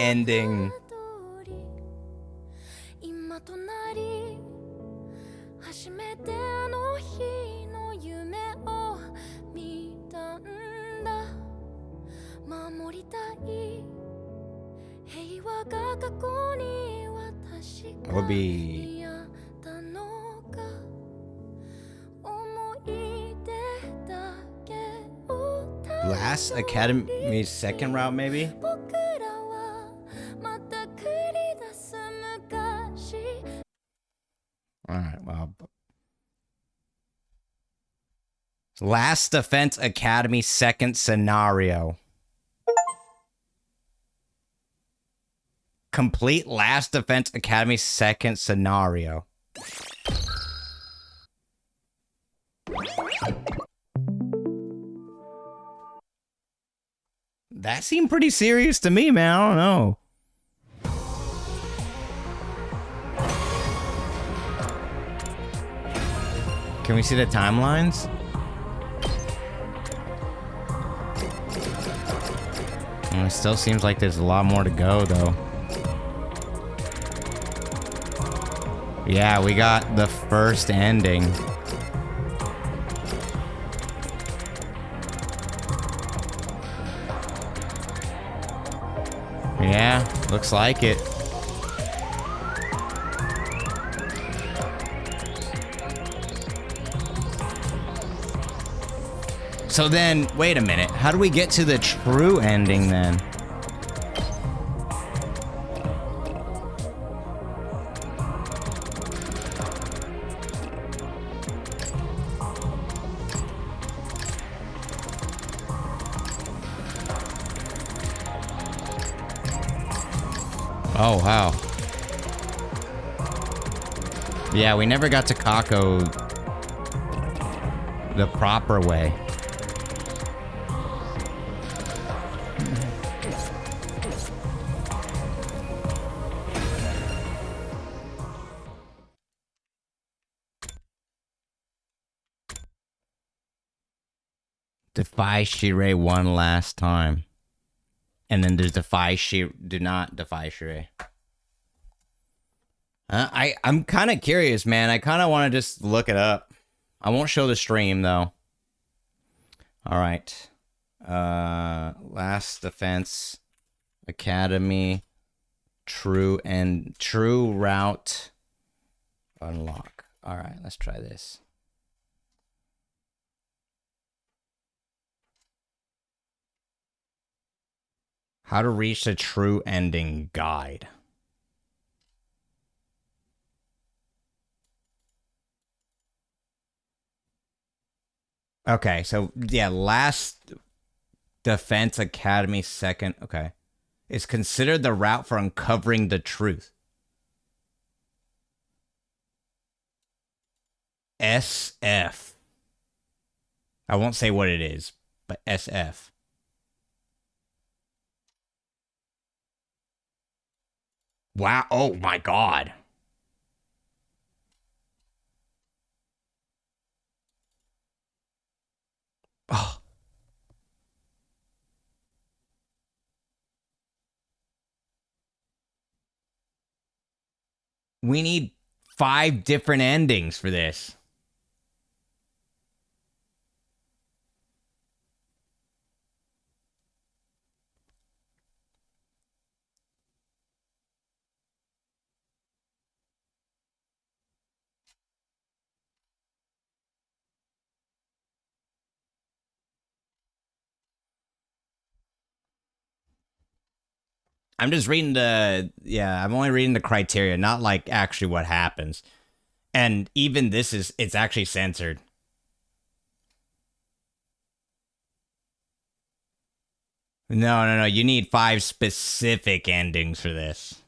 It would be Last Academy's second route, maybe? Alright, well. Last Defense Academy second scenario. Complete Last Defense Academy second scenario. That seemed pretty serious to me, man. I don't know. Can we see the timelines? It still seems like there's a lot more to go, though. Yeah, we got the first ending. Yeah, looks like it. So then, wait a minute. How do we get to the true ending then? Oh, wow. Yeah, we never got to Kako the proper way. Defy Shirei one last time. And then there's do not defy Shirei. I'm kind of curious, man. I kind of want to just look it up. I won't show the stream, though. All right. Last Defense Academy. True route. Unlock. All right, let's try this. How to reach the true ending guide. Okay, so yeah, Last Defense Academy second. Okay. Is considered the route for uncovering the truth. SF. I won't say what it is, but SF. Wow. Oh my God. Oh. We need 5 different endings for this. I'm just reading I'm only reading the criteria, not like actually what happens. And even it's actually censored. No. You need 5 specific endings for this.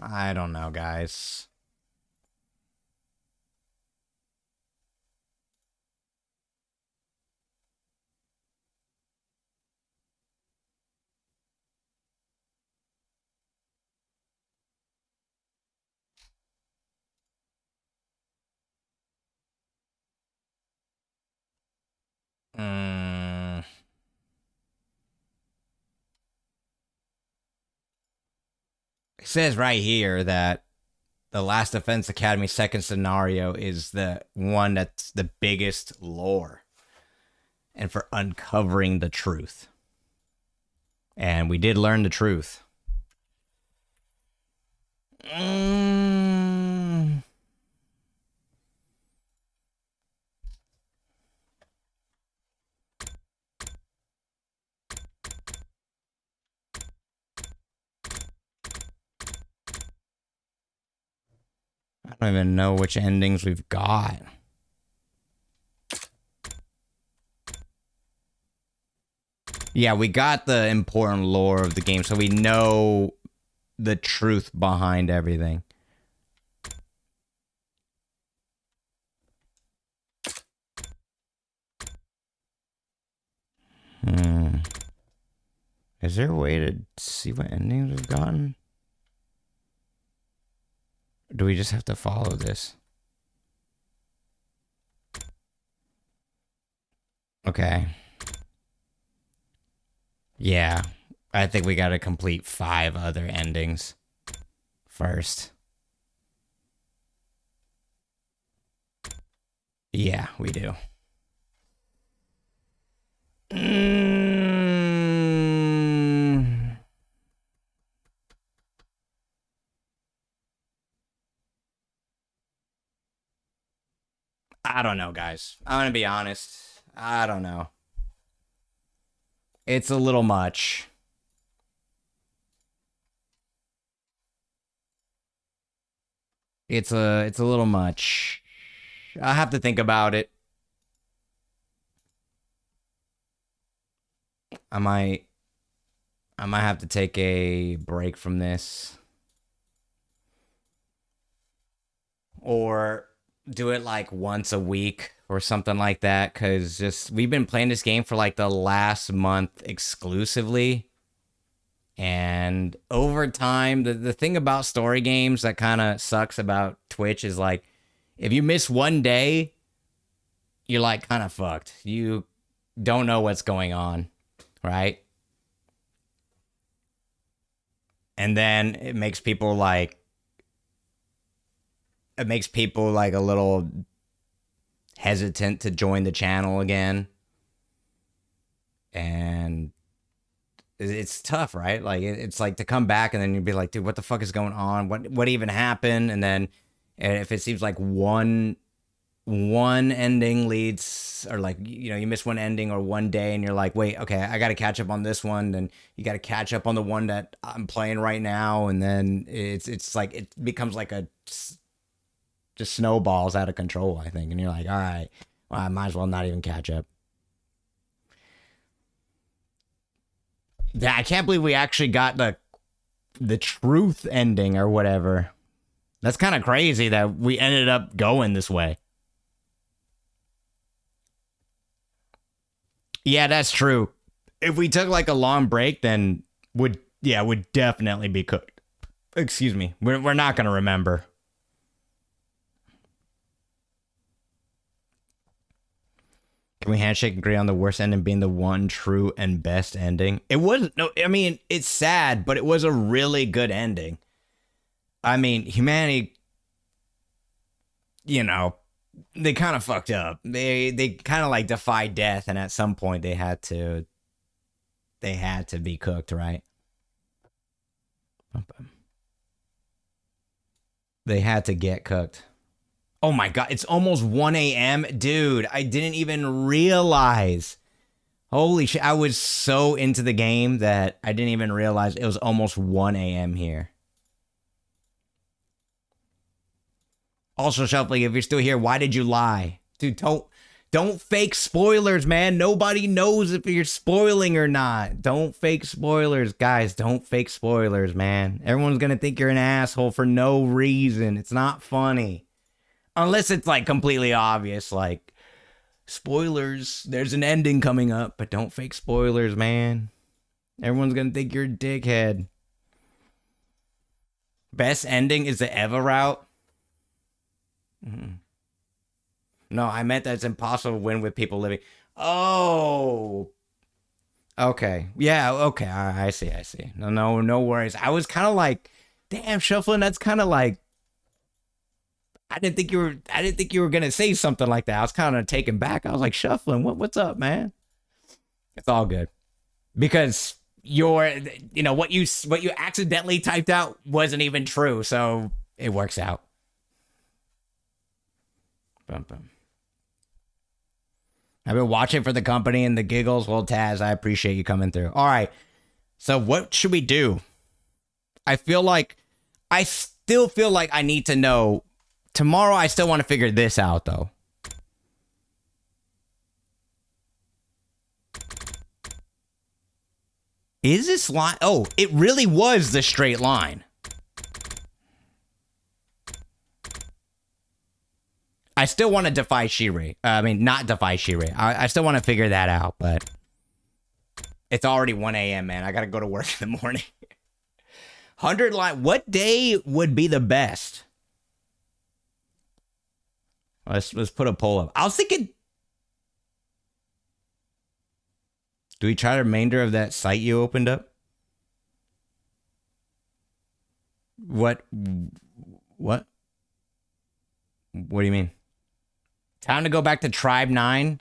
I don't know, guys. It says right here that the Last Defense Academy second scenario is the one that's the biggest lore and for uncovering the truth. And we did learn the truth. I don't even know which endings we've got. Yeah, we got the important lore of the game, so we know the truth behind everything. Is there a way to see what endings we've gotten? Or do we just have to follow this? Okay. Yeah, I think we gotta complete 5 other endings first. Yeah, we do. I don't know, guys. I'm gonna be honest. I don't know. It's a little much. It's a little much. I have to think about it. I might have to take a break from this or do it like once a week or something like that, because just we've been playing this game for like the last month exclusively. And over time, the thing about story games that kind of sucks about Twitch is like, if you miss one day, you're like kind of fucked. You don't know what's going on, right? And then it makes people like a little hesitant to join the channel again. And it's tough, right? Like it's like to come back and then you'd be like, dude, what the fuck is going on? What even happened? And then if it seems like one ending leads, or like, you know, you miss one ending or one day and you're like, wait, okay, I got to catch up on this one. Then you got to catch up on the one that I'm playing right now. And then it's like, it becomes like just snowballs out of control, I think. And you're like, all right, well, I might as well not even catch up. Yeah, I can't believe we actually got the truth ending or whatever. That's kind of crazy that we ended up going this way. Yeah, that's true. If we took like a long break, then would definitely be cooked. Excuse me. We're not going to remember. Can we handshake and agree on the worst ending being the one true and best ending? It wasn't. No, I mean, it's sad, but it was a really good ending. I mean, humanity, you know, they kind of fucked up. They kind of like defied death, and at some point they had to be cooked, right? They had to get cooked. Oh my God, it's almost 1 a.m. Dude, I didn't even realize. Holy shit, I was so into the game that I didn't even realize it was almost 1 a.m. here. Also, Shuffling, if you're still here, why did you lie? Dude, don't fake spoilers, man. Nobody knows if you're spoiling or not. Don't fake spoilers, guys. Don't fake spoilers, man. Everyone's gonna think you're an asshole for no reason. It's not funny. Unless it's like completely obvious, like, spoilers, there's an ending coming up, but don't fake spoilers, man. Everyone's gonna think you're a dickhead. Best ending is the Eva route. No, I meant that it's impossible to win with people living. Oh. Okay. Yeah, okay. I see. No worries. I was kind of like, damn, Shuffling, that's kind of like, I didn't think you were gonna say something like that. I was kind of taken back. I was like, Shuffling, what's up, man? It's all good. Because what you accidentally typed out wasn't even true, so it works out. Bum, bum. I've been watching for the company and the giggles. Well, Taz, I appreciate you coming through. All right. So what should we do? I still feel like I need to know. Tomorrow, I still want to figure this out, though. Is this line? Oh, it really was the straight line. I still want to defy Shiri. I mean, not defy Shiri. I still want to figure that out, but it's already 1 a.m., man. I got to go to work in the morning. 100 line. What day would be the best? Let's put a poll up. I was thinking, do we try the remainder of that site you opened up? What do you mean? Time to go back to Tribe 9.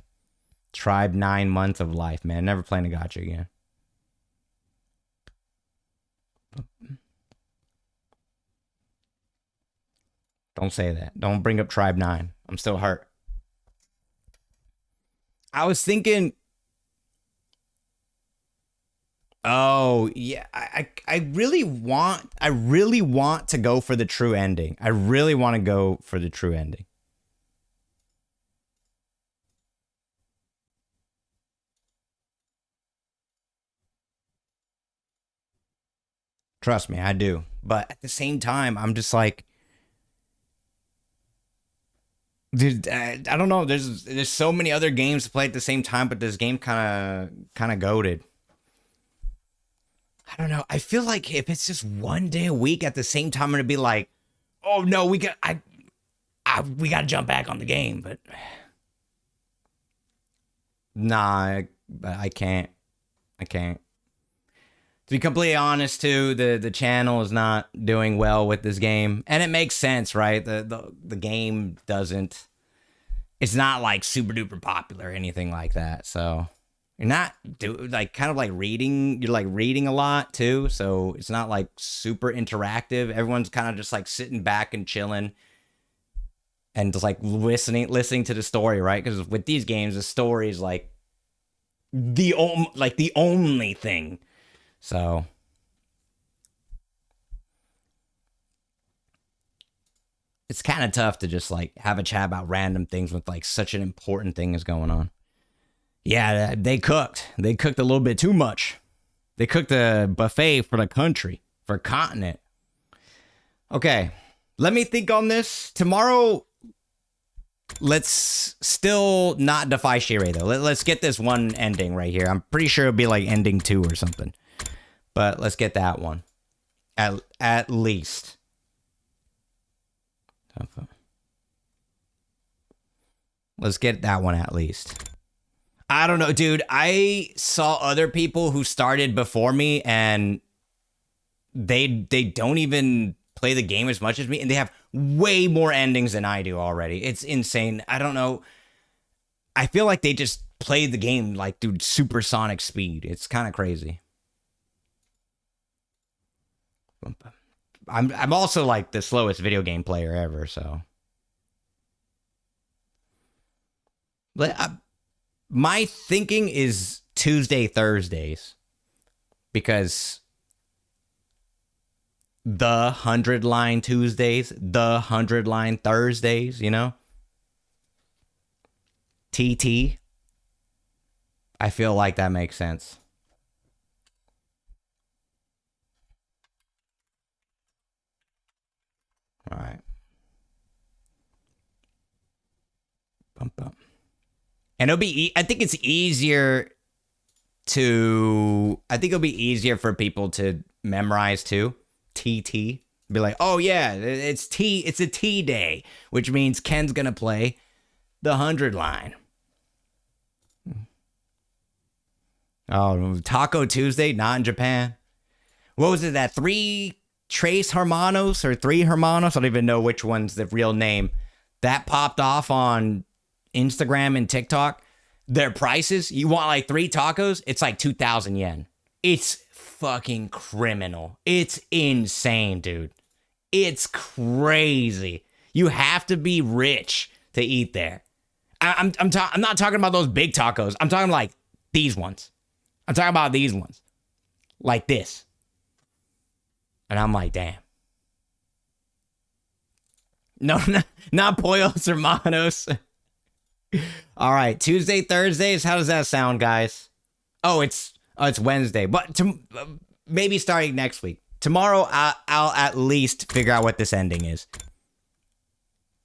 Tribe 9 months of life, man. Never playing a gacha again. Don't say that. Don't bring up Tribe 9. I'm still hurt. I was thinking, oh, yeah, I really want to go for the true ending. I really want to go for the true ending. Trust me, I do. But at the same time, I'm just like, Dude, I don't know. There's so many other games to play at the same time, but this game kind of goated. I don't know. I feel like if it's just one day a week at the same time, I'm gonna be like, oh no, we got to jump back on the game, but nah, I can't. To be completely honest, too, the channel is not doing well with this game, and it makes sense, right? The game doesn't. It's not like super duper popular or anything like that. So you're not kind of like reading. You're like reading a lot too, so it's not like super interactive. Everyone's kind of just like sitting back and chilling, and just like listening to the story, right? Because with these games, the story is like the only thing. So it's kind of tough to just like have a chat about random things with like such an important thing is going on. Yeah, they cooked a little bit too much. They cooked a buffet for the country, for a continent. Okay, let me think on this. Tomorrow, let's still not defy Shirei though. Let's get this one ending right here. I'm pretty sure it'll be like ending 2 or something. But let's get that one. At least. Let's get that one at least. I don't know, dude. I saw other people who started before me and they don't even play the game as much as me, and they have way more endings than I do already. It's insane. I don't know. I feel like they just play the game like dude supersonic speed. It's kind of crazy. I'm also like the slowest video game player ever, so. My thinking is Tuesday, Thursdays, because the 100-line Tuesdays, the 100-line Thursdays, you know? TT. I feel like that makes sense. All right. Bum, bum. And it'll be, I think it's easier to, I think it'll be easier for people to memorize too. TT. Be like, oh yeah, it's a T day, which means Ken's gonna play the 100-line. Oh, Taco Tuesday, not in Japan. What was it, that 3 Hermanos? I don't even know which one's the real name. That popped off on Instagram and TikTok. Their prices, you want like 3 tacos? It's like 2,000 yen. It's fucking criminal. It's insane, dude. It's crazy. You have to be rich to eat there. I'm not talking about those big tacos. I'm talking like these ones. I'm talking about these ones. Like this. And I'm like, damn. No, not Pollos Hermanos. All right, Tuesday, Thursdays. How does that sound, guys? Oh, it's Wednesday, but maybe starting next week. Tomorrow, I'll at least figure out what this ending is,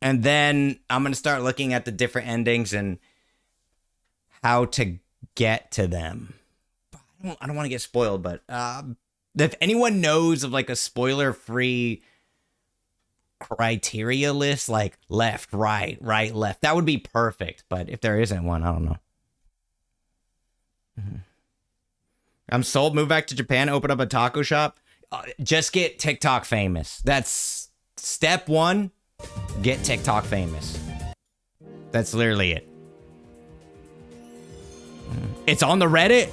and then I'm gonna start looking at the different endings and how to get to them. I don't want to get spoiled, but if anyone knows of like a spoiler-free criteria list, like left, right, left, that would be perfect. But if there isn't one, I don't know. I'm sold. Move back to Japan, open up a taco shop. Just get TikTok famous. That's step 1. Get TikTok famous. That's literally it. It's on the Reddit.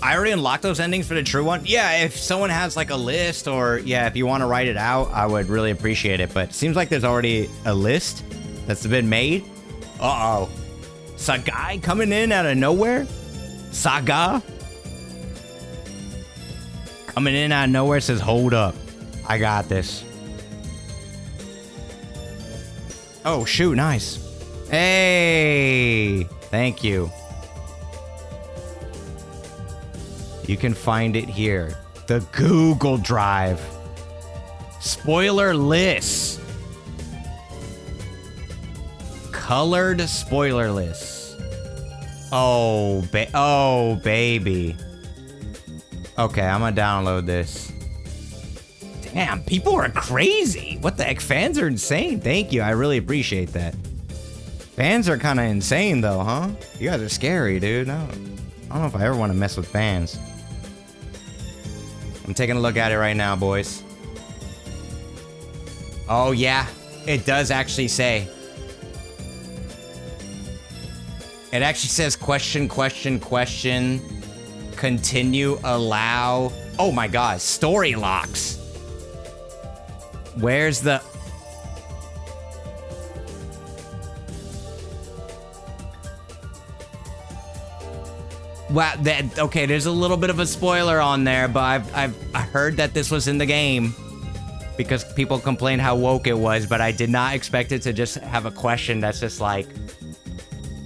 I already unlocked those endings for the true one. Yeah, if someone has like a list, or yeah, if you want to write it out, I would really appreciate it. But it seems like there's already a list that's been made. Uh-oh. Sagai coming in out of nowhere? Saga? Coming in out of nowhere, says, hold up. I got this. Oh, shoot, nice. Hey, thank you. You can find it here. The Google Drive. Spoiler lists. Colored spoiler lists. Oh, baby. Okay, I'm gonna download this. Damn, people are crazy. What the heck? Fans are insane. Thank you. I really appreciate that. Fans are kind of insane, though, huh? You guys are scary, dude. I don't know if I ever want to mess with fans. I'm taking a look at it right now, boys. Oh, yeah. It does actually say. It actually says question, question, question. Continue, allow. Oh, my God. Story locks. Where's the... Wow, okay, there's a little bit of a spoiler on there, but I heard that this was in the game because people complained how woke it was, but I did not expect it to just have a question that's just like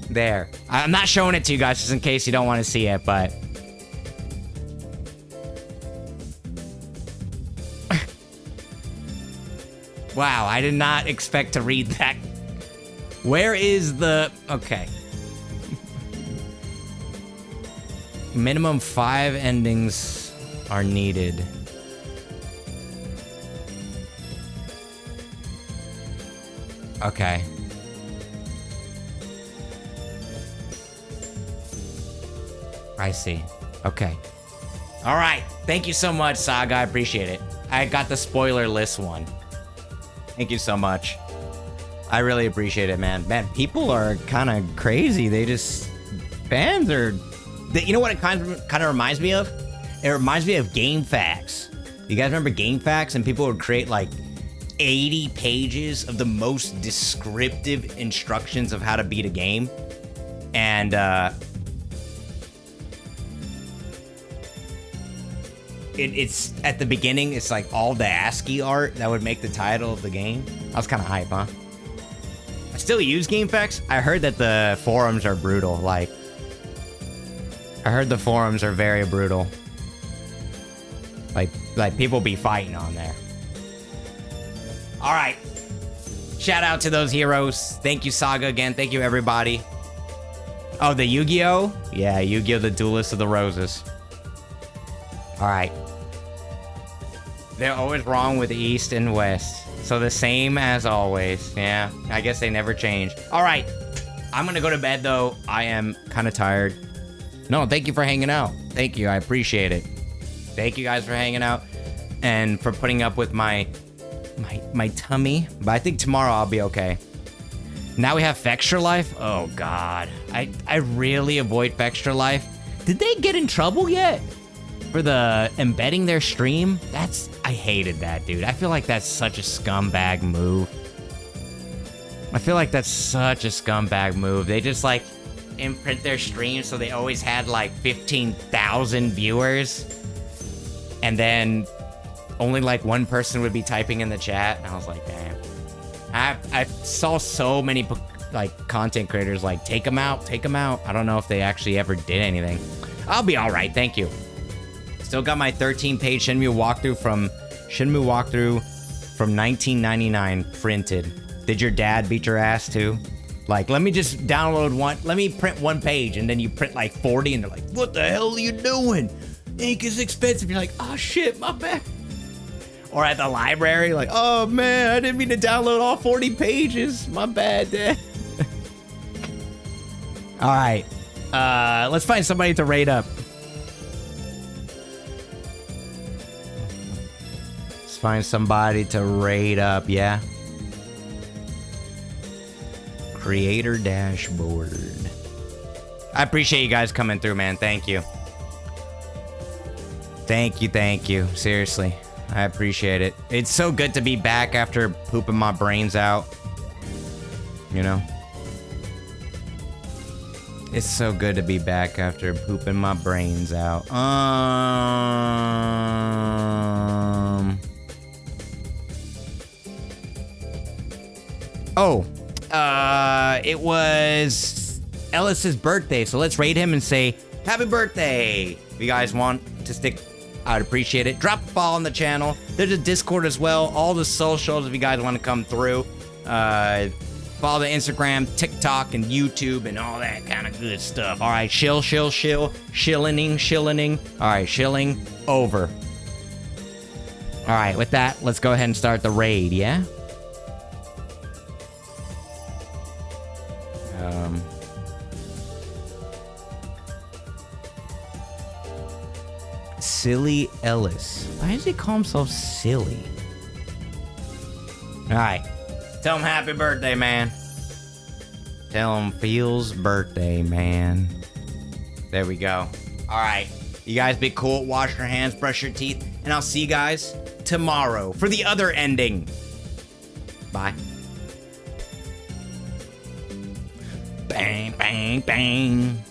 there. I'm not showing it to you guys just in case you don't want to see it, but wow, I did not expect to read that. Where is the... Okay. Minimum 5 endings are needed. Okay. I see. Okay. All right. Thank you so much, Saga. I appreciate it. I got the spoiler list one. Thank you so much. I really appreciate it, man. Man, people are kind of crazy. They just... Fans are... You know what it kind of reminds me of? It reminds me of GameFAQs. You guys remember GameFAQs? And people would create like 80 pages of the most descriptive instructions of how to beat a game. And it's at the beginning, it's like all the ASCII art that would make the title of the game. I was kind of hype, huh? I still use GameFAQs. I heard that the forums are brutal. Like, I heard the forums are very brutal. Like people be fighting on there. All right. Shout out to those heroes. Thank you, Saga, again. Thank you, everybody. Oh, the Yu-Gi-Oh? Yeah, Yu-Gi-Oh! The Duelist of the Roses. All right. They're always wrong with East and West. So the same as always. Yeah, I guess they never change. All right. I'm going to go to bed, though. I am kind of tired. No, thank you for hanging out. Thank you. I appreciate it. Thank you guys for hanging out and for putting up with my tummy. But I think tomorrow I'll be okay. Now we have Fextra Life. Oh, God. I really avoid Fextra Life. Did they get in trouble yet for the embedding their stream? I hated that, dude. I feel like that's such a scumbag move. They just, like, imprint their stream so they always had like 15,000 viewers and then only like one person would be typing in the chat, and I was like, damn. I saw so many like content creators like take them out. I don't know if they actually ever did anything. I'll be all right, thank you. Still got my 13-page Shenmue walkthrough from 1999 printed. Did your dad beat your ass too? Like, let me just download one. Let me print one page, and then you print like 40, and they're like, what the hell are you doing? Ink is expensive. You're like, oh shit, my bad. Or at the library, like, oh man, I didn't mean to download all 40 pages. My bad, Dad. All right. Let's find somebody to raid up. Let's find somebody to raid up, yeah? Creator dashboard. I appreciate you guys coming through, man. Thank you. Thank you. Seriously. I appreciate it. It's so good to be back after pooping my brains out. You know? It's so good to be back after pooping my brains out. It was Ellis's birthday, so let's raid him and say, happy birthday! If you guys want to stick I'd appreciate it. Drop a follow on the channel. There's a Discord as well. All the socials if you guys want to come through. Follow the Instagram, TikTok, and YouTube, and all that kind of good stuff. All right, shill. Shilling. All right, shilling over. All right, with that, let's go ahead and start the raid, yeah? Silly Ellis. Why does he call himself silly? All right. Tell him happy birthday, man. Tell him Feels birthday, man. There we go. All right. You guys be cool. Wash your hands, brush your teeth, and I'll see you guys tomorrow for the other ending. Bye. Bang, bang, bang.